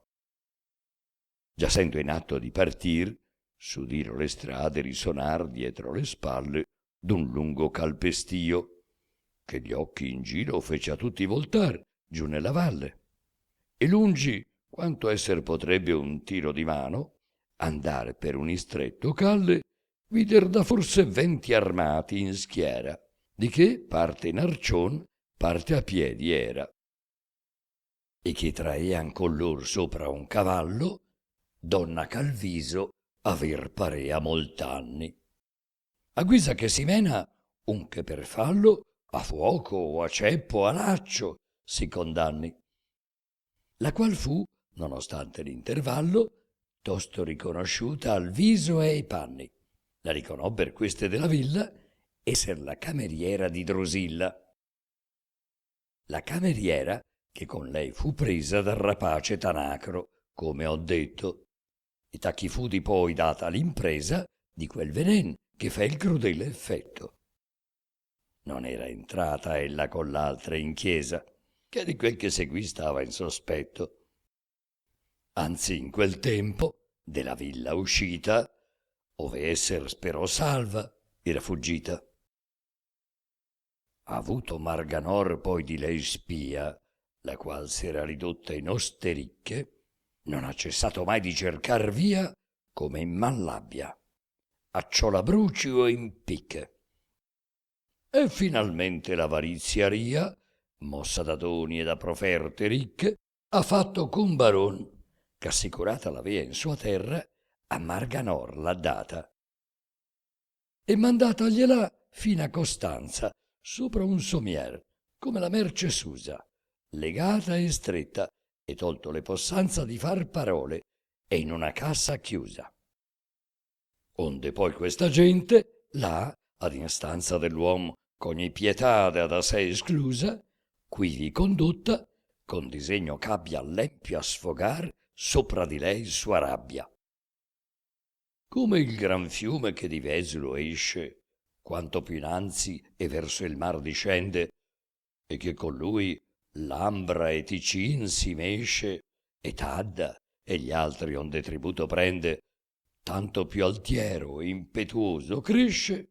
Giacendo in atto di partir, s'udiro le strade risonar dietro le spalle d'un lungo calpestio, che gli occhi in giro fece a tutti voltar giù nella valle. E lungi, quanto esser potrebbe un tiro di mano, andare per un istretto calle, vider da forse 20 armati in schiera, di che parte in arcion, parte a piedi era. E che traean con lor sopra un cavallo, donna ch'al viso aver parea molt'anni. A guisa che si mena, un che per fallo, a fuoco o a ceppo o a laccio si condanni. La qual fu, nonostante l'intervallo, tosto riconosciuta al viso e ai panni. La riconobber queste della villa esser la cameriera di Drusilla. La cameriera che con lei fu presa dal rapace Tanacro, come ho detto, e a chi fu di poi data l'impresa di quel venen che fa il crudele effetto. Non era entrata ella con l'altra in chiesa, che di quel che seguì stava in sospetto. Anzi in quel tempo, della villa uscita, ove esser sperò salva, era fuggita. Avuto Marganor poi di lei spia, la qual s'era ridotta in ostericche, non ha cessato mai di cercar via come in malabbia, acciò la bruci o impicche. E finalmente l'avariziaria, mossa da doni e da proferte ricche, ha fatto con baron, ch'assicurata l'avea in sua terra, a Marganor l'ha data. E mandatagliela fino a Costanza, sopra un somier, come la merce s'usa, legata e stretta, e tolto le possanza di far parole, e in una cassa chiusa. Onde poi questa gente, là, ad instanza dell'uom ch'ogni pietade da sé esclusa, quivi condotta, con disegno ch'abbia all'empio a sfogar sopra di lei sua rabbia. Come il gran fiume che di Veslo esce, quanto più innanzi e verso il mar discende, e che con lui l'Ambra e Ticin si mesce, e Tadda e gli altri onde tributo prende, tanto più altiero e impetuoso cresce,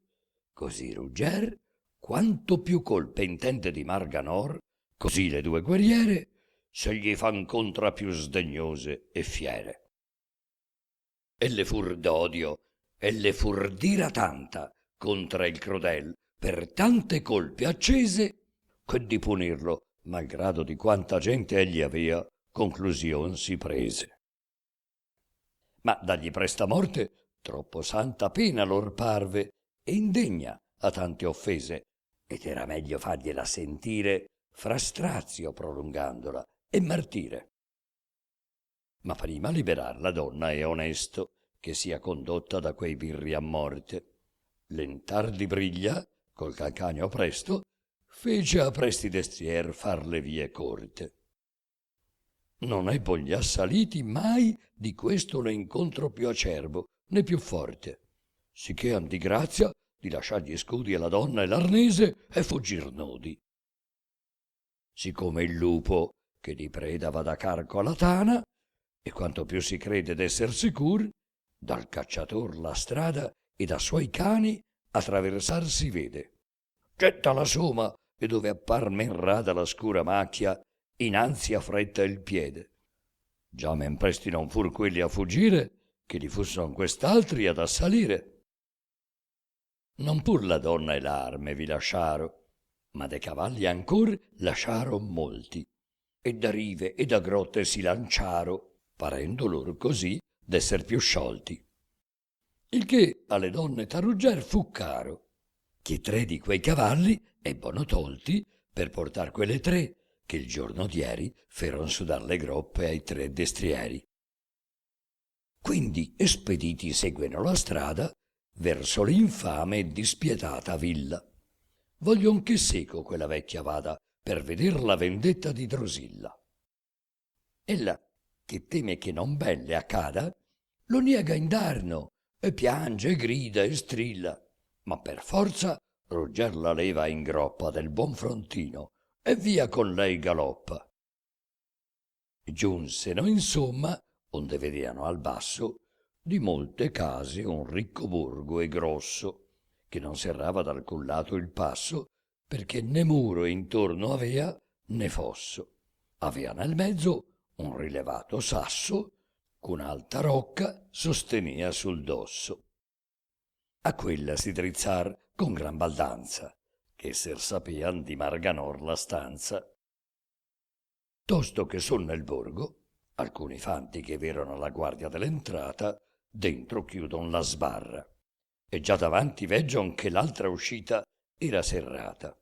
così Rugger, quanto più colpe intende di Marganor, così le due guerriere se gli fan contra più sdegnose e fiere. E le fur d'odio, e le fur d'ira tanta contra il crudel, per tante colpe accese, che di punirlo, malgrado di quanta gente egli avea, conclusion si prese. Ma dagli presta morte troppo santa pena lor parve, e indegna a tante offese, ed era meglio fargliela sentire fra strazio prolungandola e martire. Ma prima liberar la donna è onesto, che sia condotta da quei birri a morte. Lentar di briglia, col calcagno presto, fece a presti destrier far le vie corte. Non ebbo gli assaliti mai di questo ne incontro più acerbo, né più forte, sicché han di grazia di lasciar gli scudi e la donna e l'arnese e fuggir nodi. Siccome il lupo, che di preda va da carco alla tana, e quanto più si crede d'esser sicur, dal cacciator la strada e da suoi cani attraversar si vede. Getta la soma e dove appar men rada la scura macchia, innanzi affretta il piede. Già men presti non fur quelli a fuggire, che li fusson quest'altri ad assalire. Non pur la donna e l'arme vi lasciaro, ma de cavalli ancor lasciaro molti, e da rive e da grotte si lanciaro, parendo lor così d'esser più sciolti. Il che alle donne tarugger fu caro, che 3 di quei cavalli ebbono tolti per portar quelle 3 che il giorno dieri feron sudar le groppe ai 3 destrieri. Quindi espediti segueno la strada verso l'infame e dispietata villa. Voglion che seco quella vecchia vada per veder la vendetta di Drusilla. Ella, che teme che non ben le accada, lo niega indarno e piange e grida e strilla, ma per forza Rugger la leva in groppa del buon frontino e via con lei galoppa. Giunseno insomma, onde vedeano al basso, di molte case un ricco borgo e grosso, che non serrava d'alcun lato il passo, perché né muro intorno avea né fosso. Avea nel mezzo un rilevato sasso, con alta rocca sostenea sul dosso. A quella si drizzar con gran baldanza, che esser sapean di Marganor la stanza. Tosto che son nel borgo, alcuni fanti che v'erano alla guardia dell'entrata, dentro chiudon la sbarra, e già davanti veggion che l'altra uscita era serrata.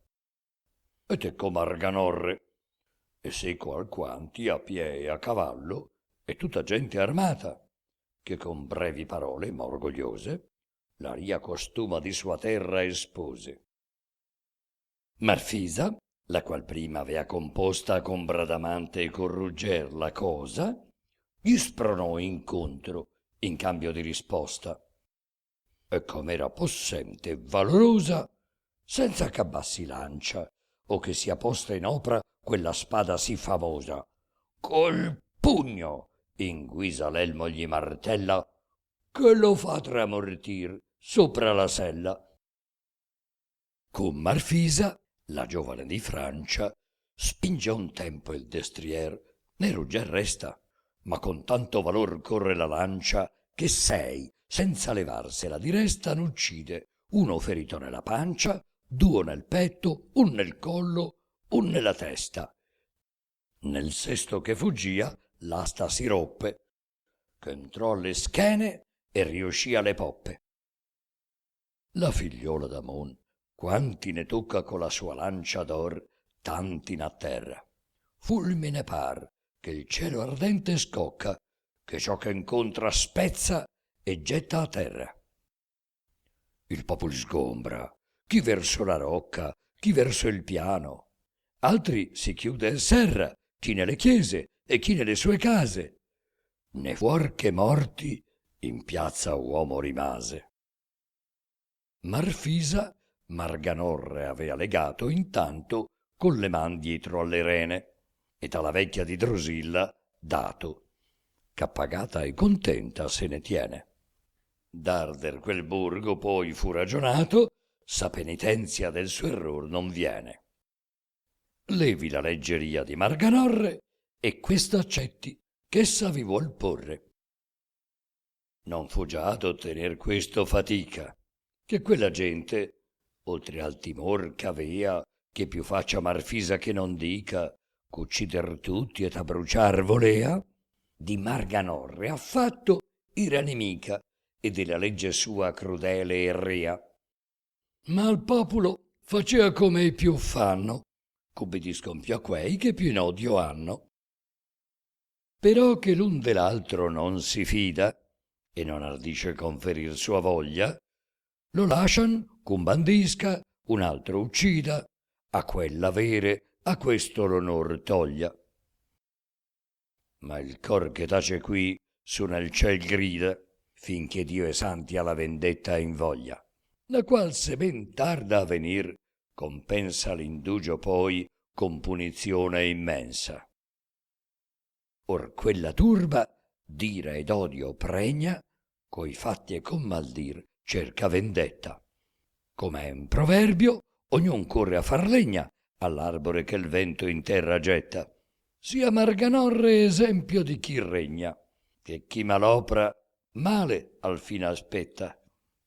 Ed ecco Marganorre, e seco alquanti a pie e a cavallo, e tutta gente armata, che con brevi parole, ma orgogliose, la ria costuma di sua terra espose. Marfisa, la qual prima avea composta con Bradamante e con Rugger la cosa, gli spronò incontro in cambio di risposta, e com'era possente e valorosa, senza c'abbassi lancia o che sia posta in opera quella spada sì famosa, col pugno in guisa l'elmo gli martella, che lo fa tramortir sopra la sella. Con Marfisa, la giovane di Francia, spinge un tempo il destrier, né Rugger resta, ma con tanto valor corre la lancia che 6, senza levarsela di resta, n'uccide, uno ferito nella pancia, 2 nel petto, un nel collo, un nella testa. Nel sesto che fuggia, l'asta si roppe, che entrò alle schene e riuscì alle poppe. La figliola d'Amon, quanti ne tocca con la sua lancia d'or, tanti n'a terra. Fulmine par che il cielo ardente scocca, che ciò che incontra spezza e getta a terra. Il popol sgombra, chi verso la rocca, chi verso il piano. Altri si chiude e serra, chi nelle chiese e chi nelle sue case. Né fuor che morti in piazza uomo rimase. Marfisa Marganorre avea legato intanto con le man dietro alle rene, ed alla vecchia di Drusilla dato, ch'appagata e contenta se ne tiene. D'arder quel borgo poi fu ragionato, sa penitenzia del suo error non viene. Levi la leggeria di Marganorre e questa accetti ch'essa vi vuol porre. Non fu già ad ottener questo fatica, che quella gente, oltre al timor c'avea che più faccia Marfisa che non dica, c'uccider tutti et a bruciar volea, di Marganorre affatto era nemica e della legge sua crudele e rea. Ma al popolo facea come i più fanno, c'ubbidiscon più a quei che più in odio hanno. Però che l'un dell'altro non si fida e non ardisce conferir sua voglia, lo lascian ch'un bandisca, un altro uccida, a quell'avere, a questo l'onor toglia. Ma il cor che tace qui su nel ciel grida, finché Dio e santi alla vendetta invoglia, la qual se ben tarda a venir, compensa l'indugio poi con punizione immensa. Or quella turba d'ira ed odio pregna, coi fatti e con maldir cerca vendetta. Com'è un proverbio, ognun corre a far legna all'arbore che il vento in terra getta. Sia Marganorre esempio di chi regna, che chi malopra male al fine aspetta.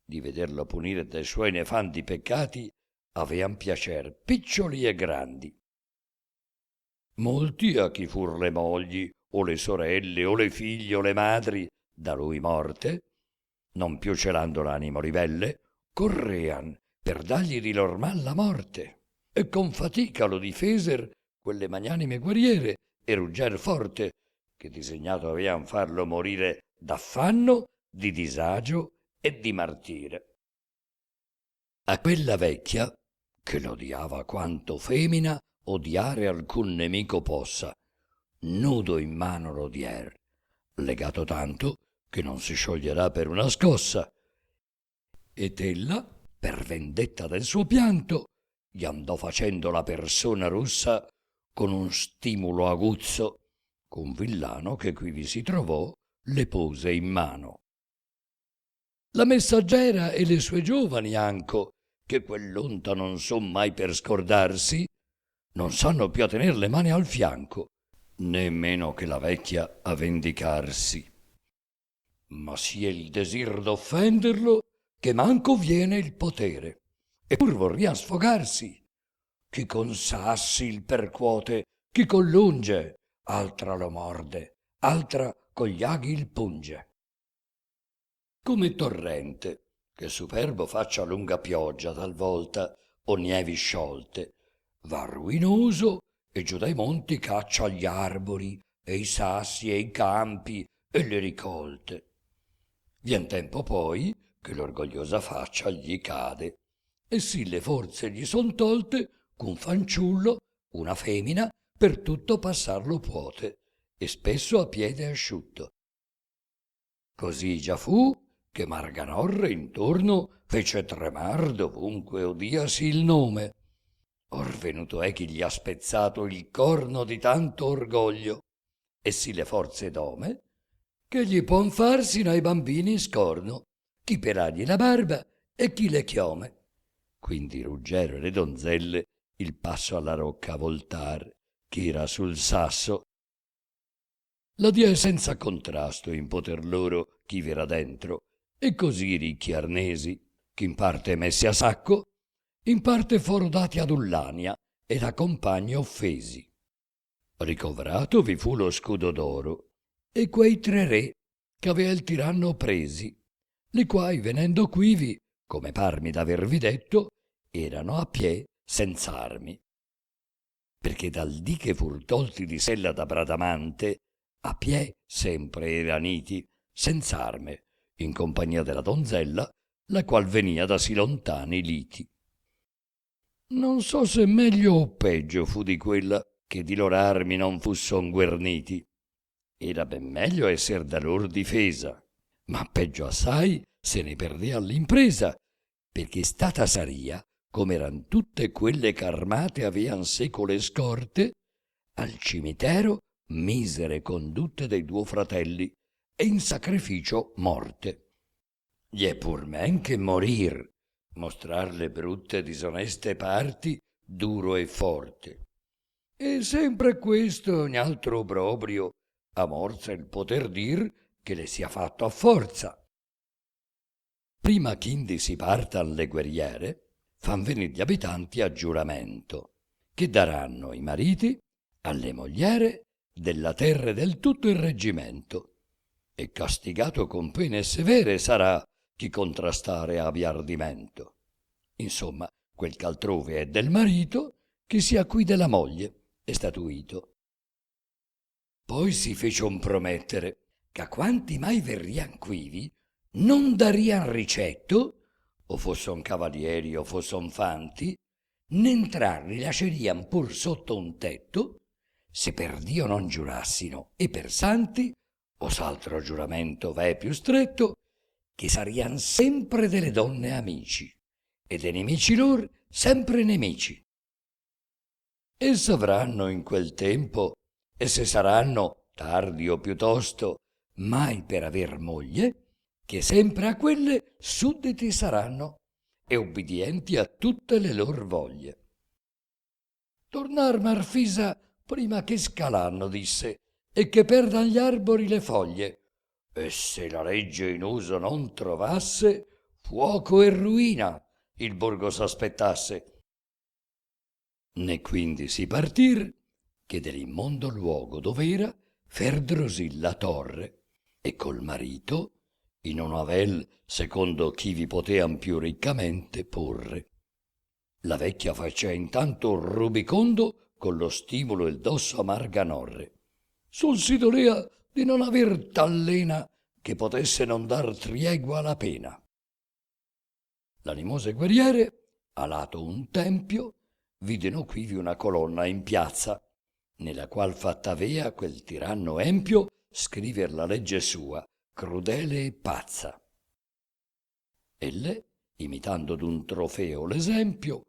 Di vederlo punire dai suoi nefandi peccati avean piacer piccioli e grandi. Molti a chi fur le mogli, o le sorelle, o le figlie, o le madri, da lui morte, non più celando l'animo ribelle, correan per dargli di lor mal la morte, e con fatica lo difeser quelle magnanime guerriere e rugger forte, che disegnato avean farlo morire d'affanno, di disagio e di martire. A quella vecchia, che l'odiava quanto femina odiare alcun nemico possa, nudo in mano l'odier, legato tanto che non si scioglierà per una scossa. Ed ella, per vendetta del suo pianto, gli andò facendo la persona russa con un stimulo aguzzo, con villano che quivi si trovò le pose in mano. La messaggera e le sue giovani anco, che quell'onta non son mai per scordarsi, non sanno più a tener le mani al fianco, nemmeno che la vecchia a vendicarsi. Ma sia il desir d'offenderlo, che manco viene il potere, e pur vorrian sfogarsi. Chi con sassi il percuote, chi con l'unge, altra lo morde, altra con gli aghi il punge. Come torrente, che superbo faccia lunga pioggia talvolta, o nievi sciolte, va ruinoso e giù dai monti caccia gli arbori, e i sassi, e i campi, e le ricolte. Vien tempo poi che l'orgogliosa faccia gli cade, e sì le forze gli son tolte, qu'un fanciullo, una femina, per tutto passar lo puote, e spesso a piede asciutto. Così già fu che Marganorre intorno fece tremar dovunque odiasi il nome. Or venuto è chi gli ha spezzato il corno di tanto orgoglio, e sì le forze d'ome, che gli puon far sino ai bambini scorno, chi pelargli la barba e chi le chiome. Quindi ruggero le donzelle il passo alla rocca voltar, ch'era sul sasso. La die senza contrasto in poter loro chi v'era dentro, e così i ricchi arnesi, che in parte messi a sacco, in parte foro dati ad Ullania e da compagni offesi. Ricovrato vi fu lo scudo d'oro e quei 3 re che avea il tiranno presi, li quai venendo quivi, come parmi d'avervi detto, erano a pie senz'armi. Perché dal dì che fur tolti di sella da Bradamante, a pie sempre eran iti, senz'arme, in compagnia della donzella, la qual venia da sì lontani liti. Non so se meglio o peggio fu di quella che di lor armi non fusson guerniti. Era ben meglio esser da lor difesa, ma peggio assai se ne perdea l'impresa, perché stata saria, come eran tutte quelle ch'armate avean secole scorte, al cimitero misere condutte dei 2 fratelli e in sacrificio morte. Gli è pur men che morir, mostrar le brutte disoneste parti duro e forte. E sempre questo ogni altro obbrobrio a morza il poter dir che le sia fatto a forza. Prima ch'indi si partan le guerriere, fan venir gli abitanti a giuramento, che daranno i mariti alle mogliere della terra e del tutto il reggimento, e castigato con pene severe sarà chi contrastare abbia ardimento. Insomma, quel ch'altrove è del marito, chi sia qui della moglie è statuito. Poi si fecion promettere che a quanti mai verrian quivi non darian ricetto, o fosson cavalieri o fosson fanti, né entrarli lasciarian pur sotto un tetto, se per Dio non giurassino e per santi, o s'altro giuramento v'è più stretto, che sarian sempre delle donne amici, e de nemici lor sempre nemici. E s'avranno in quel tempo, e se saranno, tardi o piuttosto, mai per aver moglie, che sempre a quelle sudditi saranno, e ubbidienti a tutte le lor voglie. Tornar Marfisa prima che scalanno, disse, e che perdan gli arbori le foglie, e se la legge in uso non trovasse, fuoco e ruina il borgo s'aspettasse. Ne quindi si partir, che dell'immondo luogo dov'era fer Drosilla torre, e col marito in un avel secondo chi vi potean più riccamente porre. La vecchia facea intanto un rubicondo con lo stimulo il dosso a Marganorre. Sul si dolea di non aver tal lena che potesse non dar triegua alla pena. L'animose guerriere, a lato un tempio, videno quivi una colonna in piazza, nella qual fatta avea quel tiranno empio scriver la legge sua, crudele e pazza. Elle, imitando d'un trofeo l'esempio,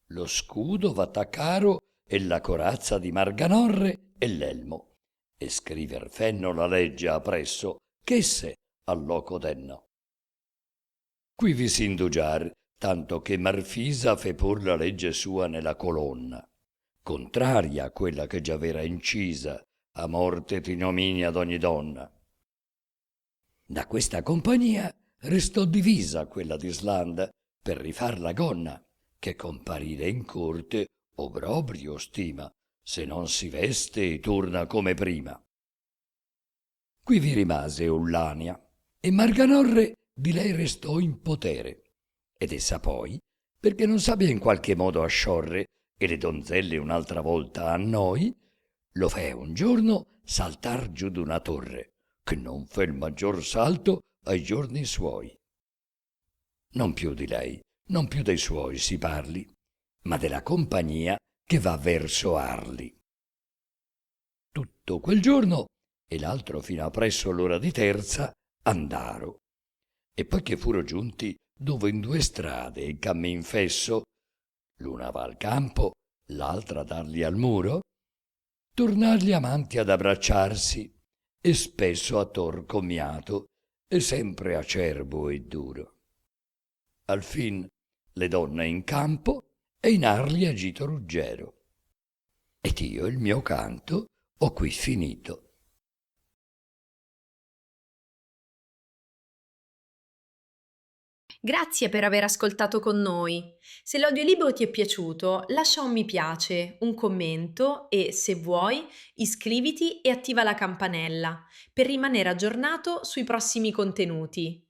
lo scudo v'attaccaro e la corazza di Marganorre e l'elmo, e scriver fenno la legge appresso, ch'esse al loco denno. Quivi s'indugiar, tanto che Marfisa fe pur la legge sua nella colonna, contraria a quella che già v'era incisa, a morte ed ignominia d'ogni donna. Da questa compagnia restò divisa quella d'Islanda per rifar la gonna, che comparire in corte obrobrio stima, se non si veste e torna come prima. Quivi rimase Ullania, e Marganorre di lei restò in potere, ed essa poi, perché non s'abbia in qualche modo a sciorre e le donzelle un'altra volta a noi, lo fe un giorno saltar giù d'una torre, che non fe il maggior salto ai giorni suoi. Non più di lei, non più dei suoi si parli, ma della compagnia che va verso Arli. Tutto quel giorno e l'altro fino appresso l'ora di terza andaro, e poi che furo giunti dove in due strade il cammin fesso, l'una va al campo, l'altra darli al muro, tornar gli amanti ad abbracciarsi, e spesso a tor commiato, e sempre acerbo e duro. Al fin le donne in campo e in Arli agito Ruggero. Ed io il mio canto ho qui finito. Grazie per aver ascoltato con noi. Se l'audiolibro ti è piaciuto, lascia un mi piace, un commento e, se vuoi, iscriviti e attiva la campanella per rimanere aggiornato sui prossimi contenuti.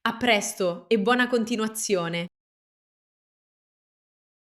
A presto e buona continuazione!